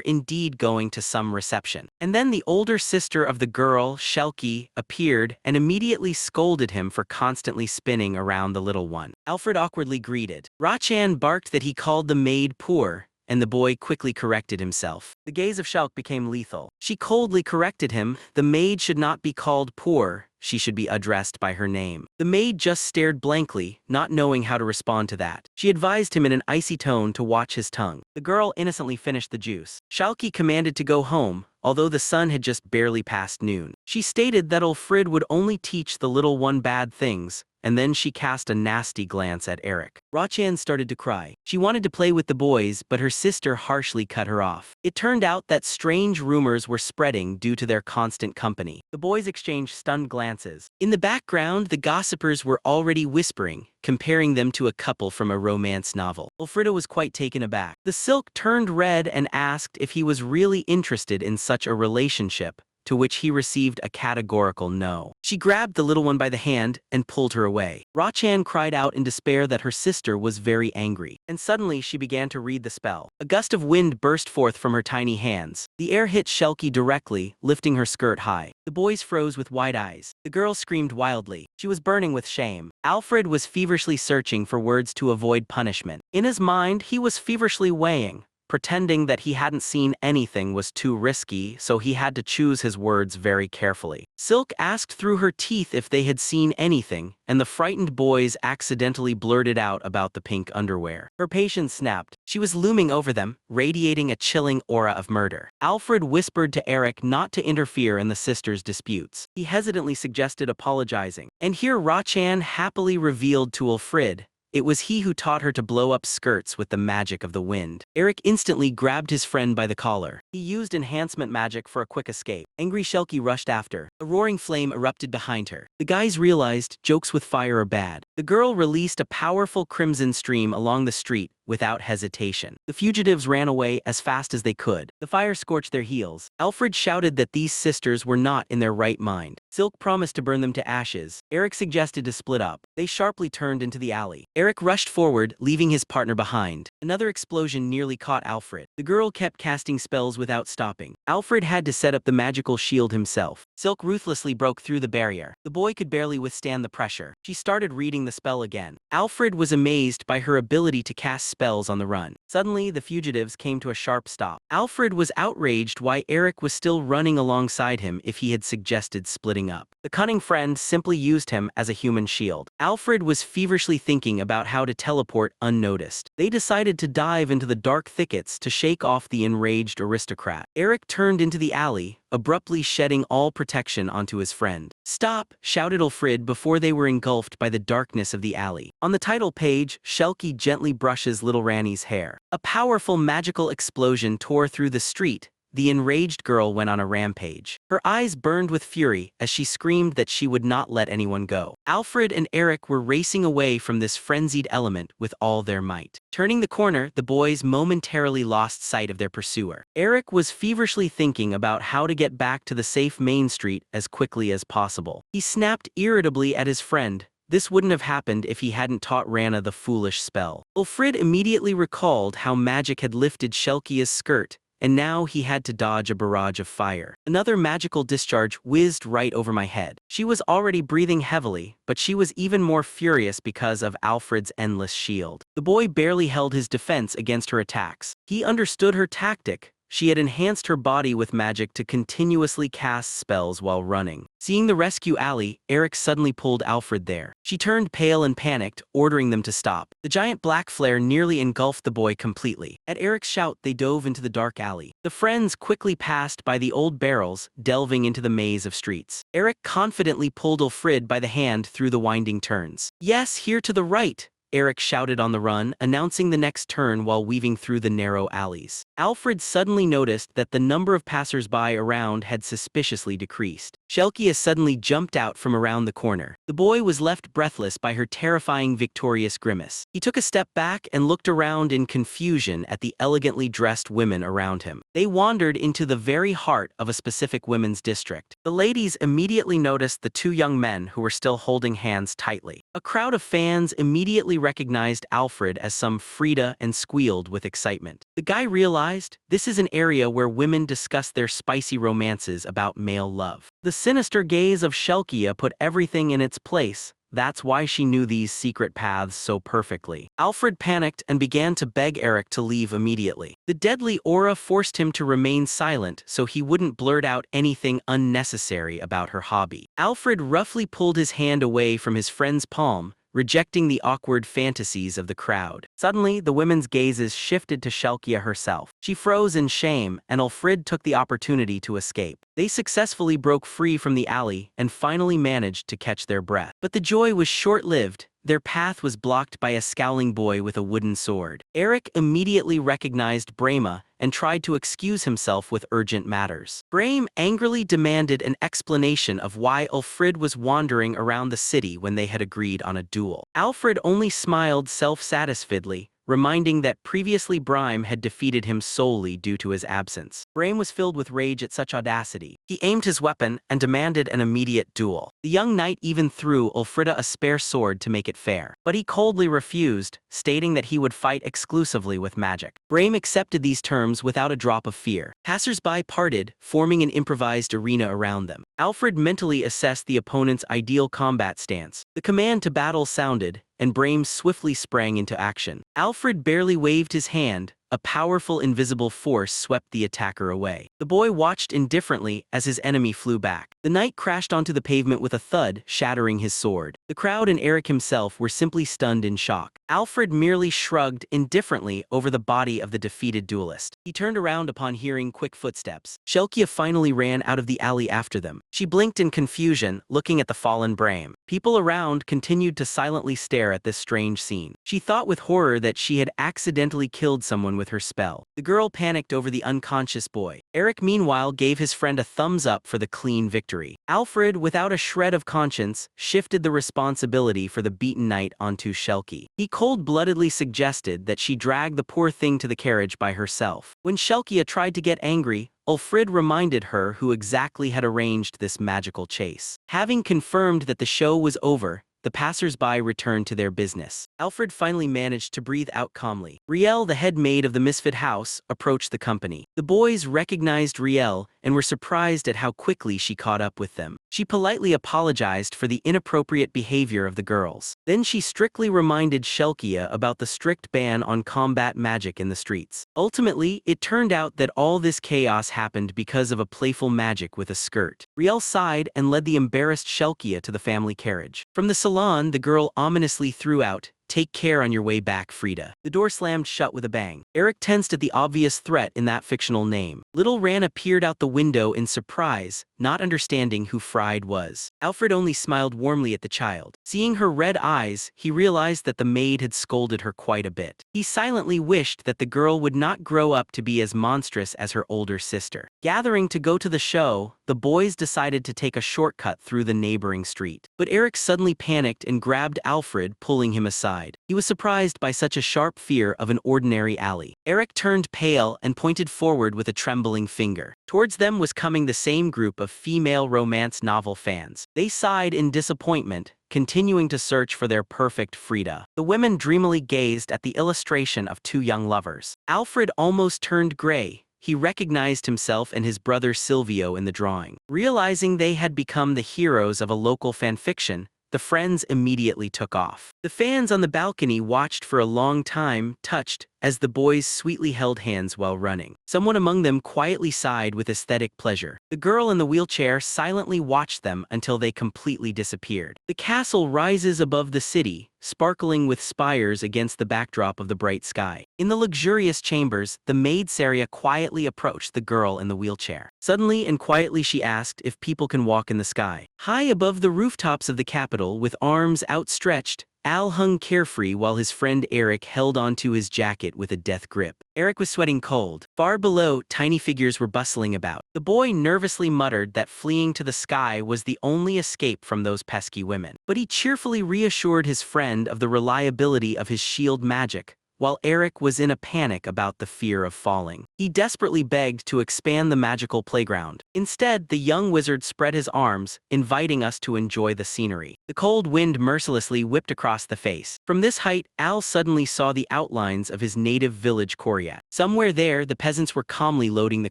Speaker 1: indeed going to some reception. And then the older sister of the girl, Shelky, appeared and immediately scolded him for constantly spinning around the little one. Alfred awkwardly greeted. Rachan barked that he called the maid poor, and the boy quickly corrected himself. The gaze of Shelk became lethal. She coldly corrected him. The maid should not be called poor. She should be addressed by her name. The maid just stared blankly, not knowing how to respond to that. She advised him in an icy tone to watch his tongue. The girl innocently finished the juice. Shalky commanded to go home, although the sun had just barely passed noon. She stated that Alfred would only teach the little one bad things, and then she cast a nasty glance at Eric. Rachan started to cry. She wanted to play with the boys, but her sister harshly cut her off. It turned out that strange rumors were spreading due to their constant company. The boys exchanged stunned glances. In the background, the gossipers were already whispering, comparing them to a couple from a romance novel. Alfredo was quite taken aback. The Silk turned red and asked if he was really interested in such a relationship, to which he received a categorical no. She grabbed the little one by the hand and pulled her away. Rachan cried out in despair that her sister was very angry, and suddenly she began to read the spell. A gust of wind burst forth from her tiny hands. The air hit Shelky directly, lifting her skirt high. The boys froze with wide eyes. The girl screamed wildly. She was burning with shame. Alfred was feverishly searching for words to avoid punishment. In his mind, he was feverishly weighing. Pretending that he hadn't seen anything was too risky, so he had to choose his words very carefully. Silk asked through her teeth if they had seen anything, and the frightened boys accidentally blurted out about the pink underwear. Her patience snapped. She was looming over them, radiating a chilling aura of murder. Alfred whispered to Eric not to interfere in the sisters' disputes. He hesitantly suggested apologizing. And here Rachan happily revealed to Alfred, it was he who taught her to blow up skirts with the magic of the wind. Eric instantly grabbed his friend by the collar. He used enhancement magic for a quick escape. Angry Shelky rushed after. A roaring flame erupted behind her. The guys realized jokes with fire are bad. The girl released a powerful crimson stream along the street, without hesitation. The fugitives ran away as fast as they could. The fire scorched their heels. Alfred shouted that these sisters were not in their right mind. Silk promised to burn them to ashes. Eric suggested to split up. They sharply turned into the alley. Eric rushed forward, leaving his partner behind. Another explosion nearly caught Alfred. The girl kept casting spells without stopping. Alfred had to set up the magical shield himself. Silk ruthlessly broke through the barrier. The boy could barely withstand the pressure. She started reading the spell again. Alfred was amazed by her ability to cast spells on the run. Suddenly, the fugitives came to a sharp stop. Alfred was outraged why Eric was still running alongside him if he had suggested splitting up. The cunning friend simply used him as a human shield. Alfred was feverishly thinking about how to teleport unnoticed. They decided to dive into the dark thickets to shake off the enraged aristocrat. Eric turned into the alley, abruptly shedding all protection onto his friend. "Stop!" shouted Ulfrid before they were engulfed by the darkness of the alley. On the title page, Shelky gently brushes little Ranny's hair. A powerful magical explosion tore through the street. The enraged girl went on a rampage. Her eyes burned with fury as she screamed that she would not let anyone go. Alfred and Eric were racing away from this frenzied element with all their might. Turning the corner, the boys momentarily lost sight of their pursuer. Eric was feverishly thinking about how to get back to the safe main street as quickly as possible. He snapped irritably at his friend. This wouldn't have happened if he hadn't taught Rana the foolish spell. Ulfrid immediately recalled how magic had lifted Shelkia's skirt, and now he had to dodge a barrage of fire. Another magical discharge whizzed right over my head. She was already breathing heavily, but she was even more furious because of Alfred's endless shield. The boy barely held his defense against her attacks. He understood her tactic. She had enhanced her body with magic to continuously cast spells while running. Seeing the rescue alley, Eric suddenly pulled Alfred there. She turned pale and panicked, ordering them to stop. The giant black flare nearly engulfed the boy completely. At Eric's shout, they dove into the dark alley. The friends quickly passed by the old barrels, delving into the maze of streets. Eric confidently pulled Ulfrid by the hand through the winding turns. "Yes, here to the right!" Eric shouted on the run, announcing the next turn while weaving through the narrow alleys. Alfred suddenly noticed that the number of passers-by around had suspiciously decreased. Shelkia suddenly jumped out from around the corner. The boy was left breathless by her terrifying victorious grimace. He took a step back and looked around in confusion at the elegantly dressed women around him. They wandered into the very heart of a specific women's district. The ladies immediately noticed the two young men who were still holding hands tightly. A crowd of fans immediately recognized Alfred as some Frida and squealed with excitement. The guy realized this is an area where women discuss their spicy romances about male love. The sinister gaze of Shelkia put everything in its place. That's why she knew these secret paths so perfectly. Alfred panicked and began to beg Eric to leave immediately. The deadly aura forced him to remain silent so he wouldn't blurt out anything unnecessary about her hobby. Alfred roughly pulled his hand away from his friend's palm, rejecting the awkward fantasies of the crowd. Suddenly, the women's gazes shifted to Shelkia herself. She froze in shame, and Ulfrid took the opportunity to escape. They successfully broke free from the alley and finally managed to catch their breath. But the joy was short-lived. Their path was blocked by a scowling boy with a wooden sword. Eric immediately recognized Brema and tried to excuse himself with urgent matters. Brame angrily demanded an explanation of why Ulfrid was wandering around the city when they had agreed on a duel. Alfred only smiled self-satisfiedly, reminding that previously Brime had defeated him solely due to his absence. Brame was filled with rage at such audacity. He aimed his weapon and demanded an immediate duel. The young knight even threw Ulfrida a spare sword to make it fair, but he coldly refused, stating that he would fight exclusively with magic. Brame accepted these terms without a drop of fear. Passers-by parted, forming an improvised arena around them. Alfred mentally assessed the opponent's ideal combat stance. The command to battle sounded, and Brame swiftly sprang into action. Alfred barely waved his hand. A powerful invisible force swept the attacker away. The boy watched indifferently as his enemy flew back. The knight crashed onto the pavement with a thud, shattering his sword. The crowd and Eric himself were simply stunned in shock. Alfred merely shrugged indifferently over the body of the defeated duelist. He turned around upon hearing quick footsteps. Shelkia finally ran out of the alley after them. She blinked in confusion, looking at the fallen Brame. People around continued to silently stare at this strange scene. She thought with horror that she had accidentally killed someone with her spell. The girl panicked over the unconscious boy. Eric meanwhile gave his friend a thumbs up for the clean victory. Alfred, without a shred of conscience, shifted the responsibility for the beaten knight onto Shelky. He cold-bloodedly suggested that she drag the poor thing to the carriage by herself. When Shelkia tried to get angry, Ulfrid reminded her who exactly had arranged this magical chase. Having confirmed that the show was over, the passers-by returned to their business. Alfred finally managed to breathe out calmly. Riel, the head maid of the Misfit house, approached the company. The boys recognized Riel and were surprised at how quickly she caught up with them. She politely apologized for the inappropriate behavior of the girls. Then she strictly reminded Shelkia about the strict ban on combat magic in the streets. Ultimately, it turned out that all this chaos happened because of a playful magic with a skirt. Riel sighed and led the embarrassed Shelkia to the family carriage. From the salon, the girl ominously threw out, "Take care on your way back, Frida." The door slammed shut with a bang. Eric tensed at the obvious threat in that fictional name. Little Rana peered out the window in surprise, not understanding who Fried was. Alfred only smiled warmly at the child. Seeing her red eyes, he realized that the maid had scolded her quite a bit. He silently wished that the girl would not grow up to be as monstrous as her older sister. Gathering to go to the show, the boys decided to take a shortcut through the neighboring street. But Eric suddenly panicked and grabbed Alfred, pulling him aside. He was surprised by such a sharp fear of an ordinary alley. Eric turned pale and pointed forward with a trembling finger. Towards them was coming the same group of female romance novel fans. They sighed in disappointment, continuing to search for their perfect Frida. The women dreamily gazed at the illustration of two young lovers. Alfred almost turned gray. He recognized himself and his brother Silvio in the drawing. Realizing they had become the heroes of a local fanfiction, the friends immediately took off. The fans on the balcony watched for a long time, touched, as the boys sweetly held hands while running. Someone among them quietly sighed with aesthetic pleasure. The girl in the wheelchair silently watched them until they completely disappeared. The castle rises above the city, sparkling with spires against the backdrop of the bright sky. In the luxurious chambers, the maid Saria quietly approached the girl in the wheelchair. Suddenly and quietly she asked if people can walk in the sky. High above the rooftops of the capital, with arms outstretched, Al hung carefree while his friend Eric held onto his jacket with a death grip. Eric was sweating cold. Far below, tiny figures were bustling about. The boy nervously muttered that fleeing to the sky was the only escape from those pesky women. But he cheerfully reassured his friend of the reliability of his shield magic, while Eric was in a panic about the fear of falling. He desperately begged to expand the magical playground. Instead, the young wizard spread his arms, inviting us to enjoy the scenery. The cold wind mercilessly whipped across the face. From this height, Al suddenly saw the outlines of his native village Korea. Somewhere there, the peasants were calmly loading the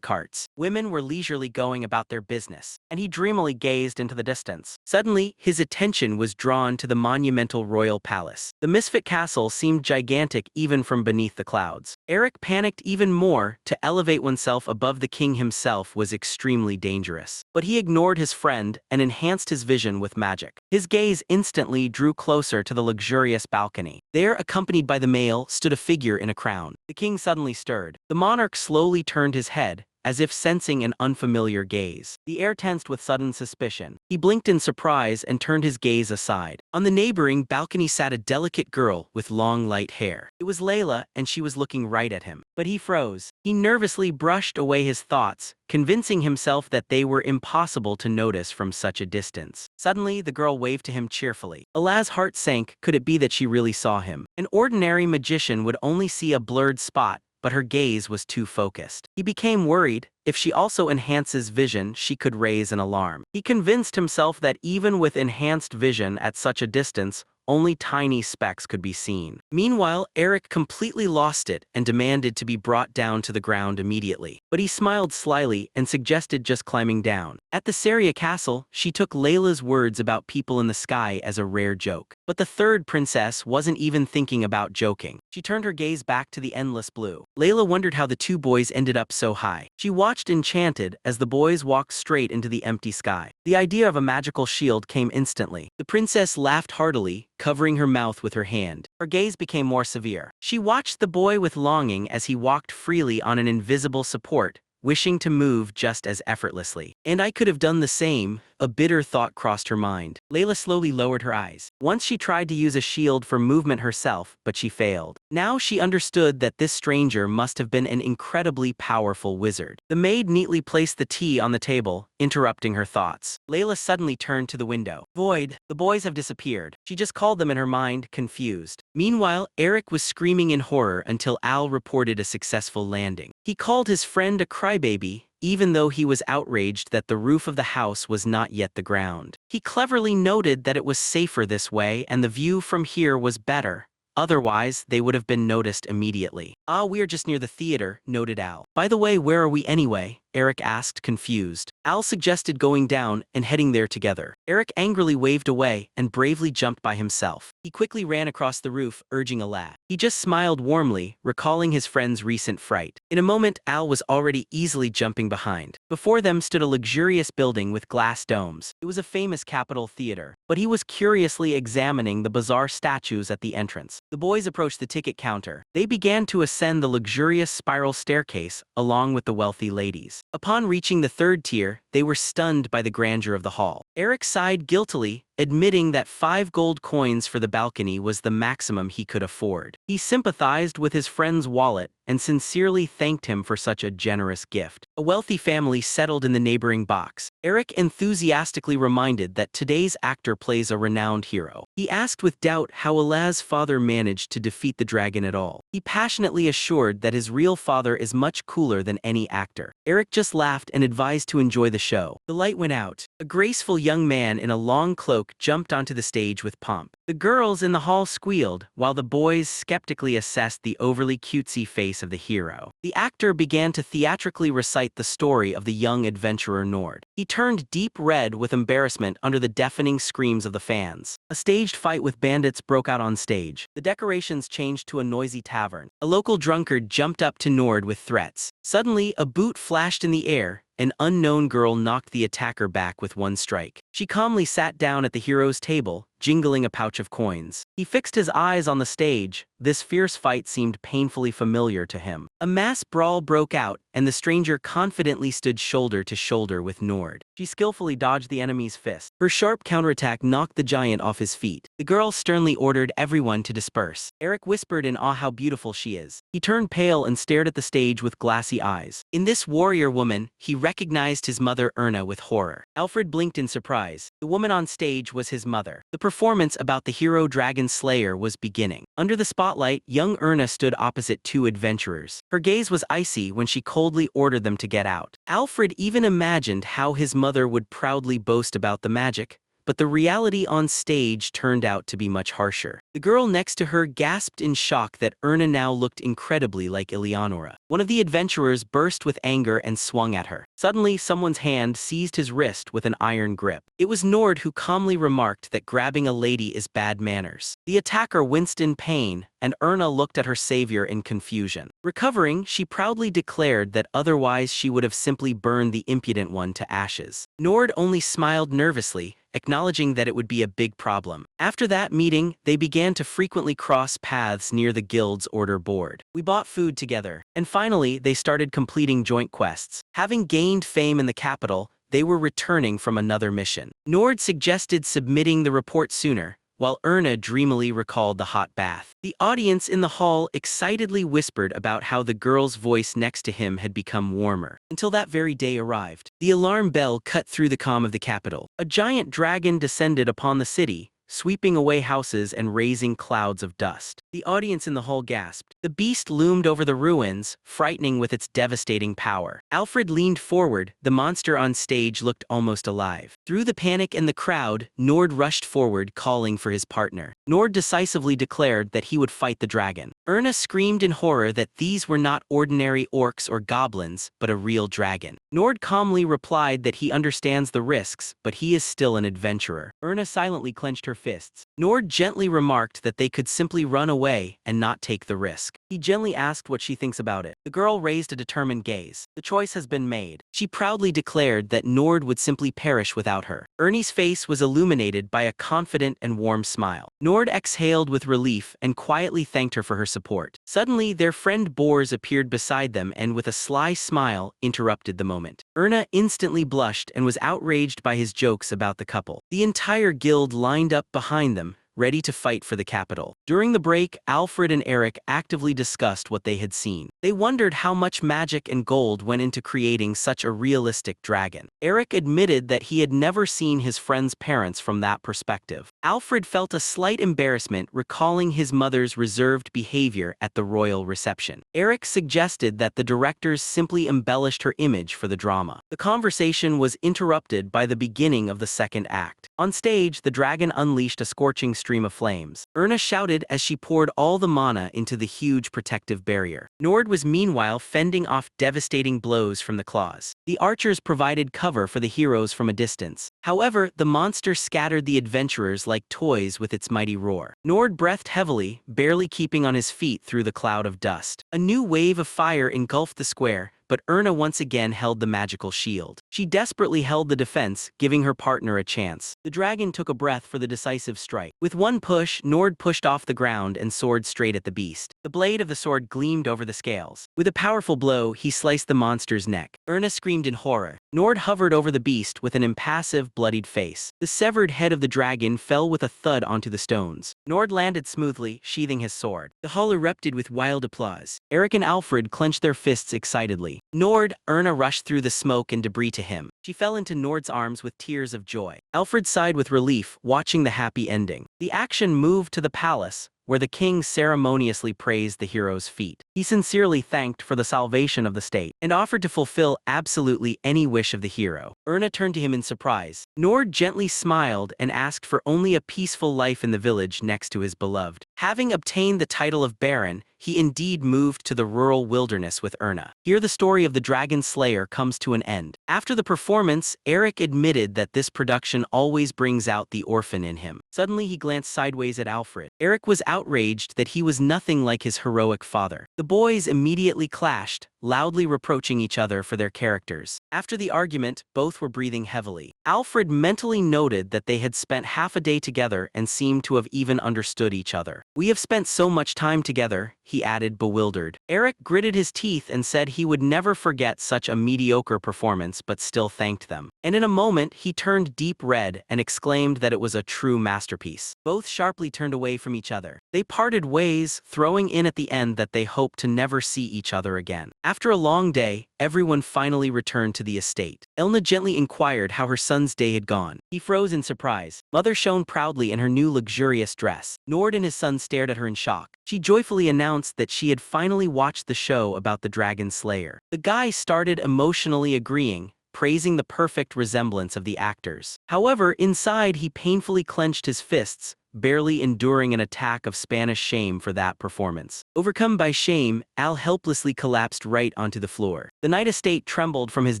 Speaker 1: carts. Women were leisurely going about their business, and he dreamily gazed into the distance. Suddenly, his attention was drawn to the monumental royal palace. The Misfit castle seemed gigantic even from beneath the clouds. Eric panicked even more. To elevate oneself above the king himself was extremely dangerous. But he ignored his friend and enhanced his vision with magic. His gaze instantly drew closer to the luxurious balcony. There, accompanied by the male, stood a figure in a crown. The king suddenly stirred. The monarch slowly turned his head, as if sensing an unfamiliar gaze. The air tensed with sudden suspicion. He blinked in surprise and turned his gaze aside. On the neighboring balcony sat a delicate girl with long light hair. It was Layla, and she was looking right at him. But he froze. He nervously brushed away his thoughts, convincing himself that they were impossible to notice from such a distance. Suddenly, the girl waved to him cheerfully. Alaz's heart sank. Could it be that she really saw him? An ordinary magician would only see a blurred spot, but her gaze was too focused. He became worried. If she also enhances vision, she could raise an alarm. He convinced himself that even with enhanced vision at such a distance, only tiny specks could be seen. Meanwhile, Eric completely lost it and demanded to be brought down to the ground immediately. But he smiled slyly and suggested just climbing down. At the Saria castle, she took Layla's words about people in the sky as a rare joke. But the third princess wasn't even thinking about joking. She turned her gaze back to the endless blue. Layla wondered how the two boys ended up so high. She watched enchanted as the boys walked straight into the empty sky. The idea of a magical shield came instantly. The princess laughed heartily, covering her mouth with her hand. Her gaze became more severe. She watched the boy with longing as he walked freely on an invisible support, wishing to move just as effortlessly. "And I could have done the same," a bitter thought crossed her mind. Layla slowly lowered her eyes. Once she tried to use a shield for movement herself, but she failed. Now she understood that this stranger must have been an incredibly powerful wizard. The maid neatly placed the tea on the table, interrupting her thoughts. Layla suddenly turned to the window. Void, the boys have disappeared. She just called them in her mind, confused. Meanwhile, Eric was screaming in horror until Al reported a successful landing. He called his friend a crybaby, even though he was outraged that the roof of the house was not yet the ground. He cleverly noted that it was safer this way and the view from here was better. Otherwise, they would have been noticed immediately. Ah, we're just near the theater, noted Al. By the way, where are we anyway? Eric asked, confused. Al suggested going down and heading there together. Eric angrily waved away and bravely jumped by himself. He quickly ran across the roof, urging a lad. He just smiled warmly, recalling his friend's recent fright. In a moment, Al was already easily jumping behind. Before them stood a luxurious building with glass domes. It was a famous Capitol theater, but he was curiously examining the bizarre statues at the entrance. The boys approached the ticket counter. They began to ascend the luxurious spiral staircase along with the wealthy ladies. Upon reaching the third tier, they were stunned by the grandeur of the hall. Eric sighed guiltily, admitting that 5 gold coins for the balcony was the maximum he could afford. He sympathized with his friend's wallet and sincerely thanked him for such a generous gift. A wealthy family settled in the neighboring box. Eric enthusiastically reminded that today's actor plays a renowned hero. He asked with doubt how Alaz's father managed to defeat the dragon at all. He passionately assured that his real father is much cooler than any actor. Eric just laughed and advised to enjoy the show. The light went out. A graceful young man in a long cloak jumped onto the stage with pomp. The girls in the hall squealed, while the boys skeptically assessed the overly cutesy face of the hero. The actor began to theatrically recite the story of the young adventurer Nord. He turned deep red with embarrassment under the deafening screams of the fans. A staged fight with bandits broke out on stage. The decorations changed to a noisy tavern. A local drunkard jumped up to Nord with threats. Suddenly, a boot flashed in the air. An unknown girl knocked the attacker back with one strike. She calmly sat down at the hero's table, jingling a pouch of coins. He fixed his eyes on the stage. This fierce fight seemed painfully familiar to him. A mass brawl broke out, and the stranger confidently stood shoulder to shoulder with Nord. She skillfully dodged the enemy's fist. Her sharp counterattack knocked the giant off his feet. The girl sternly ordered everyone to disperse. Eric whispered in awe how beautiful she is. He turned pale and stared at the stage with glassy eyes. In this warrior woman, he recognized his mother Erna with horror. Alfred blinked in surprise. The woman on stage was his mother. The performance about the hero dragon slayer was beginning. Under the spotlight, young Erna stood opposite 2 adventurers. Her gaze was icy when she coldly ordered them to get out. Alfred even imagined how his mother would proudly boast about the magic, but the reality on stage turned out to be much harsher. The girl next to her gasped in shock that Erna now looked incredibly like Eleonora. One of the adventurers burst with anger and swung at her. Suddenly, someone's hand seized his wrist with an iron grip. It was Nord who calmly remarked that grabbing a lady is bad manners. The attacker winced in pain, and Erna looked at her savior in confusion. Recovering, she proudly declared that otherwise she would have simply burned the impudent one to ashes. Nord only smiled nervously, acknowledging that it would be a big problem. After that meeting, they began to frequently cross paths near the guild's order board. We bought food together, and finally, they started completing joint quests. Having gained fame in the capital, they were returning from another mission. Nord suggested submitting the report sooner, while Erna dreamily recalled the hot bath. The audience in the hall excitedly whispered about how the girl's voice next to him had become warmer. Until that very day arrived. The alarm bell cut through the calm of the capital. A giant dragon descended upon the city, sweeping away houses and raising clouds of dust. The audience in the hall gasped. The beast loomed over the ruins, frightening with its devastating power. Alfred leaned forward. The monster on stage looked almost alive. Through the panic in the crowd, Nord rushed forward, calling for his partner. Nord decisively declared that he would fight the dragon. Erna screamed in horror that these were not ordinary orcs or goblins, but a real dragon. Nord calmly replied that he understands the risks, but he is still an adventurer. Erna silently clenched her fists. Nord gently remarked that they could simply run away and not take the risk. He gently asked what she thinks about it. The girl raised a determined gaze. The choice has been made. She proudly declared that Nord would simply perish without her. Ernie's face was illuminated by a confident and warm smile. Nord exhaled with relief and quietly thanked her for her support. Suddenly, their friend Bors appeared beside them and with a sly smile interrupted the moment. Erna instantly blushed and was outraged by his jokes about the couple. The entire guild lined up behind them, ready to fight for the capital. During the break, Alfred and Eric actively discussed what they had seen. They wondered how much magic and gold went into creating such a realistic dragon. Eric admitted that he had never seen his friend's parents from that perspective. Alfred felt a slight embarrassment recalling his mother's reserved behavior at the royal reception. Eric suggested that the directors simply embellished her image for the drama. The conversation was interrupted by the beginning of the second act. On stage, the dragon unleashed a scorching stream of flames. Erna shouted as she poured all the mana into the huge protective barrier. Nord was meanwhile fending off devastating blows from the claws. The archers provided cover for the heroes from a distance. However, the monster scattered the adventurers like toys with its mighty roar. Nord breathed heavily, barely keeping on his feet through the cloud of dust. A new wave of fire engulfed the square, but Erna once again held the magical shield. She desperately held the defense, giving her partner a chance. The dragon took a breath for the decisive strike. With one push, Nord pushed off the ground and soared straight at the beast. The blade of the sword gleamed over the scales. With a powerful blow, he sliced the monster's neck. Erna screamed in horror. Nord hovered over the beast with an impassive, bloodied face. The severed head of the dragon fell with a thud onto the stones. Nord landed smoothly, sheathing his sword. The hall erupted with wild applause. Eric and Alfred clenched their fists excitedly. Nord, Erna rushed through the smoke and debris to him. She fell into Nord's arms with tears of joy. Alfred sighed with relief, watching the happy ending. The action moved to the palace, where the king ceremoniously praised the hero's feat. He sincerely thanked for the salvation of the state, and offered to fulfill absolutely any wish of the hero. Erna turned to him in surprise. Nord gently smiled and asked for only a peaceful life in the village next to his beloved. Having obtained the title of Baron, he indeed moved to the rural wilderness with Erna. Here the story of the Dragon Slayer comes to an end. After the performance, Eric admitted that this production always brings out the orphan in him. Suddenly he glanced sideways at Alfred. Eric was outraged that he was nothing like his heroic father. The boys immediately clashed, loudly reproaching each other for their characters. After the argument, both were breathing heavily. Alfred mentally noted that they had spent half a day together and seemed to have even understood each other. "We have spent so much time together," he added, bewildered. Eric gritted his teeth and said he would never forget such a mediocre performance but still thanked them. And in a moment, he turned deep red and exclaimed that it was a true masterpiece. Both sharply turned away from each other. They parted ways, throwing in at the end that they hoped to never see each other again. After a long day, everyone finally returned to the estate. Elna gently inquired how her son's day had gone. He froze in surprise. Mother shone proudly in her new luxurious dress. Nord and his son stared at her in shock. She joyfully announced that she had finally watched the show about the Dragon Slayer. The guy started emotionally agreeing, praising the perfect resemblance of the actors. However, inside he painfully clenched his fists, barely enduring an attack of Spanish shame for that performance. Overcome by shame, Al helplessly collapsed right onto the floor. The Knight Estate trembled from his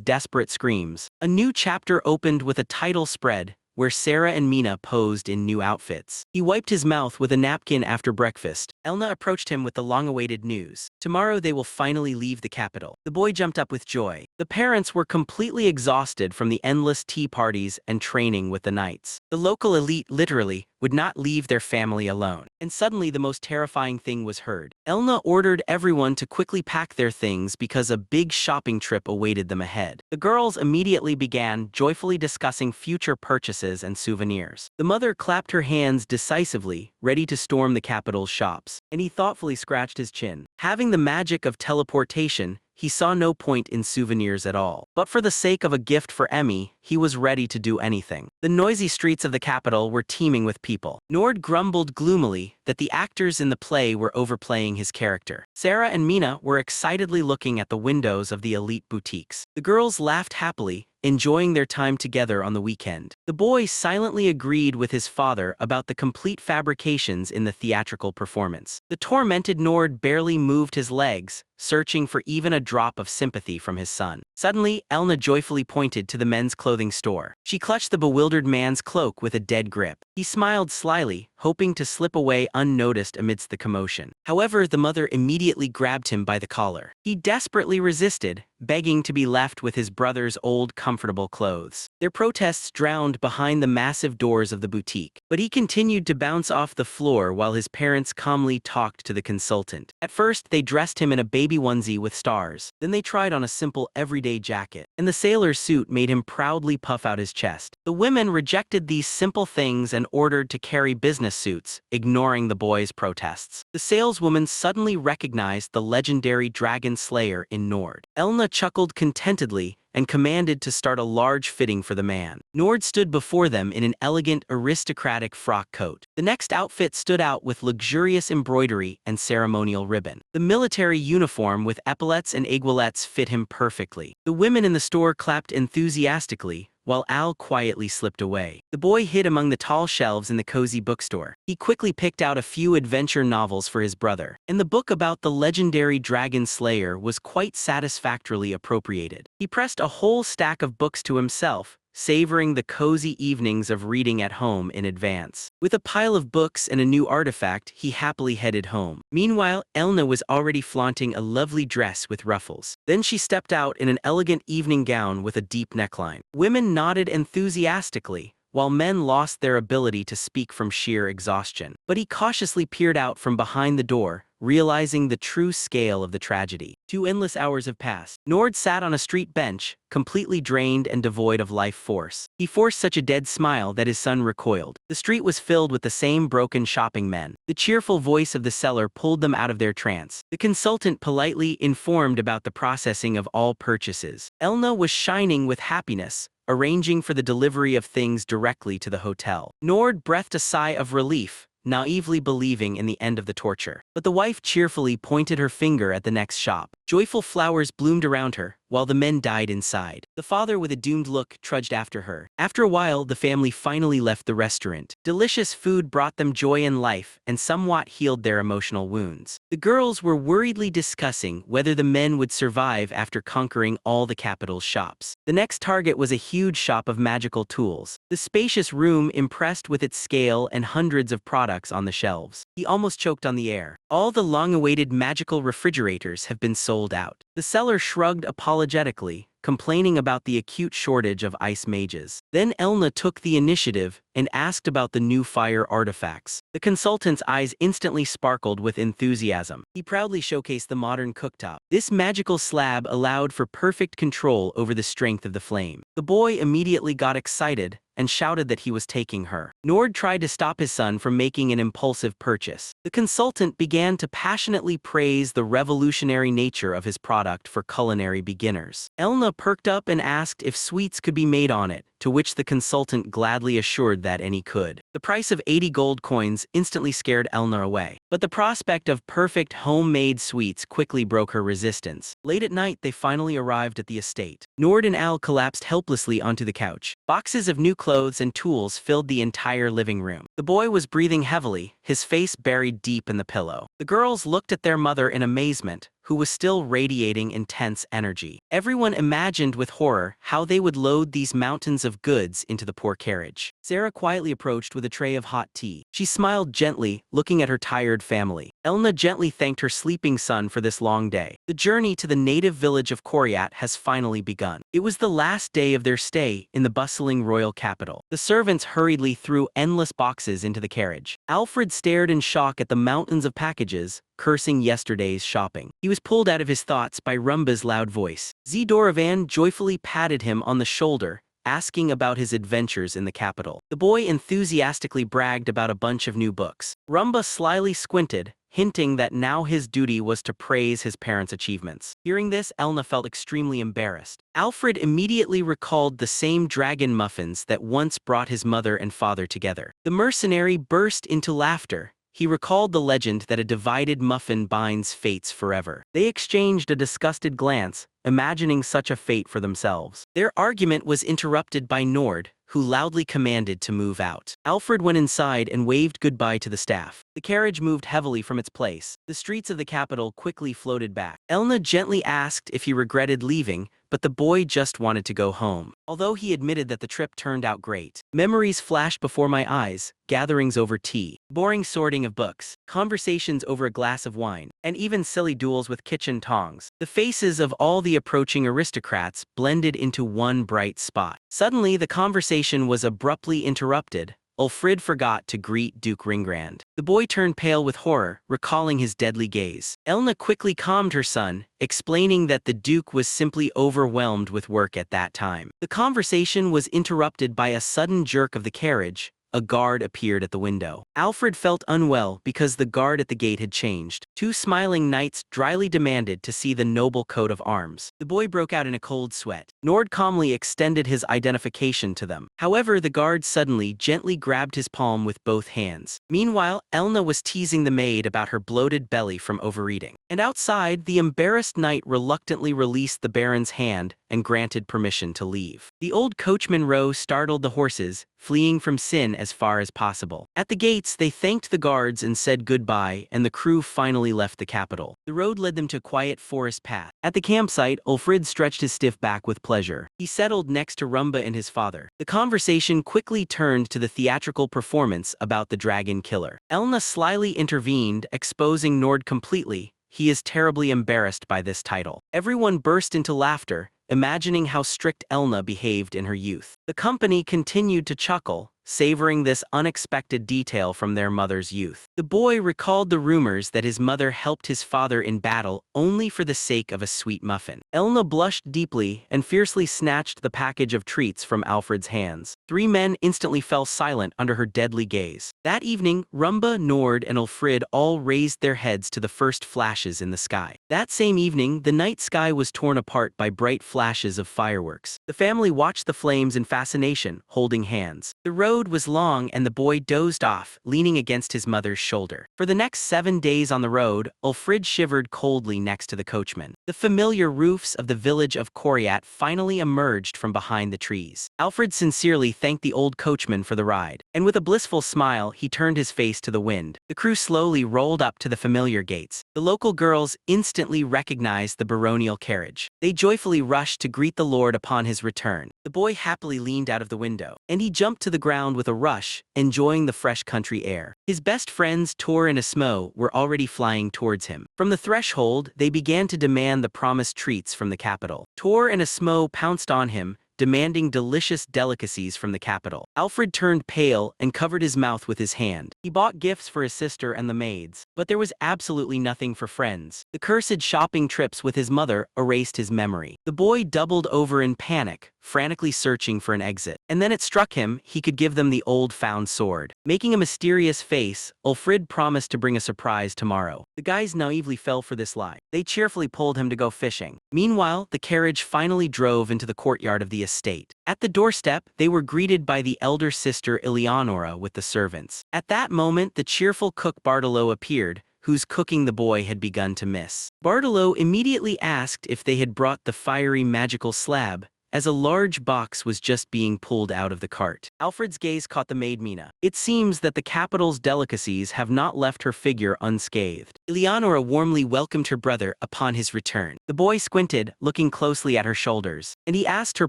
Speaker 1: desperate screams. A new chapter opened with a title spread, where Sarah and Mina posed in new outfits. He wiped his mouth with a napkin after breakfast. Elna approached him with the long-awaited news. Tomorrow they will finally leave the capital. The boy jumped up with joy. The parents were completely exhausted from the endless tea parties and training with the knights. The local elite literally would not leave their family alone. And suddenly the most terrifying thing was heard. Elna ordered everyone to quickly pack their things because a big shopping trip awaited them ahead. The girls immediately began joyfully discussing future purchases and souvenirs. The mother clapped her hands decisively, ready to storm the capital's shops, and he thoughtfully scratched his chin. Having the magic of teleportation, he saw no point in souvenirs at all. But for the sake of a gift for Emmy, he was ready to do anything. The noisy streets of the capital were teeming with people. Nord grumbled gloomily that the actors in the play were overplaying his character. Sarah and Mina were excitedly looking at the windows of the elite boutiques. The girls laughed happily, enjoying their time together on the weekend. The boy silently agreed with his father about the complete fabrications in the theatrical performance. The tormented Nord barely moved his legs, searching for even a drop of sympathy from his son. Suddenly, Elna joyfully pointed to the men's clothing store. She clutched the bewildered man's cloak with a dead grip. He smiled slyly, hoping to slip away unnoticed amidst the commotion. However, the mother immediately grabbed him by the collar. He desperately resisted, begging to be left with his brother's old comfortable clothes. Their protests drowned behind the massive doors of the boutique, but he continued to bounce off the floor while his parents calmly talked to the consultant. At first, they dressed him in a baby onesie with stars. Then they tried on a simple everyday jacket, and the sailor's suit made him proudly puff out his chest. The women rejected these simple things and ordered to carry business suits, ignoring the boy's protests. The saleswoman suddenly recognized the legendary dragon slayer in Nord. Elna chuckled contentedly and commanded to start a large fitting for the man. Nord stood before them in an elegant, aristocratic frock coat. The next outfit stood out with luxurious embroidery and ceremonial ribbon. The military uniform with epaulets and aiguillettes fit him perfectly. The women in the store clapped enthusiastically, while Al quietly slipped away. The boy hid among the tall shelves in the cozy bookstore. He quickly picked out a few adventure novels for his brother, and the book about the legendary dragon slayer was quite satisfactorily appropriated. He pressed a whole stack of books to himself, savoring the cozy evenings of reading at home in advance. With a pile of books and a new artifact, he happily headed home. Meanwhile, Elna was already flaunting a lovely dress with ruffles. Then she stepped out in an elegant evening gown with a deep neckline. Women nodded enthusiastically, while men lost their ability to speak from sheer exhaustion. But he cautiously peered out from behind the door, realizing the true scale of the tragedy. 2 endless hours have passed. Nord sat on a street bench, completely drained and devoid of life force. He forced such a dead smile that his son recoiled. The street was filled with the same broken shopping men. The cheerful voice of the seller pulled them out of their trance. The consultant politely informed about the processing of all purchases. Elna was shining with happiness, arranging for the delivery of things directly to the hotel. Nord breathed a sigh of relief, naively believing in the end of the torture. But the wife cheerfully pointed her finger at the next shop. Joyful flowers bloomed around her, while the men died inside. The father, with a doomed look, trudged after her. After a while, the family finally left the restaurant. Delicious food brought them joy in life and somewhat healed their emotional wounds. The girls were worriedly discussing whether the men would survive after conquering all the capital's shops. The next target was a huge shop of magical tools. The spacious room impressed with its scale and hundreds of products on the shelves. He almost choked on the air. All the long-awaited magical refrigerators have been sold out. The seller shrugged apologetically, complaining about the acute shortage of ice mages. Then Elna took the initiative and asked about the new fire artifacts. The consultant's eyes instantly sparkled with enthusiasm. He proudly showcased the modern cooktop. This magical slab allowed for perfect control over the strength of the flame. The boy immediately got excited and shouted that he was taking her. Nord tried to stop his son from making an impulsive purchase. The consultant began to passionately praise the revolutionary nature of his product for culinary beginners. Elna perked up and asked if sweets could be made on it, to which the consultant gladly assured that any could. The price of 80 gold coins instantly scared Elna away, but the prospect of perfect homemade sweets quickly broke her resistance. Late at night, they finally arrived at the estate. Nord and Al collapsed helplessly onto the couch. Boxes of new clothes and tools filled the entire living room. The boy was breathing heavily, his face buried deep in the pillow. The girls looked at their mother in amazement, who was still radiating intense energy. Everyone imagined with horror how they would load these mountains of goods into the poor carriage. Sarah quietly approached with a tray of hot tea. She smiled gently, looking at her tired family. Elna gently thanked her sleeping son for this long day. The journey to the native village of Koryat has finally begun. It was the last day of their stay in the bustling royal capital. The servants hurriedly threw endless boxes into the carriage. Alfred stared in shock at the mountains of packages, cursing yesterday's shopping. He was pulled out of his thoughts by Rumba's loud voice. Zdoravan joyfully patted him on the shoulder, asking about his adventures in the capital. The boy enthusiastically bragged about a bunch of new books. Rumba slyly squinted, hinting that now his duty was to praise his parents' achievements. Hearing this, Elna felt extremely embarrassed. Alfred immediately recalled the same dragon muffins that once brought his mother and father together. The mercenary burst into laughter. He recalled the legend that a divided muffin binds fates forever. They exchanged a disgusted glance, imagining such a fate for themselves. Their argument was interrupted by Nord, who loudly commanded to move out. Alfred went inside and waved goodbye to the staff. The carriage moved heavily from its place. The streets of the capital quickly floated back. Elna gently asked if he regretted leaving, but the boy just wanted to go home. Although he admitted that the trip turned out great. Memories flashed before my eyes, gatherings over tea, boring sorting of books, conversations over a glass of wine, and even silly duels with kitchen tongs. The faces of all the approaching aristocrats blended into one bright spot. Suddenly, the conversation was abruptly interrupted. Ulfrid forgot to greet Duke Ringrand. The boy turned pale with horror, recalling his deadly gaze. Elna quickly calmed her son, explaining that the Duke was simply overwhelmed with work at that time. The conversation was interrupted by a sudden jerk of the carriage. A guard appeared at the window. Alfred felt unwell because the guard at the gate had changed. Two smiling knights dryly demanded to see the noble coat of arms. The boy broke out in a cold sweat. Nord calmly extended his identification to them. However, the guard suddenly gently grabbed his palm with both hands. Meanwhile, Elna was teasing the maid about her bloated belly from overeating. And outside, the embarrassed knight reluctantly released the baron's hand and granted permission to leave. The old coachman Rowe startled the horses, fleeing from Sin as far as possible. At the gates, they thanked the guards and said goodbye, and the crew finally left the capital. The road led them to a quiet forest path. At the campsite, Ulfrid stretched his stiff back with pleasure. He settled next to Rumba and his father. The conversation quickly turned to the theatrical performance about the dragon killer. Elna slyly intervened, exposing Nord completely. He is terribly embarrassed by this title. Everyone burst into laughter, imagining how strict Elna behaved in her youth. The company continued to chuckle, savoring this unexpected detail from their mother's youth. The boy recalled the rumors that his mother helped his father in battle only for the sake of a sweet muffin. Elna blushed deeply and fiercely snatched the package of treats from Alfred's hands. Three men instantly fell silent under her deadly gaze. That evening, Rumba, Nord, and Ulfrid all raised their heads to the first flashes in the sky. That same evening, the night sky was torn apart by bright flashes of fireworks. The family watched the flames in fascination, holding hands. The road was long and the boy dozed off, leaning against his mother's shoulder. For the next 7 days on the road, Ulfrid shivered coldly next to the coachman. The familiar roofs of the village of Coriat finally emerged from behind the trees. Alfred sincerely thanked the old coachman for the ride, and with a blissful smile, he turned his face to the wind. The crew slowly rolled up to the familiar gates. The local girls instantly recognized the baronial carriage. They joyfully rushed to greet the lord upon his return. The boy happily leaned out of the window, and he jumped to the ground with a rush, enjoying the fresh country air. His best friends Tor and Asmo were already flying towards him. From the threshold, they began to demand the promised treats from the capital. Tor and Asmo pounced on him, demanding delicious delicacies from the capital. Alfred turned pale and covered his mouth with his hand. He bought gifts for his sister and the maids, but there was absolutely nothing for friends. The cursed shopping trips with his mother erased his memory. The boy doubled over in panic, frantically searching for an exit. And then it struck him he could give them the old-found sword. Making a mysterious face, Ulfrid promised to bring a surprise tomorrow. The guys naively fell for this lie. They cheerfully pulled him to go fishing. Meanwhile, the carriage finally drove into the courtyard of the estate. At the doorstep, they were greeted by the elder sister Eleonora with the servants. At that moment, the cheerful cook Bartolo appeared, whose cooking the boy had begun to miss. Bartolo immediately asked if they had brought the fiery magical slab, as a large box was just being pulled out of the cart. Alfred's gaze caught the maid Mina. It seems that the capital's delicacies have not left her figure unscathed. Eleonora warmly welcomed her brother upon his return. The boy squinted, looking closely at her shoulders, and he asked her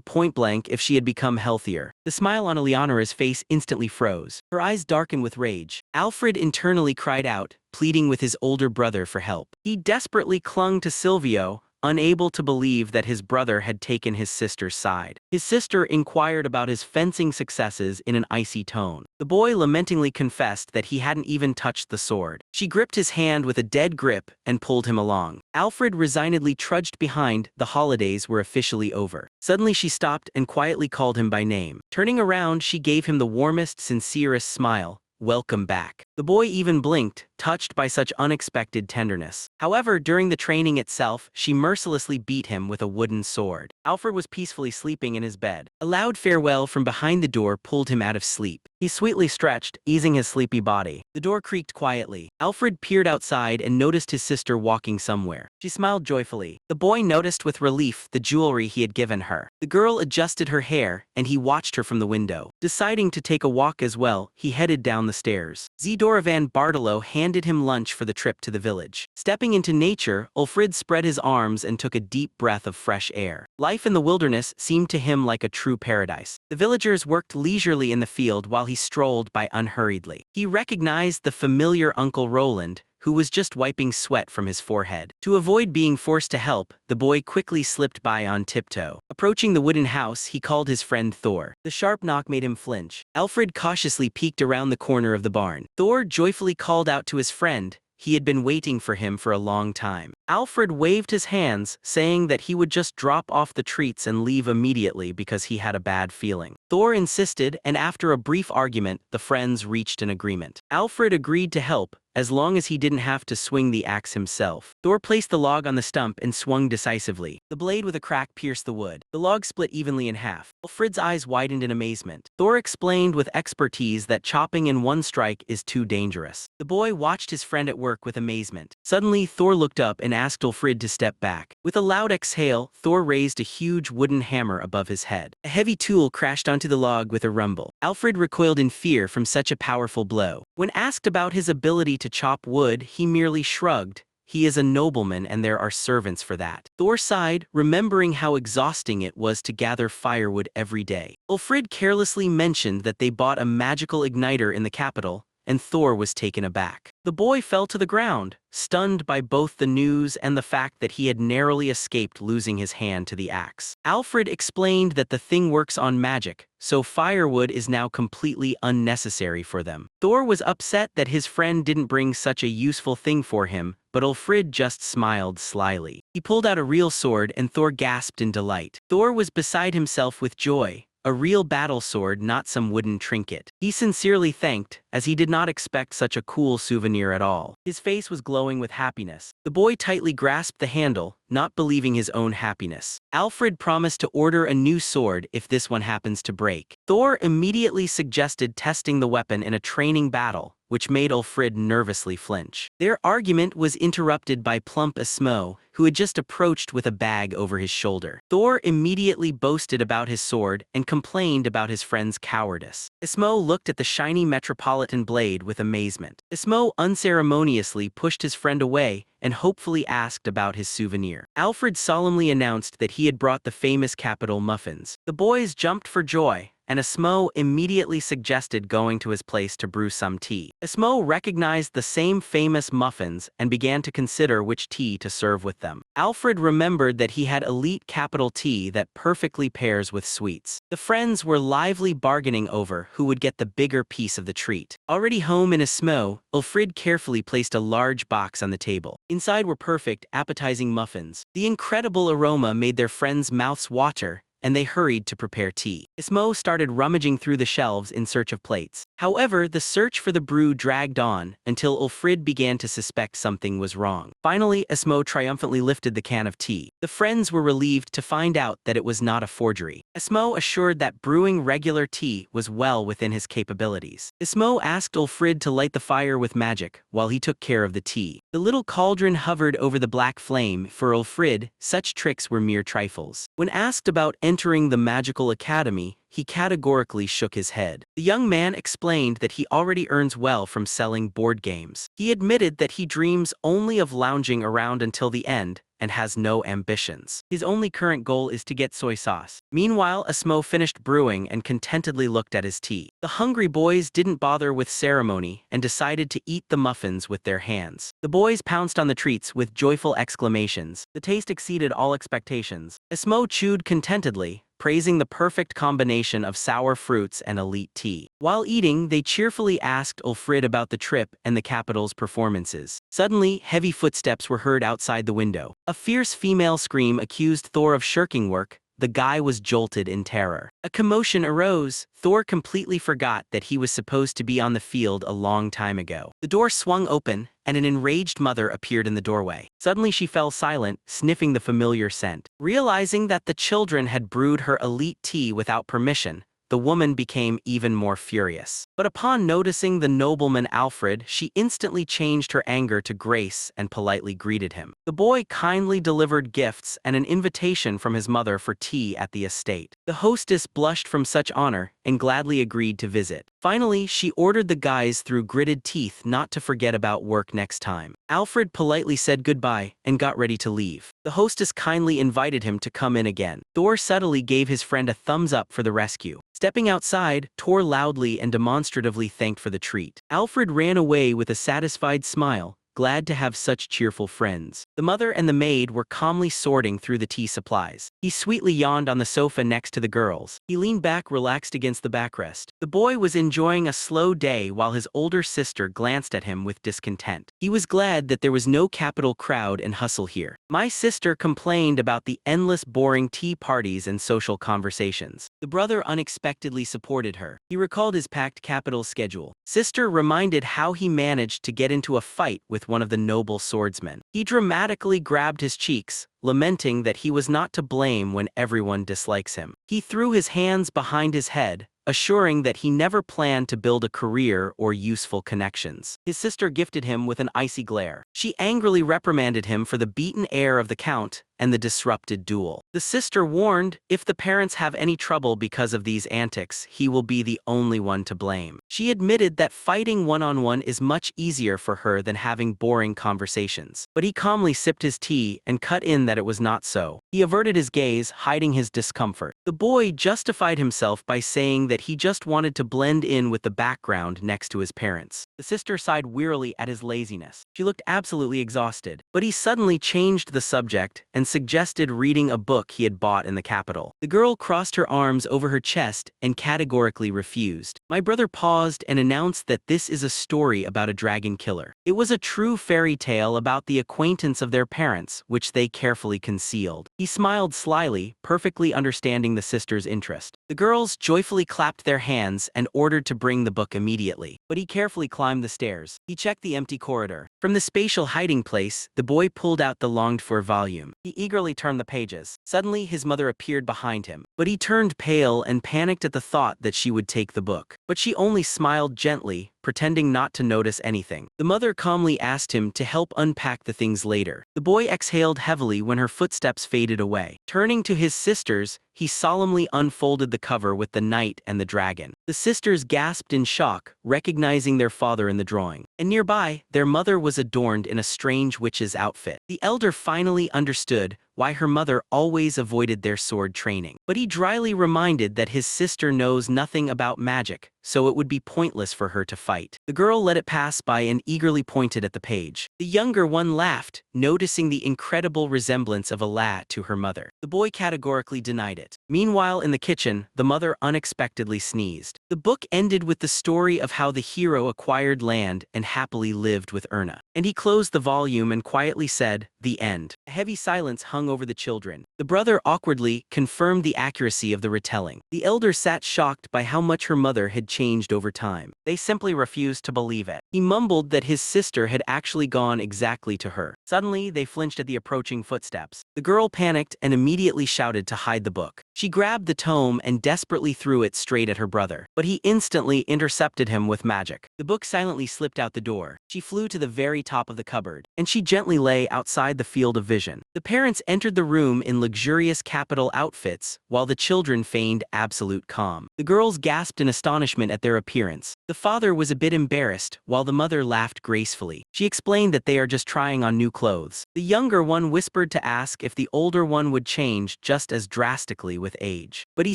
Speaker 1: point-blank if she had become healthier. The smile on Eleonora's face instantly froze. Her eyes darkened with rage. Alfred internally cried out, pleading with his older brother for help. He desperately clung to Silvio, unable to believe that his brother had taken his sister's side. His sister inquired about his fencing successes in an icy tone. The boy lamentingly confessed that he hadn't even touched the sword. She gripped his hand with a dead grip and pulled him along. Alfred resignedly trudged behind. The holidays were officially over. Suddenly she stopped and quietly called him by name. Turning around, she gave him the warmest, sincerest smile. Welcome back. The boy even blinked, touched by such unexpected tenderness. However, during the training itself, she mercilessly beat him with a wooden sword. Alfred was peacefully sleeping in his bed. A loud farewell from behind the door pulled him out of sleep. He sweetly stretched, easing his sleepy body. The door creaked quietly. Alfred peered outside and noticed his sister walking somewhere. She smiled joyfully. The boy noticed with relief the jewelry he had given her. The girl adjusted her hair, and he watched her from the window. Deciding to take a walk as well, he headed down the stairs. Zdoravan Bartolo handed him lunch for the trip to the village. Stepping into nature, Ulfrid spread his arms and took a deep breath of fresh air. Life in the wilderness seemed to him like a true paradise. The villagers worked leisurely in the field while he strolled by unhurriedly. He recognized the familiar Uncle Roland, who was just wiping sweat from his forehead. To avoid being forced to help, the boy quickly slipped by on tiptoe. Approaching the wooden house, he called his friend Thor. The sharp knock made him flinch. Alfred cautiously peeked around the corner of the barn. Thor joyfully called out to his friend. He had been waiting for him for a long time. Alfred waved his hands, saying that he would just drop off the treats and leave immediately because he had a bad feeling. Thor insisted, and after a brief argument, the friends reached an agreement. Alfred agreed to help, as long as he didn't have to swing the axe himself. Thor placed the log on the stump and swung decisively. The blade with a crack pierced the wood. The log split evenly in half. Alfred's eyes widened in amazement. Thor explained with expertise that chopping in one strike is too dangerous. The boy watched his friend at work with amazement. Suddenly, Thor looked up and asked Ulfrid to step back. With a loud exhale, Thor raised a huge wooden hammer above his head. A heavy tool crashed onto the log with a rumble. Alfred recoiled in fear from such a powerful blow. When asked about his ability to chop wood, he merely shrugged. He is a nobleman and there are servants for that. Thor sighed, remembering how exhausting it was to gather firewood every day. Ulfrid carelessly mentioned that they bought a magical igniter in the capital, and Thor was taken aback. The boy fell to the ground, stunned by both the news and the fact that he had narrowly escaped losing his hand to the axe. Alfred explained that the thing works on magic, so firewood is now completely unnecessary for them. Thor was upset that his friend didn't bring such a useful thing for him, but Ulfrid just smiled slyly. He pulled out a real sword and Thor gasped in delight. Thor was beside himself with joy. A real battle sword, not some wooden trinket. He sincerely thanked, as he did not expect such a cool souvenir at all. His face was glowing with happiness. The boy tightly grasped the handle, not believing his own happiness. Alfred promised to order a new sword if this one happens to break. Thor immediately suggested testing the weapon in a training battle, which made Ulfrid nervously flinch. Their argument was interrupted by plump Ismo, who had just approached with a bag over his shoulder. Thor immediately boasted about his sword and complained about his friend's cowardice. Ismo looked at the shiny metropolitan blade with amazement. Ismo unceremoniously pushed his friend away and hopefully asked about his souvenir. Alfred solemnly announced that he had brought the famous capital muffins. The boys jumped for joy, and Ismo immediately suggested going to his place to brew some tea. Ismo recognized the same famous muffins and began to consider which tea to serve with them. Alfred remembered that he had elite capital tea that perfectly pairs with sweets. The friends were lively bargaining over who would get the bigger piece of the treat. Already home in Ismo, Ulfrid carefully placed a large box on the table. Inside were perfect, appetizing muffins. The incredible aroma made their friends' mouths water, and they hurried to prepare tea. Ismo started rummaging through the shelves in search of plates. However, the search for the brew dragged on until Ulfrid began to suspect something was wrong. Finally, Ismo triumphantly lifted the can of tea. The friends were relieved to find out that it was not a forgery. Ismo assured that brewing regular tea was well within his capabilities. Ismo asked Ulfrid to light the fire with magic while he took care of the tea. The little cauldron hovered over the black flame. For Ulfrid, such tricks were mere trifles. When asked about entering the magical academy, he categorically shook his head. The young man explained that he already earns well from selling board games. He admitted that he dreams only of lounging around until the end and has no ambitions. His only current goal is to get soy sauce. Meanwhile, Ismo finished brewing and contentedly looked at his tea. The hungry boys didn't bother with ceremony and decided to eat the muffins with their hands. The boys pounced on the treats with joyful exclamations. The taste exceeded all expectations. Ismo chewed contentedly, praising the perfect combination of sour fruits and elite tea. While eating, they cheerfully asked Ulfrid about the trip and the capital's performances. Suddenly, heavy footsteps were heard outside the window. A fierce female scream accused Thor of shirking work. The guy was jolted in terror. A commotion arose. Thor completely forgot that he was supposed to be on the field a long time ago. The door swung open, and an enraged mother appeared in the doorway. Suddenly she fell silent, sniffing the familiar scent. Realizing that the children had brewed her elite tea without permission, the woman became even more furious. But upon noticing the nobleman Alfred, she instantly changed her anger to grace and politely greeted him. The boy kindly delivered gifts and an invitation from his mother for tea at the estate. The hostess blushed from such honor and gladly agreed to visit. Finally, she ordered the guys through gritted teeth not to forget about work next time. Alfred politely said goodbye and got ready to leave. The hostess kindly invited him to come in again. Thor subtly gave his friend a thumbs up for the rescue. Stepping outside, Thor loudly and demonstratively thanked for the treat. Alfred ran away with a satisfied smile, glad to have such cheerful friends. The mother and the maid were calmly sorting through the tea supplies. He sweetly yawned on the sofa next to the girls. He leaned back relaxed against the backrest. The boy was enjoying a slow day while his older sister glanced at him with discontent. He was glad that there was no capital crowd and hustle here. My sister complained about the endless boring tea parties and social conversations. The brother unexpectedly supported her. He recalled his packed capital schedule. Sister reminded how he managed to get into a fight with one of the noble swordsmen. He dramatically grabbed his cheeks, lamenting that he was not to blame when everyone dislikes him. He threw his hands behind his head, assuring that he never planned to build a career or useful connections. His sister gifted him with an icy glare. She angrily reprimanded him for the beaten air of the count and the disrupted duel. The sister warned, if the parents have any trouble because of these antics, he will be the only one to blame. She admitted that fighting one-on-one is much easier for her than having boring conversations. But he calmly sipped his tea and cut in that it was not so. He averted his gaze, hiding his discomfort. The boy justified himself by saying that he just wanted to blend in with the background next to his parents. The sister sighed wearily at his laziness. She looked absolutely exhausted. But he suddenly changed the subject and suggested reading a book he had bought in the capital. The girl crossed her arms over her chest and categorically refused. My brother paused and announced that this is a story about a dragon killer. It was a true fairy tale about the acquaintance of their parents, which they carefully concealed. He smiled slyly, perfectly understanding the sister's interest. The girls joyfully clapped their hands and ordered to bring the book immediately. But he carefully climbed the stairs. He checked the empty corridor. From the spatial hiding place, the boy pulled out the longed-for volume. He eagerly turned the pages. Suddenly, his mother appeared behind him. But he turned pale and panicked at the thought that she would take the book. But she only smiled gently, pretending not to notice anything. The mother calmly asked him to help unpack the things later. The boy exhaled heavily when her footsteps faded away. Turning to his sisters, he solemnly unfolded the cover with the knight and the dragon. The sisters gasped in shock, recognizing their father in the drawing. And nearby, their mother was adorned in a strange witch's outfit. The elder finally understood why her mother always avoided their sword training. But he dryly reminded that his sister knows nothing about magic, so it would be pointless for her to fight. The girl let it pass by and eagerly pointed at the page. The younger one laughed, noticing the incredible resemblance of a lad to her mother. The boy categorically denied it. Meanwhile, in the kitchen, the mother unexpectedly sneezed. The book ended with the story of how the hero acquired land and happily lived with Erna. And he closed the volume and quietly said, "The end." A heavy silence hung over the children. The brother awkwardly confirmed the accuracy of the retelling. The elder sat shocked by how much her mother had changed over time. They simply refused to believe it. He mumbled that his sister had actually gone exactly to her. Suddenly, they flinched at the approaching footsteps. The girl panicked and immediately shouted to hide the book. She grabbed the tome and desperately threw it straight at her brother. But he instantly intercepted him with magic. The book silently slipped out the door. She flew to the very top of the cupboard, and she gently lay outside the field of vision. The parents entered the room in luxurious capital outfits, while the children feigned absolute calm. The girls gasped in astonishment at their appearance. The father was a bit embarrassed, while the mother laughed gracefully. She explained that they are just trying on new clothes. The younger one whispered to ask if the older one would change just as drastically with age. But he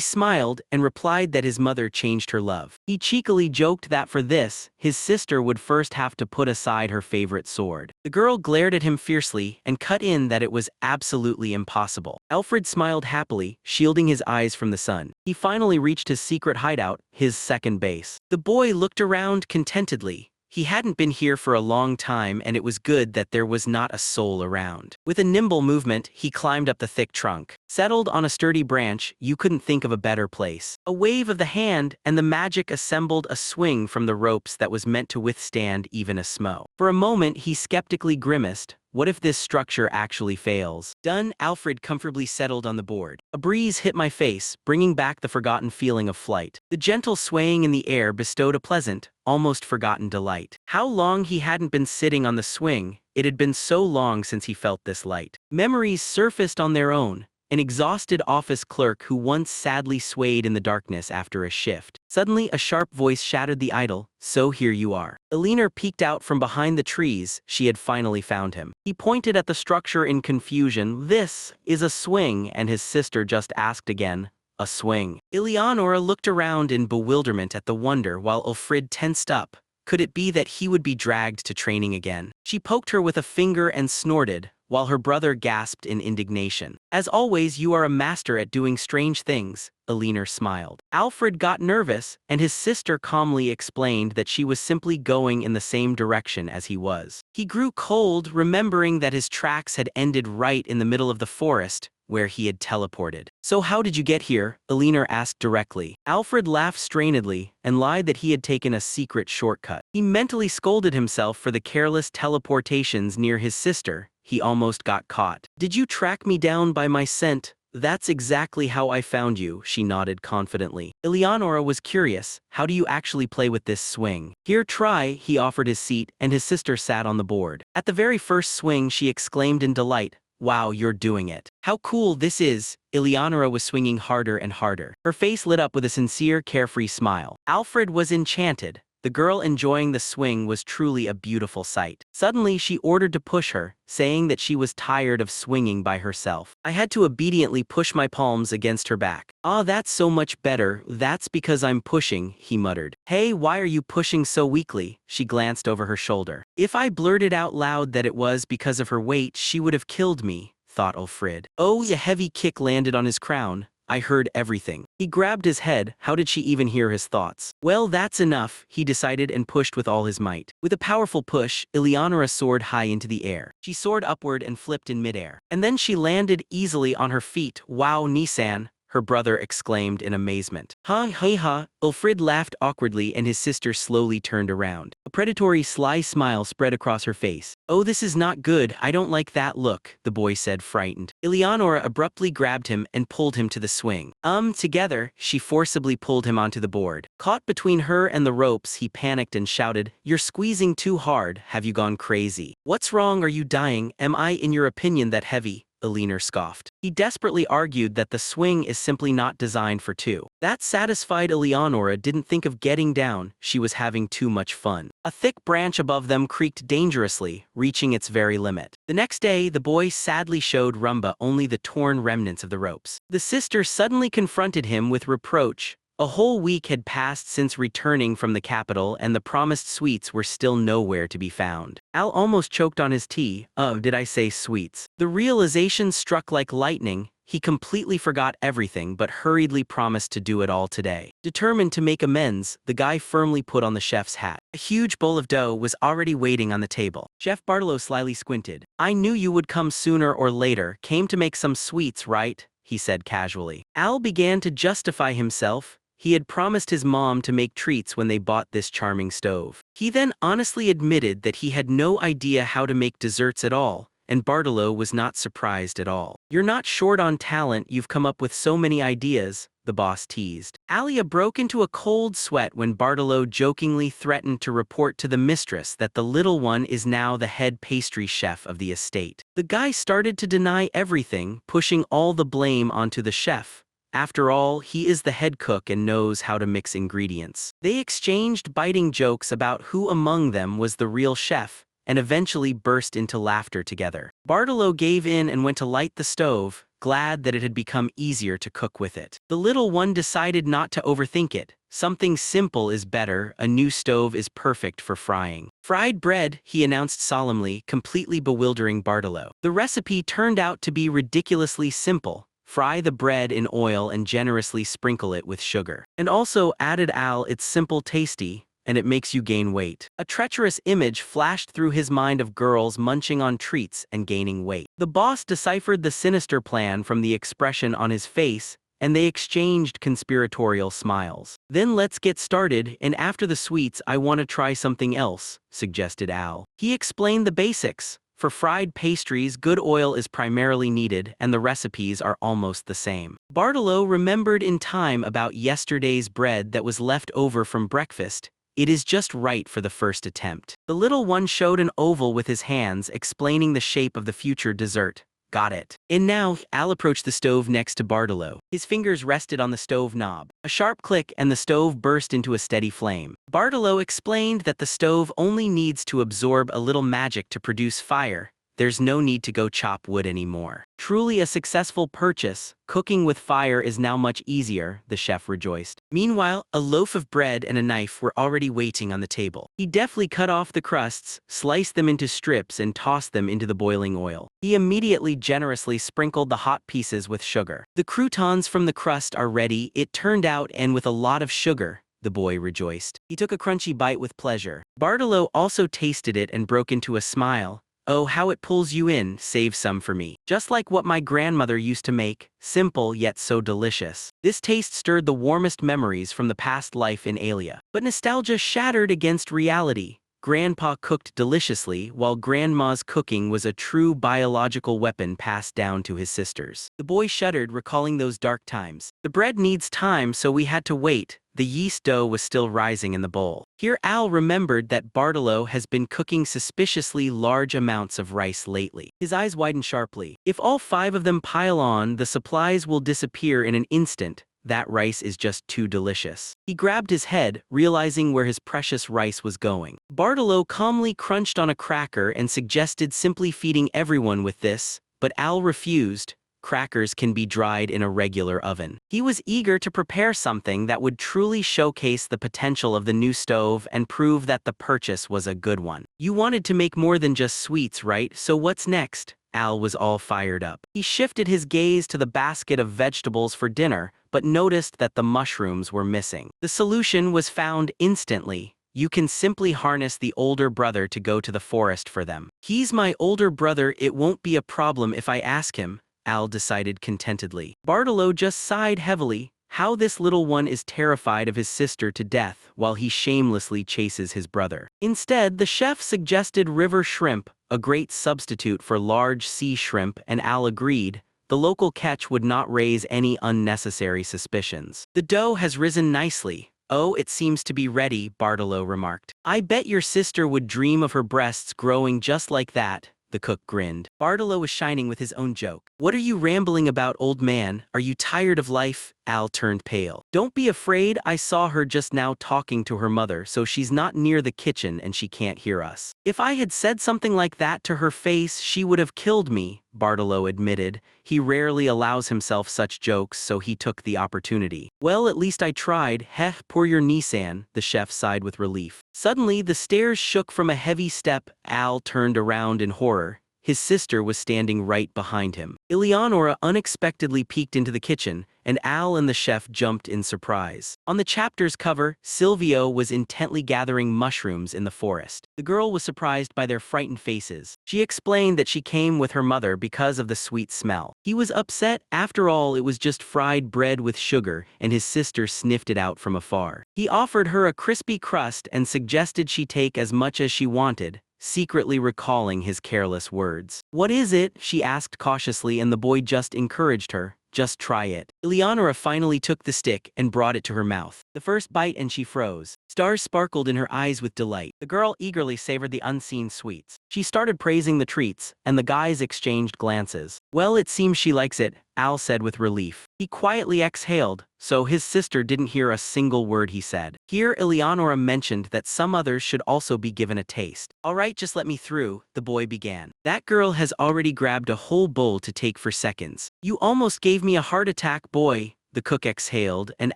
Speaker 1: smiled and replied that his mother changed her love. He cheekily joked that for this, his sister would first have to put aside her favorite sword. The girl glared at him fiercely and cut in that it was absolutely impossible. Alfred smiled happily, shielding his eyes from the sun. He finally reached his secret hideout, his second base. The boy looked around contentedly. He hadn't been here for a long time, and it was good that there was not a soul around. With a nimble movement, he climbed up the thick trunk. Settled on a sturdy branch, you couldn't think of a better place. A wave of the hand, and the magic assembled a swing from the ropes that was meant to withstand even a smo. For a moment, he skeptically grimaced, What if this structure actually fails? Done, Alfred comfortably settled on the board. A breeze hit my face, bringing back the forgotten feeling of flight. The gentle swaying in the air bestowed a pleasant, almost forgotten delight. How long he hadn't been sitting on the swing, it had been so long since he felt this light. Memories surfaced on their own. An exhausted office clerk who once sadly swayed in the darkness after a shift. Suddenly, a sharp voice shattered the idyll. So here you are. Elinor peeked out from behind the trees. She had finally found him. He pointed at the structure in confusion. This is a swing, and his sister just asked again. A swing. Eleonora looked around in bewilderment at the wonder while Ulfrid tensed up. Could it be that he would be dragged to training again? She poked her with a finger and snorted, while her brother gasped in indignation. As always, you are a master at doing strange things, Elinor smiled. Alfred got nervous, and his sister calmly explained that she was simply going in the same direction as he was. He grew cold, remembering that his tracks had ended right in the middle of the forest, where he had teleported. So how did you get here? Elinor asked directly. Alfred laughed strainedly and lied that he had taken a secret shortcut. He mentally scolded himself for the careless teleportations near his sister. He almost got caught. Did you track me down by my scent? That's exactly how I found you, she nodded confidently. Eleonora was curious. How do you actually play with this swing? Here, try, he offered his seat, and his sister sat on the board. At the very first swing, she exclaimed in delight, "Wow, you're doing it. How cool this is." Eleonora was swinging harder and harder. Her face lit up with a sincere, carefree smile. Alfred was enchanted. The girl enjoying the swing was truly a beautiful sight. Suddenly, she ordered to push her, saying that she was tired of swinging by herself. I had to obediently push my palms against her back. "Ah, that's so much better. That's because I'm pushing," he muttered. "Hey, why are you pushing so weakly?" She glanced over her shoulder. If I blurted out loud that it was because of her weight, she would have killed me, thought Ulfrid. Oh, a heavy kick landed on his crown. I heard everything. He grabbed his head. How did she even hear his thoughts? Well, that's enough, he decided and pushed with all his might. With a powerful push, Eleonora soared high into the air. She soared upward and flipped in midair. And then she landed easily on her feet. Wow, Nissan, her brother exclaimed in amazement. Ha ha ha, Ulfrid laughed awkwardly and his sister slowly turned around. A predatory sly smile spread across her face. Oh, this is not good, I don't like that look, the boy said, frightened. Eleonora abruptly grabbed him and pulled him to the swing. Together, she forcibly pulled him onto the board. Caught between her and the ropes, he panicked and shouted, "You're squeezing too hard, have you gone crazy? What's wrong, are you dying? Am I in your opinion that heavy?" Elinor scoffed. He desperately argued that the swing is simply not designed for two. That satisfied Eleonora didn't think of getting down, she was having too much fun. A thick branch above them creaked dangerously, reaching its very limit. The next day, the boy sadly showed Rumba only the torn remnants of the ropes. The sister suddenly confronted him with reproach. A whole week had passed since returning from the capital and the promised sweets were still nowhere to be found. Al almost choked on his tea. Oh, did I say sweets? The realization struck like lightning. He completely forgot everything but hurriedly promised to do it all today. Determined to make amends, the guy firmly put on the chef's hat. A huge bowl of dough was already waiting on the table. Chef Bartolo slyly squinted. I knew you would come sooner or later. Came to make some sweets, right? He said casually. Al began to justify himself. He had promised his mom to make treats when they bought this charming stove. He then honestly admitted that he had no idea how to make desserts at all, and Bartolo was not surprised at all. You're not short on talent, you've come up with so many ideas, the boss teased. Alia broke into a cold sweat when Bartolo jokingly threatened to report to the mistress that the little one is now the head pastry chef of the estate. The guy started to deny everything, pushing all the blame onto the chef. After all, he is the head cook and knows how to mix ingredients. They exchanged biting jokes about who among them was the real chef, and eventually burst into laughter together. Bartolo gave in and went to light the stove, glad that it had become easier to cook with it. The little one decided not to overthink it. Something simple is better, a new stove is perfect for frying. Fried bread, he announced solemnly, completely bewildering Bartolo. The recipe turned out to be ridiculously simple. Fry the bread in oil and generously sprinkle it with sugar. And also, added Al, it's simple tasty, and it makes you gain weight. A treacherous image flashed through his mind of girls munching on treats and gaining weight. The boss deciphered the sinister plan from the expression on his face, and they exchanged conspiratorial smiles. Then let's get started, and after the sweets I want to try something else, suggested Al. He explained the basics. For fried pastries, good oil is primarily needed, and the recipes are almost the same. Bartolo remembered in time about yesterday's bread that was left over from breakfast. It is just right for the first attempt. The little one showed an oval with his hands, explaining the shape of the future dessert. Got it. And now, Al approached the stove next to Bartolo. His fingers rested on the stove knob. A sharp click and the stove burst into a steady flame. Bartolo explained that the stove only needs to absorb a little magic to produce fire. There's no need to go chop wood anymore. Truly a successful purchase. Cooking with fire is now much easier, the chef rejoiced. Meanwhile, a loaf of bread and a knife were already waiting on the table. He deftly cut off the crusts, sliced them into strips, and tossed them into the boiling oil. He immediately generously sprinkled the hot pieces with sugar. The croutons from the crust are ready, it turned out, and with a lot of sugar, the boy rejoiced. He took a crunchy bite with pleasure. Bartolo also tasted it and broke into a smile. Oh, how it pulls you in, save some for me. Just like what my grandmother used to make, simple yet so delicious. This taste stirred the warmest memories from the past life in Alia. But nostalgia shattered against reality. Grandpa cooked deliciously, while Grandma's cooking was a true biological weapon passed down to his sisters. The boy shuddered, recalling those dark times. The bread needs time, so we had to wait. The yeast dough was still rising in the bowl. Here Al remembered that Bartolo has been cooking suspiciously large amounts of rice lately. His eyes widened sharply. If all 5 of them pile on, the supplies will disappear in an instant. That rice is just too delicious. He grabbed his head, realizing where his precious rice was going. Bartolo calmly crunched on a cracker and suggested simply feeding everyone with this, but Al refused. Crackers can be dried in a regular oven. He was eager to prepare something that would truly showcase the potential of the new stove and prove that the purchase was a good one. You wanted to make more than just sweets, right? So what's next? Al was all fired up. He shifted his gaze to the basket of vegetables for dinner, but noticed that the mushrooms were missing. The solution was found instantly. You can simply harness the older brother to go to the forest for them. He's my older brother, it won't be a problem if I ask him, Al decided contentedly. Bartolo just sighed heavily. How this little one is terrified of his sister to death while he shamelessly chases his brother. Instead, the chef suggested river shrimp, a great substitute for large sea shrimp, and Al agreed. The local catch would not raise any unnecessary suspicions. The dough has risen nicely. Oh, it seems to be ready, Bartolo remarked. I bet your sister would dream of her breasts growing just like that. The cook grinned. Bartolo was shining with his own joke. What are you rambling about, old man? Are you tired of life? Al turned pale. Don't be afraid, I saw her just now talking to her mother, so she's not near the kitchen and she can't hear us. If I had said something like that to her face, she would have killed me, Bartolo admitted. He rarely allows himself such jokes, so he took the opportunity. Well, at least I tried. Heh, pour your Nissan, the chef sighed with relief. Suddenly, the stairs shook from a heavy step. Al turned around in horror. His sister was standing right behind him. Eleonora unexpectedly peeked into the kitchen, and Al and the chef jumped in surprise. On the chapter's cover, Silvio was intently gathering mushrooms in the forest. The girl was surprised by their frightened faces. She explained that she came with her mother because of the sweet smell. He was upset. After all, it was just fried bread with sugar, and his sister sniffed it out from afar. He offered her a crispy crust and suggested she take as much as she wanted, secretly recalling his careless words. What is it? She asked cautiously, and the boy just encouraged her. Just try it. Eleonora finally took the stick and brought it to her mouth. The first bite and she froze. Stars sparkled in her eyes with delight. The girl eagerly savored the unseen sweets. She started praising the treats, and the guys exchanged glances. Well, it seems she likes it, Al said with relief. He quietly exhaled, so his sister didn't hear a single word he said. Here, Eleonora mentioned that some others should also be given a taste. All right, just let me through, the boy began. That girl has already grabbed a whole bowl to take for seconds. You almost gave me a heart attack, boy, the cook exhaled, and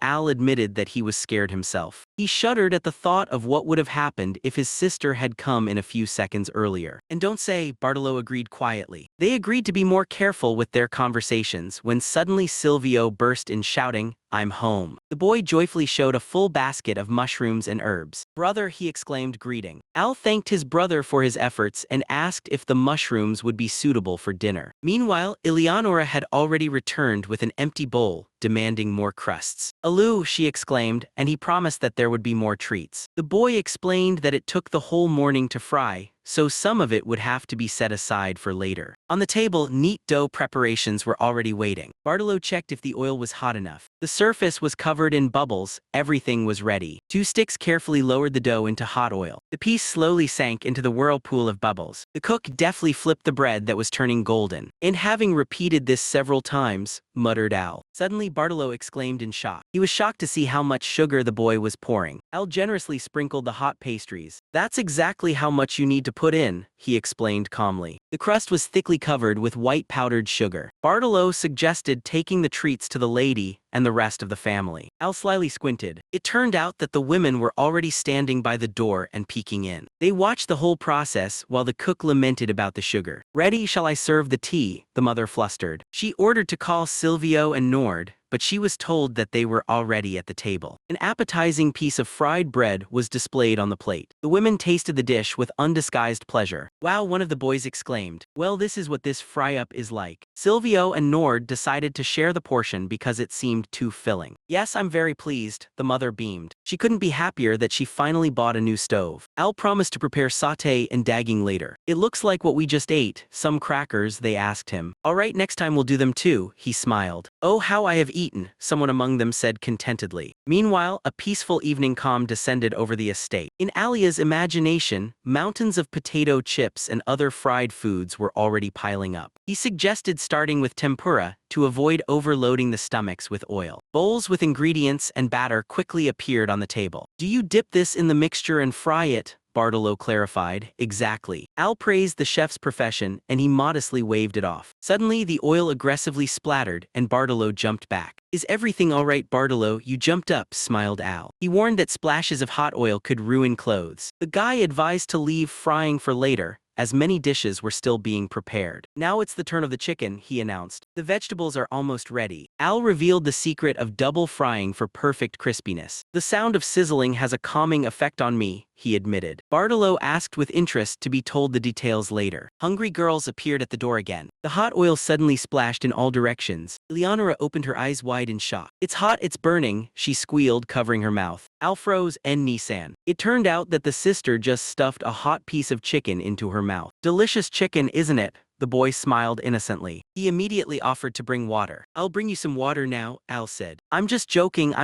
Speaker 1: Al admitted that he was scared himself. He shuddered at the thought of what would have happened if his sister had come in a few seconds earlier. And don't say, Bartolo agreed quietly. They agreed to be more careful with their conversations when suddenly Silvio burst in shouting, I'm home. The boy joyfully showed a full basket of mushrooms and herbs. Brother, he exclaimed, greeting. Al thanked his brother for his efforts and asked if the mushrooms would be suitable for dinner. Meanwhile, Eleonora had already returned with an empty bowl, demanding more crusts. Aloo, she exclaimed, and he promised that there would be more treats. The boy explained that it took the whole morning to fry, so some of it would have to be set aside for later. On the table, neat dough preparations were already waiting. Bartolo checked if the oil was hot enough. The surface was covered in bubbles, everything was ready. 2 sticks carefully lowered the dough into hot oil. The piece slowly sank into the whirlpool of bubbles. The cook deftly flipped the bread that was turning golden. And having repeated this several times, muttered Al. Suddenly Bartolo exclaimed in shock. He was shocked to see how much sugar the boy was pouring. Al generously sprinkled the hot pastries. "That's exactly how much you need to put in," he explained calmly. The crust was thickly covered with white powdered sugar. Bartolo suggested taking the treats to the lady and the rest of the family. Al slyly squinted. It turned out that the women were already standing by the door and peeking in. They watched the whole process while the cook lamented about the sugar. "Ready, shall I serve the tea?" the mother flustered. She ordered to call Silvio and Nord, but she was told that they were already at the table. An appetizing piece of fried bread was displayed on the plate. The women tasted the dish with undisguised pleasure. "Wow," one of the boys exclaimed. "Well, this is what this fry-up is like." Silvio and Nord decided to share the portion because it seemed too filling. "Yes, I'm very pleased," the mother beamed. She couldn't be happier that she finally bought a new stove. Al promised to prepare sauté and dagging later. "It looks like what we just ate, some crackers," they asked him. "All right, next time we'll do them too," he smiled. "Oh, how I have eaten," someone among them said contentedly. Meanwhile, a peaceful evening calm descended over the estate. In Alia's imagination, mountains of potato chips and other fried foods were already piling up. He suggested starting with tempura to avoid overloading the stomachs with oil. Bowls with ingredients and batter quickly appeared on the table. "Do you dip this in the mixture and fry it?" Bartolo clarified. "Exactly." Al praised the chef's profession, and he modestly waved it off. Suddenly, the oil aggressively splattered, and Bartolo jumped back. "Is everything all right, Bartolo? You jumped up," smiled Al. He warned that splashes of hot oil could ruin clothes. The guy advised to leave frying for later, as many dishes were still being prepared. "Now it's the turn of the chicken," he announced. "The vegetables are almost ready." Al revealed the secret of double frying for perfect crispiness. "The sound of sizzling has a calming effect on me," he admitted. Bartolo asked with interest to be told the details later. Hungry girls appeared at the door again. The hot oil suddenly splashed in all directions. Eleonora opened her eyes wide in shock. "It's hot, it's burning," she squealed, covering her mouth. Al froze and Nissan. It turned out that the sister just stuffed a hot piece of chicken into her mouth. "Delicious chicken, isn't it?" The boy smiled innocently. He immediately offered to bring water. "I'll bring you some water now," Al said. I'm just joking,"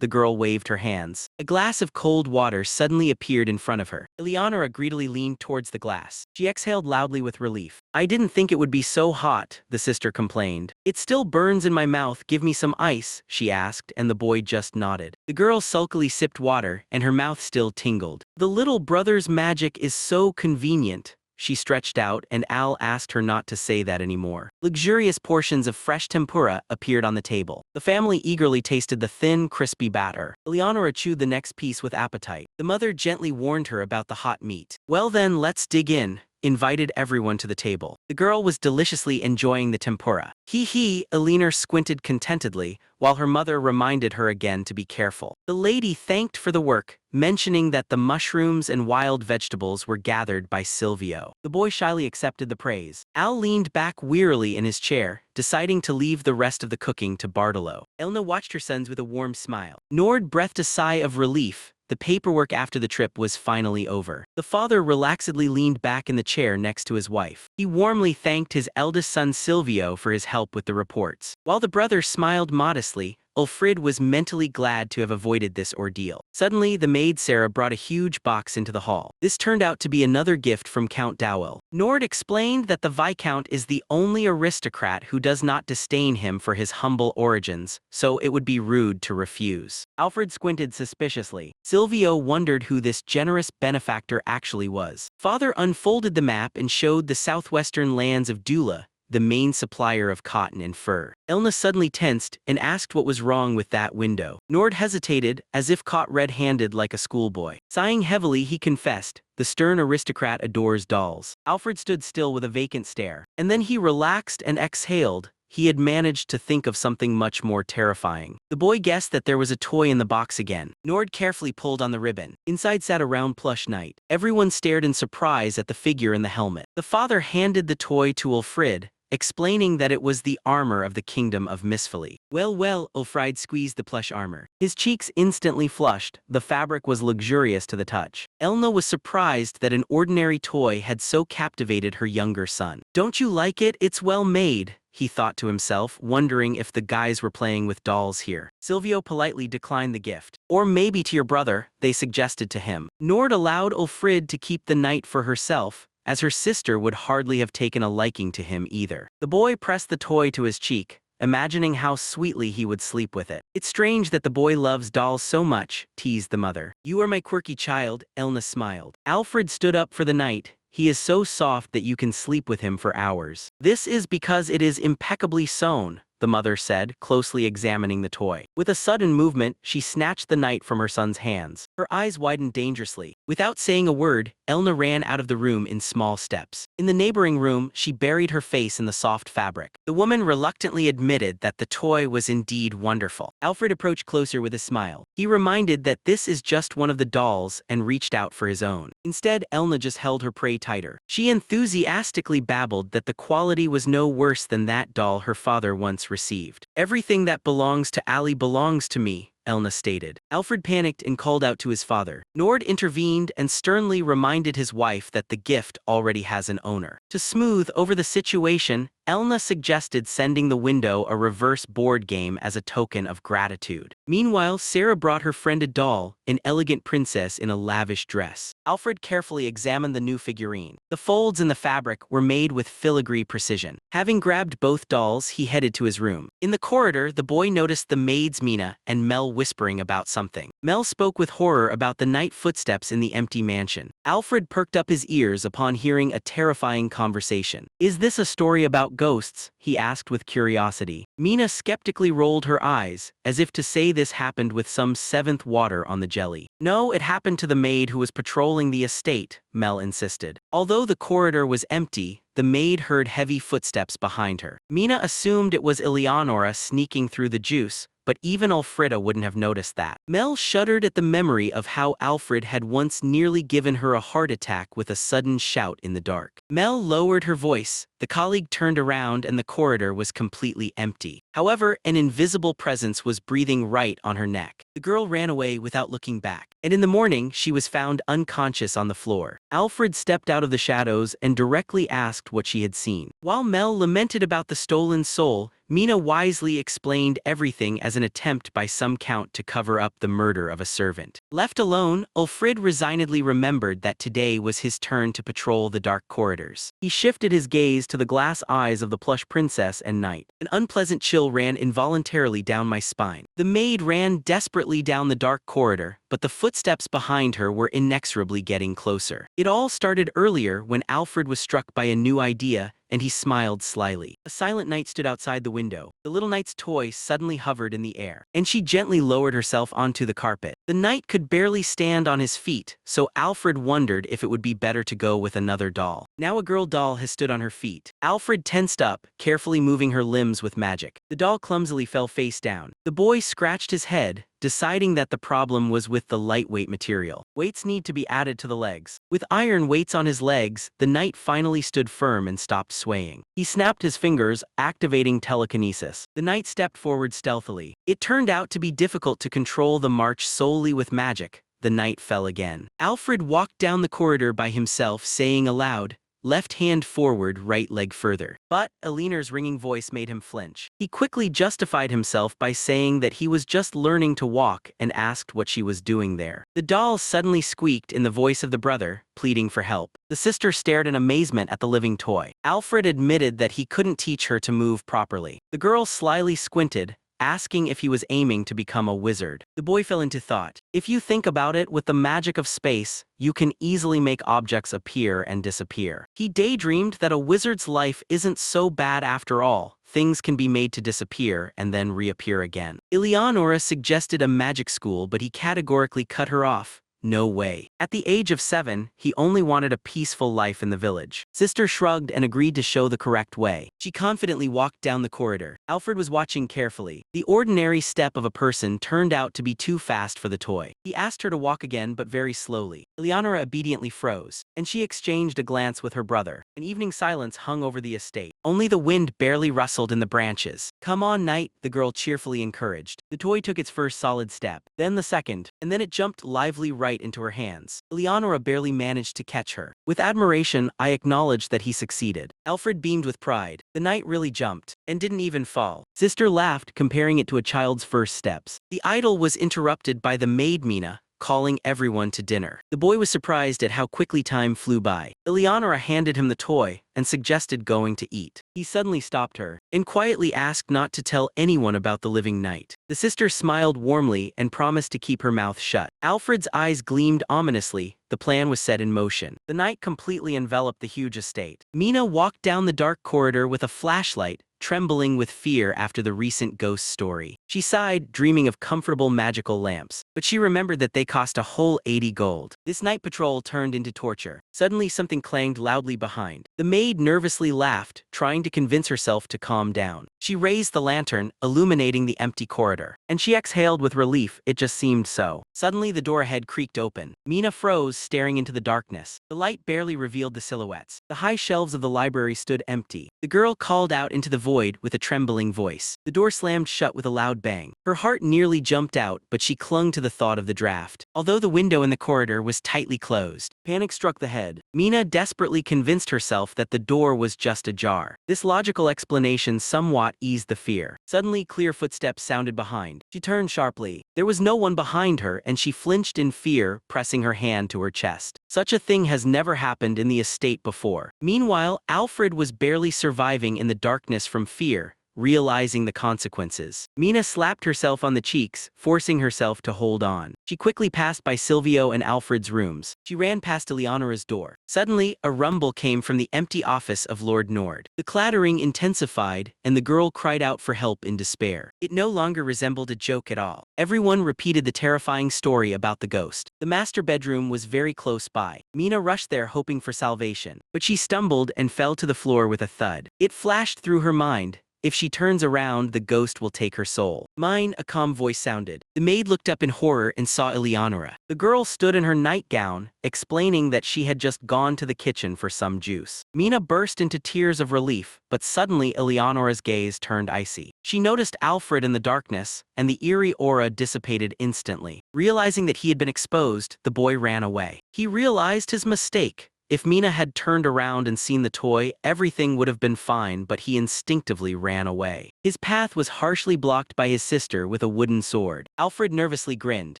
Speaker 1: the girl waved her hands. A glass of cold water suddenly appeared in front of her. Eleonora greedily leaned towards the glass. She exhaled loudly with relief. "I didn't think it would be so hot," the sister complained. "It still burns in my mouth. Give me some ice," she asked, and the boy just nodded. The girl sulkily sipped water, and her mouth still tingled. "The little brother's magic is so convenient," she stretched out, and Al asked her not to say that anymore. Luxurious portions of fresh tempura appeared on the table. The family eagerly tasted the thin, crispy batter. Eleonora chewed the next piece with appetite. The mother gently warned her about the hot meat. "Well then, let's dig in," invited everyone to the table. The girl was deliciously enjoying the tempura. "Hee," Eleanor squinted contentedly, while her mother reminded her again to be careful. The lady thanked for the work, mentioning that the mushrooms and wild vegetables were gathered by Silvio. The boy shyly accepted the praise. Al leaned back wearily in his chair, deciding to leave the rest of the cooking to Bartolo. Elna watched her sons with a warm smile. Nord breathed a sigh of relief. The paperwork after the trip was finally over. The father relaxedly leaned back in the chair next to his wife. He warmly thanked his eldest son Silvio for his help with the reports. While the brother smiled modestly, Ulfrid was mentally glad to have avoided this ordeal. Suddenly, the maid Sarah brought a huge box into the hall. This turned out to be another gift from Count Dowell. Nord explained that the Viscount is the only aristocrat who does not disdain him for his humble origins, so it would be rude to refuse. Alfred squinted suspiciously. Silvio wondered who this generous benefactor actually was. Father unfolded the map and showed the southwestern lands of Dula, the main supplier of cotton and fur. Elna suddenly tensed and asked what was wrong with that window. Nord hesitated, as if caught red-handed like a schoolboy. Sighing heavily, he confessed, "The stern aristocrat adores dolls." Alfred stood still with a vacant stare, and then he relaxed and exhaled. He had managed to think of something much more terrifying. The boy guessed that there was a toy in the box again. Nord carefully pulled on the ribbon. Inside sat a round plush knight. Everyone stared in surprise at the figure in the helmet. The father handed the toy to Ulfrid, explaining that it was the armor of the kingdom of Misfally. Well, well, Ulfried squeezed the plush armor. His cheeks instantly flushed, the fabric was luxurious to the touch. Elna was surprised that an ordinary toy had so captivated her younger son. Don't you like it? It's well made, he thought to himself, wondering if the guys were playing with dolls here. Silvio politely declined the gift. Or maybe to your brother, they suggested to him. Nord allowed Ulfrid to keep the knight for herself, as her sister would hardly have taken a liking to him either. The boy pressed the toy to his cheek, imagining how sweetly he would sleep with it. It's strange that the boy loves dolls so much, teased the mother. You are my quirky child, Elna smiled. Alfred stood up for the knight. He is so soft that you can sleep with him for hours. This is because it is impeccably sewn, the mother said, closely examining the toy. With a sudden movement, she snatched the knight from her son's hands. Her eyes widened dangerously. Without saying a word, Elna ran out of the room in small steps. In the neighboring room, she buried her face in the soft fabric. The woman reluctantly admitted that the toy was indeed wonderful. Alfred approached closer with a smile. He reminded that this is just one of the dolls and reached out for his own. Instead, Elna just held her prey tighter. She enthusiastically babbled that the quality was no worse than that doll her father once received. Everything that belongs to Ali belongs to me, Elna stated. Alfred panicked and called out to his father. Nord intervened and sternly reminded his wife that the gift already has an owner. To smooth over the situation, Elna suggested sending the window a reverse board game as a token of gratitude. Meanwhile, Sarah brought her friend a doll, an elegant princess in a lavish dress. Alfred carefully examined the new figurine. The folds in the fabric were made with filigree precision. Having grabbed both dolls, he headed to his room. In the corridor, the boy noticed the maids Mina and Mel whispering about something. Mel spoke with horror about the night footsteps in the empty mansion. Alfred perked up his ears upon hearing a terrifying conversation. Is this a story about ghosts? He asked with curiosity. Mina skeptically rolled her eyes, as if to say this happened with some seventh water on the jelly. No, it happened to the maid who was patrolling the estate, Mel insisted. Although the corridor was empty, the maid heard heavy footsteps behind her. Mina assumed it was Eleonora sneaking through the juice, but even Elfrida wouldn't have noticed that. Mel shuddered at the memory of how Alfred had once nearly given her a heart attack with a sudden shout in the dark. Mel lowered her voice. The colleague turned around and the corridor was completely empty. However, an invisible presence was breathing right on her neck. The girl ran away without looking back, and in the morning she was found unconscious on the floor. Alfred stepped out of the shadows and directly asked what she had seen. While Mel lamented about the stolen soul, Mina wisely explained everything as an attempt by some count to cover up the murder of a servant. Left alone, Ulfrid resignedly remembered that today was his turn to patrol the dark corridors. He shifted his gaze to the glass eyes of the plush princess and knight. An unpleasant chill ran involuntarily down my spine. The maid ran desperately down the dark corridor, but the footsteps behind her were inexorably getting closer. It all started earlier when Alfred was struck by a new idea, and he smiled slyly. A silent knight stood outside the window. The little knight's toy suddenly hovered in the air, and she gently lowered herself onto the carpet. The knight could barely stand on his feet, so Alfred wondered if it would be better to go with another doll. Now a girl doll has stood on her feet. Alfred tensed up, carefully moving her limbs with magic. The doll clumsily fell face down. The boy scratched his head, deciding that the problem was with the lightweight material. Weights need to be added to the legs. With iron weights on his legs, the knight finally stood firm and stopped swaying. He snapped his fingers, activating telekinesis. The knight stepped forward stealthily. It turned out to be difficult to control the march solely with magic. The knight fell again. Alfred walked down the corridor by himself, saying aloud, "Left hand forward, right leg further." But Eleanor's ringing voice made him flinch. He quickly justified himself by saying that he was just learning to walk and asked what she was doing there. The doll suddenly squeaked in the voice of the brother, pleading for help. The sister stared in amazement at the living toy. Alfred admitted that he couldn't teach her to move properly. The girl slyly squinted, asking if he was aiming to become a wizard. The boy fell into thought. If you think about it, with the magic of space, you can easily make objects appear and disappear. He daydreamed that a wizard's life isn't so bad after all. Things can be made to disappear and then reappear again. Eleonora suggested a magic school, but he categorically cut her off. no way. At the age of 7, he only wanted a peaceful life in the village. Sister shrugged and agreed to show the correct way. She confidently walked down the corridor. Alfred was watching carefully. The ordinary step of a person turned out to be too fast for the toy. He asked her to walk again, but very slowly. Eleonora obediently froze, and she exchanged a glance with her brother. An evening silence hung over the estate. Only the wind barely rustled in the branches. "Come on, Knight," the girl cheerfully encouraged. The toy took its first solid step, then the second, and then it jumped lively right into her hands. Eleonora barely managed to catch her. With admiration, I acknowledged that he succeeded. Alfred beamed with pride. The knight really jumped, and didn't even fall. Sister laughed, comparing it to a child's first steps. The idyll was interrupted by the maid Mina, calling everyone to dinner. The boy was surprised at how quickly time flew by. Eleonora handed him the toy and suggested going to eat. He suddenly stopped her and quietly asked not to tell anyone about the living knight. The sister smiled warmly and promised to keep her mouth shut. Alfred's eyes gleamed ominously. The plan was set in motion. The night completely enveloped the huge estate. Mina walked down the dark corridor with a flashlight, trembling with fear after the recent ghost story. She sighed, dreaming of comfortable magical lamps, but she remembered that they cost a whole 80 gold. This night patrol turned into torture. Suddenly something clanged loudly behind. The maid nervously laughed, trying to convince herself to calm down. She raised the lantern, illuminating the empty corridor, and she exhaled with relief. It just seemed so. Suddenly the door ahead creaked open. Mina froze, staring into the darkness. The light barely revealed the silhouettes. The high shelves of the library stood empty. The girl called out into the void with a trembling voice. The door slammed shut with a loud bang. Her heart nearly jumped out, but she clung to the thought of the draft. Although the window in the corridor was tightly closed, panic struck the head. Mina desperately convinced herself that the door was just ajar. This logical explanation somewhat eased the fear. Suddenly, clear footsteps sounded behind. She turned sharply. There was no one behind her, and she flinched in fear, pressing her hand to her chest. Such a thing has never happened in the estate before. Meanwhile, Alfred was barely surviving in the darkness from fear, realizing the consequences. Mina slapped herself on the cheeks, forcing herself to hold on. She quickly passed by Silvio and Alfred's rooms. She ran past Eleonora's door. Suddenly, a rumble came from the empty office of Lord Nord. The clattering intensified, and the girl cried out for help in despair. It no longer resembled a joke at all. Everyone repeated the terrifying story about the ghost. The master bedroom was very close by. Mina rushed there hoping for salvation, but she stumbled and fell to the floor with a thud. It flashed through her mind, "If she turns around, the ghost will take her soul." "Mine," a calm voice sounded. The maid looked up in horror and saw Eleonora. The girl stood in her nightgown, explaining that she had just gone to the kitchen for some juice. Mina burst into tears of relief, but suddenly Eleonora's gaze turned icy. She noticed Alfred in the darkness, and the eerie aura dissipated instantly. Realizing that he had been exposed, the boy ran away. He realized his mistake. If Mina had turned around and seen the toy, everything would have been fine, but he instinctively ran away. His path was harshly blocked by his sister with a wooden sword. Alfred nervously grinned,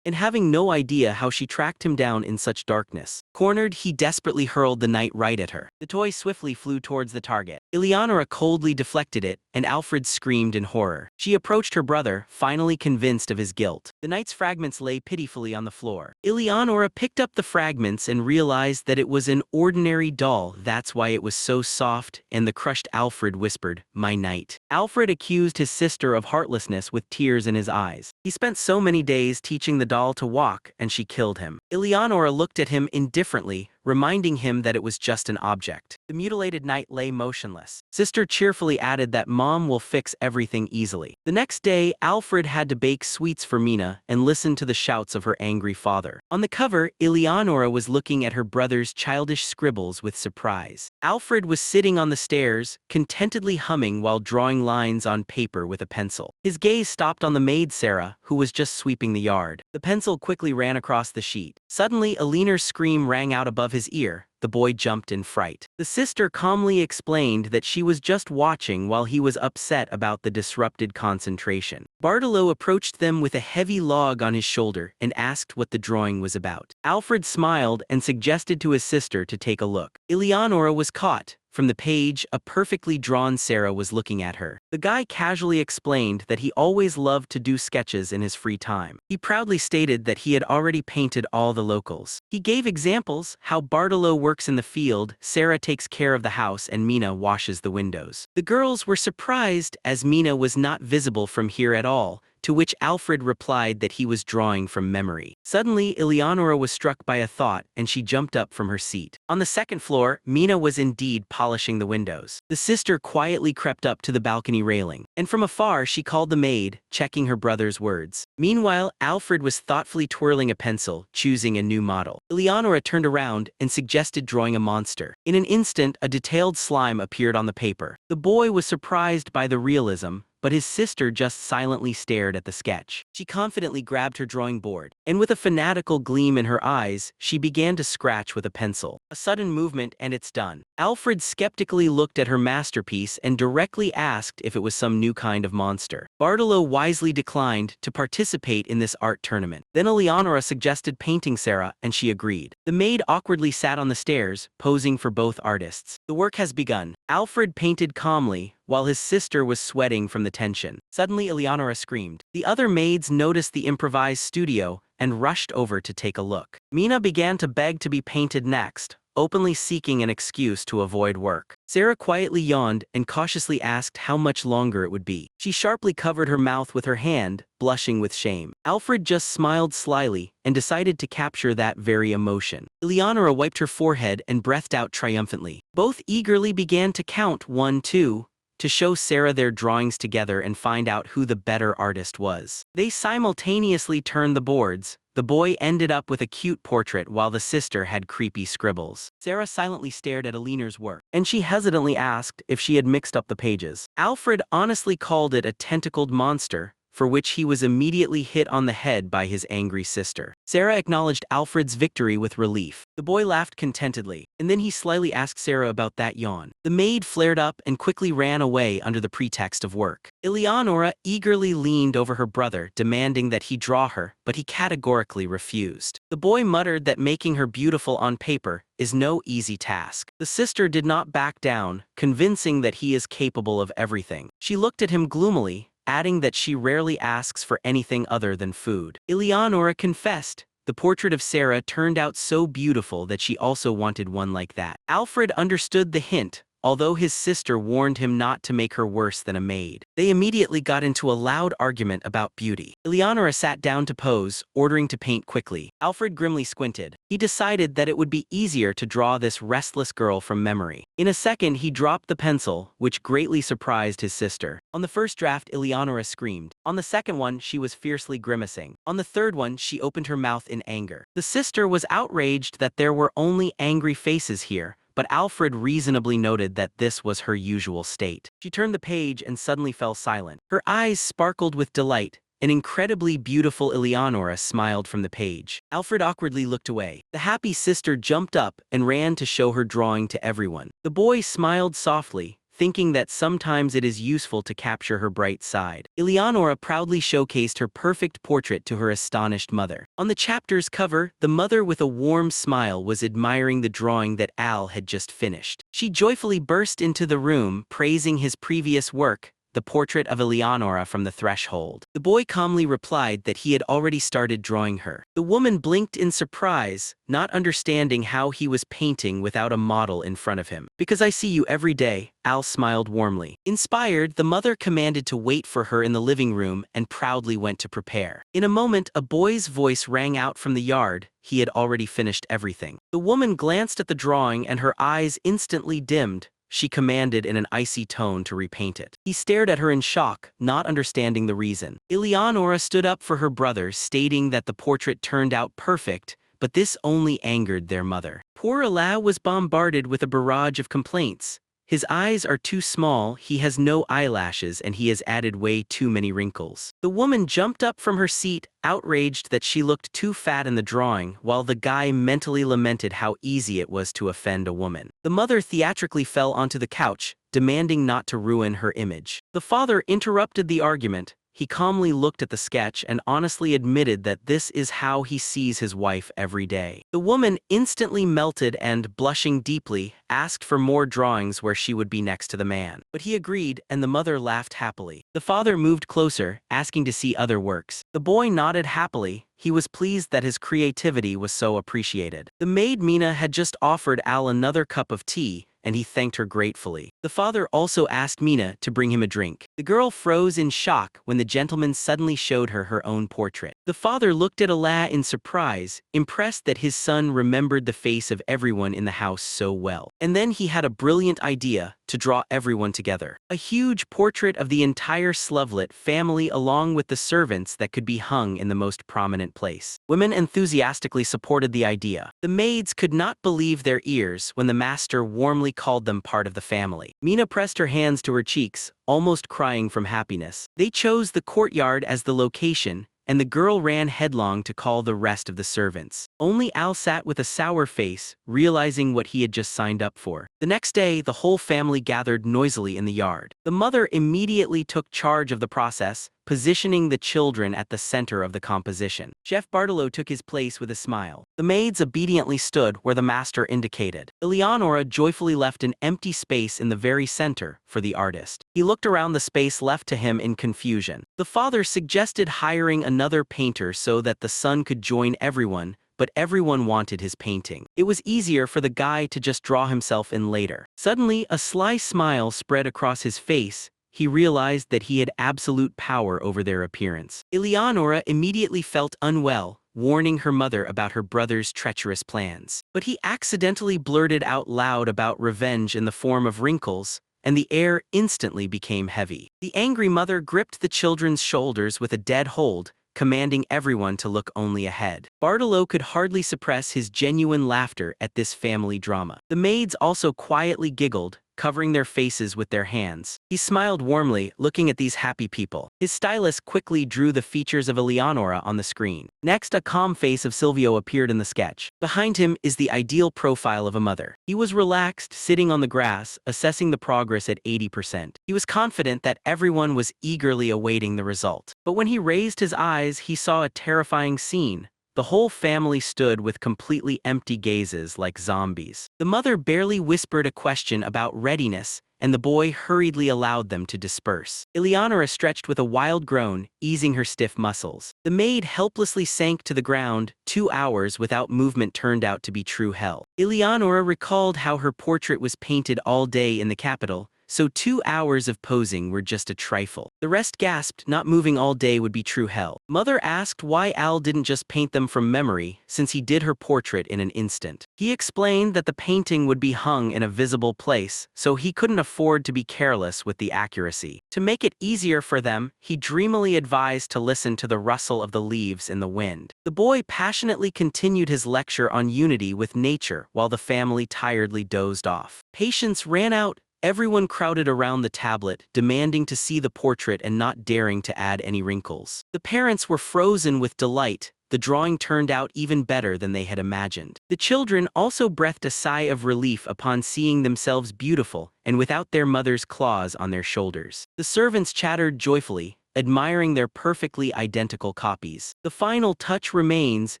Speaker 1: and having no idea how she tracked him down in such darkness. Cornered, he desperately hurled the knight right at her. The toy swiftly flew towards the target. Eleonora coldly deflected it, and Alfred screamed in horror. She approached her brother, finally convinced of his guilt. The knight's fragments lay pitifully on the floor. Eleonora picked up the fragments and realized that it was an ordinary doll. That's why it was so soft, and the crushed Alfred whispered, "My knight." Alfred accused his sister of heartlessness with tears in his eyes. He spent so many days teaching the doll to walk, and she killed him. Eleonora looked at him indifferently, reminding him that it was just an object. The mutilated knight lay motionless. Sister cheerfully added that Mom will fix everything easily. The next day, Alfred had to bake sweets for Mina and listen to the shouts of her angry father. On the cover, Eleonora was looking at her brother's childish scribbles with surprise. Alfred was sitting on the stairs, contentedly humming while drawing lines on paper with a pencil. His gaze stopped on the maid Sarah, who was just sweeping the yard. The pencil quickly ran across the sheet. Suddenly, Alina's scream rang out above his ear. The boy jumped in fright. The sister calmly explained that she was just watching while he was upset about the disrupted concentration. Bartolo approached them with a heavy log on his shoulder and asked what the drawing was about. Alfred smiled and suggested to his sister to take a look. Eleonora was caught. From the page, a perfectly drawn Sarah was looking at her. The guy casually explained that he always loved to do sketches in his free time. He proudly stated that he had already painted all the locals. He gave examples, how Bartolo works in the field, Sarah takes care of the house, and Mina washes the windows. The girls were surprised, as Mina was not visible from here at all, to which Alfred replied that he was drawing from memory. Suddenly, Eleonora was struck by a thought and she jumped up from her seat. On the second floor, Mina was indeed polishing the windows. The sister quietly crept up to the balcony railing, and from afar she called the maid, checking her brother's words. Meanwhile, Alfred was thoughtfully twirling a pencil, choosing a new model. Eleonora turned around and suggested drawing a monster. In an instant, a detailed slime appeared on the paper. The boy was surprised by the realism, but his sister just silently stared at the sketch. She confidently grabbed her drawing board, and with a fanatical gleam in her eyes, she began to scratch with a pencil. A sudden movement and it's done. Alfred skeptically looked at her masterpiece and directly asked if it was some new kind of monster. Bartolo wisely declined to participate in this art tournament. Then Eleonora suggested painting Sarah, and she agreed. The maid awkwardly sat on the stairs, posing for both artists. The work has begun. Alfred painted calmly, while his sister was sweating from the tension. Suddenly, Eleonora screamed. The other maids noticed the improvised studio and rushed over to take a look. Mina began to beg to be painted next, openly seeking an excuse to avoid work. Sarah quietly yawned and cautiously asked how much longer it would be. She sharply covered her mouth with her hand, blushing with shame. Alfred just smiled slyly and decided to capture that very emotion. Eleonora wiped her forehead and breathed out triumphantly. Both eagerly began to count 1, 2, to show Sarah their drawings together and find out who the better artist was. They simultaneously turned the boards. The boy ended up with a cute portrait while the sister had creepy scribbles. Sarah silently stared at Eleanor's work, and she hesitantly asked if she had mixed up the pages. Alfred honestly called it a tentacled monster, for which he was immediately hit on the head by his angry sister. Sarah acknowledged Alfred's victory with relief. The boy laughed contentedly, and then he slyly asked Sarah about that yawn. The maid flared up and quickly ran away under the pretext of work. Eleonora eagerly leaned over her brother, demanding that he draw her, but he categorically refused. The boy muttered that making her beautiful on paper is no easy task. The sister did not back down, convincing that he is capable of everything. She looked at him gloomily, adding that she rarely asks for anything other than food. Eleonora confessed. The portrait of Sarah turned out so beautiful that she also wanted one like that. Alfred understood the hint, although his sister warned him not to make her worse than a maid. They immediately got into a loud argument about beauty. Eleonora sat down to pose, ordering to paint quickly. Alfred grimly squinted. He decided that it would be easier to draw this restless girl from memory. In a second, he dropped the pencil, which greatly surprised his sister. On the first draft, Eleonora screamed. On the second one, she was fiercely grimacing. On the third one, she opened her mouth in anger. The sister was outraged that there were only angry faces here, but Alfred reasonably noted that this was her usual state. She turned the page and suddenly fell silent. Her eyes sparkled with delight. An incredibly beautiful Eleonora smiled from the page. Alfred awkwardly looked away. The happy sister jumped up and ran to show her drawing to everyone. The boy smiled softly, thinking that sometimes it is useful to capture her bright side. Eleonora proudly showcased her perfect portrait to her astonished mother. On the chapter's cover, the mother with a warm smile was admiring the drawing that Al had just finished. She joyfully burst into the room, praising his previous work, the portrait of Eleonora from the threshold. The boy calmly replied that he had already started drawing her. The woman blinked in surprise, not understanding how he was painting without a model in front of him. "Because I see you every day," Al smiled warmly. Inspired, the mother commanded to wait for her in the living room and proudly went to prepare. In a moment, a boy's voice rang out from the yard. He had already finished everything. The woman glanced at the drawing and her eyes instantly dimmed. She commanded in an icy tone to repaint it. He stared at her in shock, not understanding the reason. Eleonora stood up for her brother, stating that the portrait turned out perfect, but this only angered their mother. Poor Ala was bombarded with a barrage of complaints. His eyes are too small, he has no eyelashes, and he has added way too many wrinkles. The woman jumped up from her seat, outraged that she looked too fat in the drawing, while the guy mentally lamented how easy it was to offend a woman. The mother theatrically fell onto the couch, demanding not to ruin her image. The father interrupted the argument. He calmly looked at the sketch and honestly admitted that this is how he sees his wife every day. The woman instantly melted and, blushing deeply, asked for more drawings where she would be next to the man. But he agreed, and the mother laughed happily. The father moved closer, asking to see other works. The boy nodded happily. He was pleased that his creativity was so appreciated. The maid Mina had just offered Al another cup of tea, and he thanked her gratefully. The father also asked Mina to bring him a drink. The girl froze in shock when the gentleman suddenly showed her own portrait. The father looked at Ala in surprise, impressed that his son remembered the face of everyone in the house so well. And then he had a brilliant idea to draw everyone together. A huge portrait of the entire Slovlet family along with the servants that could be hung in the most prominent place. Women enthusiastically supported the idea. The maids could not believe their ears when the master warmly called them part of the family. Mina pressed her hands to her cheeks, almost crying from happiness. They chose the courtyard as the location, and the girl ran headlong to call the rest of the servants. Only Al sat with a sour face, realizing what he had just signed up for. The next day, the whole family gathered noisily in the yard. The mother immediately took charge of the process, positioning the children at the center of the composition. Chef Bartolo took his place with a smile. The maids obediently stood where the master indicated. Eleonora joyfully left an empty space in the very center for the artist. He looked around the space left to him in confusion. The father suggested hiring another painter so that the son could join everyone, but everyone wanted his painting. It was easier for the guy to just draw himself in later. Suddenly, a sly smile spread across his face. He realized that he had absolute power over their appearance. Eleonora immediately felt unwell, warning her mother about her brother's treacherous plans. But he accidentally blurted out loud about revenge in the form of wrinkles, and the air instantly became heavy. The angry mother gripped the children's shoulders with a dead hold, commanding everyone to look only ahead. Bartolo could hardly suppress his genuine laughter at this family drama. The maids also quietly giggled, covering their faces with their hands. He smiled warmly, looking at these happy people. His stylist quickly drew the features of Eleonora on the screen. Next, a calm face of Silvio appeared in the sketch. Behind him is the ideal profile of a mother. He was relaxed, sitting on the grass, assessing the progress at 80%. He was confident that everyone was eagerly awaiting the result. But when he raised his eyes, he saw a terrifying scene. The whole family stood with completely empty gazes like zombies. The mother barely whispered a question about readiness, and the boy hurriedly allowed them to disperse. Eleonora stretched with a wild groan, easing her stiff muscles. The maid helplessly sank to the ground. 2 hours without movement turned out to be true hell. Eleonora recalled how her portrait was painted all day in the capital, so 2 hours of posing were just a trifle. The rest gasped not moving all day would be true hell. Mother asked why Al didn't just paint them from memory, since he did her portrait in an instant. He explained that the painting would be hung in a visible place, so he couldn't afford to be careless with the accuracy. To make it easier for them, he dreamily advised to listen to the rustle of the leaves in the wind. The boy passionately continued his lecture on unity with nature while the family tiredly dozed off. Patience ran out. Everyone crowded around the tablet, demanding to see the portrait and not daring to add any wrinkles. The parents were frozen with delight. The drawing turned out even better than they had imagined. The children also breathed a sigh of relief upon seeing themselves beautiful and without their mother's claws on their shoulders. The servants chattered joyfully, admiring their perfectly identical copies. The final touch remains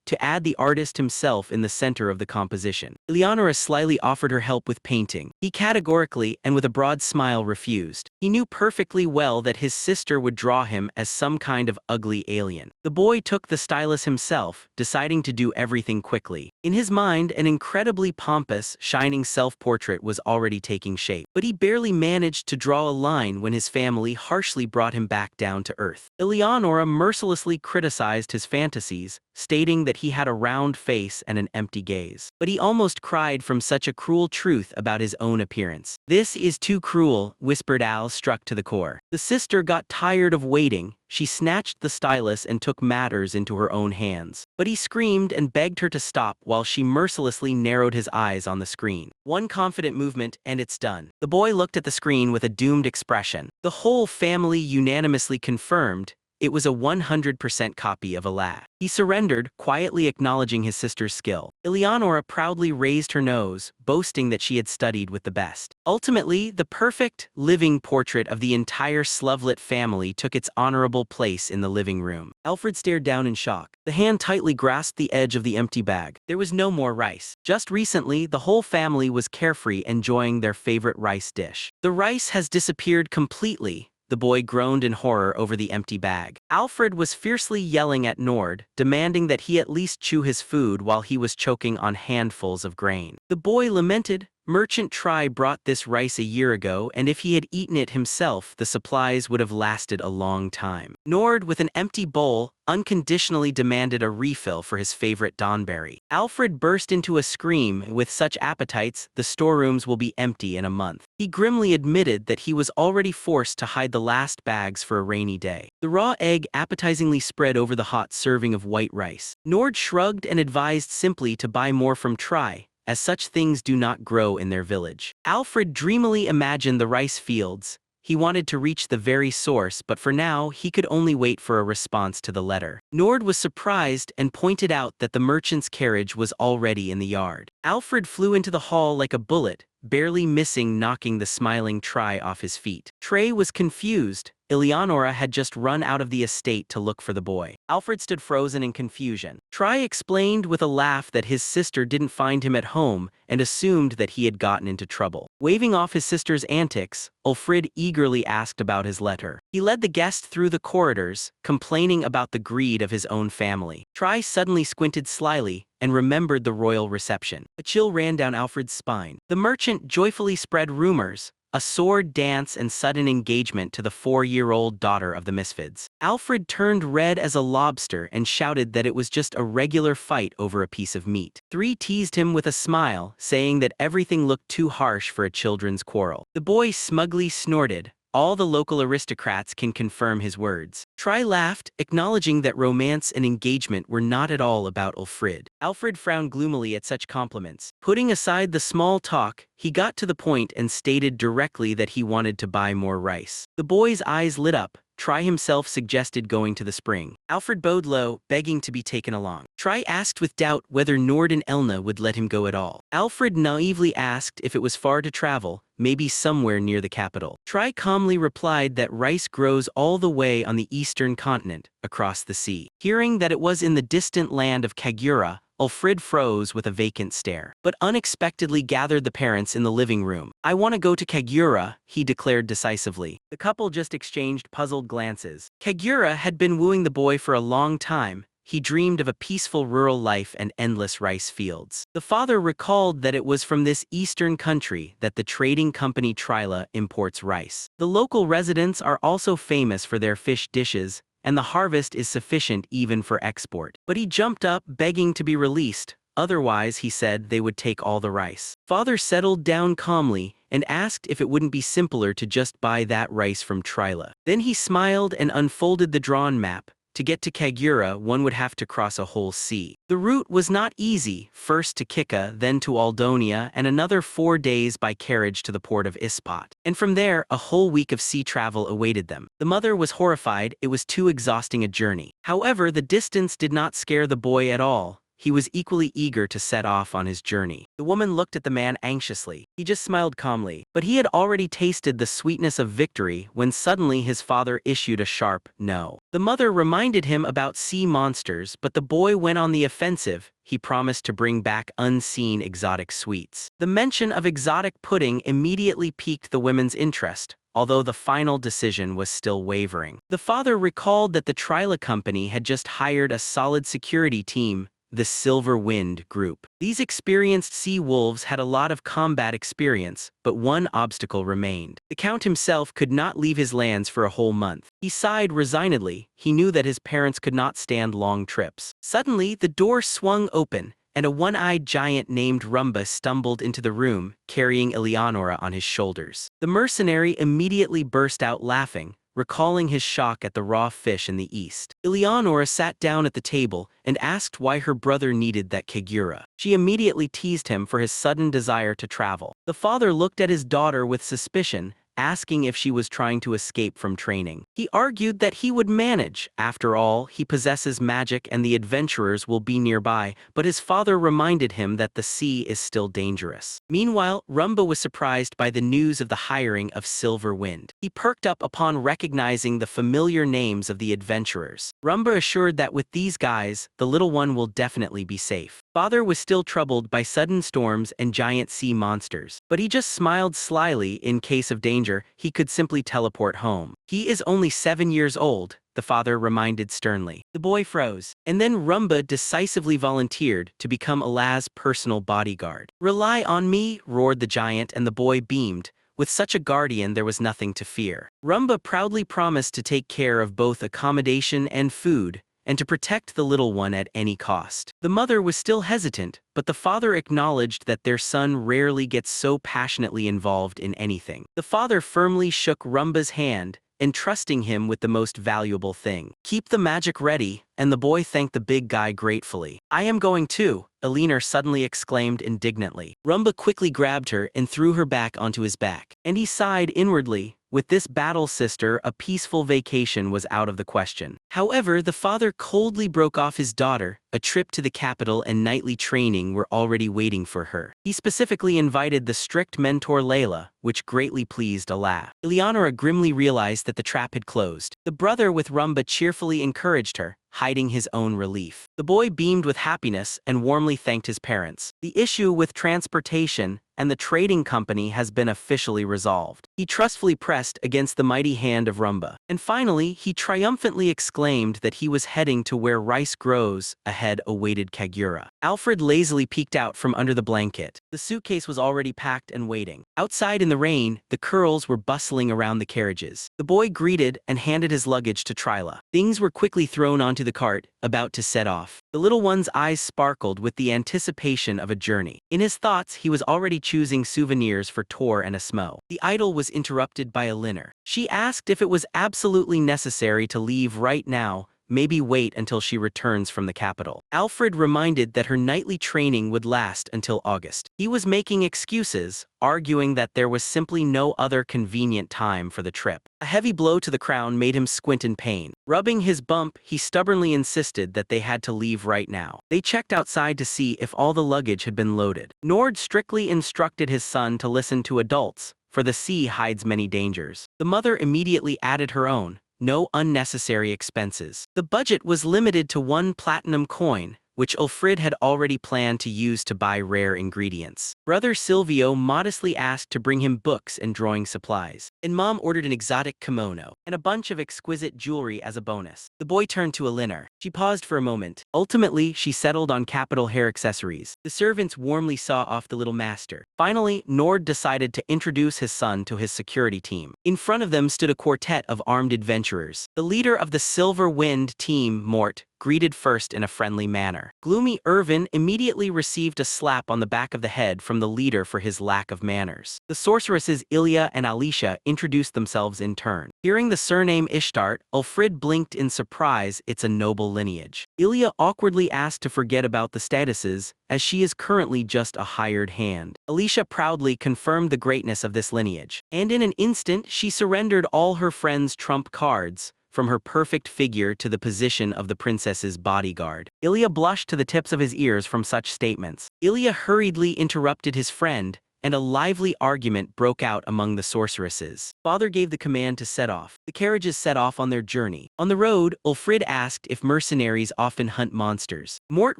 Speaker 1: to add the artist himself in the center of the composition. Eleonora slyly offered her help with painting. He categorically and with a broad smile refused. He knew perfectly well that his sister would draw him as some kind of ugly alien. The boy took the stylus himself, deciding to do everything quickly. In his mind, an incredibly pompous, shining self-portrait was already taking shape. But he barely managed to draw a line when his family harshly brought him back down to earth. Eleonora mercilessly criticized his fantasies, stating that he had a round face and an empty gaze. But he almost cried from such a cruel truth about his own appearance. "This is too cruel," whispered Al, struck to the core. The sister got tired of waiting. She snatched the stylus and took matters into her own hands. But he screamed and begged her to stop while she mercilessly narrowed his eyes on the screen. One confident movement and it's done. The boy looked at the screen with a doomed expression. The whole family unanimously confirmed it was a 100% copy of Ala. He surrendered, quietly acknowledging his sister's skill. Eleonora proudly raised her nose, boasting that she had studied with the best. Ultimately, the perfect, living portrait of the entire Slovlet family took its honorable place in the living room. Alfred stared down in shock. The hand tightly grasped the edge of the empty bag. There was no more rice. Just recently, the whole family was carefree, enjoying their favorite rice dish. The rice has disappeared completely. The boy groaned in horror over the empty bag. Alfred was fiercely yelling at Nord, demanding that he at least chew his food while he was choking on handfuls of grain. The boy lamented, Merchant Tri brought this rice a year ago, and if he had eaten it himself, the supplies would have lasted a long time. Nord, with an empty bowl, unconditionally demanded a refill for his favorite donberry. Alfred burst into a scream. With such appetites, the storerooms will be empty in a month. He grimly admitted that he was already forced to hide the last bags for a rainy day. The raw egg appetizingly spread over the hot serving of white rice. Nord shrugged and advised simply to buy more from Tri, as such things do not grow in their village. Alfred dreamily imagined the rice fields. He wanted to reach the very source, but for now he could only wait for a response to the letter. Nord was surprised and pointed out that the merchant's carriage was already in the yard. Alfred flew into the hall like a bullet, barely missing knocking the smiling Tri off his feet. Trey was confused. Eleonora had just run out of the estate to look for the boy. Alfred stood frozen in confusion. Tri explained with a laugh that his sister didn't find him at home and assumed that he had gotten into trouble. Waving off his sister's antics, Ulfrid eagerly asked about his letter. He led the guest through the corridors, complaining about the greed of his own family. Tri suddenly squinted slyly and remembered the royal reception. A chill ran down Alfred's spine. The merchant joyfully spread rumors, a sword dance and sudden engagement to the 4-year-old daughter of the Misfids. Alfred turned red as a lobster and shouted that it was just a regular fight over a piece of meat. 3 teased him with a smile, saying that everything looked too harsh for a children's quarrel. The boy smugly snorted. All the local aristocrats can confirm his words. Tri laughed, acknowledging that romance and engagement were not at all about Ulfrid. Alfred frowned gloomily at such compliments. Putting aside the small talk, he got to the point and stated directly that he wanted to buy more rice. The boy's eyes lit up. Tri himself suggested going to the spring. Alfred bowed low, begging to be taken along. Tri asked with doubt whether Nord and Elna would let him go at all. Alfred naively asked if it was far to travel, maybe somewhere near the capital. Tri calmly replied that rice grows all the way on the eastern continent, across the sea. Hearing that it was in the distant land of Kagura, Ulfrid froze with a vacant stare, but unexpectedly gathered the parents in the living room. "I want to go to Kagura," he declared decisively. The couple just exchanged puzzled glances. Kagura had been wooing the boy for a long time. He dreamed of a peaceful rural life and endless rice fields. The father recalled that it was from this eastern country that the trading company Trila imports rice. The local residents are also famous for their fish dishes, and the harvest is sufficient even for export. But he jumped up, begging to be released. Otherwise, he said, they would take all the rice. Father settled down calmly and asked if it wouldn't be simpler to just buy that rice from Trila. Then he smiled and unfolded the drawn map. To get to Kagura, one would have to cross a whole sea. The route was not easy, first to Kika, then to Aldonia, and another 4 days by carriage to the port of Ispat. And from there, a whole week of sea travel awaited them. The mother was horrified. It was too exhausting a journey. However, the distance did not scare the boy at all. He was equally eager to set off on his journey. The woman looked at the man anxiously. He just smiled calmly. But he had already tasted the sweetness of victory when suddenly his father issued a sharp no. The mother reminded him about sea monsters, but the boy went on the offensive. He promised to bring back unseen exotic sweets. The mention of exotic pudding immediately piqued the women's interest, although the final decision was still wavering. The father recalled that the Trila company had just hired a solid security team, the Silver Wind Group. These experienced sea wolves had a lot of combat experience, but one obstacle remained. The Count himself could not leave his lands for a whole month. He sighed resignedly. He knew that his parents could not stand long trips. Suddenly, the door swung open, and a one-eyed giant named Rumba stumbled into the room, carrying Eleonora on his shoulders. The mercenary immediately burst out laughing, recalling his shock at the raw fish in the east. Eleonora sat down at the table and asked why her brother needed that Kagura. She immediately teased him for his sudden desire to travel. The father looked at his daughter with suspicion, asking if she was trying to escape from training. He argued that he would manage. After all, he possesses magic and the adventurers will be nearby, but his father reminded him that the sea is still dangerous. Meanwhile, Rumba was surprised by the news of the hiring of Silver Wind. He perked up upon recognizing the familiar names of the adventurers. Rumba assured that with these guys, the little one will definitely be safe. Father was still troubled by sudden storms and giant sea monsters, but he just smiled slyly. In case of danger, he could simply teleport home. He is only 7 years old. the father reminded sternly. The boy froze, and then Rumba decisively volunteered to become Allah's personal bodyguard. "Rely on me," roared the giant, and the boy beamed. With such a guardian, there was nothing to fear. Rumba proudly promised to take care of both accommodation and food, and to protect the little one at any cost. The mother was still hesitant, but the father acknowledged that their son rarely gets so passionately involved in anything. The father firmly shook Rumba's hand, entrusting him with the most valuable thing. "Keep the magic ready," and the boy thanked the big guy gratefully. "I am going too," Elinor suddenly exclaimed indignantly. Rumba quickly grabbed her and threw her back onto his back, and he sighed inwardly. With this battle sister, a peaceful vacation was out of the question. However, the father coldly broke off his daughter. A trip to the capital and nightly training were already waiting for her. He specifically invited the strict mentor Layla, which greatly pleased Allah. Eleonora grimly realized that the trap had closed. The brother with Rumba cheerfully encouraged her, hiding his own relief. The boy beamed with happiness and warmly thanked his parents. The issue with transportation and the trading company has been officially resolved. He trustfully pressed against the mighty hand of Rumba. And finally, he triumphantly exclaimed that he was heading to where rice grows. Ahead awaited Kagura. Alfred lazily peeked out from under the blanket. The suitcase was already packed and waiting. Outside in the rain, the curls were bustling around the carriages. The boy greeted and handed his luggage to Tryla. Things were quickly thrown onto the cart, about to set off. The little one's eyes sparkled with the anticipation of a journey. In his thoughts, he was already choosing souvenirs for Tor and Asmo. The idol was interrupted by Elinor. She asked if it was absolutely necessary to leave right now, maybe wait until she returns from the capital. Alfred reminded that her nightly training would last until August. He was making excuses, arguing that there was simply no other convenient time for the trip. A heavy blow to the crown made him squint in pain. Rubbing his bump, he stubbornly insisted that they had to leave right now. They checked outside to see if all the luggage had been loaded. Nord strictly instructed his son to listen to adults, for the sea hides many dangers. The mother immediately added her own. No unnecessary expenses. The budget was limited to 1 platinum coin, which Ulfrid had already planned to use to buy rare ingredients. Brother Silvio modestly asked to bring him books and drawing supplies, and Mom ordered an exotic kimono and a bunch of exquisite jewelry as a bonus. The boy turned to Elinor. She paused for a moment. Ultimately, she settled on capital hair accessories. The servants warmly saw off the little master. Finally, Nord decided to introduce his son to his security team. In front of them stood a quartet of armed adventurers. The leader of the Silver Wind team, Mort, greeted first in a friendly manner. Gloomy Irvin immediately received a slap on the back of the head from the leader for his lack of manners. The sorceresses Ilya and Alicia introduced themselves in turn. Hearing the surname Ishtar, Ulfrid blinked in surprise. It's a noble lineage. Ilya awkwardly asked to forget about the statuses, as she is currently just a hired hand. Alicia proudly confirmed the greatness of this lineage, and in an instant she surrendered all her friends' trump cards, from her perfect figure to the position of the princess's bodyguard. Ilya blushed to the tips of his ears from such statements. Ilya hurriedly interrupted his friend, and a lively argument broke out among the sorceresses. Father gave the command to set off. The carriages set off on their journey. On the road, Ulfrid asked if mercenaries often hunt monsters. Mort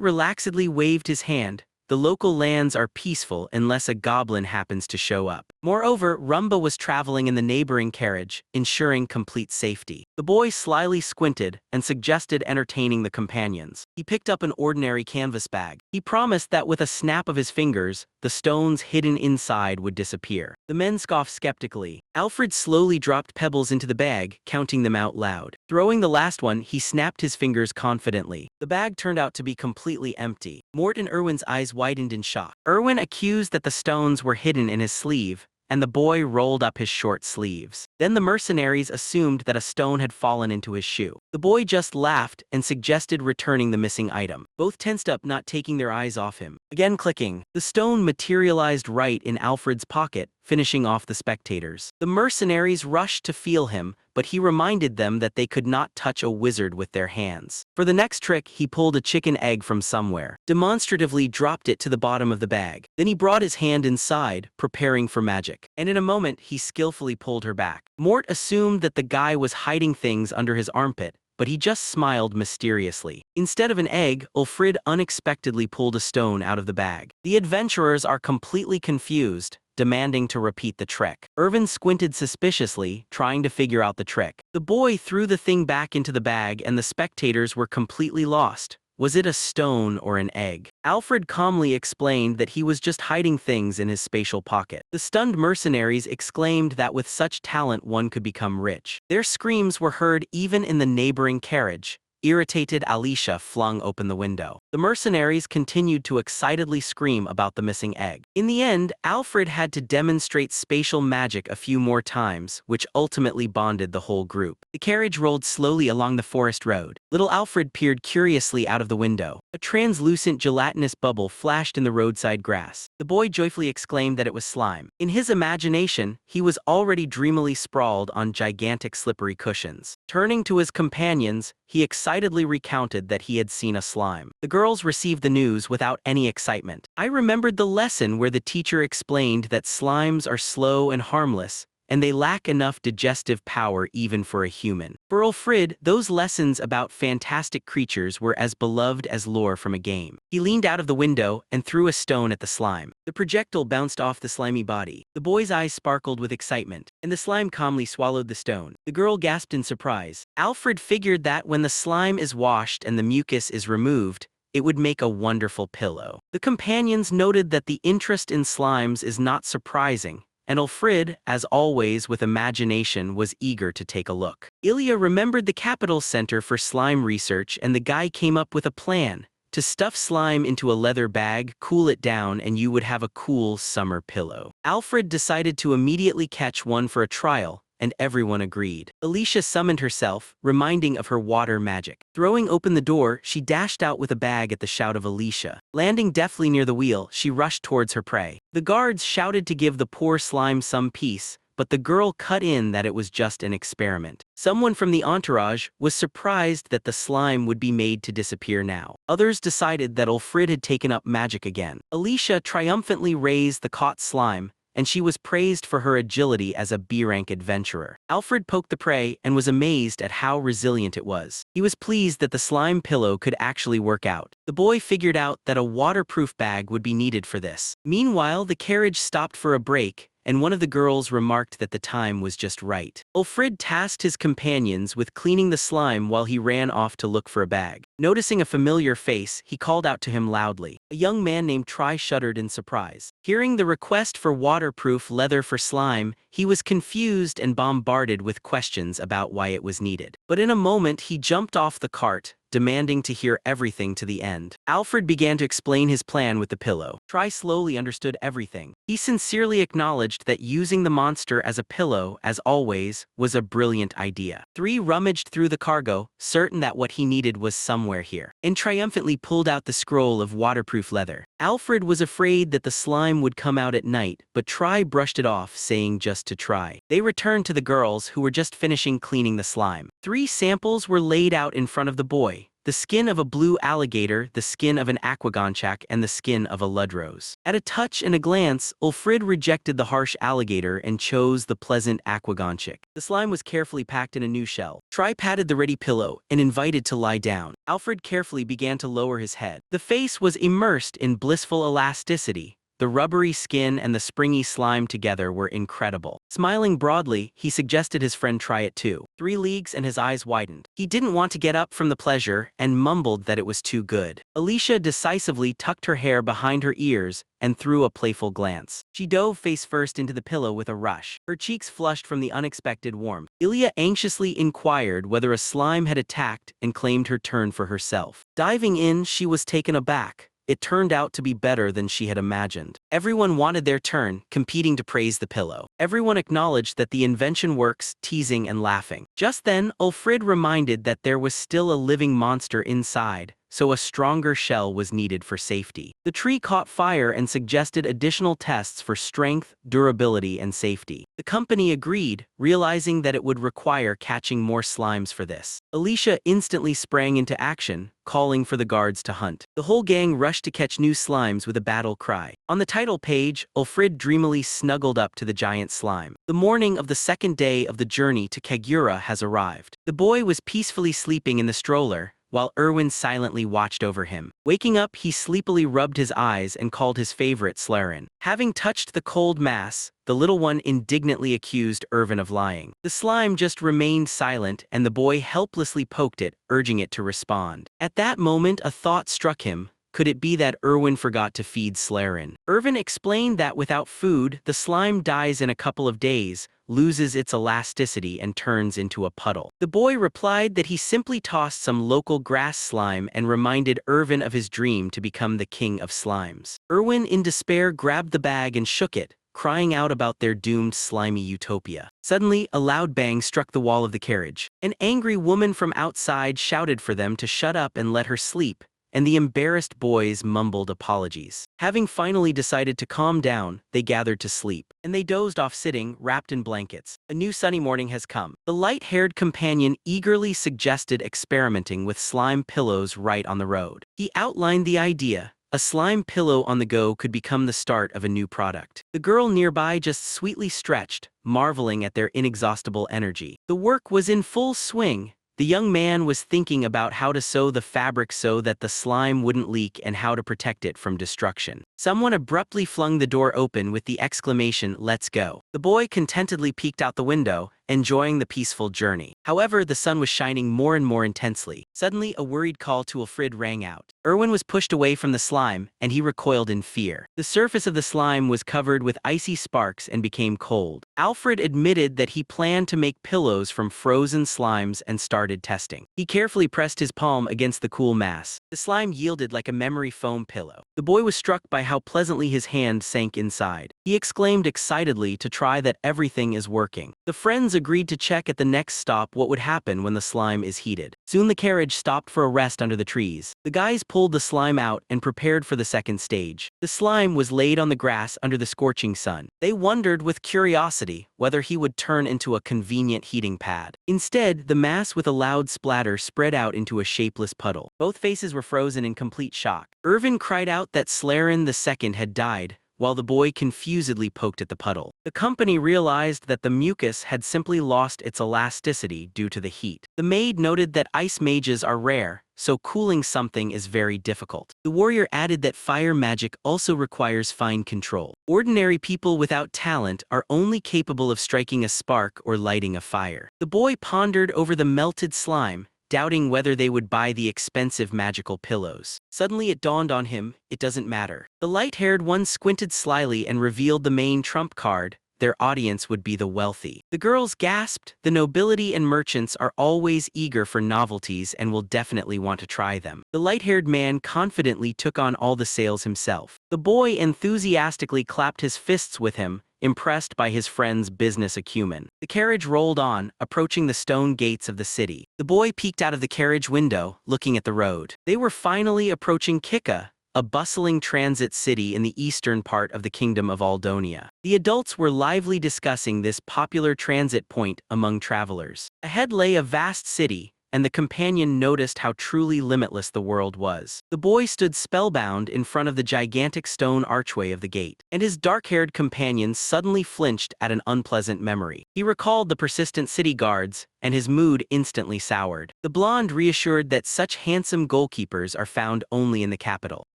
Speaker 1: relaxedly waved his hand. The local lands are peaceful unless a goblin happens to show up. Moreover, Rumba was traveling in the neighboring carriage, ensuring complete safety. The boy slyly squinted and suggested entertaining the companions. He picked up an ordinary canvas bag. He promised that with a snap of his fingers, the stones hidden inside would disappear. The men scoffed skeptically. Alfred slowly dropped pebbles into the bag, counting them out loud. Throwing the last one, he snapped his fingers confidently. The bag turned out to be completely empty. Mort and Irwin's eyes widened in shock. Irwin accused that the stones were hidden in his sleeve, and the boy rolled up his short sleeves. Then the mercenaries assumed that a stone had fallen into his shoe. The boy just laughed and suggested returning the missing item. Both tensed up, not taking their eyes off him. Again clicking, the stone materialized right in Alfred's pocket, finishing off the spectators. The mercenaries rushed to feel him, but he reminded them that they could not touch a wizard with their hands. For the next trick, he pulled a chicken egg from somewhere, demonstratively dropped it to the bottom of the bag. Then he brought his hand inside, preparing for magic. And in a moment, he skillfully pulled her back. Mort assumed that the guy was hiding things under his armpit, but he just smiled mysteriously. Instead of an egg, Ulfrid unexpectedly pulled a stone out of the bag. The adventurers are completely confused, demanding to repeat the trick. Irvin squinted suspiciously, trying to figure out the trick. The boy threw the thing back into the bag and the spectators were completely lost. Was it a stone or an egg? Alfred calmly explained that he was just hiding things in his spatial pocket. The stunned mercenaries exclaimed that with such talent one could become rich. Their screams were heard even in the neighboring carriage. Irritated Alicia flung open the window. The mercenaries continued to excitedly scream about the missing egg. In the end, Alfred had to demonstrate spatial magic a few more times, which ultimately bonded the whole group. The carriage rolled slowly along the forest road. Little Alfred peered curiously out of the window. A translucent gelatinous bubble flashed in the roadside grass. The boy joyfully exclaimed that it was slime. In his imagination, he was already dreamily sprawled on gigantic slippery cushions. Turning to his companions, he excitedly recounted that he had seen a slime. The girls received the news without any excitement. I remembered the lesson where the teacher explained that slimes are slow and harmless, and they lack enough digestive power even for a human. For Ulfrid, those lessons about fantastic creatures were as beloved as lore from a game. He leaned out of the window and threw a stone at the slime. The projectile bounced off the slimy body. The boy's eyes sparkled with excitement, and the slime calmly swallowed the stone. The girl gasped in surprise. Alfred figured that when the slime is washed and the mucus is removed, it would make a wonderful pillow. The companions noted that the interest in slimes is not surprising, and Ulfrid, as always with imagination, was eager to take a look. Ilya remembered the Capital Center for Slime Research, and the guy came up with a plan. To stuff slime into a leather bag, cool it down, and you would have a cool summer pillow. Alfred decided to immediately catch one for a trial, and everyone agreed. Alicia summoned herself, reminding of her water magic. Throwing open the door, she dashed out with a bag at the shout of Alicia. Landing deftly near the wheel, she rushed towards her prey. The guards shouted to give the poor slime some peace, but the girl cut in that it was just an experiment. Someone from the entourage was surprised that the slime would be made to disappear now. Others decided that Ulfrid had taken up magic again. Alicia triumphantly raised the caught slime, and she was praised for her agility as a B-rank adventurer. Alfred poked the prey and was amazed at how resilient it was. He was pleased that the slime pillow could actually work out. The boy figured out that a waterproof bag would be needed for this. Meanwhile, the carriage stopped for a break, and one of the girls remarked that the time was just right. Ulfrid tasked his companions with cleaning the slime while he ran off to look for a bag. Noticing a familiar face, he called out to him loudly. A young man named Tri shuddered in surprise. Hearing the request for waterproof leather for slime, he was confused and bombarded with questions about why it was needed. But in a moment, he jumped off the cart, demanding to hear everything to the end. Alfred began to explain his plan with the pillow. Tri slowly understood everything. He sincerely acknowledged that using the monster as a pillow, as always, was a brilliant idea. Three rummaged through the cargo, certain that what he needed was somewhere here, and triumphantly pulled out the scroll of waterproof leather. Alfred was afraid that the slime would come out at night, but Tri brushed it off, saying just to try. They returned to the girls, who were just finishing cleaning the slime. 3 samples were laid out in front of the boy: the skin of a blue alligator, the skin of an aquagonchak, and the skin of a ludrose. At a touch and a glance, Ulfrid rejected the harsh alligator and chose the pleasant aquagonchak. The slime was carefully packed in a new shell. Tri patted the ready pillow and invited to lie down. Alfred carefully began to lower his head. The face was immersed in blissful elasticity. The rubbery skin and the springy slime together were incredible. Smiling broadly, he suggested his friend try it too. 3 leagues and his eyes widened. He didn't want to get up from the pleasure and mumbled that it was too good. Alicia decisively tucked her hair behind her ears and threw a playful glance. She dove face first into the pillow with a rush. Her cheeks flushed from the unexpected warmth. Ilya anxiously inquired whether a slime had attacked and claimed her turn for herself. Diving in, she was taken aback. It turned out to be better than she had imagined. Everyone wanted their turn, competing to praise the pillow. Everyone acknowledged that the invention works, teasing and laughing. Just then, Ulfrid reminded that there was still a living monster inside, so a stronger shell was needed for safety. The tree caught fire and suggested additional tests for strength, durability, and safety. The company agreed, realizing that it would require catching more slimes for this. Alicia instantly sprang into action, calling for the guards to hunt. The whole gang rushed to catch new slimes with a battle cry. On the title page, Ulfrid dreamily snuggled up to the giant slime. The morning of the 2nd day of the journey to Kagura has arrived. The boy was peacefully sleeping in the stroller, while Erwin silently watched over him. Waking up, he sleepily rubbed his eyes and called his favorite Slarin. Having touched the cold mass, the little one indignantly accused Erwin of lying. The slime just remained silent, and the boy helplessly poked it, urging it to respond. At that moment, a thought struck him. Could it be that Erwin forgot to feed Slarin? Erwin explained that without food, the slime dies in a couple of days, loses its elasticity, and turns into a puddle. The boy replied that he simply tossed some local grass slime and reminded Erwin of his dream to become the king of slimes. Erwin, in despair, grabbed the bag and shook it, crying out about their doomed slimy utopia. Suddenly, a loud bang struck the wall of the carriage. An angry woman from outside shouted for them to shut up and let her sleep, and the embarrassed boys mumbled apologies. Having finally decided to calm down, they gathered to sleep, and they dozed off sitting, wrapped in blankets. A new sunny morning has come. The light-haired companion eagerly suggested experimenting with slime pillows right on the road. He outlined the idea. A slime pillow on the go could become the start of a new product. The girl nearby just sweetly stretched, marveling at their inexhaustible energy. The work was in full swing. The young man was thinking about how to sew the fabric so that the slime wouldn't leak and how to protect it from destruction. Someone abruptly flung the door open with the exclamation, "Let's go." The boy contentedly peeked out the window, enjoying the peaceful journey. However, the sun was shining more and more intensely. Suddenly, a worried call to Alfred rang out. Erwin was pushed away from the slime, and he recoiled in fear. The surface of the slime was covered with icy sparks and became cold. Alfred admitted that he planned to make pillows from frozen slimes and started testing. He carefully pressed his palm against the cool mass. The slime yielded like a memory foam pillow. The boy was struck by how pleasantly his hand sank inside. He exclaimed excitedly to try that everything is working. The friends agreed to check at the next stop what would happen when the slime is heated. Soon the carriage stopped for a rest under the trees. The guys pulled the slime out and prepared for the second stage. The slime was laid on the grass under the scorching sun. They wondered with curiosity whether he would turn into a convenient heating pad. Instead, the mass with a loud splatter spread out into a shapeless puddle. Both faces were frozen in complete shock. Erwin cried out that Slarin II had died, while the boy confusedly poked at the puddle. The company realized that the mucus had simply lost its elasticity due to the heat. The maid noted that ice mages are rare, so cooling something is very difficult. The warrior added that fire magic also requires fine control. Ordinary people without talent are only capable of striking a spark or lighting a fire. The boy pondered over the melted slime, doubting whether they would buy the expensive magical pillows. Suddenly it dawned on him, it doesn't matter. The light-haired one squinted slyly and revealed the main trump card. Their audience would be the wealthy. The girls gasped. The nobility and merchants are always eager for novelties and will definitely want to try them. The light-haired man confidently took on all the sales himself. The boy enthusiastically clapped his fists with him, impressed by his friend's business acumen. The carriage rolled on, approaching the stone gates of the city. The boy peeked out of the carriage window, looking at the road. They were finally approaching Kika, a bustling transit city in the eastern part of the Kingdom of Aldonia. The adults were lively discussing this popular transit point among travelers. Ahead lay a vast city, and the companion noticed how truly limitless the world was. The boy stood spellbound in front of the gigantic stone archway of the gate, and his dark-haired companion suddenly flinched at an unpleasant memory. He recalled the persistent city guards, and his mood instantly soured. The blonde reassured that such handsome goalkeepers are found only in the capital.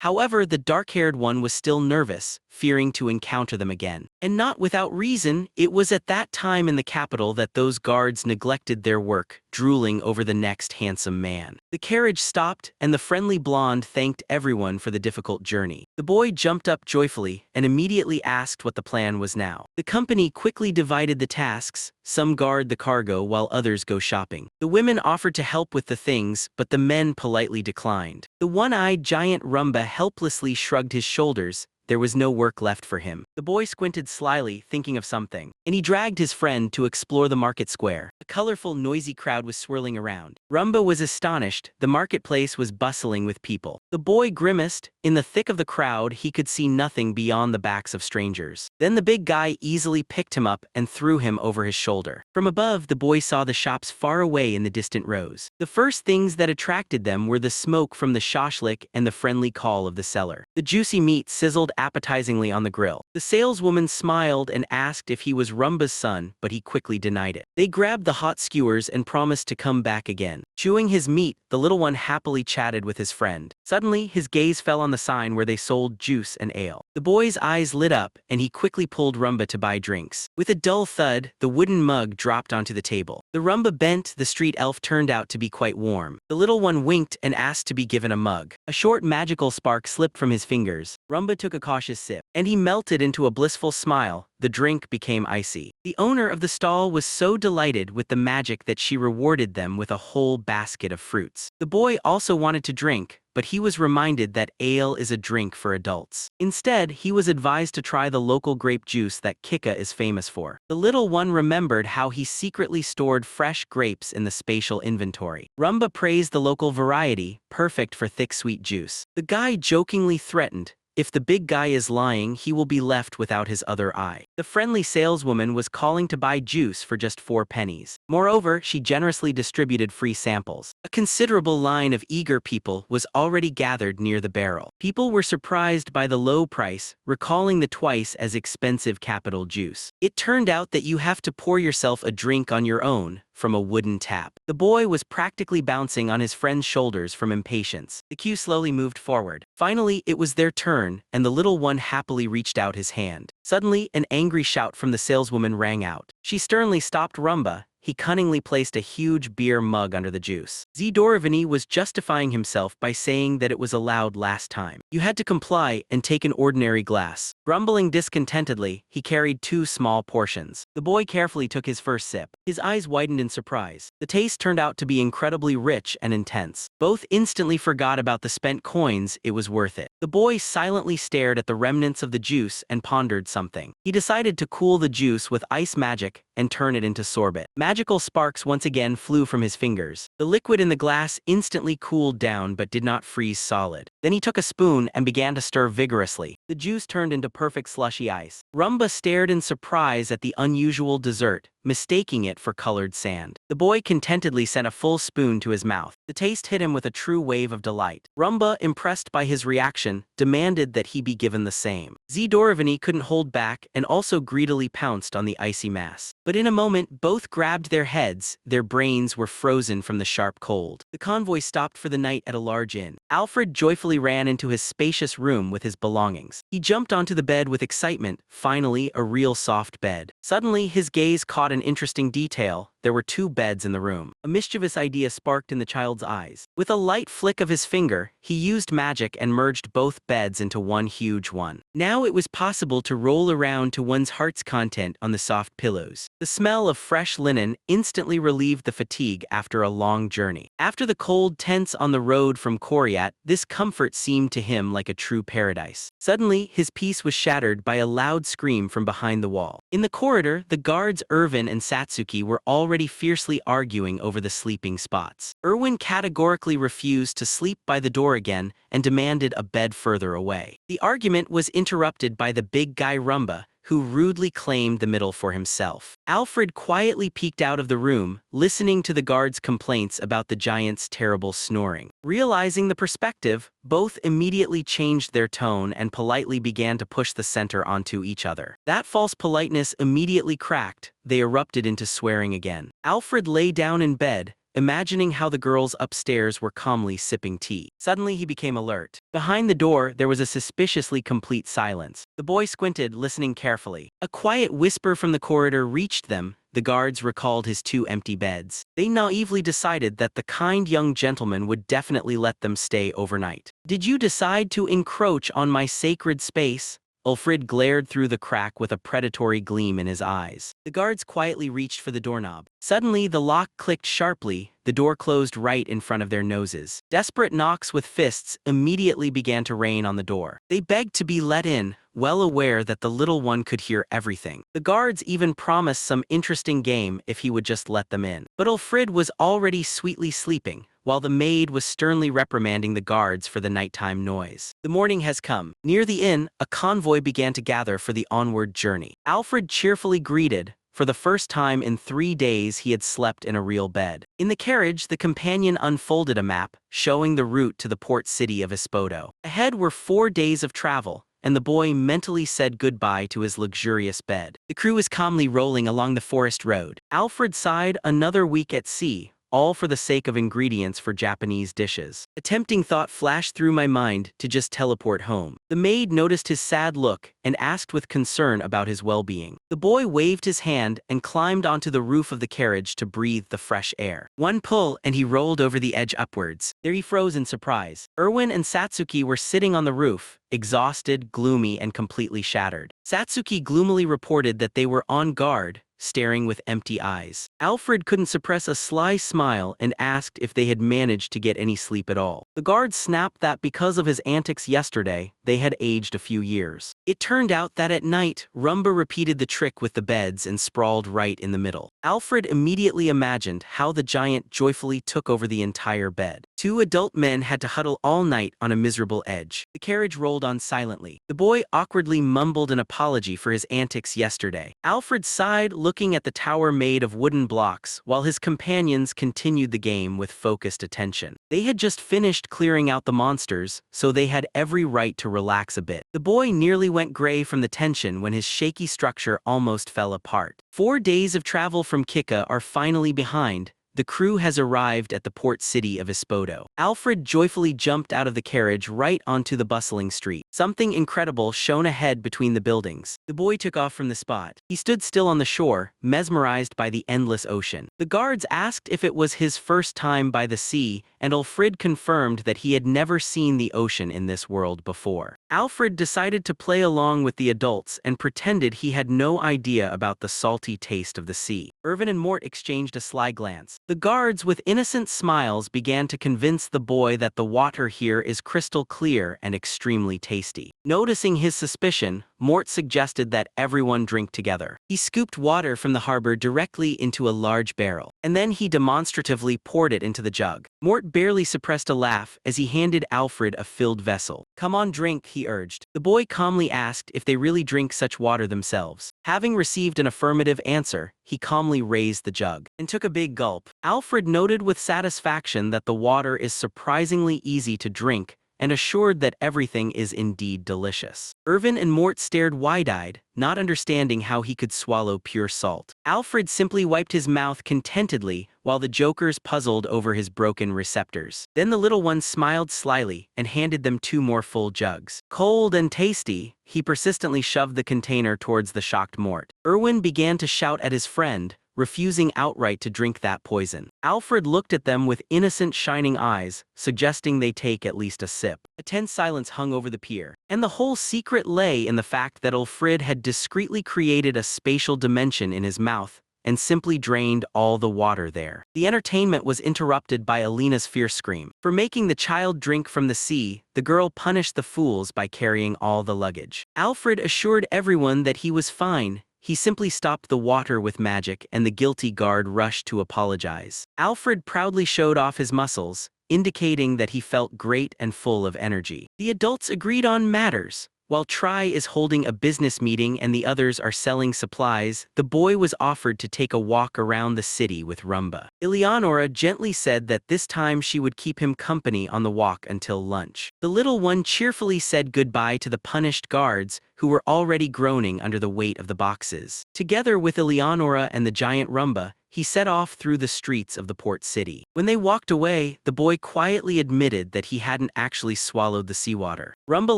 Speaker 1: However, the dark-haired one was still nervous, fearing to encounter them again. And not without reason, it was at that time in the capital that those guards neglected their work, drooling over the next handsome man. The carriage stopped, and the friendly blonde thanked everyone for the difficult journey. The boy jumped up joyfully and immediately asked what the plan was now. The company quickly divided the tasks. Some guard the cargo while others go shopping. The women offered to help with the things, but the men politely declined. The one-eyed giant Rumba helplessly shrugged his shoulders. There was no work left for him. The boy squinted slyly, thinking of something, and he dragged his friend to explore the market square. A colorful, noisy crowd was swirling around. Rumba was astonished. The marketplace was bustling with people. The boy grimaced. In the thick of the crowd, he could see nothing beyond the backs of strangers. Then the big guy easily picked him up and threw him over his shoulder. From above, the boy saw the shops far away in the distant rows. The first things that attracted them were the smoke from the shashlik and the friendly call of the seller. The juicy meat sizzled appetizingly on the grill. The saleswoman smiled and asked if he was Rumba's son, but he quickly denied it. They grabbed the hot skewers and promised to come back again. Chewing his meat, the little one happily chatted with his friend. Suddenly, his gaze fell on the sign where they sold juice and ale. The boy's eyes lit up, and he quickly pulled Rumba to buy drinks. With a dull thud, the wooden mug dropped onto the table. The Rumba bent, the street elf turned out to be quite warm. The little one winked and asked to be given a mug. A short magical spark slipped from his fingers. Rumba took a cautious sip, and he melted into a blissful smile. The drink became icy. The owner of the stall was so delighted with the magic that she rewarded them with a whole basket of fruits. The boy also wanted to drink, but he was reminded that ale is a drink for adults. Instead, he was advised to try the local grape juice that Kika is famous for. The little one remembered how he secretly stored fresh grapes in the spatial inventory. Rumba praised the local variety, perfect for thick sweet juice. The guy jokingly threatened, "If the big guy is lying, he will be left without his other eye." The friendly saleswoman was calling to buy juice for just 4 pennies. Moreover, she generously distributed free samples. A considerable line of eager people was already gathered near the barrel. People were surprised by the low price, recalling the twice as expensive capital juice. It turned out that you have to pour yourself a drink on your own, from a wooden tap. The boy was practically bouncing on his friend's shoulders from impatience. The queue slowly moved forward. Finally, it was their turn, and the little one happily reached out his hand. Suddenly, an angry shout from the saleswoman rang out. She sternly stopped Rumba. He cunningly placed a huge beer mug under the juice. Zdorovany was justifying himself by saying that it was allowed last time. You had to comply and take an ordinary glass. Grumbling discontentedly, he carried 2 small portions. The boy carefully took his first sip. His eyes widened in surprise. The taste turned out to be incredibly rich and intense. Both instantly forgot about the spent coins. It was worth it. The boy silently stared at the remnants of the juice and pondered something. He decided to cool the juice with ice magic and turn it into sorbet. Magical sparks once again flew from his fingers. The liquid in the glass instantly cooled down but did not freeze solid. Then he took a spoon and began to stir vigorously. The juice turned into perfect slushy ice. Rumba stared in surprise at the unusual dessert, mistaking it for colored sand. The boy contentedly sent a full spoon to his mouth. The taste hit him with a true wave of delight. Rumba, impressed by his reaction, demanded that he be given the same. Zdorovany couldn't hold back and also greedily pounced on the icy mass. But in a moment, both grabbed their heads. Their brains were frozen from the sharp cold. The convoy stopped for the night at a large inn. Alfred joyfully ran into his spacious room with his belongings. He jumped onto the bed with excitement. Finally, a real soft bed. Suddenly, his gaze caught an interesting detail. There were 2 beds in the room. A mischievous idea sparked in the child's eyes. With a light flick of his finger, he used magic and merged both beds into one huge one. Now it was possible to roll around to one's heart's content on the soft pillows. The smell of fresh linen instantly relieved the fatigue after a long journey. After the cold tents on the road from Koryat, this comfort seemed to him like a true paradise. Suddenly, his peace was shattered by a loud scream from behind the wall. In the corridor, the guards Irvin and Satsuki were already fiercely arguing over the sleeping spots. Irwin categorically refused to sleep by the door again and demanded a bed further away. The argument was interrupted by the big guy Rumba, who rudely claimed the middle for himself. Alfred quietly peeked out of the room, listening to the guards' complaints about the giant's terrible snoring. Realizing the perspective, both immediately changed their tone and politely began to push the center onto each other. That false politeness immediately cracked. They erupted into swearing again. Alfred lay down in bed, imagining how the girls upstairs were calmly sipping tea. Suddenly he became alert. Behind the door, there was a suspiciously complete silence. The boy squinted, listening carefully. A quiet whisper from the corridor reached them. The guards recalled his 2 empty beds. They naively decided that the kind young gentleman would definitely let them stay overnight. "Did you decide to encroach on my sacred space?" Ulfrid glared through the crack with a predatory gleam in his eyes. The guards quietly reached for the doorknob. Suddenly, the lock clicked sharply. The door closed right in front of their noses. Desperate knocks with fists immediately began to rain on the door. They begged to be let in, well aware that the little one could hear everything. The guards even promised some interesting game if he would just let them in. But Ulfrid was already sweetly sleeping, while the maid was sternly reprimanding the guards for the nighttime noise. The morning has come. Near the inn, a convoy began to gather for the onward journey. Alfred cheerfully greeted. For the first time in 3 days he had slept in a real bed. In the carriage, the companion unfolded a map, showing the route to the port city of Espodo. Ahead were 4 days of travel, and the boy mentally said goodbye to his luxurious bed. The crew was calmly rolling along the forest road. Alfred sighed, another week at sea, all for the sake of ingredients for Japanese dishes. A tempting thought flashed through my mind to just teleport home. The maid noticed his sad look and asked with concern about his well-being. The boy waved his hand and climbed onto the roof of the carriage to breathe the fresh air. One pull and he rolled over the edge upwards. There he froze in surprise. Erwin and Satsuki were sitting on the roof, exhausted, gloomy, and completely shattered. Satsuki gloomily reported that they were on guard, staring with empty eyes. Alfred couldn't suppress a sly smile and asked if they had managed to get any sleep at all. The guard snapped that because of his antics yesterday, they had aged a few years. It turned out that at night, Rumba repeated the trick with the beds and sprawled right in the middle. Alfred immediately imagined how the giant joyfully took over the entire bed. Two adult men had to huddle all night on a miserable edge. The carriage rolled on silently. The boy awkwardly mumbled an apology for his antics yesterday. Alfred sighed, looking at the tower made of wooden blocks, while his companions continued the game with focused attention. They had just finished clearing out the monsters, so they had every right to relax a bit. The boy nearly went gray from the tension when his shaky structure almost fell apart. 4 days of travel from Kika are finally behind. The crew has arrived at the port city of Espodo. Alfred joyfully jumped out of the carriage right onto the bustling street. Something incredible shone ahead between the buildings. The boy took off from the spot. He stood still on the shore, mesmerized by the endless ocean. The guards asked if it was his first time by the sea, and Alfred confirmed that he had never seen the ocean in this world before. Alfred decided to play along with the adults and pretended he had no idea about the salty taste of the sea. Irvin and Mort exchanged a sly glance. The guards, with innocent smiles, began to convince the boy that the water here is crystal clear and extremely tasty. Noticing his suspicion, Mort suggested that everyone drink together. He scooped water from the harbor directly into a large barrel, and then he demonstratively poured it into the jug. Mort barely suppressed a laugh as he handed Alfred a filled vessel. "Come on, drink," he urged. The boy calmly asked if they really drink such water themselves. Having received an affirmative answer, he calmly raised the jug and took a big gulp. Alfred noted with satisfaction that the water is surprisingly easy to drink, and assured that everything is indeed delicious. Irvin and Mort stared wide-eyed, not understanding how he could swallow pure salt. Alfred simply wiped his mouth contentedly, while the jokers puzzled over his broken receptors. Then the little one smiled slyly and handed them 2 more full jugs. Cold and tasty, he persistently shoved the container towards the shocked Mort. Irwin began to shout at his friend, refusing outright to drink that poison. Alfred looked at them with innocent shining eyes, suggesting they take at least a sip. A tense silence hung over the pier, and the whole secret lay in the fact that Alfred had discreetly created a spatial dimension in his mouth and simply drained all the water there. The entertainment was interrupted by Alina's fierce scream. For making the child drink from the sea, the girl punished the fools by carrying all the luggage. Alfred assured everyone that he was fine. He simply stopped the water with magic, and the guilty guard rushed to apologize. Alfred proudly showed off his muscles, indicating that he felt great and full of energy. The adults agreed on matters. While Try is holding a business meeting and the others are selling supplies, the boy was offered to take a walk around the city with Rumba. Eleonora gently said that this time she would keep him company on the walk until lunch. The little one cheerfully said goodbye to the punished guards, who were already groaning under the weight of the boxes. Together with Eleonora and the giant Rumba, he set off through the streets of the port city. When they walked away, the boy quietly admitted that he hadn't actually swallowed the seawater. Rumba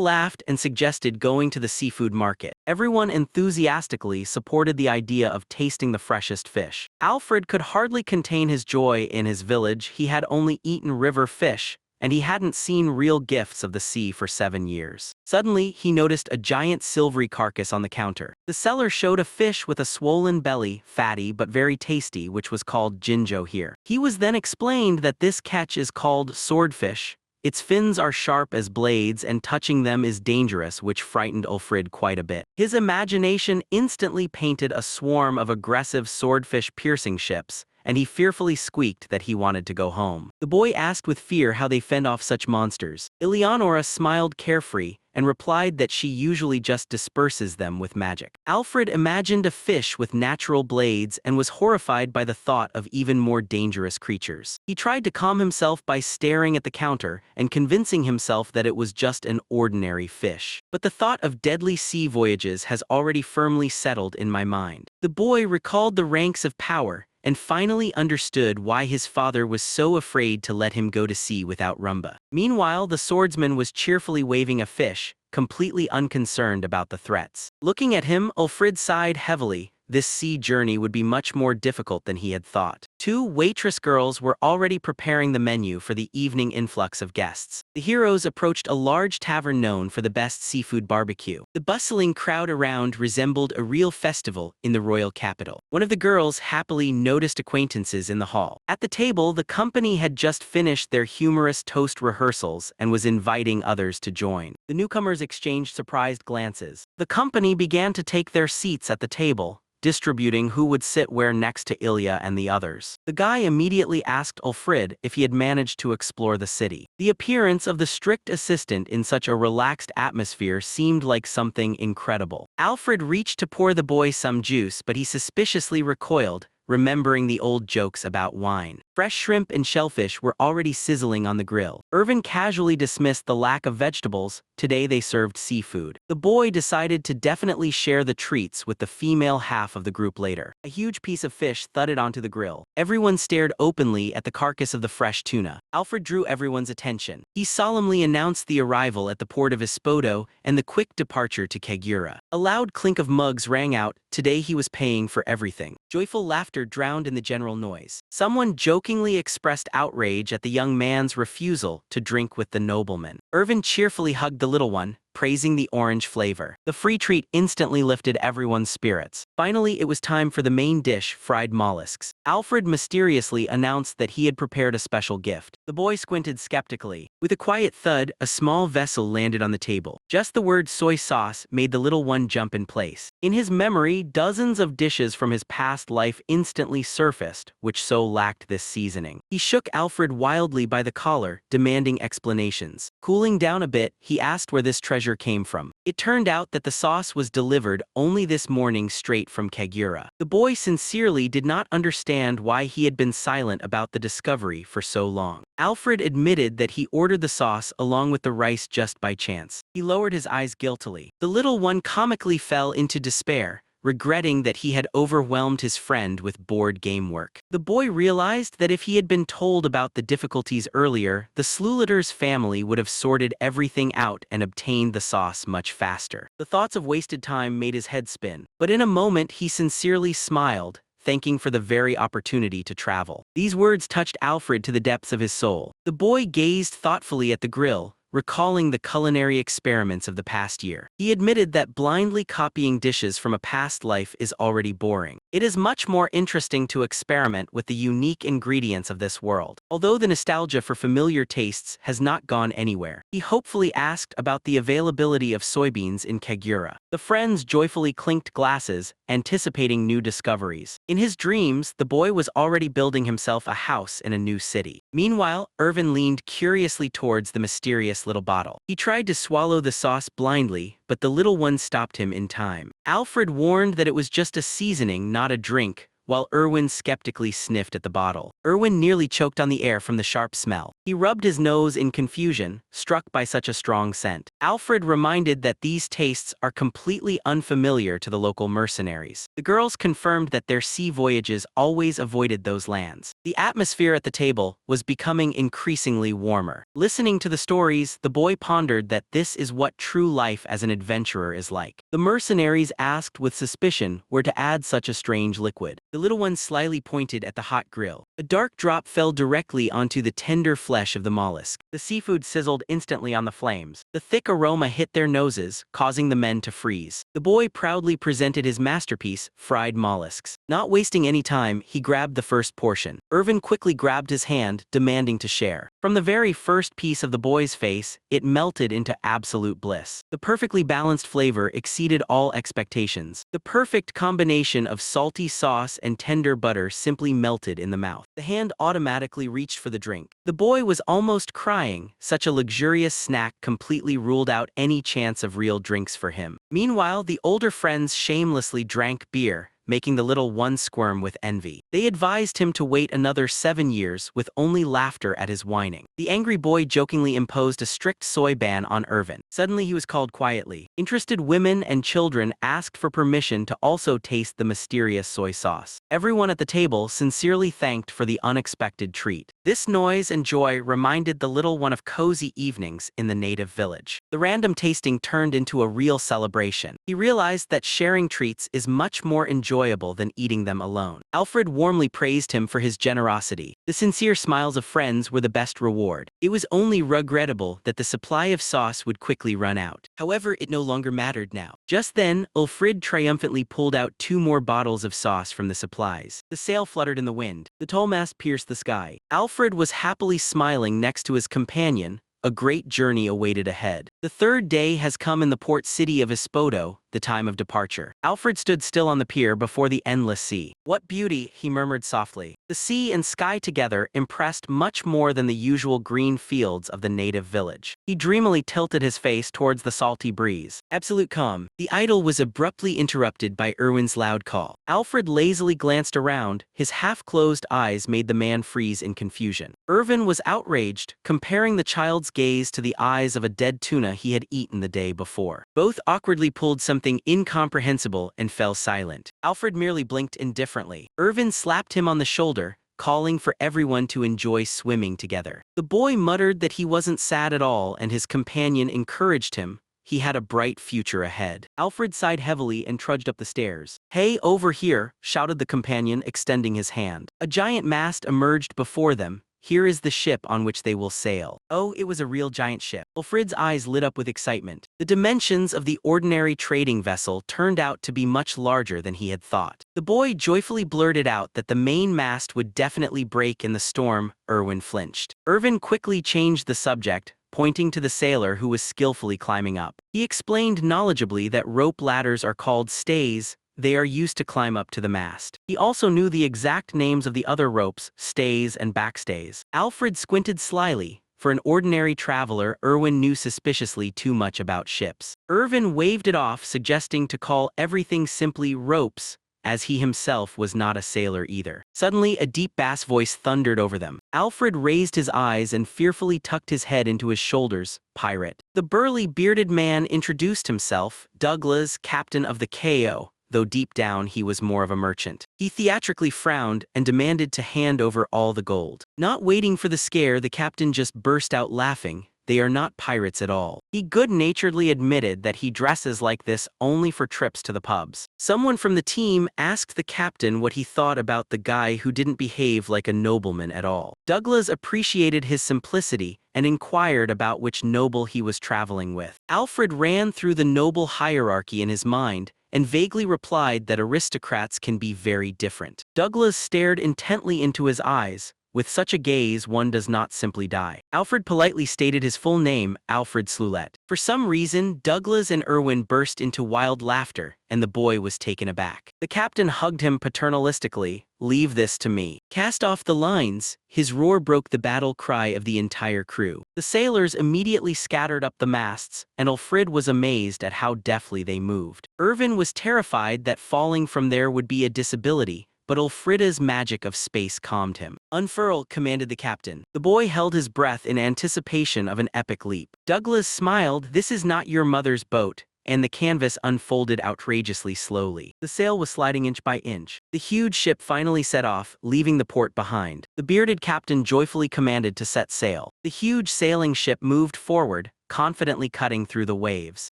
Speaker 1: laughed and suggested going to the seafood market. Everyone enthusiastically supported the idea of tasting the freshest fish. Alfred could hardly contain his joy. In his village, he had only eaten river fish, and he hadn't seen real gifts of the sea for 7 years. Suddenly, he noticed a giant silvery carcass on the counter. The seller showed a fish with a swollen belly, fatty but very tasty, which was called jinjo here. He was then explained that this catch is called swordfish. Its fins are sharp as blades and touching them is dangerous, which frightened Alfred quite a bit. His imagination instantly painted a swarm of aggressive swordfish piercing ships, and he fearfully squeaked that he wanted to go home. The boy asked with fear how they fend off such monsters. Eleonora smiled carefree and replied that she usually just disperses them with magic. Alfred imagined a fish with natural blades and was horrified by the thought of even more dangerous creatures. He tried to calm himself by staring at the counter and convincing himself that it was just an ordinary fish. But the thought of deadly sea voyages has already firmly settled in my mind. The boy recalled the ranks of power and finally understood why his father was so afraid to let him go to sea without Rumba. Meanwhile, the swordsman was cheerfully waving a fish, completely unconcerned about the threats. Looking at him, Ulfrid sighed heavily. This sea journey would be much more difficult than he had thought. Two waitress girls were already preparing the menu for the evening influx of guests. The heroes approached a large tavern known for the best seafood barbecue. The bustling crowd around resembled a real festival in the royal capital. One of the girls happily noticed acquaintances in the hall. At the table, the company had just finished their humorous toast rehearsals and was inviting others to join. The newcomers exchanged surprised glances. The company began to take their seats at the table, distributing who would sit where next to Ilya and the others. The guy immediately asked Ulfrid if he had managed to explore the city. The appearance of the strict assistant in such a relaxed atmosphere seemed like something incredible. Alfred reached to pour the boy some juice, but he suspiciously recoiled, remembering the old jokes about wine. Fresh shrimp and shellfish were already sizzling on the grill. Irvin casually dismissed the lack of vegetables. Today they served seafood. The boy decided to definitely share the treats with the female half of the group later. A huge piece of fish thudded onto the grill. Everyone stared openly at the carcass of the fresh tuna. Alfred drew everyone's attention. He solemnly announced the arrival at the port of Espodo and the quick departure to Kagura. A loud clink of mugs rang out. Today he was paying for everything. Joyful laughter drowned in the general noise. Someone jokingly expressed outrage at the young man's refusal to drink with the nobleman. Irvin cheerfully hugged the little one, praising the orange flavor. The free treat instantly lifted everyone's spirits. Finally, it was time for the main dish, fried mollusks. Alfred mysteriously announced that he had prepared a special gift. The boy squinted skeptically. With a quiet thud, a small vessel landed on the table. Just the word soy sauce made the little one jump in place. In his memory, dozens of dishes from his past life instantly surfaced, which so lacked this seasoning. He shook Alfred wildly by the collar, demanding explanations. Cooling down a bit, he asked where this treasure came from. It turned out that the sauce was delivered only this morning straight from Kagura. The boy sincerely did not understand why he had been silent about the discovery for so long. Alfred admitted that he ordered the sauce along with the rice just by chance. He lowered his eyes guiltily. The little one comically fell into despair, regretting that he had overwhelmed his friend with board game work. The boy realized that if he had been told about the difficulties earlier, the Sluliter's family would have sorted everything out and obtained the sauce much faster. The thoughts of wasted time made his head spin, but in a moment he sincerely smiled, thanking for the very opportunity to travel. These words touched Alfred to the depths of his soul. The boy gazed thoughtfully at the grill, recalling the culinary experiments of the past year. He admitted that blindly copying dishes from a past life is already boring. It is much more interesting to experiment with the unique ingredients of this world. Although the nostalgia for familiar tastes has not gone anywhere, he hopefully asked about the availability of soybeans in Kagura. The friends joyfully clinked glasses, anticipating new discoveries. In his dreams, the boy was already building himself a house in a new city. Meanwhile, Irvin leaned curiously towards the mysterious little bottle. He tried to swallow the sauce blindly, but the little one stopped him in time. Alfred warned that it was just a seasoning, not a drink, while Irwin skeptically sniffed at the bottle. Irwin nearly choked on the air from the sharp smell. He rubbed his nose in confusion, struck by such a strong scent. Alfred reminded that these tastes are completely unfamiliar to the local mercenaries. The girls confirmed that their sea voyages always avoided those lands. The atmosphere at the table was becoming increasingly warmer. Listening to the stories, the boy pondered that this is what true life as an adventurer is like. The mercenaries asked with suspicion where to add such a strange liquid. The little one slyly pointed at the hot grill. A dark drop fell directly onto the tender flesh of the mollusk. The seafood sizzled instantly on the flames. The thick aroma hit their noses, causing the men to freeze. The boy proudly presented his masterpiece, fried mollusks. Not wasting any time, he grabbed the first portion. Irvin quickly grabbed his hand, demanding to share. From the very first piece of the boy's face, it melted into absolute bliss. The perfectly balanced flavor exceeded all expectations. The perfect combination of salty sauce and tender butter simply melted in the mouth. The hand automatically reached for the drink. The boy was almost crying. Such a luxurious snack completely ruled out any chance of real drinks for him. Meanwhile, the older friends shamelessly drank beer, making the little one squirm with envy. They advised him to wait another 7 years with only laughter at his whining. The angry boy jokingly imposed a strict soy ban on Irvin. Suddenly he was called quietly. Interested women and children asked for permission to also taste the mysterious soy sauce. Everyone at the table sincerely thanked for the unexpected treat. This noise and joy reminded the little one of cozy evenings in the native village. The random tasting turned into a real celebration. He realized that sharing treats is much more enjoyable than eating them alone. Alfred warmly praised him for his generosity. The sincere smiles of friends were the best reward. It was only regrettable that the supply of sauce would quickly run out. However, it no longer mattered now. Just then, Ulfrid triumphantly pulled out 2 more bottles of sauce from the supplies. The sail fluttered in the wind. The tallmast pierced the sky. Alfred was happily smiling next to his companion. A great journey awaited ahead. The 3rd day has come in the port city of Espodo, the time of departure. Alfred stood still on the pier before the endless sea. "What beauty," he murmured softly. The sea and sky together impressed much more than the usual green fields of the native village. He dreamily tilted his face towards the salty breeze. Absolute calm. The idyll was abruptly interrupted by Irwin's loud call. Alfred lazily glanced around. His half-closed eyes made the man freeze in confusion. Irwin was outraged, comparing the child's gaze to the eyes of a dead tuna he had eaten the day before. Both awkwardly pulled something incomprehensible and fell silent. Alfred merely blinked indifferently. Irwin slapped him on the shoulder, calling for everyone to enjoy swimming together. The boy muttered that he wasn't sad at all, and his companion encouraged him. He had a bright future ahead. Alfred sighed heavily and trudged up the stairs. "Hey, over here," shouted the companion, extending his hand. A giant mast emerged before them. "Here is the ship on which they will sail." Oh, it was a real giant ship. Ulfrid's eyes lit up with excitement. The dimensions of the ordinary trading vessel turned out to be much larger than he had thought. The boy joyfully blurted out that the main mast would definitely break in the storm. Irwin flinched. Irwin quickly changed the subject, pointing to the sailor who was skillfully climbing up. He explained knowledgeably that rope ladders are called stays. They are used to climb up to the mast. He also knew the exact names of the other ropes, stays and backstays. Alfred squinted slyly. For an ordinary traveler, Irwin knew suspiciously too much about ships. Irwin waved it off, suggesting to call everything simply ropes, as he himself was not a sailor either. Suddenly, a deep bass voice thundered over them. Alfred raised his eyes and fearfully tucked his head into his shoulders. "Pirate." The burly, bearded man introduced himself, Douglas, captain of the KO. Though deep down he was more of a merchant. He theatrically frowned and demanded to hand over all the gold. Not waiting for the scare, the captain just burst out laughing. "They are not pirates at all." He good-naturedly admitted that he dresses like this only for trips to the pubs. Someone from the team asked the captain what he thought about the guy who didn't behave like a nobleman at all. Douglas appreciated his simplicity and inquired about which noble he was traveling with. Alfred ran through the noble hierarchy in his mind, and vaguely replied that aristocrats can be very different. Douglas stared intently into his eyes. With such a gaze, one does not simply die. Alfred politely stated his full name, Alfred Slulet. For some reason, Douglas and Irwin burst into wild laughter, and the boy was taken aback. The captain hugged him paternalistically. "Leave this to me." "Cast off the lines." His roar broke the battle cry of the entire crew. The sailors immediately scattered up the masts, and Ulfrid was amazed at how deftly they moved. Irwin was terrified that falling from there would be a disability, but Ulfrida's magic of space calmed him. "Unfurl," commanded the captain. The boy held his breath in anticipation of an epic leap. Douglas smiled. "This is not your mother's boat," and the canvas unfolded outrageously slowly. The sail was sliding inch by inch. The huge ship finally set off, leaving the port behind. The bearded captain joyfully commanded to set sail. The huge sailing ship moved forward, confidently cutting through the waves.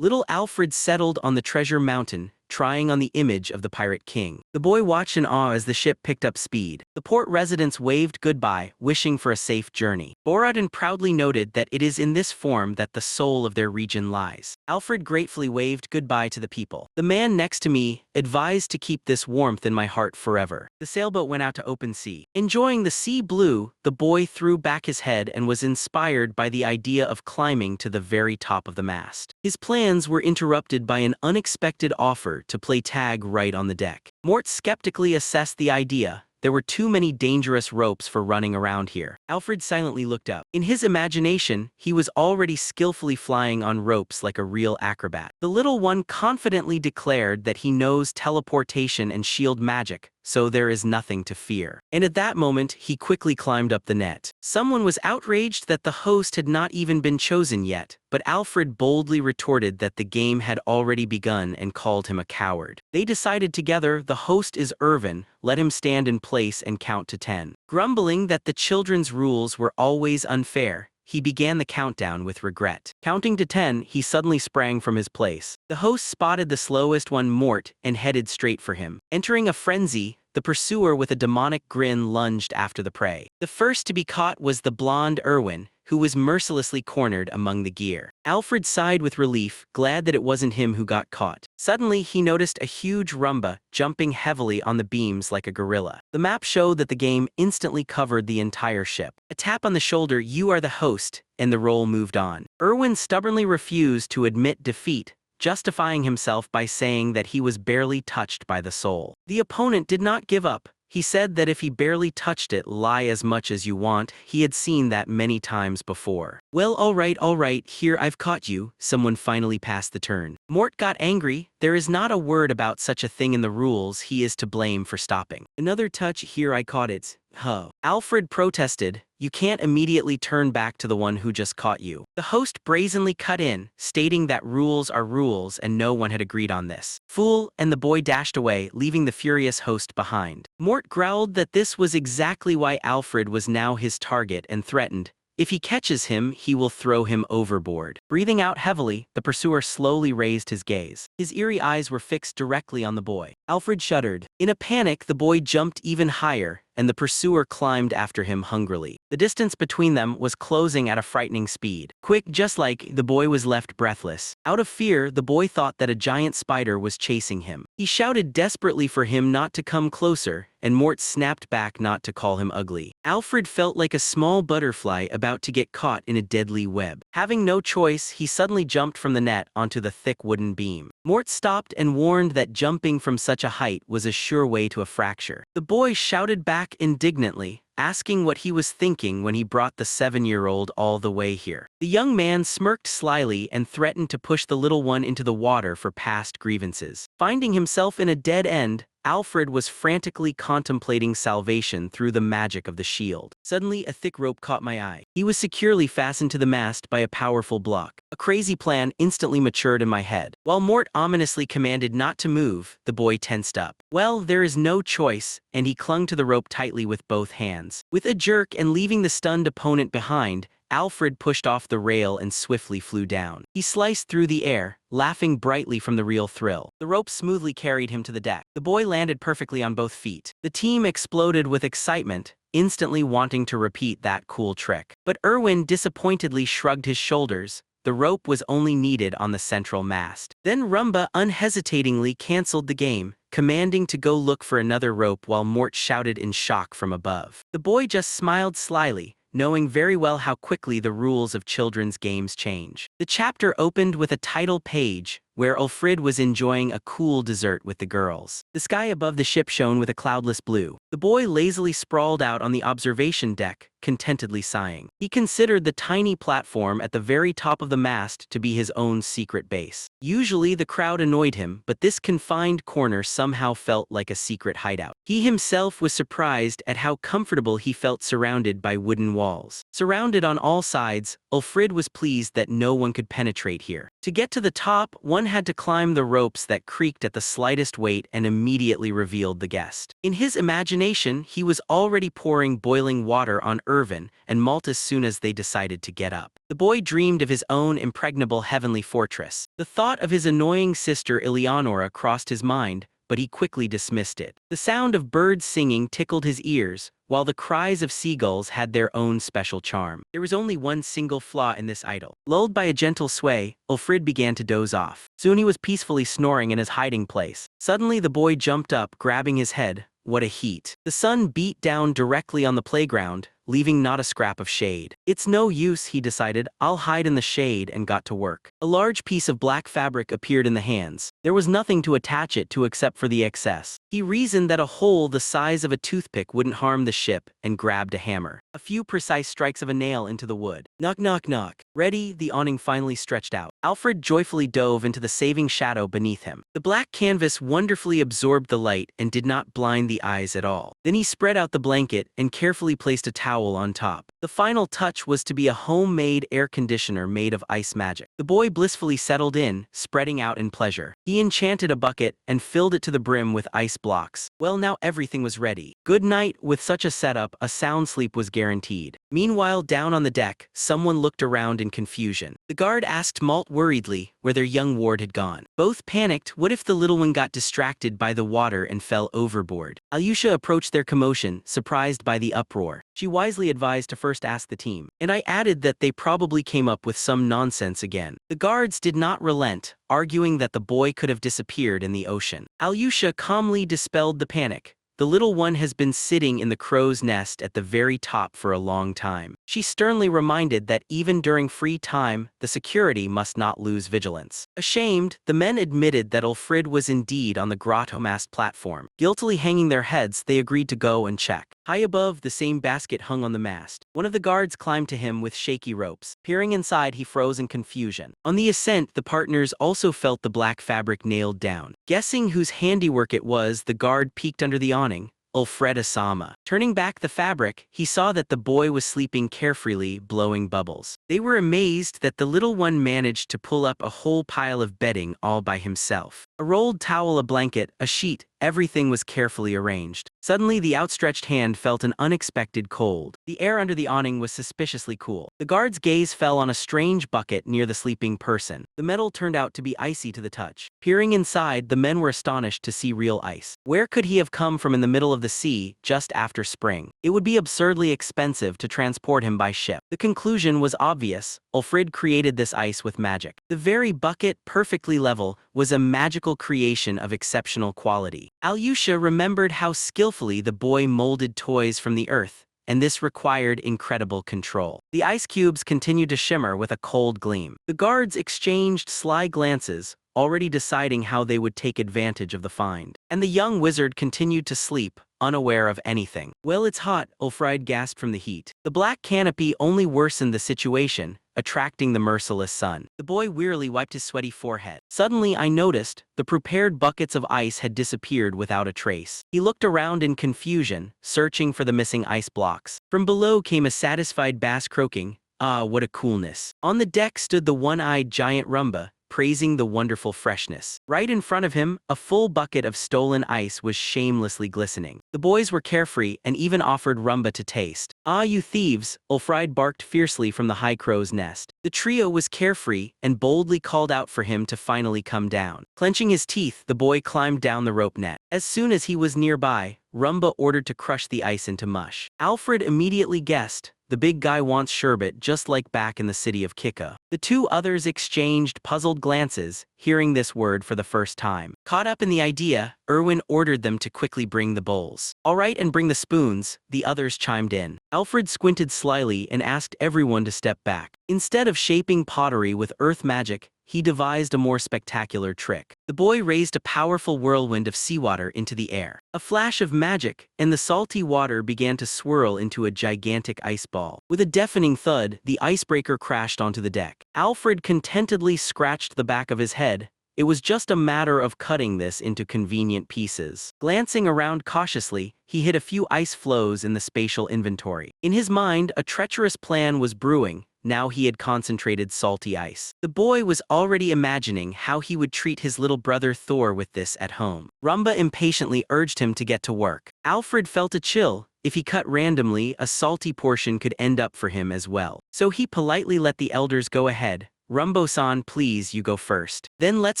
Speaker 1: Little Alfred settled on the treasure mountain, trying on the image of the Pirate King. The boy watched in awe as the ship picked up speed. The port residents waved goodbye, wishing for a safe journey. Borodin proudly noted that it is in this form that the soul of their region lies. Alfred gratefully waved goodbye to the people. The man next to me advised to keep this warmth in my heart forever. The sailboat went out to open sea. Enjoying the sea blue, the boy threw back his head and was inspired by the idea of climbing to the very top of the mast. His plans were interrupted by an unexpected offer to play tag right on the deck. Mort skeptically assessed the idea. There were too many dangerous ropes for running around here. Alfred silently looked up. In his imagination, he was already skillfully flying on ropes like a real acrobat. The little one confidently declared that he knows teleportation and shield magic, so there is nothing to fear. And at that moment, he quickly climbed up the net. Someone was outraged that the host had not even been chosen yet, but Alfred boldly retorted that the game had already begun and called him a coward. They decided together the host is Irvin, let him stand in place and count to 10. Grumbling that the children's rules were always unfair, he began the countdown with regret. Counting to 10, he suddenly sprang from his place. The host spotted the slowest one, Mort, and headed straight for him. Entering a frenzy, the pursuer with a demonic grin lunged after the prey. The first to be caught was the blonde Irwin, who was mercilessly cornered among the gear. Alfred sighed with relief, glad that it wasn't him who got caught. Suddenly, he noticed a huge rumba jumping heavily on the beams like a gorilla. The map showed that the game instantly covered the entire ship. A tap on the shoulder, "You are the host," and the roll moved on. Irwin stubbornly refused to admit defeat, justifying himself by saying that he was barely touched by the soul. The opponent did not give up. He said that if he barely touched it, lie as much as you want. He had seen that many times before. "Well, all right, here I've caught you." Someone finally passed the turn. Mort got angry. "There is not a word about such a thing in the rules. He is to blame for stopping." "Another touch, here I caught it." "Huh." Alfred protested. "You can't immediately turn back to the one who just caught you." The host brazenly cut in, stating that rules are rules and no one had agreed on this. "Fool," and the boy dashed away, leaving the furious host behind. Mort growled that this was exactly why Alfred was now his target and threatened, if he catches him, he will throw him overboard. Breathing out heavily, the pursuer slowly raised his gaze. His eerie eyes were fixed directly on the boy. Alfred shuddered. In a panic, the boy jumped even higher, and the pursuer climbed after him hungrily. The distance between them was closing at a frightening speed. Quick, just like, the boy was left breathless. Out of fear, the boy thought that a giant spider was chasing him. He shouted desperately for him not to come closer, and Mort snapped back not to call him ugly. Alfred felt like a small butterfly about to get caught in a deadly web. Having no choice, he suddenly jumped from the net onto the thick wooden beam. Mort stopped and warned that jumping from such a height was a sure way to a fracture. The boy shouted back indignantly, asking what he was thinking when he brought the 7-year-old all the way here. The young man smirked slyly and threatened to push the little one into the water for past grievances. Finding himself in a dead end, Alfred was frantically contemplating salvation through the magic of the shield. Suddenly, a thick rope caught my eye. He was securely fastened to the mast by a powerful block. A crazy plan instantly matured in my head. While Mort ominously commanded not to move, the boy tensed up. Well, there is no choice, and he clung to the rope tightly with both hands. With a jerk and leaving the stunned opponent behind, Alfred pushed off the rail and swiftly flew down. He sliced through the air, laughing brightly from the real thrill. The rope smoothly carried him to the deck. The boy landed perfectly on both feet. The team exploded with excitement, instantly wanting to repeat that cool trick. But Irwin disappointedly shrugged his shoulders. The rope was only needed on the central mast. Then Rumba unhesitatingly canceled the game, commanding to go look for another rope while Mort shouted in shock from above. The boy just smiled slyly, knowing very well how quickly the rules of children's games change. The chapter opened with a title page, where Ulfrid was enjoying a cool dessert with the girls. The sky above the ship shone with a cloudless blue. The boy lazily sprawled out on the observation deck, contentedly sighing. He considered the tiny platform at the very top of the mast to be his own secret base. Usually the crowd annoyed him, but this confined corner somehow felt like a secret hideout. He himself was surprised at how comfortable he felt surrounded by wooden walls. Surrounded on all sides, Ulfrid was pleased that no one could penetrate here. To get to the top, one one had to climb the ropes that creaked at the slightest weight and immediately revealed the guest. In his imagination, he was already pouring boiling water on Irvin and Malt as soon as they decided to get up. The boy dreamed of his own impregnable heavenly fortress. The thought of his annoying sister Eleonora crossed his mind, but he quickly dismissed it. The sound of birds singing tickled his ears, while the cries of seagulls had their own special charm. There was only one single flaw in this idyll. Lulled by a gentle sway, Ulfrid began to doze off. Soon he was peacefully snoring in his hiding place. Suddenly the boy jumped up, grabbing his head. What a heat. The sun beat down directly on the playground, leaving not a scrap of shade. It's no use, he decided. I'll hide in the shade, and got to work. A large piece of black fabric appeared in the hands. There was nothing to attach it to except for the excess. He reasoned that a hole the size of a toothpick wouldn't harm the ship, and grabbed a hammer. A few precise strikes of a nail into the wood. Knock, knock, knock. Ready, the awning finally stretched out. Alfred joyfully dove into the saving shadow beneath him. The black canvas wonderfully absorbed the light and did not blind the eyes at all. Then he spread out the blanket and carefully placed a towel on top. The final touch was to be a homemade air conditioner made of ice magic. The boy blissfully settled in, spreading out in pleasure. He enchanted a bucket and filled it to the brim with ice blocks. Well, now everything was ready. Good night. With such a setup, a sound sleep was guaranteed. Meanwhile, down on the deck, someone looked around in confusion. The guard asked Malt worriedly where their young ward had gone. Both panicked. What if the little one got distracted by the water and fell overboard? Alyosha approached their commotion, surprised by the uproar. She wisely advised to first ask the team, and I added that they probably came up with some nonsense again. The guards did not relent, arguing that the boy could have disappeared in the ocean. Alyosha calmly dispelled the panic. The little one has been sitting in the crow's nest at the very top for a long time. She sternly reminded that even during free time, the security must not lose vigilance. Ashamed, the men admitted that Ulfrid was indeed on the grotto mast platform. Guiltily hanging their heads, they agreed to go and check. High above, the same basket hung on the mast. One of the guards climbed to him with shaky ropes. Peering inside, he froze in confusion. On the ascent, the partners also felt the black fabric nailed down. Guessing whose handiwork it was, the guard peeked under the awning. Ulfred-sama. Turning back the fabric, he saw that the boy was sleeping carefreely, blowing bubbles. They were amazed that the little one managed to pull up a whole pile of bedding all by himself. A rolled towel, a blanket, a sheet, everything was carefully arranged. Suddenly, the outstretched hand felt an unexpected cold. The air under the awning was suspiciously cool. The guard's gaze fell on a strange bucket near the sleeping person. The metal turned out to be icy to the touch. Peering inside, the men were astonished to see real ice. Where could he have come from in the middle of the sea, just after spring? It would be absurdly expensive to transport him by ship. The conclusion was obvious. Ulfrid created this ice with magic. The very bucket, perfectly level, was a magical creation of exceptional quality. Alyosha remembered how skillfully the boy molded toys from the earth, and this required incredible control. The ice cubes continued to shimmer with a cold gleam. The guards exchanged sly glances, already deciding how they would take advantage of the find. And the young wizard continued to sleep, unaware of anything. Well, it's hot, Ulfrid gasped from the heat. The black canopy only worsened the situation, attracting the merciless sun. The boy wearily wiped his sweaty forehead. Suddenly, I noticed, the prepared buckets of ice had disappeared without a trace. He looked around in confusion, searching for the missing ice blocks. From below came a satisfied bass croaking. Ah, what a coolness. On the deck stood the one-eyed giant Rumba, praising the wonderful freshness. Right in front of him, a full bucket of stolen ice was shamelessly glistening. The boys were carefree and even offered Rumba to taste. Ah, you thieves, Ulfrid barked fiercely from the high crow's nest. The trio was carefree and boldly called out for him to finally come down. Clenching his teeth, the boy climbed down the rope net. As soon as he was nearby, Rumba ordered to crush the ice into mush. Alfred immediately guessed, the big guy wants sherbet just like back in the city of Kika. The two others exchanged puzzled glances, hearing this word for the first time. Caught up in the idea, Erwin ordered them to quickly bring the bowls. All right, and bring the spoons, the others chimed in. Alfred squinted slyly and asked everyone to step back. Instead of shaping pottery with earth magic, he devised a more spectacular trick. The boy raised a powerful whirlwind of seawater into the air. A flash of magic, and the salty water began to swirl into a gigantic ice ball. With a deafening thud, the icebreaker crashed onto the deck. Alfred contentedly scratched the back of his head. It was just a matter of cutting this into convenient pieces. Glancing around cautiously, he hid a few ice floes in the spatial inventory. In his mind, a treacherous plan was brewing, now he had concentrated salty ice. The boy was already imagining how he would treat his little brother Thor with this at home. Rumba impatiently urged him to get to work. Alfred felt a chill. If he cut randomly, a salty portion could end up for him as well. So he politely let the elders go ahead. Rumbo-san, please, you go first. Then let's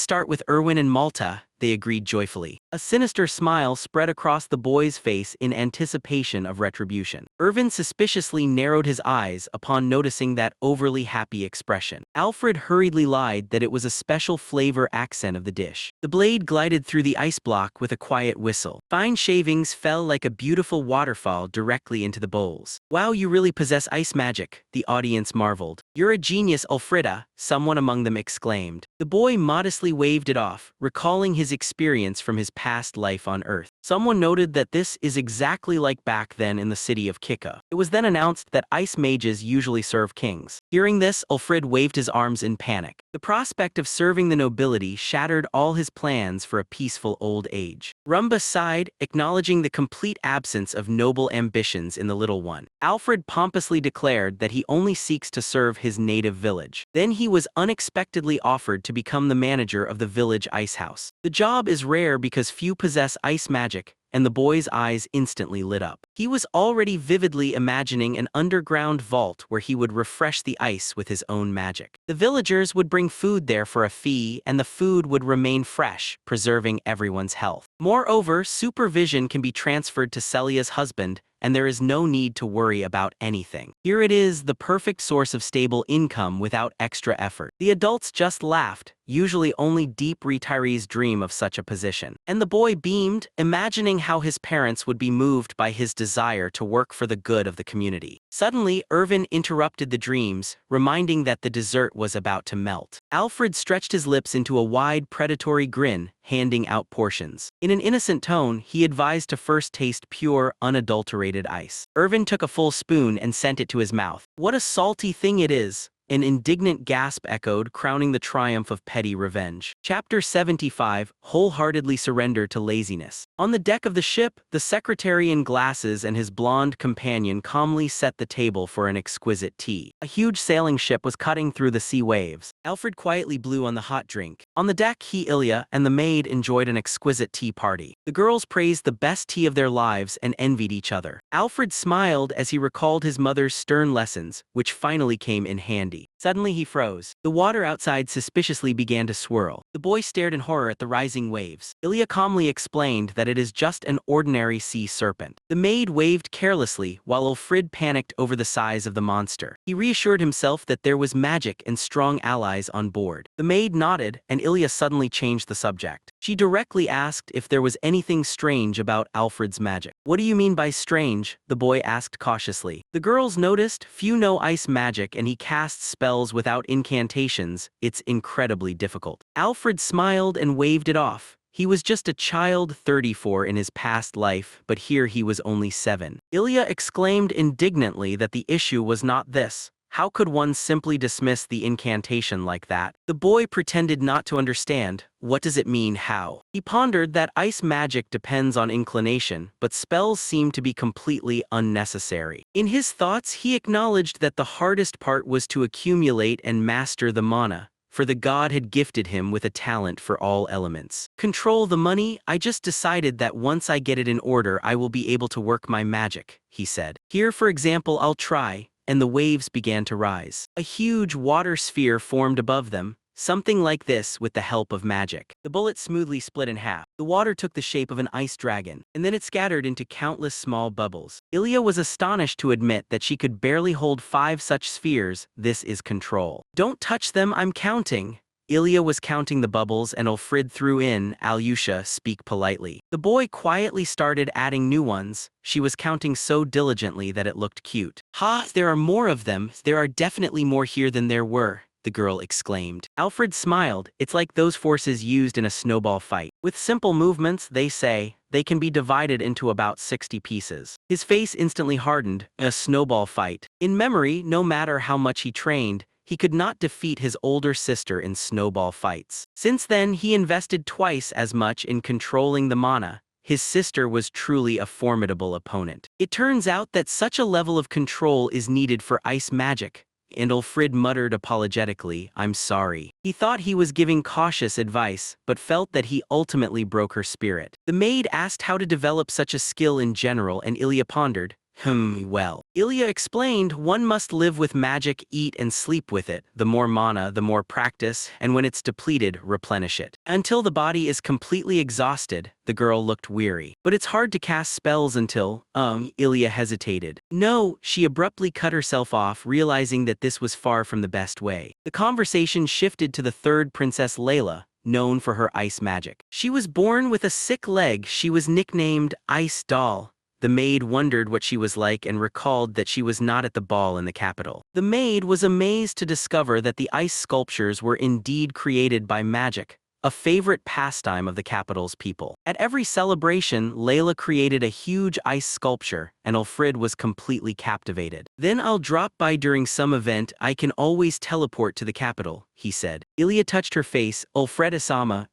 Speaker 1: start with Erwin and Malta, they agreed joyfully. A sinister smile spread across the boy's face in anticipation of retribution. Erwin suspiciously narrowed his eyes upon noticing that overly happy expression. Alfred hurriedly lied that it was a special flavor accent of the dish. The blade glided through the ice block with a quiet whistle. Fine shavings fell like a beautiful waterfall directly into the bowls. Wow, you really possess ice magic, the audience marveled. You're a genius, Alfreda, someone among them exclaimed. The boy modestly waved it off, recalling his experience from his past life on Earth. Someone noted that this is exactly like back then in the city of Kika. It was then announced that ice mages usually serve kings. Hearing this, Alfred waved his arms in panic. The prospect of serving the nobility shattered all his plans for a peaceful old age. Rumba sighed, acknowledging the complete absence of noble ambitions in the little one. Alfred pompously declared that he only seeks to serve his native village. Then he was unexpectedly offered to become the manager of the village ice house. The job is rare because few possess ice magic, and the boy's eyes instantly lit up. He was already vividly imagining an underground vault where he would refresh the ice with his own magic. The villagers would bring food there for a fee, and the food would remain fresh, preserving everyone's health. Moreover, supervision can be transferred to Celia's husband, and there is no need to worry about anything. Here it is, the perfect source of stable income without extra effort. The adults just laughed. Usually only deep retirees dream of such a position. And the boy beamed, imagining how his parents would be moved by his desire to work for the good of the community. Suddenly, Erwin interrupted the dreams, reminding that the dessert was about to melt. Alfred stretched his lips into a wide, predatory grin, handing out portions. In an innocent tone, he advised to first taste pure, unadulterated ice. Erwin took a full spoon and sent it to his mouth. What a salty thing it is! An indignant gasp echoed, crowning the triumph of petty revenge. Chapter 75, Wholeheartedly Surrender to Laziness. On the deck of the ship, the secretary in glasses and his blonde companion calmly set the table for an exquisite tea. A huge sailing ship was cutting through the sea waves. Alfred quietly blew on the hot drink. On the deck, he, Ilya, and the maid enjoyed an exquisite tea party. The girls praised the best tea of their lives and envied each other. Alfred smiled as he recalled his mother's stern lessons, which finally came in handy. Suddenly he froze. The water outside suspiciously began to swirl. The boy stared in horror at the rising waves. Ilya calmly explained that it is just an ordinary sea serpent. The maid waved carelessly while Ulfrid panicked over the size of the monster. He reassured himself that there was magic and strong allies on board. The maid nodded, and Ilya suddenly changed the subject. She directly asked if there was anything strange about Alfred's magic. What do you mean by strange? The boy asked cautiously. The girls noticed few know ice magic and he casts spells without incantations. It's incredibly difficult. Alfred smiled and waved it off. He was just a child 34 in his past life, but here he was only 7. Ilya exclaimed indignantly that the issue was not this. How could one simply dismiss the incantation like that? The boy pretended not to understand. What does it mean, how? He pondered that ice magic depends on inclination, but spells seem to be completely unnecessary. In his thoughts, he acknowledged that the hardest part was to accumulate and master the mana, for the god had gifted him with a talent for all elements. Control the money? I just decided that once I get it in order I will be able to work my magic, he said. Here, for example, I'll try. And the waves began to rise. A huge water sphere formed above them, something like this with the help of magic. The bullet smoothly split in half. The water took the shape of an ice dragon, and then it scattered into countless small bubbles. Ilya was astonished to admit that she could barely hold 5 such spheres. This is control. Don't touch them, I'm counting. Ilya was counting the bubbles and Ulfrid threw in, Alyosha, speak politely. The boy quietly started adding new ones. She was counting so diligently that it looked cute. Ha, there are more of them. There are definitely more here than there were, the girl exclaimed. Alfred smiled. It's like those forces used in a snowball fight. With simple movements, they say, they can be divided into about 60 pieces. His face instantly hardened. A snowball fight. In memory, no matter how much he trained, he could not defeat his older sister in snowball fights. Since then, he invested twice as much in controlling the mana. His sister was truly a formidable opponent. It turns out that such a level of control is needed for ice magic. and Ulfrid muttered apologetically, "I'm sorry." He thought he was giving cautious advice, but felt that he ultimately broke her spirit. The maid asked how to develop such a skill in general, and Ilya pondered. Well. Ilya explained, one must live with magic, eat and sleep with it. The more mana, the more practice, and when it's depleted, replenish it. Until the body is completely exhausted. The girl looked weary. But it's hard to cast spells until, Ilya hesitated. No, she abruptly cut herself off, realizing that this was far from the best way. The conversation shifted to the third princess, Layla, known for her ice magic. She was born with a sick leg. She was nicknamed Ice Doll. The maid wondered what she was like and recalled that she was not at the ball in the capital. The maid was amazed to discover that the ice sculptures were indeed created by magic, a favorite pastime of the capital's people. At every celebration, Layla created a huge ice sculpture, and Ulfrid was completely captivated. Then I'll drop by during some event. I can always teleport to the capital, he said. Ilya touched her face. Ulfred-sama,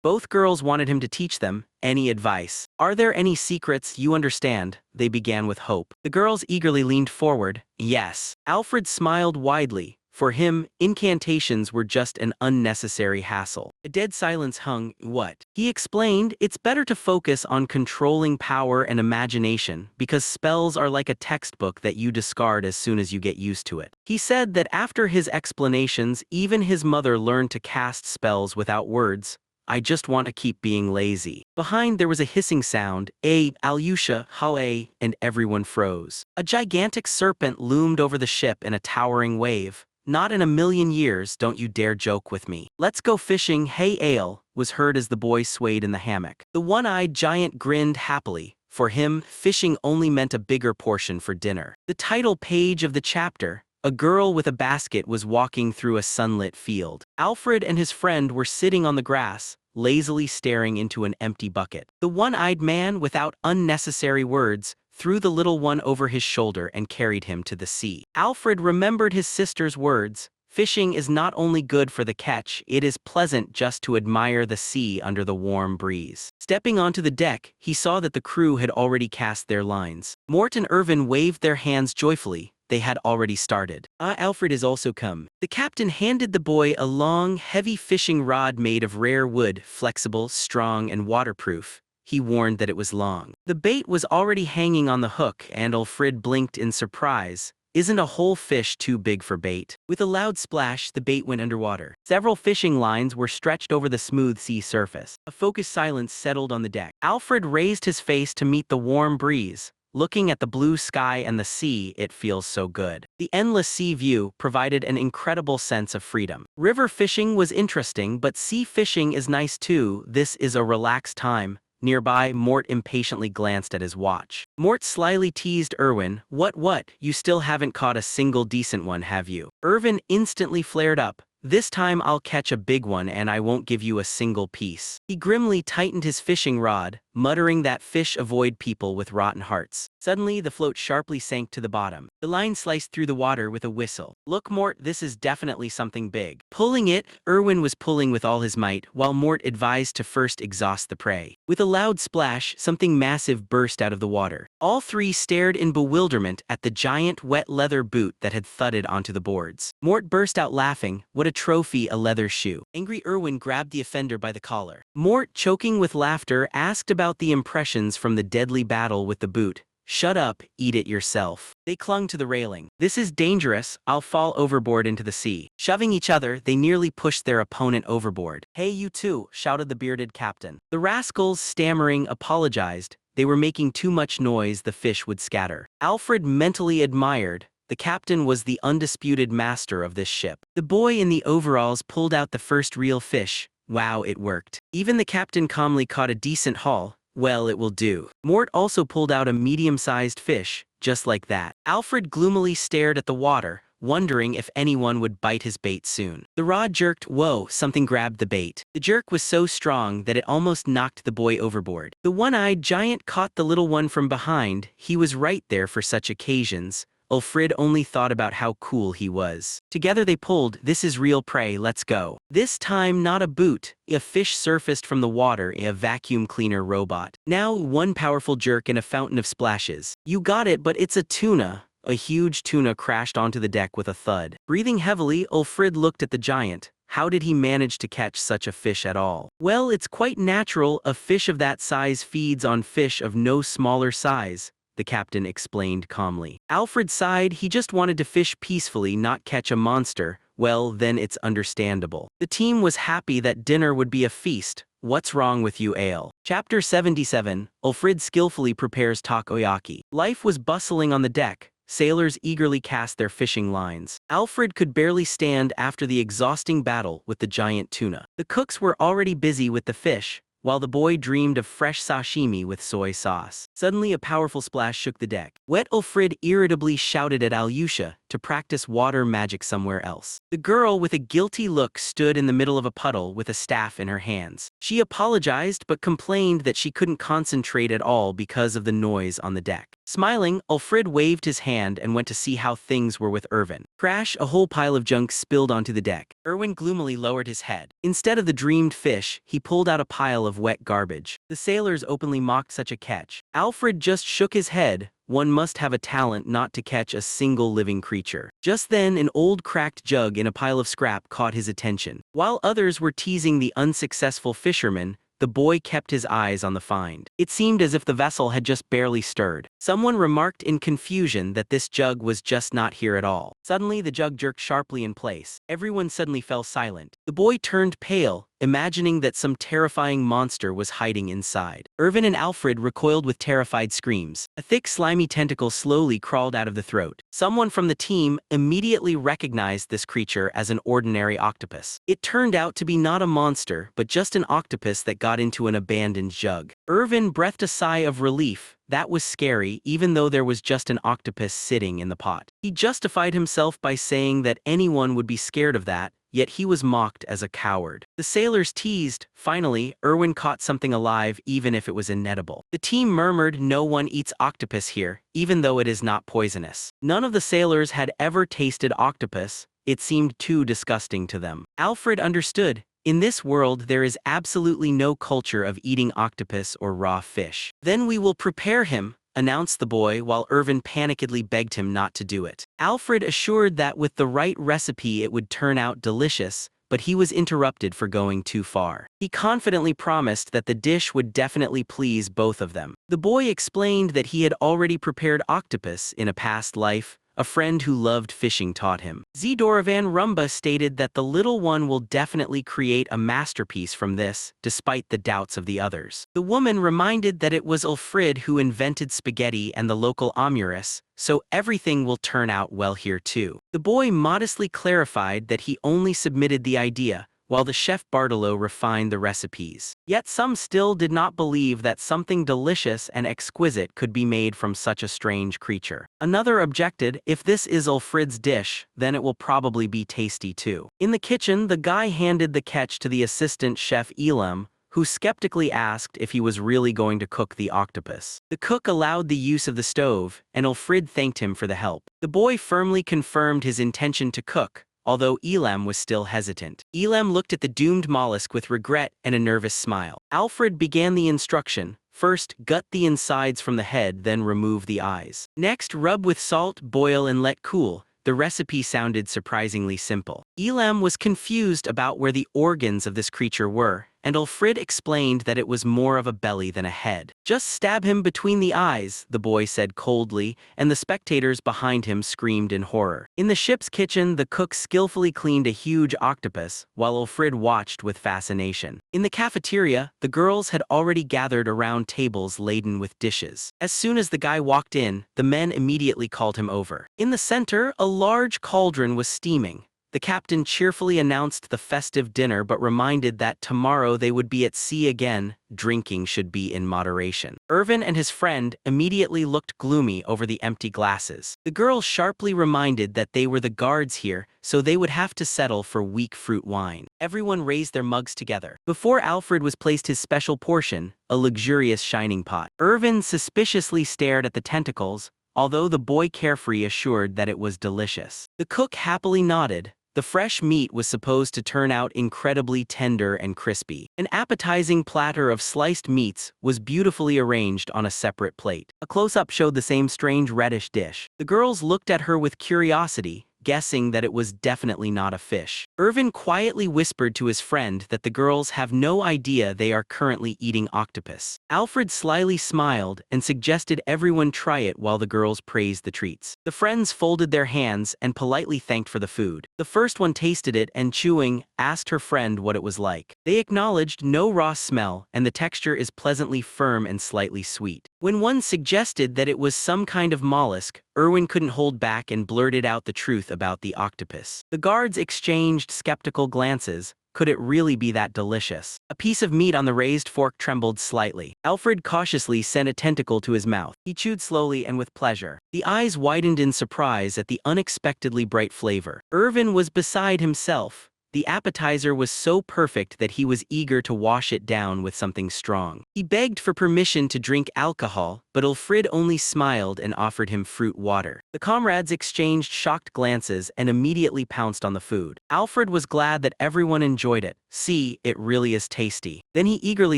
Speaker 1: Both girls wanted him to teach them. Any advice? Are there any secrets you understand? They began with hope. The girls eagerly leaned forward. Yes. Alfred smiled widely. For him, incantations were just an unnecessary hassle. A dead silence hung. What? He explained, it's better to focus on controlling power and imagination, because spells are like a textbook that you discard as soon as you get used to it. He said that after his explanations, even his mother learned to cast spells without words. I just want to keep being lazy. Behind there was a hissing sound, Alyosha, Hale, and everyone froze. A gigantic serpent loomed over the ship in a towering wave. Not in a million years, don't you dare joke with me. Let's go fishing, hey Ale, was heard as the boy swayed in the hammock. The one-eyed giant grinned happily. For him, fishing only meant a bigger portion for dinner. The title page of the chapter. A girl with a basket was walking through a sunlit field. Alfred and his friend were sitting on the grass, lazily staring into an empty bucket. The one-eyed man, without unnecessary words, threw the little one over his shoulder and carried him to the sea. Alfred remembered his sister's words. Fishing is not only good for the catch, it is pleasant just to admire the sea under the warm breeze. Stepping onto the deck, he saw that the crew had already cast their lines. Mort and Irvin waved their hands joyfully. They had already started. Alfred is also come. The captain handed the boy a long, heavy fishing rod made of rare wood, flexible, strong, and waterproof. He warned that it was long. The bait was already hanging on the hook, and Ulfrid blinked in surprise. Isn't a whole fish too big for bait? With a loud splash, the bait went underwater. Several fishing lines were stretched over the smooth sea surface. A focused silence settled on the deck. Alfred raised his face to meet the warm breeze. Looking at the blue sky and the sea, it feels so good. The endless sea view provided an incredible sense of freedom. River fishing was interesting, but sea fishing is nice too. This is a relaxed time. Nearby, Mort impatiently glanced at his watch. Mort slyly teased Irwin, What, you still haven't caught a single decent one, have you? Irvin instantly flared up. This time I'll catch a big one and I won't give you a single piece. He grimly tightened his fishing rod, muttering that fish avoid people with rotten hearts. Suddenly, the float sharply sank to the bottom. The line sliced through the water with a whistle. Look, Mort, this is definitely something big. Pulling it, Irwin was pulling with all his might, while Mort advised to first exhaust the prey. With a loud splash, something massive burst out of the water. All three stared in bewilderment at the giant wet leather boot that had thudded onto the boards. Mort burst out laughing. What a trophy, a leather shoe. Angry Irwin grabbed the offender by the collar. Mort, choking with laughter, asked about the impressions from the deadly battle with the boot. Shut up, eat it yourself. They clung to the railing. This is dangerous, I'll fall overboard into the sea. Shoving each other, they nearly pushed their opponent overboard. Hey, you too, shouted the bearded captain. The rascals, stammering, apologized. They were making too much noise, the fish would scatter. Alfred mentally admired. The captain was the undisputed master of this ship. The boy in the overalls pulled out the first real fish. Wow, it worked. Even the captain calmly caught a decent haul. Well, it will do. Mort also pulled out a medium-sized fish, just like that. Alfred gloomily stared at the water, wondering if anyone would bite his bait soon. The rod jerked. Whoa, something grabbed the bait. The jerk was so strong that it almost knocked the boy overboard. The one-eyed giant caught the little one from behind. He was right there for such occasions. Ulfrid only thought about how cool he was. Together they pulled. This is real prey, let's go. This time not a boot. A fish surfaced from the water, a vacuum cleaner robot. Now one powerful jerk and a fountain of splashes. You got it, but it's a tuna. a huge tuna crashed onto the deck with a thud. Breathing heavily, Ulfrid looked at the giant. How did he manage to catch such a fish at all? Well, it's quite natural, a fish of that size feeds on fish of no smaller size, the captain explained calmly. Alfred sighed, he just wanted to fish peacefully, not catch a monster. Well, then it's understandable. The team was happy that dinner would be a feast. What's wrong with you, Ale? Chapter 77, Ulfrid skillfully prepares takoyaki. Life was bustling on the deck. Sailors eagerly cast their fishing lines. Alfred could barely stand after the exhausting battle with the giant tuna. The cooks were already busy with the fish, while the boy dreamed of fresh sashimi with soy sauce. Suddenly a powerful splash shook the deck. Wet Ulfrid irritably shouted at Alyosha to practice water magic somewhere else. The girl with a guilty look stood in the middle of a puddle with a staff in her hands. She apologized but complained that she couldn't concentrate at all because of the noise on the deck. Smiling, Ulfrid waved his hand and went to see how things were with Irvin. Crash, a whole pile of junk spilled onto the deck. Irwin gloomily lowered his head. Instead of the dreamed fish, he pulled out a pile of wet garbage. The sailors openly mocked such a catch. Alfred just shook his head. One must have a talent not to catch a single living creature. Just then, an old cracked jug in a pile of scrap caught his attention. While others were teasing the unsuccessful fisherman, the boy kept his eyes on the find. It seemed as if the vessel had just barely stirred. Someone remarked in confusion that this jug was just not here at all. Suddenly, the jug jerked sharply in place. Everyone suddenly fell silent. The boy turned pale, imagining that some terrifying monster was hiding inside. Irvin and Alfred recoiled with terrified screams. A thick, slimy tentacle slowly crawled out of the throat. Someone from the team immediately recognized this creature as an ordinary octopus. It turned out to be not a monster, but just an octopus that got into an abandoned jug. Irvin breathed a sigh of relief. That was scary, even though there was just an octopus sitting in the pot. He justified himself by saying that anyone would be scared of that, yet he was mocked as a coward. The sailors teased. Finally, Irwin caught something alive, even if it was inedible. The team murmured, "No one eats octopus here, even though it is not poisonous." None of the sailors had ever tasted octopus. It seemed too disgusting to them. Alfred understood. In this world, there is absolutely no culture of eating octopus or raw fish. "Then we will prepare him," announced the boy, while Irvin panikedly begged him not to do it. Alfred assured that with the right recipe it would turn out delicious, but he was interrupted for going too far. He confidently promised that the dish would definitely please both of them. The boy explained that he had already prepared octopus in a past life. A friend who loved fishing taught him. Zdoravan Rumba stated that the little one will definitely create a masterpiece from this, despite the doubts of the others. The woman reminded that it was Ulfrid who invented spaghetti and the local amurus, so everything will turn out well here too. The boy modestly clarified that he only submitted the idea, while the chef Bartolo refined the recipes. Yet some still did not believe that something delicious and exquisite could be made from such a strange creature. Another objected, "If this is Ulfrid's dish, then it will probably be tasty too." In the kitchen, the guy handed the catch to the assistant chef Elam, who skeptically asked if he was really going to cook the octopus. The cook allowed the use of the stove, and Ulfrid thanked him for the help. The boy firmly confirmed his intention to cook, although Elam was still hesitant. Elam looked at the doomed mollusk with regret and a nervous smile. Alfred began the instruction. First, gut the insides from the head, then remove the eyes. Next, rub with salt, boil and let cool. The recipe sounded surprisingly simple. Elam was confused about where the organs of this creature were, and Ulfrid explained that it was more of a belly than a head. "Just stab him between the eyes," the boy said coldly, and the spectators behind him screamed in horror. In the ship's kitchen, the cook skillfully cleaned a huge octopus, while Ulfrid watched with fascination. In the cafeteria, the girls had already gathered around tables laden with dishes. As soon as the guy walked in, the men immediately called him over. In the center, a large cauldron was steaming. The captain cheerfully announced the festive dinner but reminded that tomorrow they would be at sea again. Drinking should be in moderation. Irvin and his friend immediately looked gloomy over the empty glasses. The girl sharply reminded that they were the guards here, so they would have to settle for weak fruit wine. Everyone raised their mugs together. Before Alfred was placed his special portion, a luxurious shining pot. Irvin suspiciously stared at the tentacles, although the boy carefree assured that it was delicious. The cook happily nodded. The fresh meat was supposed to turn out incredibly tender and crispy. An appetizing platter of sliced meats was beautifully arranged on a separate plate. A close-up showed the same strange reddish dish. The girls looked at her with curiosity, guessing that it was definitely not a fish. Irvin quietly whispered to his friend that the girls have no idea they are currently eating octopus. Alfred slyly smiled and suggested everyone try it while the girls praised the treats. The friends folded their hands and politely thanked for the food. The first one tasted it and, chewing, asked her friend what it was like. They acknowledged no raw smell, and the texture is pleasantly firm and slightly sweet. When one suggested that it was some kind of mollusk, Irwin couldn't hold back and blurted out the truth about the octopus. The guards exchanged skeptical glances. Could it really be that delicious? A piece of meat on the raised fork trembled slightly. Alfred cautiously sent a tentacle to his mouth. He chewed slowly and with pleasure. The eyes widened in surprise at the unexpectedly bright flavor. Irvin was beside himself. The appetizer was so perfect that he was eager to wash it down with something strong. He begged for permission to drink alcohol, but Ulfrid only smiled and offered him fruit water. The comrades exchanged shocked glances and immediately pounced on the food. Alfred was glad that everyone enjoyed it. "See, it really is tasty." Then he eagerly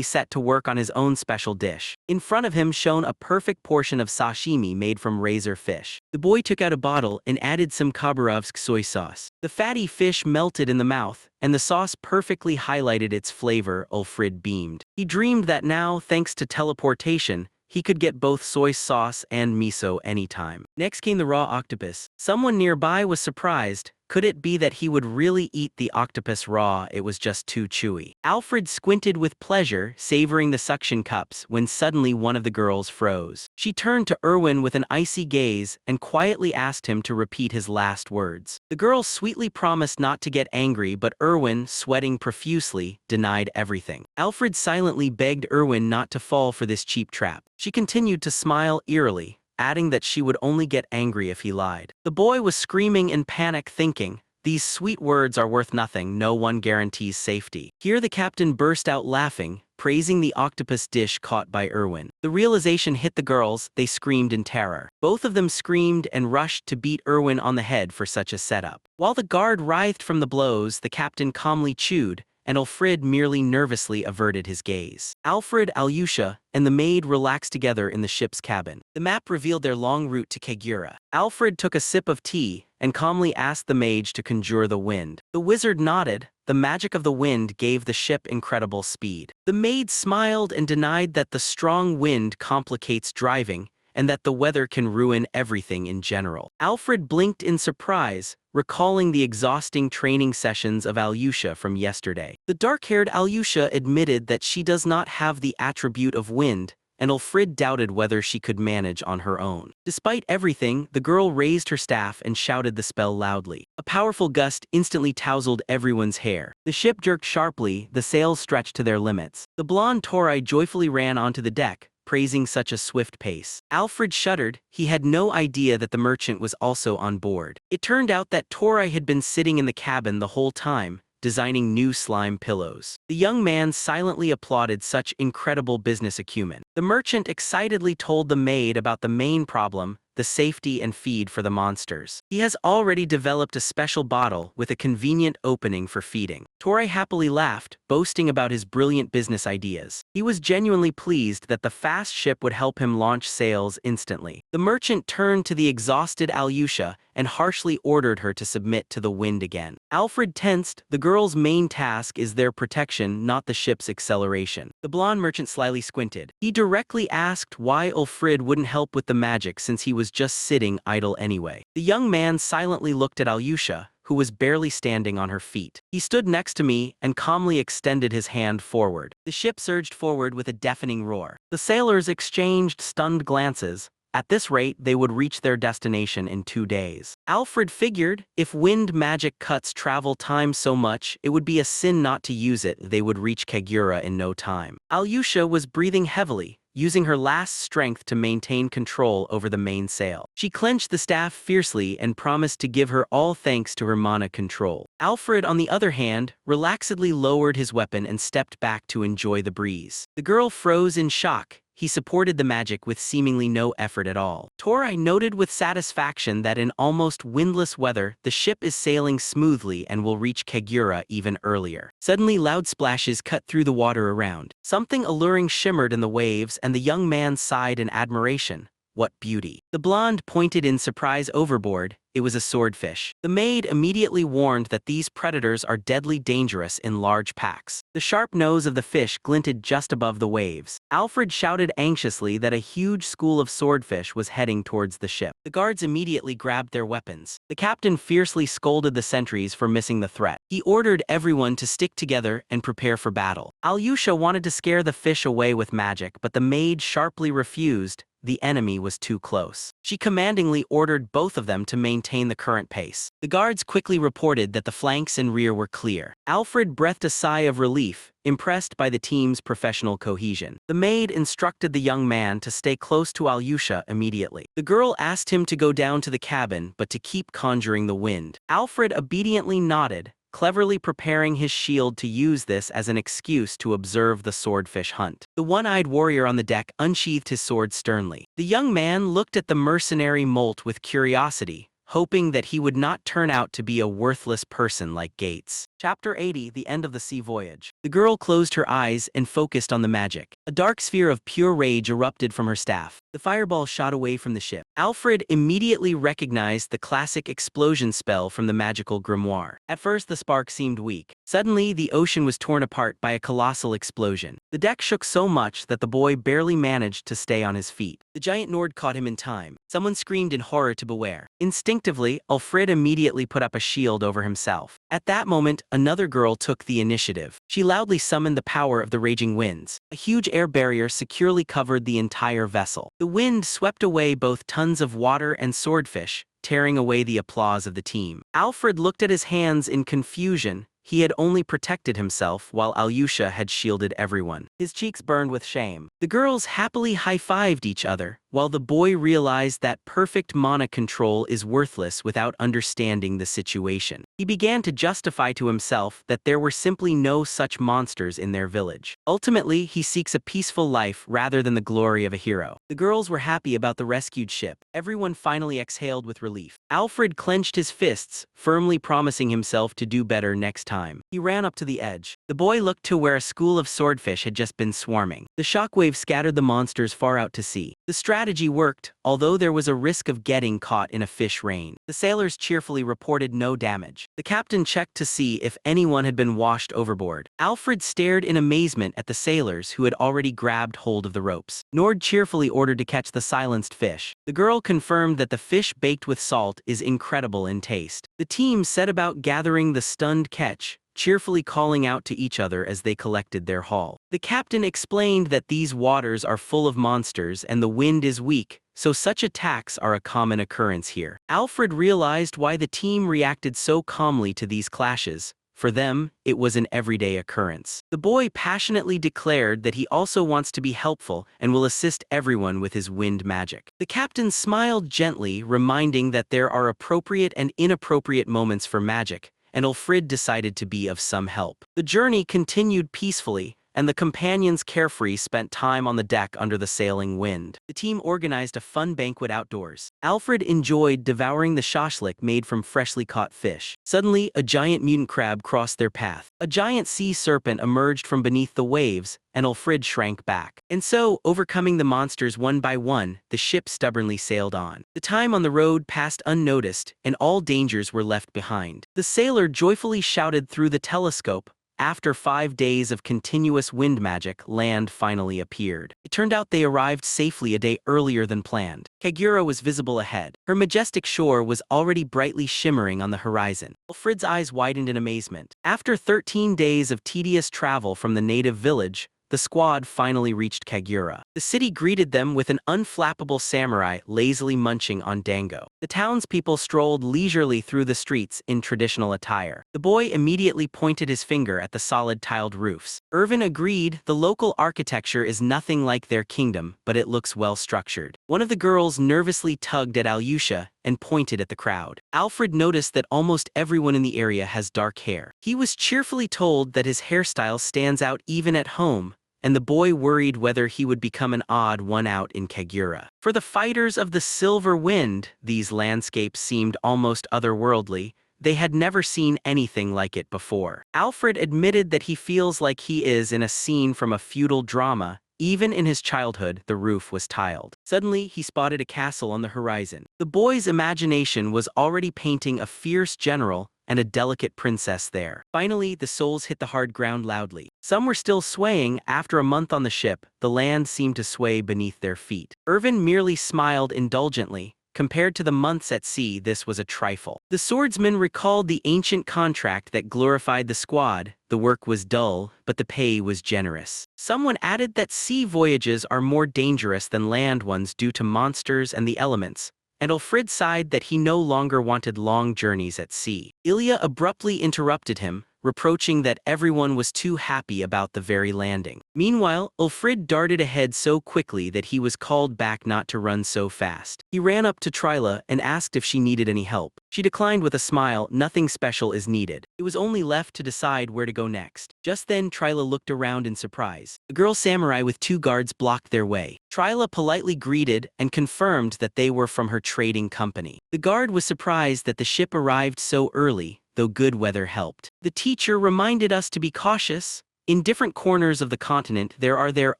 Speaker 1: set to work on his own special dish. In front of him shone a perfect portion of sashimi made from razor fish. The boy took out a bottle and added some Khabarovsk soy sauce. The fatty fish melted in the mouth, and the sauce perfectly highlighted its flavor. Ulfrid beamed. He dreamed that now, thanks to teleportation, he could get both soy sauce and miso anytime. Next came the raw octopus. Someone nearby was surprised. Could it be that he would really eat the octopus raw? It was just too chewy. Alfred squinted with pleasure, savoring the suction cups, when suddenly one of the girls froze. She turned to Irwin with an icy gaze and quietly asked him to repeat his last words. The girl sweetly promised not to get angry, but Irwin, sweating profusely, denied everything. Alfred silently begged Irwin not to fall for this cheap trap. She continued to smile eerily, adding that she would only get angry if he lied. The boy was screaming in panic, thinking, "These sweet words are worth nothing, no one guarantees safety." Here the captain burst out laughing, praising the octopus dish caught by Irwin. The realization hit the girls. They screamed in terror. Both of them screamed and rushed to beat Irwin on the head for such a setup. While the guard writhed from the blows, the captain calmly chewed, and Ulfrid merely nervously averted his gaze. Alfred, Alyosha, and the maid relaxed together in the ship's cabin. The map revealed their long route to Kagura. Alfred took a sip of tea and calmly asked the mage to conjure the wind. The wizard nodded. The magic of the wind gave the ship incredible speed. The maid smiled and denied that the strong wind complicates driving, and that the weather can ruin everything in general. Alfred blinked in surprise, recalling the exhausting training sessions of Alyosha from yesterday. The dark-haired Alyosha admitted that she does not have the attribute of wind, and Ulfrid doubted whether she could manage on her own. Despite everything, the girl raised her staff and shouted the spell loudly. A powerful gust instantly tousled everyone's hair. The ship jerked sharply, the sails stretched to their limits. The blonde Torai joyfully ran onto the deck, praising such a swift pace. Alfred shuddered. He had no idea that the merchant was also on board. It turned out that Torai had been sitting in the cabin the whole time, designing new slime pillows. The young man silently applauded such incredible business acumen. The merchant excitedly told the maid about the main problem, the safety and feed for the monsters. He has already developed a special bottle with a convenient opening for feeding. Torai happily laughed, boasting about his brilliant business ideas. He was genuinely pleased that the fast ship would help him launch sails instantly. The merchant turned to the exhausted Alyosha and harshly ordered her to submit to the wind again. Alfred tensed. The girl's main task is their protection, not the ship's acceleration. The blonde merchant slyly squinted. He directly asked why Ulfrid wouldn't help with the magic since he was just sitting idle anyway. The young man silently looked at Alyosha, who was barely standing on her feet. He stood next to me and calmly extended his hand forward. The ship surged forward with a deafening roar. The sailors exchanged stunned glances. At this rate, they would reach their destination in 2 days. Alfred figured, if wind magic cuts travel time so much, it would be a sin not to use it. They would reach Kagura in no time. Alyosha was breathing heavily, using her last strength to maintain control over the mainsail. She clenched the staff fiercely and promised to give her all thanks to her mana control. Alfred, on the other hand, relaxedly lowered his weapon and stepped back to enjoy the breeze. The girl froze in shock. he supported the magic with seemingly no effort at all. Torai noted with satisfaction that in almost windless weather, the ship is sailing smoothly and will reach Kaguya even earlier. Suddenly, loud splashes cut through the water around. Something alluring shimmered in the waves, and the young man sighed in admiration. What beauty. The blonde pointed in surprise overboard. It was a swordfish. The maid immediately warned that these predators are deadly dangerous in large packs. The sharp nose of the fish glinted just above the waves. Alfred shouted anxiously that a huge school of swordfish was heading towards the ship. The guards immediately grabbed their weapons. The captain fiercely scolded the sentries for missing the threat. He ordered everyone to stick together and prepare for battle. Alyosha wanted to scare the fish away with magic, but the maid sharply refused. The enemy was too close. She commandingly ordered both of them to maintain the current pace. The guards quickly reported that the flanks and rear were clear. Alfred breathed a sigh of relief, impressed by the team's professional cohesion. The maid instructed the young man to stay close to Alyosha immediately. The girl asked him to go down to the cabin but to keep conjuring the wind. Alfred obediently nodded, cleverly preparing his shield to use this as an excuse to observe the swordfish hunt. The one-eyed warrior on the deck unsheathed his sword sternly. The young man looked at the mercenary molt with curiosity, hoping that he would not turn out to be a worthless person like Gates. Chapter 80, The End of the Sea Voyage. The girl closed her eyes and focused on the magic. A dark sphere of pure rage erupted from her staff. The fireball shot away from the ship. Alfred immediately recognized the classic explosion spell from the magical grimoire. At first the spark seemed weak. Suddenly the ocean was torn apart by a colossal explosion. The deck shook so much that the boy barely managed to stay on his feet. The giant Nord caught him in time. Someone screamed in horror to beware. Instinctively, Alfred immediately put up a shield over himself. At that moment, another girl took the initiative. She loudly summoned the power of the raging winds. A huge air barrier securely covered the entire vessel. The wind swept away both tons of water and swordfish, tearing away the applause of the team. Alfred looked at his hands in confusion. He had only protected himself while Alyosha had shielded everyone. His cheeks burned with shame. The girls happily high-fived each other, while the boy realized that perfect mana control is worthless without understanding the situation. He began to justify to himself that there were simply no such monsters in their village. Ultimately, he seeks a peaceful life rather than the glory of a hero. The girls were happy about the rescued ship. Everyone finally exhaled with relief. Alfred clenched his fists, firmly promising himself to do better next time. He ran up to the edge. The boy looked to where a school of swordfish had just been swarming. The shockwave scattered the monsters far out to sea. The strategy worked, although there was a risk of getting caught in a fish rain. The sailors cheerfully reported no damage. The captain checked to see if anyone had been washed overboard. Alfred stared in amazement at the sailors who had already grabbed hold of the ropes. Nord cheerfully ordered to catch the silenced fish. The girl confirmed that the fish baked with salt is incredible in taste. The team set about gathering the stunned catch, cheerfully calling out to each other as they collected their haul. The captain explained that these waters are full of monsters and the wind is weak, so such attacks are a common occurrence here. Alfred realized why the team reacted so calmly to these clashes. For them, it was an everyday occurrence. The boy passionately declared that he also wants to be helpful and will assist everyone with his wind magic. The captain smiled gently, reminding that there are appropriate and inappropriate moments for magic, and Alfred decided to be of some help. The journey continued peacefully, and the companions carefree spent time on the deck under the sailing wind. The team organized a fun banquet outdoors. Alfred enjoyed devouring the shashlik made from freshly caught fish. Suddenly, a giant mutant crab crossed their path. A giant sea serpent emerged from beneath the waves, and Alfred shrank back. And so, overcoming the monsters one by one, the ship stubbornly sailed on. The time on the road passed unnoticed, and all dangers were left behind. The sailor joyfully shouted through the telescope. After 5 days of continuous wind magic, land finally appeared. It turned out they arrived safely a day earlier than planned. Kaguya was visible ahead. Her majestic shore was already brightly shimmering on the horizon. Alfred's eyes widened in amazement. After 13 days of tedious travel from the native village, the squad finally reached Kaguya. The city greeted them with an unflappable samurai lazily munching on dango. The townspeople strolled leisurely through the streets in traditional attire. The boy immediately pointed his finger at the solid tiled roofs. Irvin agreed the local architecture is nothing like their kingdom, but it looks well structured. One of the girls nervously tugged at Alyosha and pointed at the crowd. Alfred noticed that almost everyone in the area has dark hair. He was cheerfully told that his hairstyle stands out even at home, and the boy worried whether he would become an odd one out in Kagura. For the fighters of the Silver Wind, these landscapes seemed almost otherworldly. They had never seen anything like it before. Alfred admitted that he feels like he is in a scene from a feudal drama. Even in his childhood, the roof was tiled. Suddenly, he spotted a castle on the horizon. The boy's imagination was already painting a fierce general and a delicate princess there. Finally, the soles hit the hard ground loudly. Some were still swaying. After a month on the ship, the land seemed to sway beneath their feet. Irvin merely smiled indulgently. Compared to the months at sea, this was a trifle. The swordsman recalled the ancient contract that glorified the squad. The work was dull, but the pay was generous. Someone added that sea voyages are more dangerous than land ones due to monsters and the elements, and Ulfrid sighed that he no longer wanted long journeys at sea. Ilya abruptly interrupted him, reproaching that everyone was too happy about the very landing. Meanwhile, Ulfrid darted ahead so quickly that he was called back not to run so fast. He ran up to Tryla and asked if she needed any help. She declined with a smile. Nothing special is needed. It was only left to decide where to go next. Just then, Tryla looked around in surprise. A girl samurai with 2 guards blocked their way. Tryla politely greeted and confirmed that they were from her trading company. The guard was surprised that the ship arrived so early, though good weather helped. The teacher reminded us to be cautious. In different corners of the continent, there are their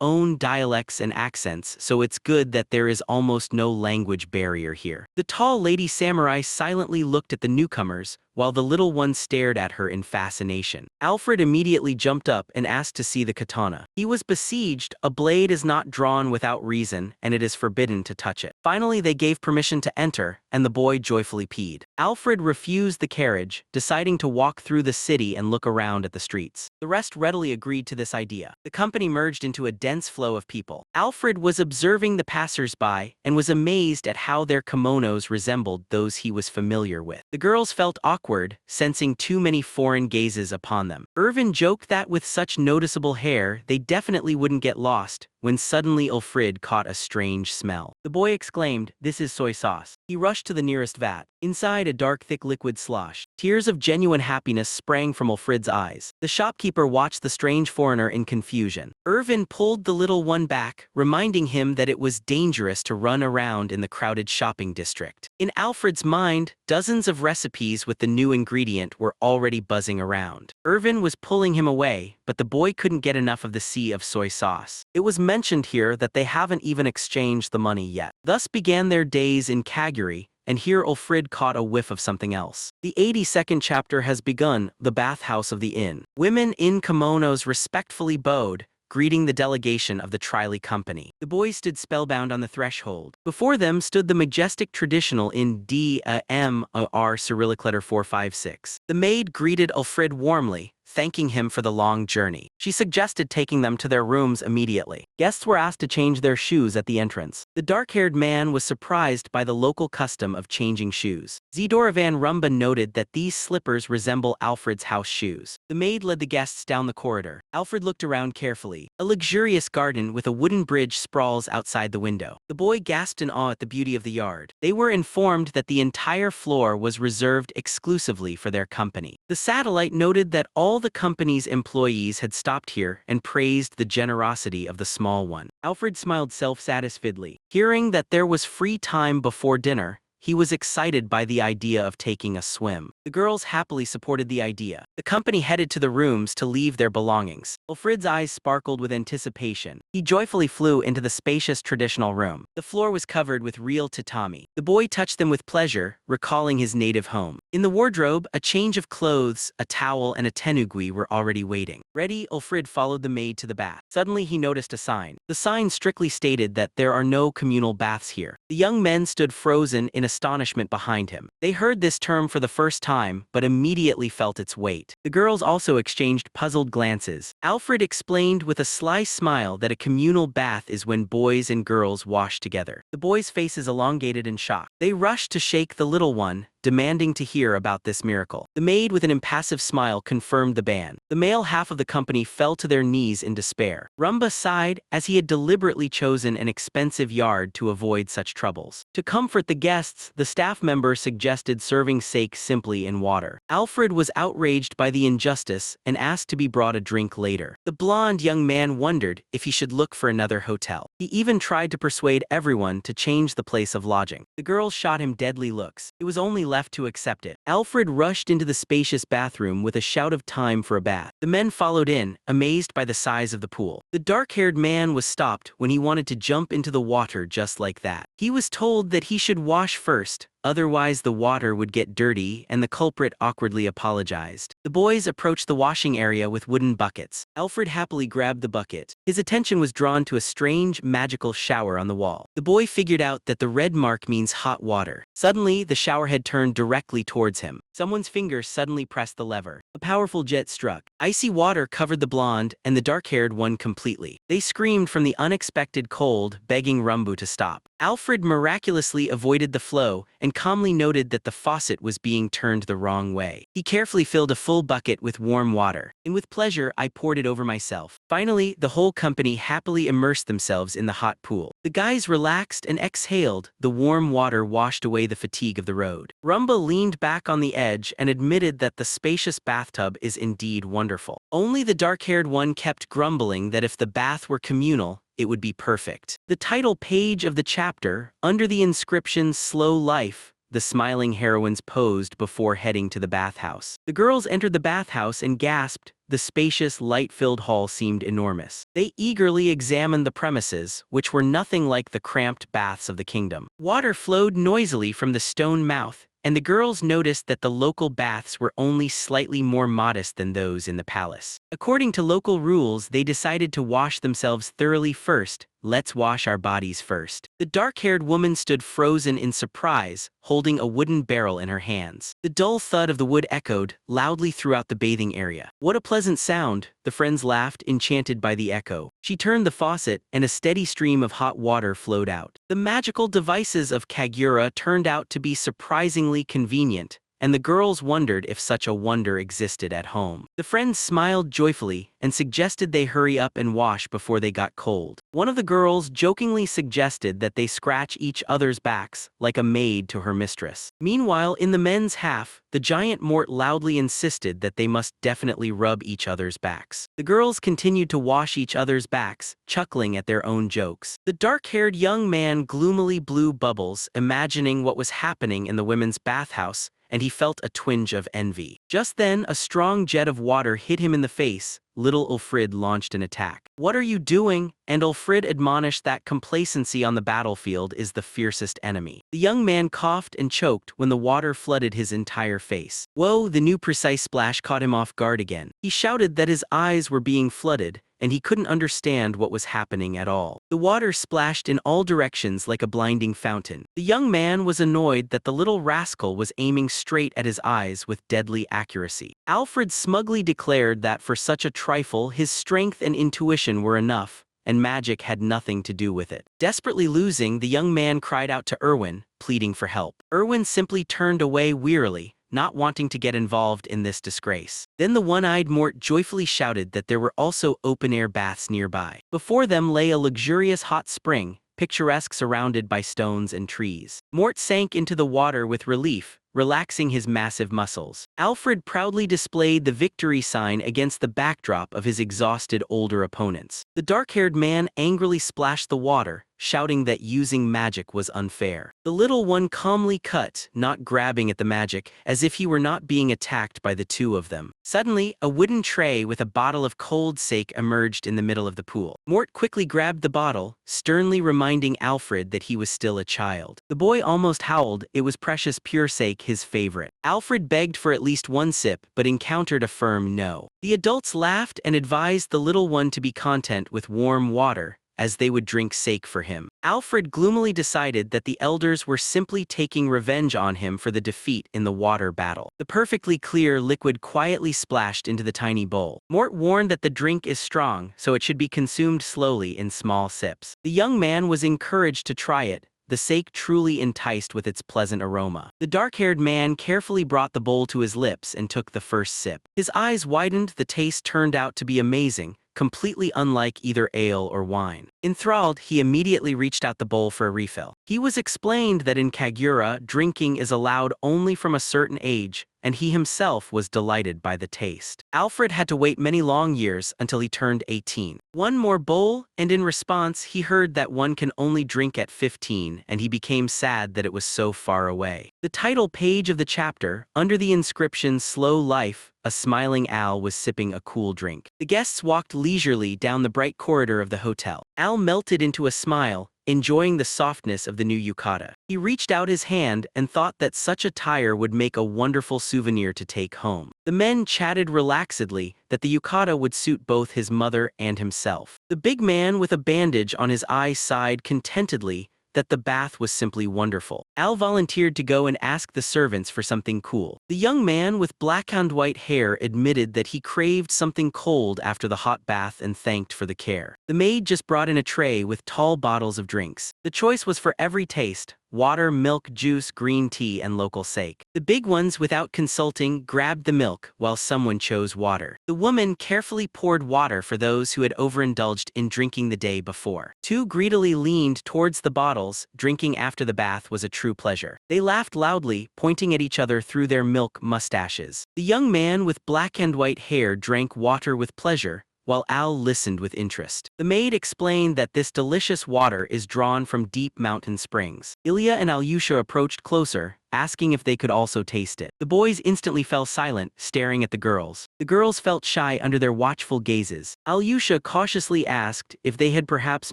Speaker 1: own dialects and accents, so it's good that there is almost no language barrier here. The tall lady samurai silently looked at the newcomers, while the little one stared at her in fascination. Alfred immediately jumped up and asked to see the katana. He was besieged. A blade is not drawn without reason, and it is forbidden to touch it. Finally, they gave permission to enter, and the boy joyfully peed. Alfred refused the carriage, deciding to walk through the city and look around at the streets. The rest readily agreed to this idea. The company merged into a dense flow of people. Alfred was observing the passers-by and was amazed at how their kimonos resembled those he was familiar with. The girls felt awkward, sensing too many foreign gazes upon them. Irvin joked that with such noticeable hair, they definitely wouldn't get lost, when suddenly Ulfrid caught a strange smell. The boy exclaimed, "This is soy sauce." He rushed to the nearest vat. Inside, a dark, thick liquid sloshed. Tears of genuine happiness sprang from Ulfrid's eyes. The shopkeeper watched the strange foreigner in confusion. Irvin pulled the little one back, reminding him that it was dangerous to run around in the crowded shopping district. In Alfred's mind, dozens of recipes with the new ingredient were already buzzing around. Irvin was pulling him away, but the boy couldn't get enough of the sea of soy sauce. It was mentioned here that they haven't even exchanged the money yet. Thus began their days in Kaguri, and here Ulfrid caught a whiff of something else. The 82nd chapter has begun, the bathhouse of the inn. Women in kimonos respectfully bowed, greeting the delegation of the Triley Company. The boys stood spellbound on the threshold. Before them stood the majestic traditional in D-A-M-A-R Cyrillic letter 456. The maid greeted Ulfrid warmly, thanking him for the long journey. She suggested taking them to their rooms immediately. Guests were asked to change their shoes at the entrance. The dark-haired man was surprised by the local custom of changing shoes. Zedora van Rumba noted that these slippers resemble Alfred's house shoes. The maid led the guests down the corridor. Alfred looked around carefully. A luxurious garden with a wooden bridge sprawls outside the window. The boy gasped in awe at the beauty of the yard. They were informed that the entire floor was reserved exclusively for their company. The satellite noted that all the company's employees had stopped here and praised the generosity of the small one. Alfred smiled self-satisfiedly. Hearing that there was free time before dinner, he was excited by the idea of taking a swim. The girls happily supported the idea. The company headed to the rooms to leave their belongings. Ulfrid's eyes sparkled with anticipation. He joyfully flew into the spacious traditional room. The floor was covered with real tatami. The boy touched them with pleasure, recalling his native home. In the wardrobe, a change of clothes, a towel, and a tenugui were already waiting. Ready, Ulfrid followed the maid to the bath. Suddenly he noticed a sign. The sign strictly stated that there are no communal baths here. The young men stood frozen in astonishment behind him. They heard this term for the first time, but immediately felt its weight. The girls also exchanged puzzled glances. Alfred explained with a sly smile that a communal bath is when boys and girls wash together. The boys' faces elongated in shock. They rushed to shake the little one, demanding to hear about this miracle. The maid with an impassive smile confirmed the ban. The male half of the company fell to their knees in despair. Rumba sighed, as he had deliberately chosen an expensive yard to avoid such troubles. To comfort the guests, the staff member suggested serving sake simply in water. Alfred was outraged by the injustice and asked to be brought a drink later. The blonde young man wondered if he should look for another hotel. He even tried to persuade everyone to change the place of lodging. The girls shot him deadly looks. It was only left to accept it. Alfred rushed into the spacious bathroom with a shout of time for a bath. The men followed in, amazed by the size of the pool. The dark-haired man was stopped when he wanted to jump into the water just like that. He was told that he should wash first, otherwise the water would get dirty, and the culprit awkwardly apologized. The boys approached the washing area with wooden buckets. Alfred happily grabbed the bucket. His attention was drawn to a strange, magical shower on the wall. The boy figured out that the red mark means hot water. Suddenly, the shower head turned directly towards him. Someone's finger suddenly pressed the lever. A powerful jet struck. Icy water covered the blonde and the dark-haired one completely. They screamed from the unexpected cold, begging Rumbu to stop. Alfred miraculously avoided the flow and calmly noted that the faucet was being turned the wrong way. He carefully filled a full bucket with warm water, and with pleasure I poured it over myself. Finally, the whole company happily immersed themselves in the hot pool. The guys relaxed and exhaled. The warm water washed away the fatigue of the road. Rumba leaned back on the edge and admitted that the spacious bathtub is indeed wonderful. Only the dark-haired one kept grumbling that if the bath were communal, it would be perfect. The title page of the chapter, under the inscription "Slow Life," the smiling heroines posed before heading to the bathhouse. The girls entered the bathhouse and gasped. The spacious, light-filled hall seemed enormous. They eagerly examined the premises, which were nothing like the cramped baths of the kingdom. Water flowed noisily from the stone mouth, and the girls noticed that the local baths were only slightly more modest than those in the palace. According to local rules, they decided to wash themselves thoroughly first. Let's wash our bodies first. The dark-haired woman stood frozen in surprise, holding a wooden barrel in her hands. The dull thud of the wood echoed loudly throughout the bathing area. What a pleasant sound, the friends laughed, enchanted by the echo. She turned the faucet, and a steady stream of hot water flowed out. The magical devices of Kagura turned out to be surprisingly convenient, and the girls wondered if such a wonder existed at home. The friends smiled joyfully and suggested they hurry up and wash before they got cold. One of the girls jokingly suggested that they scratch each other's backs like a maid to her mistress. Meanwhile, in the men's half, the giant Mort loudly insisted that they must definitely rub each other's backs. The girls continued to wash each other's backs, chuckling at their own jokes. The dark-haired young man gloomily blew bubbles, imagining what was happening in the women's bathhouse, and he felt a twinge of envy. Just then, a strong jet of water hit him in the face. Little Ulfrid launched an attack. "What are you doing?" And Ulfrid admonished that complacency on the battlefield is the fiercest enemy. The young man coughed and choked when the water flooded his entire face. Whoa, the new precise splash caught him off guard again. He shouted that his eyes were being flooded, and he couldn't understand what was happening at all. The water splashed in all directions like a blinding fountain. The young man was annoyed that the little rascal was aiming straight at his eyes with deadly accuracy. Alfred smugly declared that for such a trifle his strength and intuition were enough, and magic had nothing to do with it. Desperately losing, the young man cried out to Erwin, pleading for help. Erwin simply turned away wearily, not wanting to get involved in this disgrace. Then the one-eyed Mort joyfully shouted that there were also open-air baths nearby. Before them lay a luxurious hot spring, picturesque, surrounded by stones and trees. Mort sank into the water with relief, relaxing his massive muscles. Alfred proudly displayed the victory sign against the backdrop of his exhausted older opponents. The dark-haired man angrily splashed the water, shouting that using magic was unfair. The little one calmly cut, not grabbing at the magic, as if he were not being attacked by the two of them. Suddenly, a wooden tray with a bottle of cold sake emerged in the middle of the pool. Mort quickly grabbed the bottle, sternly reminding Alfred that he was still a child. The boy almost howled. It was precious pure sake, his favorite. Alfred begged for at least one sip, but encountered a firm no. The adults laughed and advised the little one to be content with warm water, as they would drink sake for him. Alfred gloomily decided that the elders were simply taking revenge on him for the defeat in the water battle. The perfectly clear liquid quietly splashed into the tiny bowl. Mort warned that the drink is strong, so it should be consumed slowly in small sips. The young man was encouraged to try it, the sake truly enticed with its pleasant aroma. The dark-haired man carefully brought the bowl to his lips and took the first sip. His eyes widened, the taste turned out to be amazing, completely unlike either ale or wine. Enthralled, he immediately reached out the bowl for a refill. He was explained that in Kagura, drinking is allowed only from a certain age, and he himself was delighted by the taste. Alfred had to wait many long years until he turned 18. One more bowl, and in response, he heard that one can only drink at 15, and he became sad that it was so far away. The title page of the chapter, under the inscription "Slow Life," a smiling Al was sipping a cool drink. The guests walked leisurely down the bright corridor of the hotel. Al melted into a smile, enjoying the softness of the new yukata. He reached out his hand and thought that such attire would make a wonderful souvenir to take home. The men chatted relaxedly that the yukata would suit both his mother and himself. The big man with a bandage on his eye sighed contentedly that the bath was simply wonderful. Al volunteered to go and ask the servants for something cool. The young man with black and white hair admitted that he craved something cold after the hot bath and thanked for the care. The maid just brought in a tray with tall bottles of drinks. The choice was for every taste: water, milk, juice, green tea, and local sake. The big ones, without consulting, grabbed the milk, while someone chose water. The woman carefully poured water for those who had overindulged in drinking the day before. Two greedily leaned towards the bottles. Drinking after the bath was a true pleasure. They laughed loudly, pointing at each other through their milk mustaches. The young man with black and white hair drank water with pleasure, while Al listened with interest. The maid explained that this delicious water is drawn from deep mountain springs. Ilya and Alyosha approached closer, asking if they could also taste it. The boys instantly fell silent, staring at the girls. The girls felt shy under their watchful gazes. Alyosha cautiously asked if they had perhaps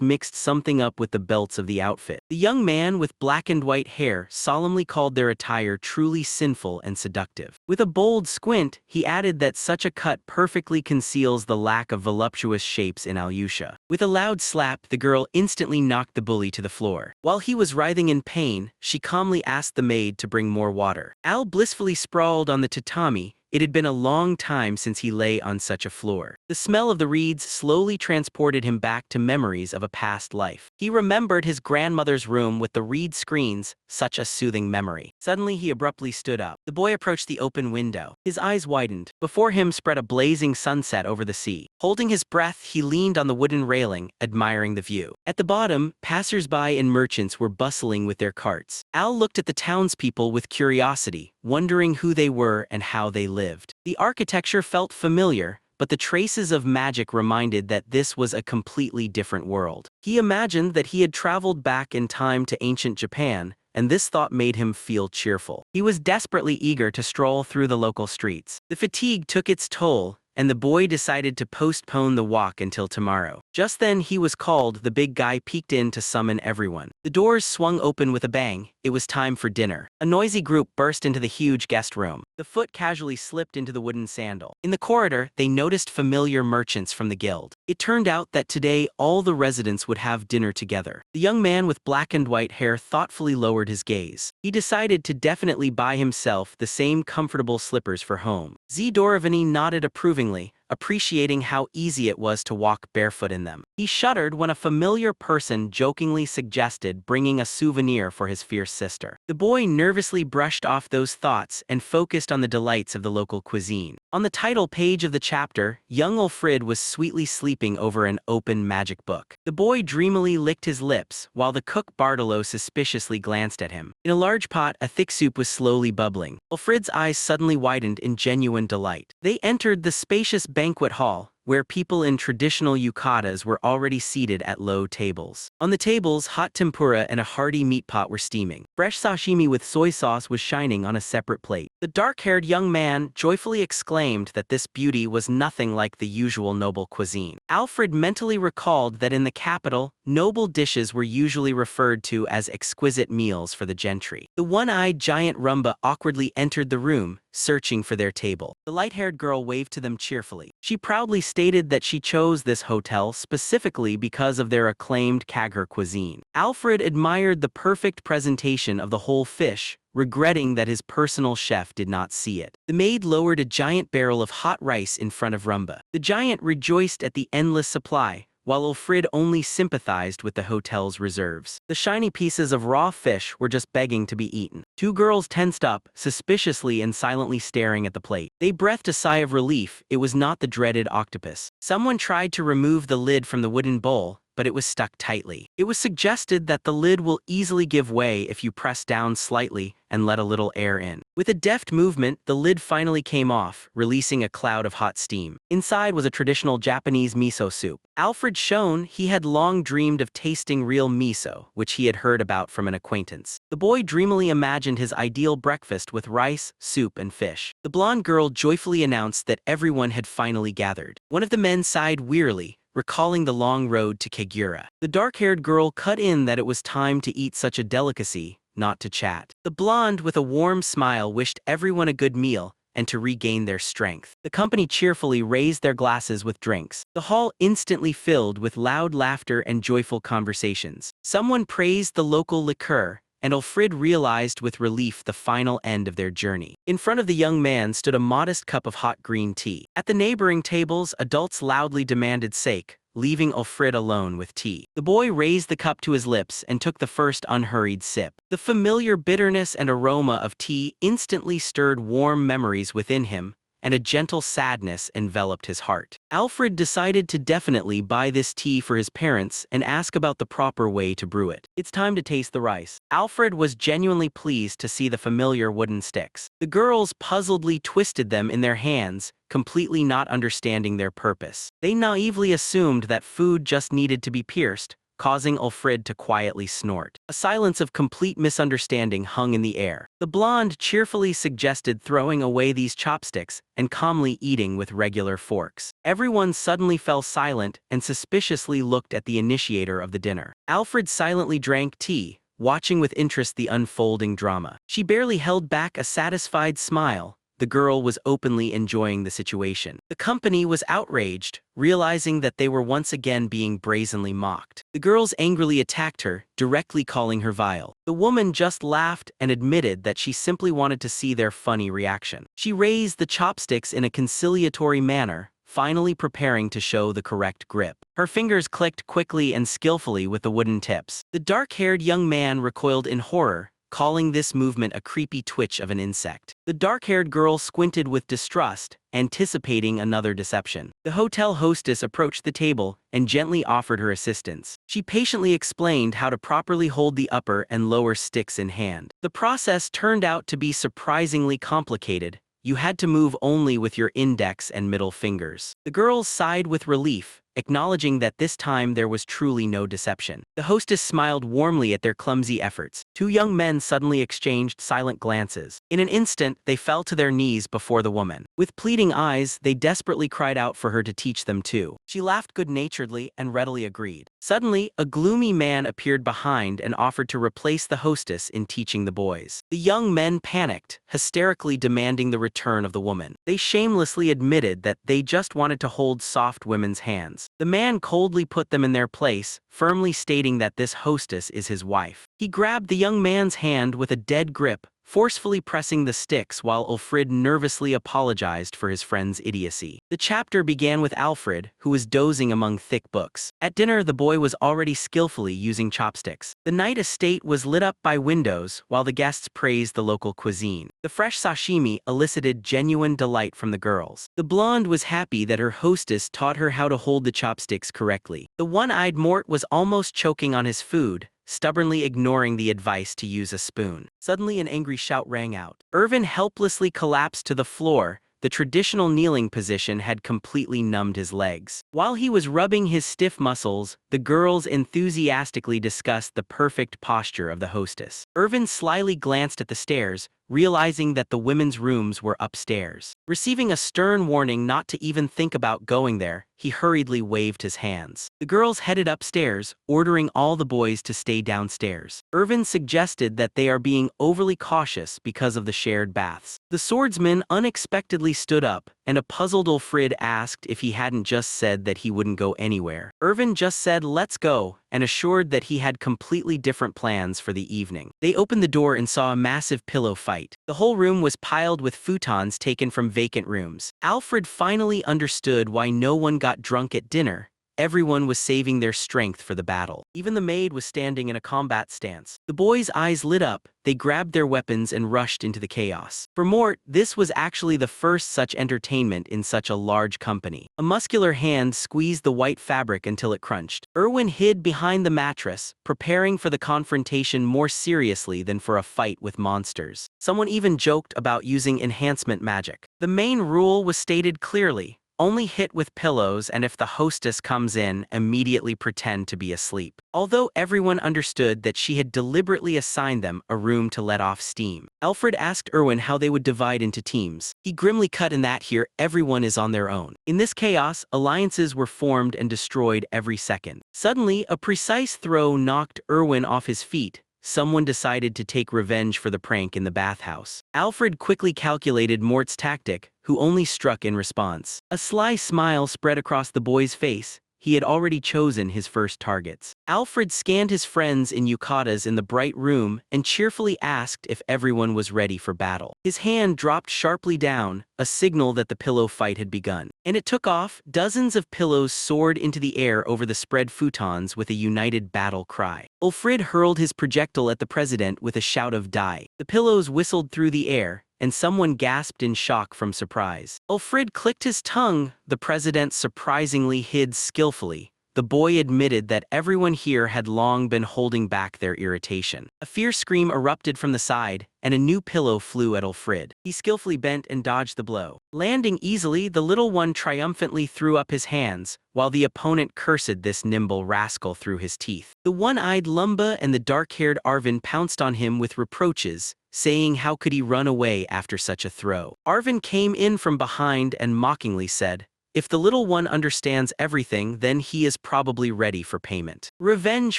Speaker 1: mixed something up with the belts of the outfit. The young man with black and white hair solemnly called their attire truly sinful and seductive. With a bold squint, he added that such a cut perfectly conceals the lack of voluptuous shapes in Alyosha. With a loud slap, the girl instantly knocked the bully to the floor. While he was writhing in pain, she calmly asked the maid to bring more water. Al blissfully sprawled on the tatami. It had been a long time since he lay on such a floor. The smell of the reeds slowly transported him back to memories of a past life. He remembered his grandmother's room with the reed screens, such a soothing memory. Suddenly he abruptly stood up. The boy approached the open window. His eyes widened. Before him spread a blazing sunset over the sea. Holding his breath, he leaned on the wooden railing, admiring the view. At the bottom, passers-by and merchants were bustling with their carts. Al looked at the townspeople with curiosity, wondering who they were and how they lived. The architecture felt familiar, but the traces of magic reminded that this was a completely different world. He imagined that he had traveled back in time to ancient Japan, and this thought made him feel cheerful. He was desperately eager to stroll through the local streets. The fatigue took its toll, and the boy decided to postpone the walk until tomorrow. Just then he was called. The big guy peeked in to summon everyone. The doors swung open with a bang. It was time for dinner. A noisy group burst into the huge guest room. The foot casually slipped into the wooden sandal. In the corridor, they noticed familiar merchants from the guild. It turned out that today all the residents would have dinner together. The young man with black and white hair thoughtfully lowered his gaze. He decided to definitely buy himself the same comfortable slippers for home. Dorovany nodded approvingly, appreciating how easy it was to walk barefoot in them. He shuddered when a familiar person jokingly suggested bringing a souvenir for his fierce sister. The boy nervously brushed off those thoughts and focused on the delights of the local cuisine. On the title page of the chapter, young Ulfrid was sweetly sleeping over an open magic book. The boy dreamily licked his lips, while the cook Bartolo suspiciously glanced at him. In a large pot, a thick soup was slowly bubbling. Ulfrid's eyes suddenly widened in genuine delight. They entered the spacious banquet hall, where people in traditional yukatas were already seated at low tables. On the tables, hot tempura and a hearty meat pot were steaming. Fresh sashimi with soy sauce was shining on a separate plate. The dark-haired young man joyfully exclaimed that this beauty was nothing like the usual noble cuisine. Alfred mentally recalled that in the capital, noble dishes were usually referred to as exquisite meals for the gentry. The one-eyed giant Rumba awkwardly entered the room, searching for their table. The light-haired girl waved to them cheerfully. She proudly stated that she chose this hotel specifically because of their acclaimed Kagher cuisine. Alfred admired the perfect presentation of the whole fish, regretting that his personal chef did not see it. The maid lowered a giant barrel of hot rice in front of Rumba. The giant rejoiced at the endless supply, while Ulfrid only sympathized with the hotel's reserves. The shiny pieces of raw fish were just begging to be eaten. Two girls tensed up, suspiciously and silently staring at the plate. They breathed a sigh of relief. It was not the dreaded octopus. Someone tried to remove the lid from the wooden bowl, but it was stuck tightly. It was suggested that the lid will easily give way if you press down slightly and let a little air in. With a deft movement, the lid finally came off, releasing a cloud of hot steam. Inside was a traditional Japanese miso soup. Alfred shone he had long dreamed of tasting real miso, which he had heard about from an acquaintance. The boy dreamily imagined his ideal breakfast with rice, soup, and fish. The blonde girl joyfully announced that everyone had finally gathered. One of the men sighed wearily, recalling the long road to Kagura. The dark-haired girl cut in that it was time to eat such a delicacy, not to chat. The blonde, with a warm smile, wished everyone a good meal and to regain their strength. The company cheerfully raised their glasses with drinks. The hall instantly filled with loud laughter and joyful conversations. Someone praised the local liqueur, and Ulfrid realized with relief the final end of their journey. In front of the young man stood a modest cup of hot green tea. At the neighboring tables, adults loudly demanded sake, leaving Ulfrid alone with tea. The boy raised the cup to his lips and took the first unhurried sip. The familiar bitterness and aroma of tea instantly stirred warm memories within him, and a gentle sadness enveloped his heart. Alfred decided to definitely buy this tea for his parents and ask about the proper way to brew it. It's time to taste the rice. Alfred was genuinely pleased to see the familiar wooden sticks. The girls puzzledly twisted them in their hands, completely not understanding their purpose. They naively assumed that food just needed to be pierced, causing Ulfrid to quietly snort. A silence of complete misunderstanding hung in the air. The blonde cheerfully suggested throwing away these chopsticks and calmly eating with regular forks. Everyone suddenly fell silent and suspiciously looked at the initiator of the dinner. Alfred silently drank tea, watching with interest the unfolding drama. She barely held back a satisfied smile. The girl was openly enjoying the situation. The company was outraged, realizing that they were once again being brazenly mocked. The girls angrily attacked her, directly calling her vile. The woman just laughed and admitted that she simply wanted to see their funny reaction. She raised the chopsticks in a conciliatory manner, finally preparing to show the correct grip. Her fingers clicked quickly and skillfully with the wooden tips. The dark-haired young man recoiled in horror, calling this movement a creepy twitch of an insect. The dark-haired girl squinted with distrust, anticipating another deception. The hotel hostess approached the table and gently offered her assistance. She patiently explained how to properly hold the upper and lower sticks in hand. The process turned out to be surprisingly complicated. You had to move only with your index and middle fingers. The girls sighed with relief, acknowledging that this time there was truly no deception. The hostess smiled warmly at their clumsy efforts. Two young men suddenly exchanged silent glances. In an instant, they fell to their knees before the woman. With pleading eyes, they desperately cried out for her to teach them too. She laughed good-naturedly and readily agreed. Suddenly, a gloomy man appeared behind and offered to replace the hostess in teaching the boys. The young men panicked, hysterically demanding the return of the woman. They shamelessly admitted that they just wanted to hold soft women's hands. The man coldly put them in their place, firmly stating that this hostess is his wife. He grabbed the young man's hand with a dead grip, forcefully pressing the sticks while Ulfrid nervously apologized for his friend's idiocy. The chapter began with Alfred, who was dozing among thick books. At dinner, the boy was already skillfully using chopsticks. The night estate was lit up by windows, while the guests praised the local cuisine. The fresh sashimi elicited genuine delight from the girls. The blonde was happy that her hostess taught her how to hold the chopsticks correctly. The one-eyed Mort was almost choking on his food, stubbornly ignoring the advice to use a spoon. Suddenly an angry shout rang out. Irvin helplessly collapsed to the floor. The traditional kneeling position had completely numbed his legs. While he was rubbing his stiff muscles, the girls enthusiastically discussed the perfect posture of the hostess. Irvin slyly glanced at the stairs, realizing that the women's rooms were upstairs. Receiving a stern warning not to even think about going there, he hurriedly waved his hands. The girls headed upstairs, ordering all the boys to stay downstairs. Irvin suggested that they are being overly cautious because of the shared baths. The swordsman unexpectedly stood up, and a puzzled Ulfrid asked if he hadn't just said that he wouldn't go anywhere. Irvin just said let's go, and assured that he had completely different plans for the evening. They opened the door and saw a massive pillow fight. The whole room was piled with futons taken from vacant rooms. Alfred finally understood why no one got drunk at dinner. everyone was saving their strength for the battle. Even the maid was standing in a combat stance. The boys' eyes lit up, they grabbed their weapons and rushed into the chaos. For Mort, this was actually the first such entertainment in such a large company. A muscular hand squeezed the white fabric until it crunched. Erwin hid behind the mattress, preparing for the confrontation more seriously than for a fight with monsters. Someone even joked about using enhancement magic. The main rule was stated clearly: only hit with pillows, and if the hostess comes in, immediately pretend to be asleep. Although everyone understood that she had deliberately assigned them a room to let off steam. Alfred asked Erwin how they would divide into teams. He grimly cut in that here everyone is on their own. In this chaos, alliances were formed and destroyed every second. Suddenly, a precise throw knocked Erwin off his feet. Someone decided to take revenge for the prank in the bathhouse. Alfred quickly calculated Mort's tactic, who only struck in response. A sly smile spread across the boy's face. He had already chosen his first targets. Alfred scanned his friends in yukatas in the bright room and cheerfully asked if everyone was ready for battle. His hand dropped sharply down, a signal that the pillow fight had begun. And it took off. Dozens of pillows soared into the air over the spread futons with a united battle cry. Ulfrid hurled his projectile at the president with a shout of "Die!" The pillows whistled through the air, and someone gasped in shock from surprise. Ulfrid clicked his tongue. The president surprisingly hid skillfully. The boy admitted that everyone here had long been holding back their irritation. A fierce scream erupted from the side, and a new pillow flew at Ulfrid. He skillfully bent and dodged the blow. Landing easily, the little one triumphantly threw up his hands, while the opponent cursed this nimble rascal through his teeth. The one-eyed Lumba and the dark-haired Arvin pounced on him with reproaches, saying how could he run away after such a throw. Arvin came in from behind and mockingly said, "If the little one understands everything, then he is probably ready for payment." Revenge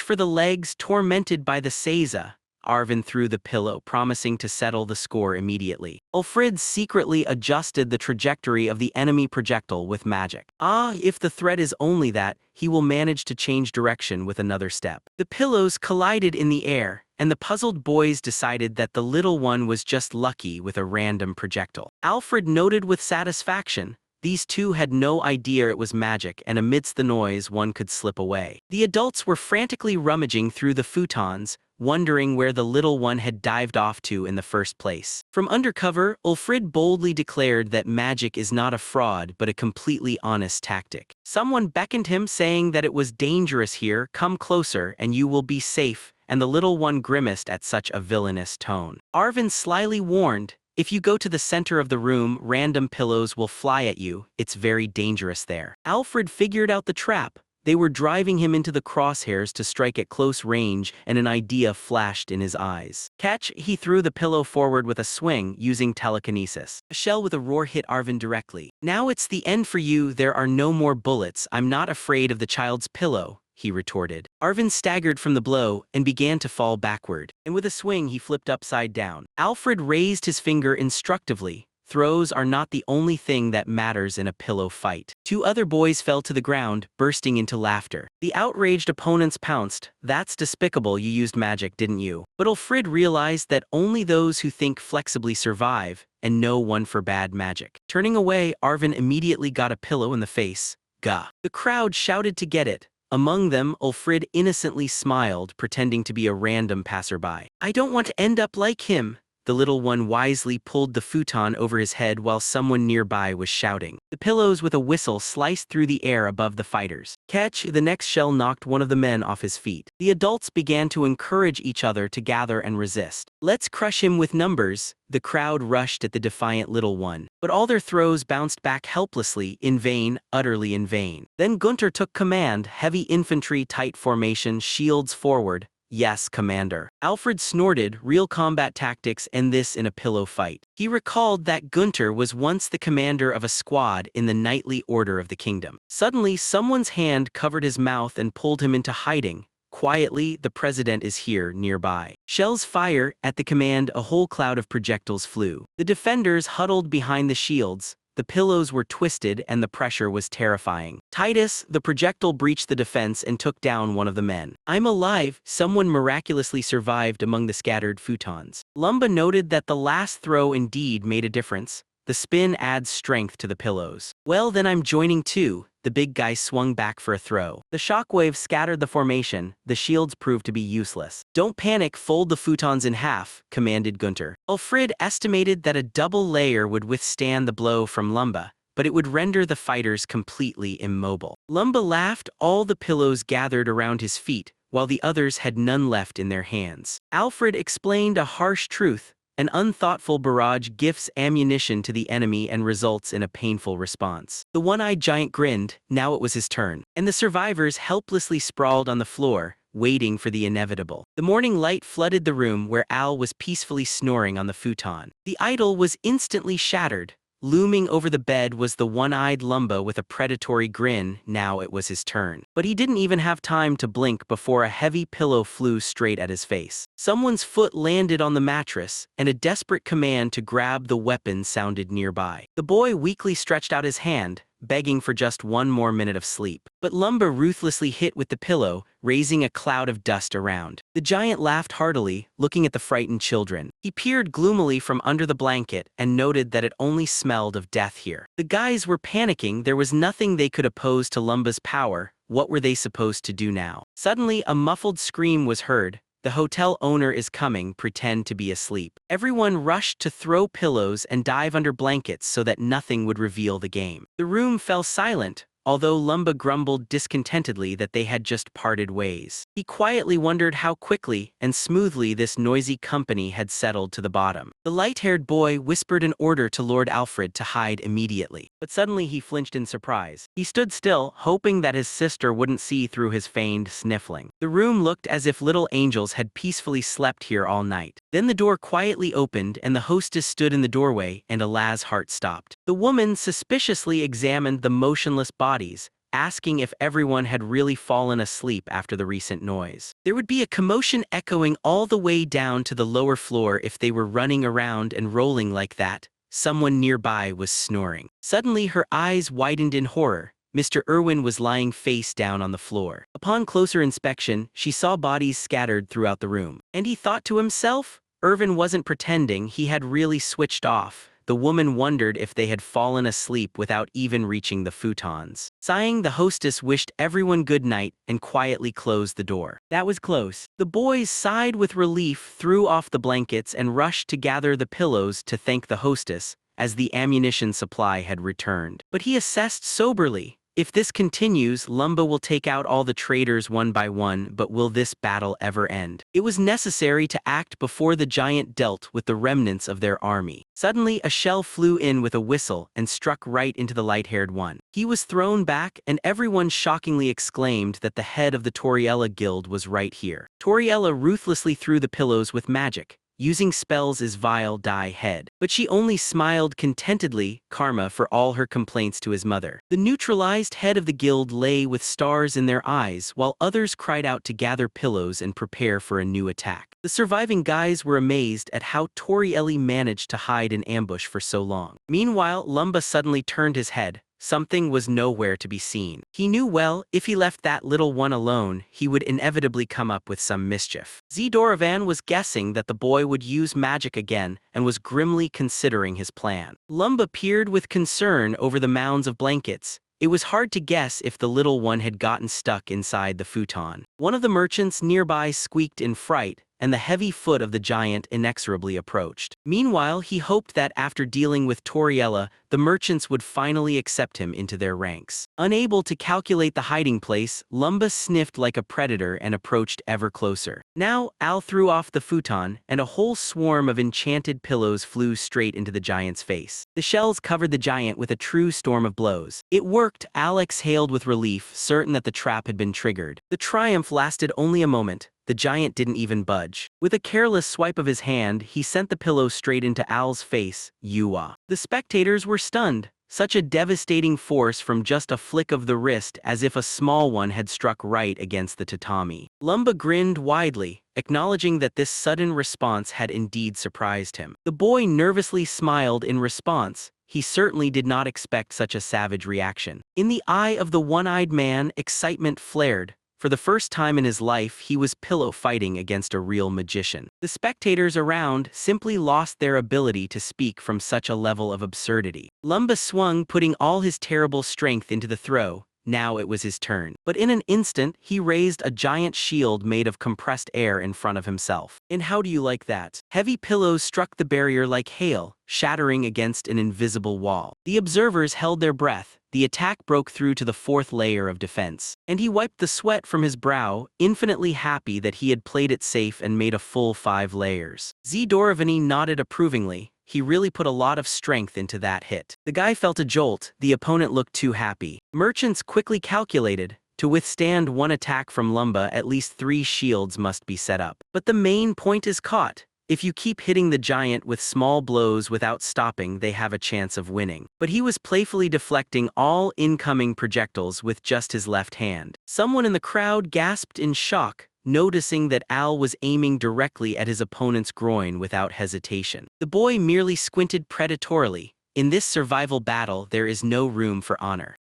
Speaker 1: for the legs tormented by the Seiza. Arvin threw the pillow, promising to settle the score immediately. Ulfrid secretly adjusted the trajectory of the enemy projectile with magic. If the threat is only that, he will manage to change direction with another step. The pillows collided in the air, and the puzzled boys decided that the little one was just lucky with a random projectile. Alfred noted with satisfaction, these two had no idea it was magic, and amidst the noise one could slip away. The adults were frantically rummaging through the futons, wondering where the little one had dived off to in the first place. From undercover, Ulfrid boldly declared that magic is not a fraud but a completely honest tactic. Someone beckoned him, saying that it was dangerous here, come closer and you will be safe, and the little one grimaced at such a villainous tone. Arvin slyly warned, "If you go to the center of the room, random pillows will fly at you. It's very dangerous there." Alfred figured out the trap. They were driving him into the crosshairs to strike at close range, and an idea flashed in his eyes. Catch! He threw the pillow forward with a swing, using telekinesis. A shell with a roar hit Arvin directly. "Now it's the end for you. There are no more bullets. I'm not afraid of the child's pillow," he retorted. Arvin staggered from the blow and began to fall backward, and with a swing he flipped upside down. Alfred raised his finger instructively. Throws are not the only thing that matters in a pillow fight. Two other boys fell to the ground, bursting into laughter. The outraged opponents pounced. "That's despicable, you used magic, didn't you?" But Ulfrid realized that only those who think flexibly survive, and no one for bad magic. Turning away, Arvin immediately got a pillow in the face. Gah! The crowd shouted to get it. Among them, Ulfrid innocently smiled, pretending to be a random passerby. "I don't want to end up like him." The little one wisely pulled the futon over his head while someone nearby was shouting. The pillows with a whistle sliced through the air above the fighters. Catch! The next shell knocked one of the men off his feet. The adults began to encourage each other to gather and resist. "Let's crush him with numbers." The crowd rushed at the defiant little one, but all their throws bounced back helplessly, in vain, utterly in vain. Then Gunther took command, heavy infantry, tight formation, shields forward. "Yes, Commander." Alfred snorted, real combat tactics, and this in a pillow fight. He recalled that Gunther was once the commander of a squad in the knightly order of the kingdom. Suddenly, someone's hand covered his mouth and pulled him into hiding. Quietly, the president is here, nearby. Shells fire. At the command, a whole cloud of projectiles flew. The defenders huddled behind the shields. The pillows were twisted and the pressure was terrifying. Titus, the projectile breached the defense and took down one of the men. "I'm alive." Someone miraculously survived among the scattered futons. Lumba noted that the last throw indeed made a difference. The spin adds strength to the pillows. "Well, then I'm joining too." the big guy swung back for a throw. The shockwave scattered the formation, the shields proved to be useless. "Don't panic, fold the futons in half," commanded Gunter. Alfred estimated that a double layer would withstand the blow from Lumba, but it would render the fighters completely immobile. Lumba laughed, all the pillows gathered around his feet, while the others had none left in their hands. Alfred explained a harsh truth. An unthoughtful barrage gifts ammunition to the enemy and results in a painful response. The one-eyed giant grinned, now it was his turn, and the survivors helplessly sprawled on the floor, waiting for the inevitable. The morning light flooded the room where Al was peacefully snoring on the futon. The idol was instantly shattered. Looming over the bed was the one-eyed Lumba with a predatory grin. Now it was his turn. But he didn't even have time to blink before a heavy pillow flew straight at his face. Someone's foot landed on the mattress, and a desperate command to grab the weapon sounded nearby. The boy weakly stretched out his hand, begging for just one more minute of sleep. But Lumba ruthlessly hit with the pillow, raising a cloud of dust around. The giant laughed heartily, looking at the frightened children. He peered gloomily from under the blanket and noted that it only smelled of death here. The guys were panicking. There was nothing they could oppose to Lumba's power. What were they supposed to do now? Suddenly, a muffled scream was heard. "The hotel owner is coming, pretend to be asleep." Everyone rushed to throw pillows and dive under blankets so that nothing would reveal the game. The room fell silent, although Lumba grumbled discontentedly that they had just parted ways. He quietly wondered how quickly and smoothly this noisy company had settled to the bottom. The light-haired boy whispered an order to Lord Alfred to hide immediately. But suddenly he flinched in surprise. He stood still, hoping that his sister wouldn't see through his feigned sniffling. The room looked as if little angels had peacefully slept here all night. Then the door quietly opened and the hostess stood in the doorway, and Alaz's heart stopped. The woman suspiciously examined the motionless bodies, asking if everyone had really fallen asleep after the recent noise. There would be a commotion echoing all the way down to the lower floor if they were running around and rolling like that. Someone nearby was snoring. Suddenly her eyes widened in horror. Mr. Irwin was lying face down on the floor. Upon closer inspection, she saw bodies scattered throughout the room. And he thought to himself, Irwin wasn't pretending, he had really switched off. The woman wondered if they had fallen asleep without even reaching the futons. Sighing, the hostess wished everyone good night and quietly closed the door. That was close. The boys sighed with relief, threw off the blankets, and rushed to gather the pillows to thank the hostess, as the ammunition supply had returned. But he assessed soberly. If this continues, Lumba will take out all the traitors one by one, but will this battle ever end? It was necessary to act before the giant dealt with the remnants of their army. Suddenly, a shell flew in with a whistle and struck right into the light-haired one. He was thrown back, and everyone shockingly exclaimed that the head of the Toriella Guild was right here. Toriella ruthlessly threw the pillows with magic, using spells as vile die head. But she only smiled contentedly, karma for all her complaints to his mother. The neutralized head of the guild lay with stars in their eyes, while others cried out to gather pillows and prepare for a new attack. The surviving guys were amazed at how Torielli managed to hide in ambush for so long. Meanwhile, Lumba suddenly turned his head. Something was nowhere to be seen. He knew well, if he left that little one alone, he would inevitably come up with some mischief. Doravan was guessing that the boy would use magic again and was grimly considering his plan. Lumba peered with concern over the mounds of blankets. It was hard to guess if the little one had gotten stuck inside the futon. One of the merchants nearby squeaked in fright, and the heavy foot of the giant inexorably approached. Meanwhile, he hoped that after dealing with Toriella, the merchants would finally accept him into their ranks. Unable to calculate the hiding place, Lumba sniffed like a predator and approached ever closer. Now, Al threw off the futon, and a whole swarm of enchanted pillows flew straight into the giant's face. The shells covered the giant with a true storm of blows. It worked, Al exhaled with relief, certain that the trap had been triggered. The triumph lasted only a moment. The giant didn't even budge. With a careless swipe of his hand, he sent the pillow straight into Al's face. Yua. The spectators were stunned. Such a devastating force from just a flick of the wrist, as if a small one had struck right against the tatami. Lumba grinned widely, acknowledging that this sudden response had indeed surprised him. The boy nervously smiled in response. He certainly did not expect such a savage reaction. In the eye of the one-eyed man, excitement flared. For the first time in his life, he was pillow fighting against a real magician. The spectators around simply lost their ability to speak from such a level of absurdity. Lumba swung, putting all his terrible strength into the throw. Now it was his turn. But in an instant, he raised a giant shield made of compressed air in front of himself. And how do you like that? Heavy pillows struck the barrier like hail, shattering against an invisible wall. The observers held their breath. The attack broke through to the fourth layer of defense, and he wiped the sweat from his brow, infinitely happy that he had played it safe and made a full 5 layers. Zdorovany nodded approvingly. He really put a lot of strength into that hit. The guy felt a jolt. The opponent looked too happy. Merchants quickly calculated. To withstand one attack from Lumba, at least 3 shields must be set up. But the main point is caught. If you keep hitting the giant with small blows without stopping, they have a chance of winning. But he was playfully deflecting all incoming projectiles with just his left hand. Someone in the crowd gasped in shock, noticing that Al was aiming directly at his opponent's groin without hesitation. The boy merely squinted predatorily. In this survival battle, there is no room for honor.